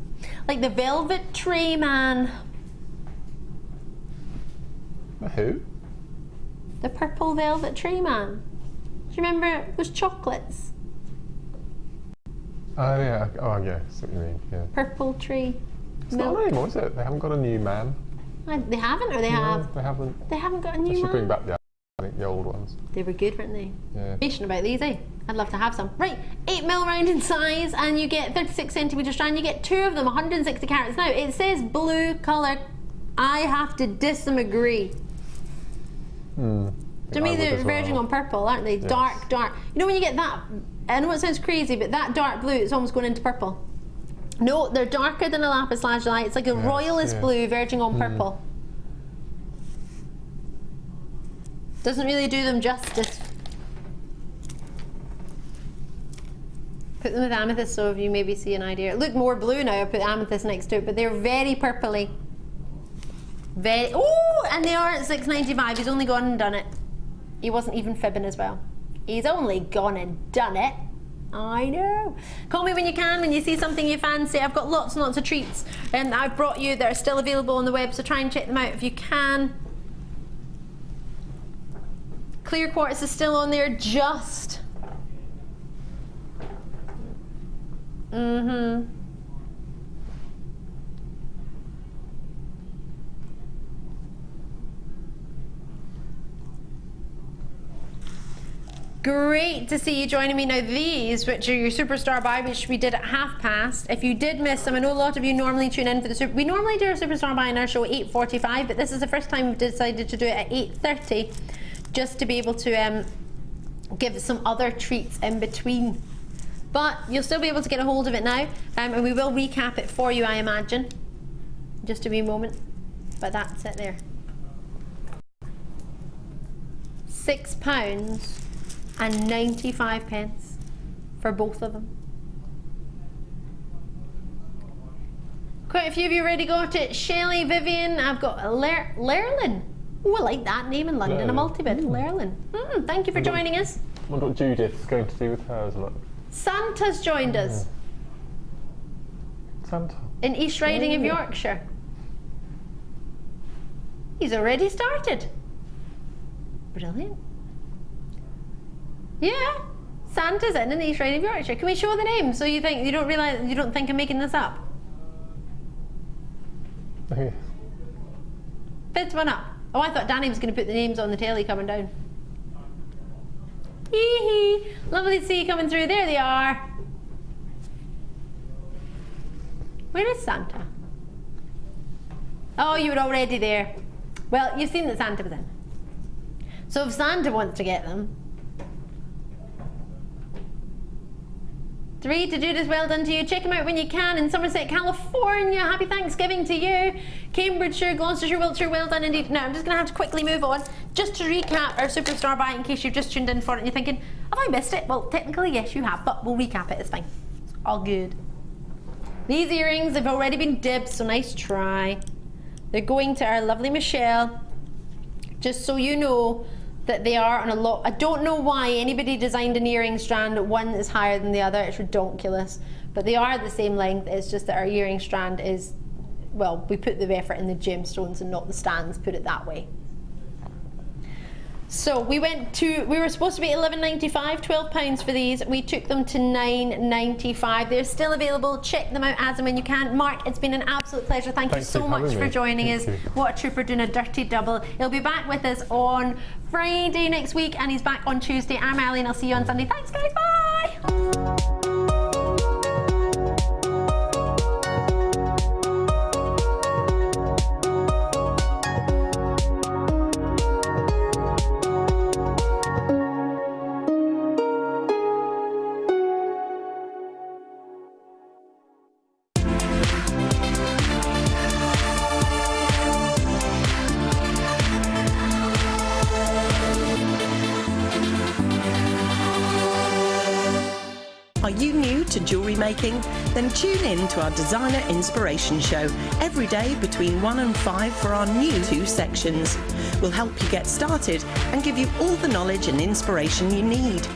like the velvet tray man. Who? The purple velvet tray man. Do you remember those chocolates? Oh yeah. Oh yeah. That's what you mean. Yeah. Purple tree. It's not anymore, is it? They haven't got a new man. They haven't, or they have? They haven't. They haven't got a new They should man. bring back the old ones. They were good, weren't they? Yeah. Patient about these, eh? I'd love to have some. Right, 8mm round in size, and you get 36cm strand. You get 2 of them, 160 carats. Now it says blue colour. I have to disagree. To me, they're verging on purple, aren't they? Yes. Dark. You know when you get that, I know it sounds crazy, but that dark blue, it's almost going into purple. No, they're darker than a lapis lazuli. It's like a royalist blue verging on purple. Doesn't really do them justice. Put them with amethyst so if you maybe see an idea. Look more blue now, I put amethyst next to it, but they're very purpley. Oh, and they are at $6.95. He's only gone and done it. He wasn't even fibbing as well. He's only gone and done it. I know. Call me when you can, when you see something you fancy. I've got lots and lots of treats and I've brought you that are still available on the web, so try and check them out if you can. Clear Quartz is still on there, just. Great to see you joining me. Now these, which are your Superstar buy, which we did at past. If you did miss them, I know a lot of you normally tune in for the we normally do our Superstar buy in our show at 8:45, but this is the first time we've decided to do it at 8:30, just to be able to give some other treats in between. But you'll still be able to get a hold of it now, and we will recap it for you, I imagine. Just a wee moment, but that's it there. £6.95 for both of them. Quite a few of you already got it. Shelley, Vivian, I've got Lerlin. Oh, I like that name in London, a multi-bid. Lerlin. Thank you for joining us. I wonder what Judith's going to do with hers. Look. Santa's joined us. Santa. In East Riding of Yorkshire. He's already started. Brilliant. Yeah, Santa's in East Riding of Yorkshire. Can we show the name so you don't think I'm making this up? Okay. Fifth one up. Oh, I thought Danny was going to put the names on the telly coming down. Hee hee. Lovely to see you coming through. There they are. Where is Santa? Oh, you were already there. Well, you've seen that Santa was in. So if Santa wants to get them. 3 to Judas, well done to you. Check them out when you can in Somerset, California. Happy Thanksgiving to you. Cambridgeshire, Gloucestershire, Wiltshire, well done indeed. Now, I'm just going to have to quickly move on. Just to recap our Superstar buy in case you've just tuned in for it and you're thinking, have I missed it? Well, technically, yes, you have, but we'll recap it. It's fine. It's all good. These earrings have already been dibbed, so nice try. They're going to our lovely Michelle. Just so you know, that they are on a lot. I don't know why anybody designed an earring strand, one is higher than the other. It's ridiculous. But they are the same length. It's just that our earring strand is, well, we put the effort in the gemstones and not the stands, put it that way. So we were supposed to be £11.95, £12 for these. We took them to £9.95. They're still available. Check them out as and when you can. Mark, it's been an absolute pleasure. Thank you so much for joining us. What a trooper, doing a dirty double. He'll be back with us on Friday next week, and he's back on Tuesday. I'm Ali, and I'll see you on Sunday. Thanks, guys. Bye. Are you new to jewellery making? Then tune in to our Designer Inspiration Show every day between 1 and 5 for our new 2 sections. We'll help you get started and give you all the knowledge and inspiration you need.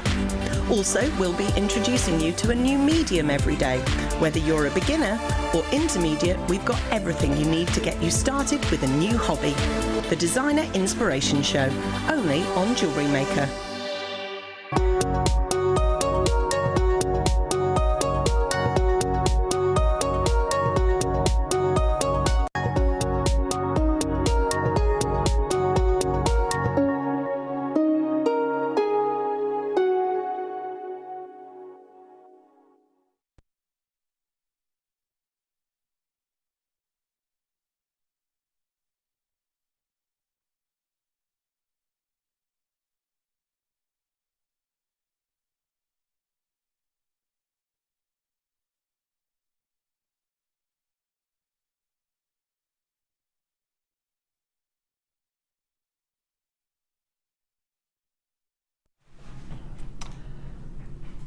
Also, we'll be introducing you to a new medium every day. Whether you're a beginner or intermediate, we've got everything you need to get you started with a new hobby. The Designer Inspiration Show, only on JewelleryMaker.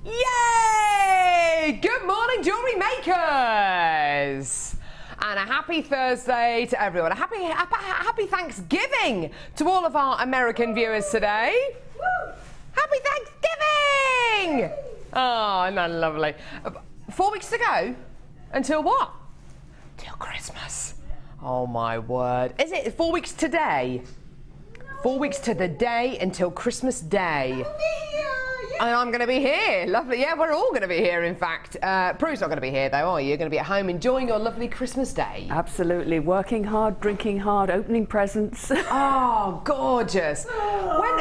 Yay! Good morning, jewellery makers! And a happy Thursday to everyone. A happy Thanksgiving to all of our American viewers today. Woo! Happy Thanksgiving! Oh, isn't that lovely? 4 weeks to go? Until what? Till Christmas. Oh my word. Is it 4 weeks today? 4 weeks to the day until Christmas Day. And I'm going to be here. Lovely. Yeah, we're all going to be here, in fact. Prue's not going to be here, though, are you? You're going to be at home enjoying your lovely Christmas Day. Absolutely. Working hard, drinking hard, opening presents. Oh, gorgeous. When